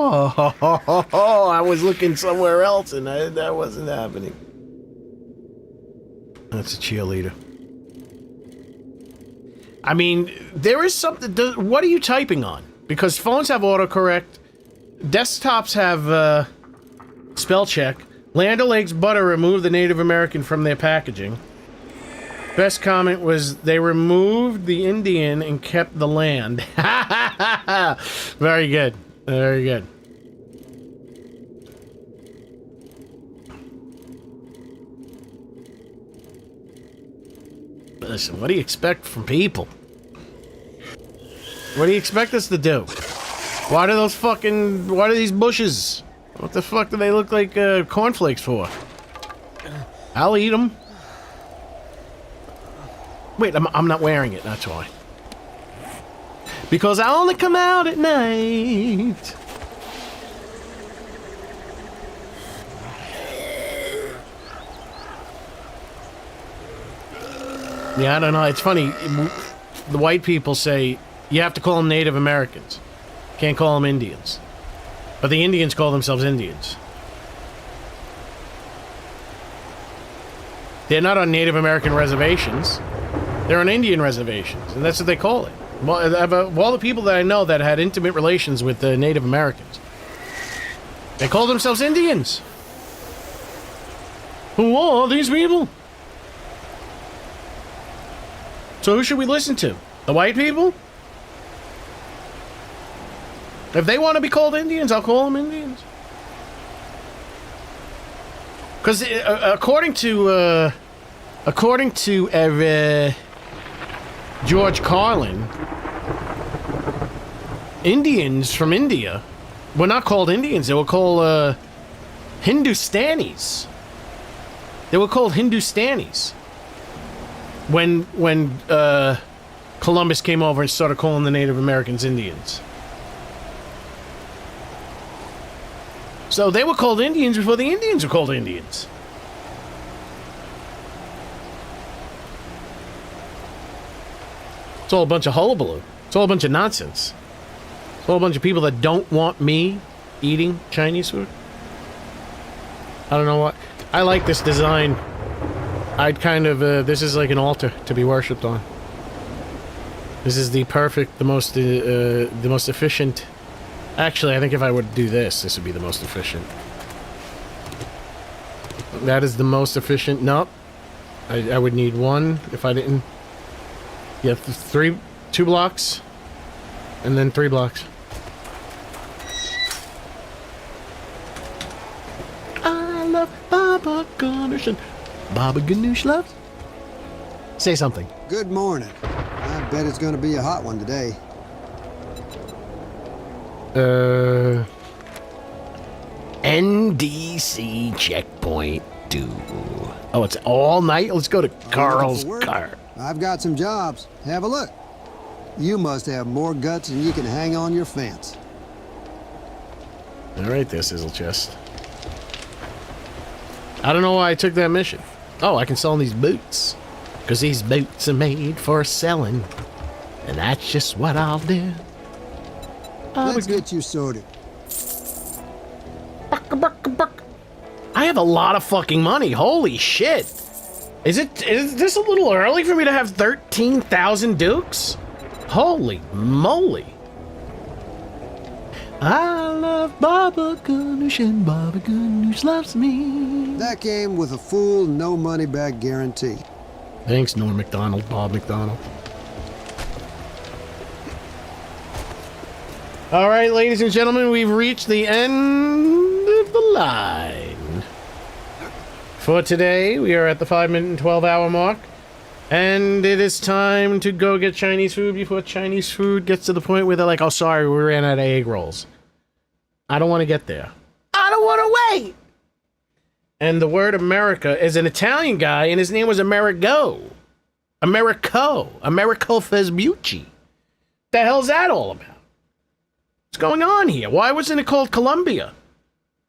Oh, I was looking somewhere else and that wasn't happening. That's a cheerleader. I mean, there is something... What are you typing on? Because phones have autocorrect. Desktops have, spell check. Land O'Lakes Butter removed the Native American from their packaging. Best comment was, they removed the Indian and kept the land. Very good. Very good. Listen, what do you expect from people? What do you expect us to do? What are these bushes? What the fuck do they look like cornflakes for? I'll eat them. Wait, I'm not wearing it, that's why. Because I only come out at night. Yeah, I don't know. It's funny. The white people say you have to call them Native Americans. Can't call them Indians. But the Indians call themselves Indians. They're not on Native American reservations. They're on Indian reservations, and that's what they call it. Of all the people that I know that had intimate relations with the Native Americans, they call themselves Indians. Who are these people? So who should we listen to? The white people? If they want to be called Indians, I'll call them Indians. Because according to George Carlin, Indians from India were not called Indians. They were called Hindustanis. They were called Hindustanis when Columbus came over and started calling the Native Americans Indians. So they were called Indians before the Indians were called Indians. It's all a bunch of hullabaloo. It's all a bunch of nonsense. It's all a bunch of people that don't want me eating Chinese food. I don't know what. I like this design. I'd kind of, this is like an altar to be worshipped on. This is the perfect, the most efficient. Actually, I think if I would do this, this would be the most efficient. That is the most efficient. Nope. I would need one if I didn't. Yeah, 2 blocks. And then 3 blocks. I love Baba Ganoush and Baba Ganoush loves. Say something. Good morning. I bet it's gonna be a hot one today. NDC checkpoint 2. Oh, it's all night? Let's go to Carl's car. I've got some jobs. Have a look. You must have more guts than you can hang on your fence. All right, there, Sizzle Chest. I don't know why I took that mission. Oh, I can sell these boots. Because these boots are made for selling. And that's just what I'll do. Let's get you sorted. I have a lot of fucking money. Holy shit. Is this a little early for me to have 13,000 dukes? Holy moly. I love Baba Ganoush and Baba Ganoush loves me. That came with a full no money back guarantee. Thanks, Norm McDonald, Bob McDonald. All right, ladies and gentlemen, we've reached the end of the line. For today, we are at the 5-minute and 12-hour mark, and it is time to go get Chinese food before Chinese food gets to the point where they're like, oh, sorry, we ran out of egg rolls. I don't want to get there. I don't want to wait. And the word America is an Italian guy, and his name was Amerigo. Americo Vespucci. The hell's that all about? What's going on here? Why wasn't it called Columbia?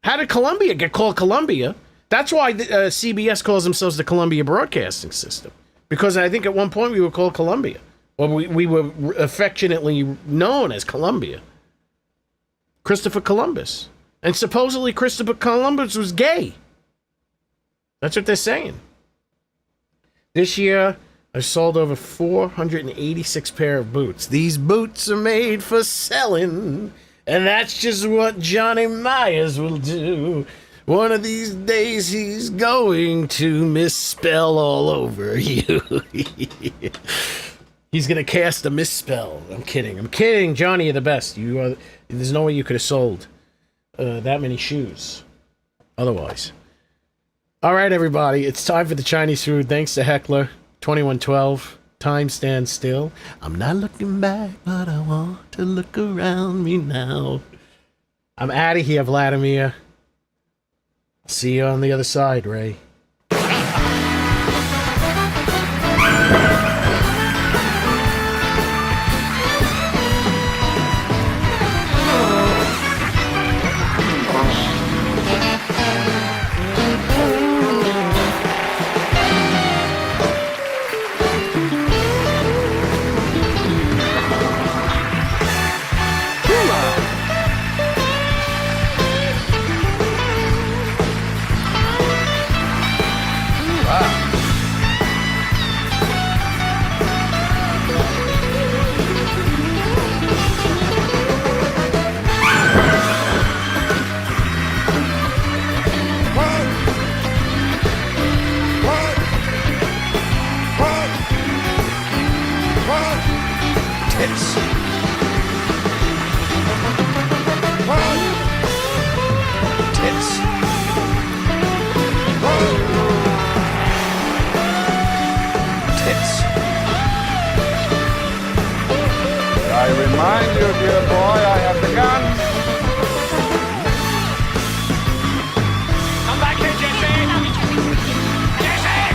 How did Columbia get called Columbia? That's why CBS calls themselves the Columbia Broadcasting System. Because I think at one point we were called Columbia. Or we were affectionately known as Columbia. Christopher Columbus. And supposedly Christopher Columbus was gay. That's what they're saying. This year, I sold over 486 pair of boots. These boots are made for selling, and that's just what Johnny Myers will do. One of these days, he's going to misspell all over you. He's going to cast a misspell. I'm kidding. Johnny, you're the best. There's no way you could have sold that many shoes otherwise. All right, everybody. It's time for the Chinese food. Thanks to Heckler. 2112. Time stands still. I'm not looking back, but I want to look around me now. I'm out of here, Vladimir. See you on the other side, Ray. Mind you, dear boy, I have the gun. Come back here, Jesse! Jesse!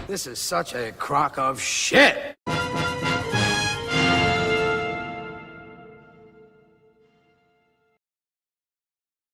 This is such a crock of shit.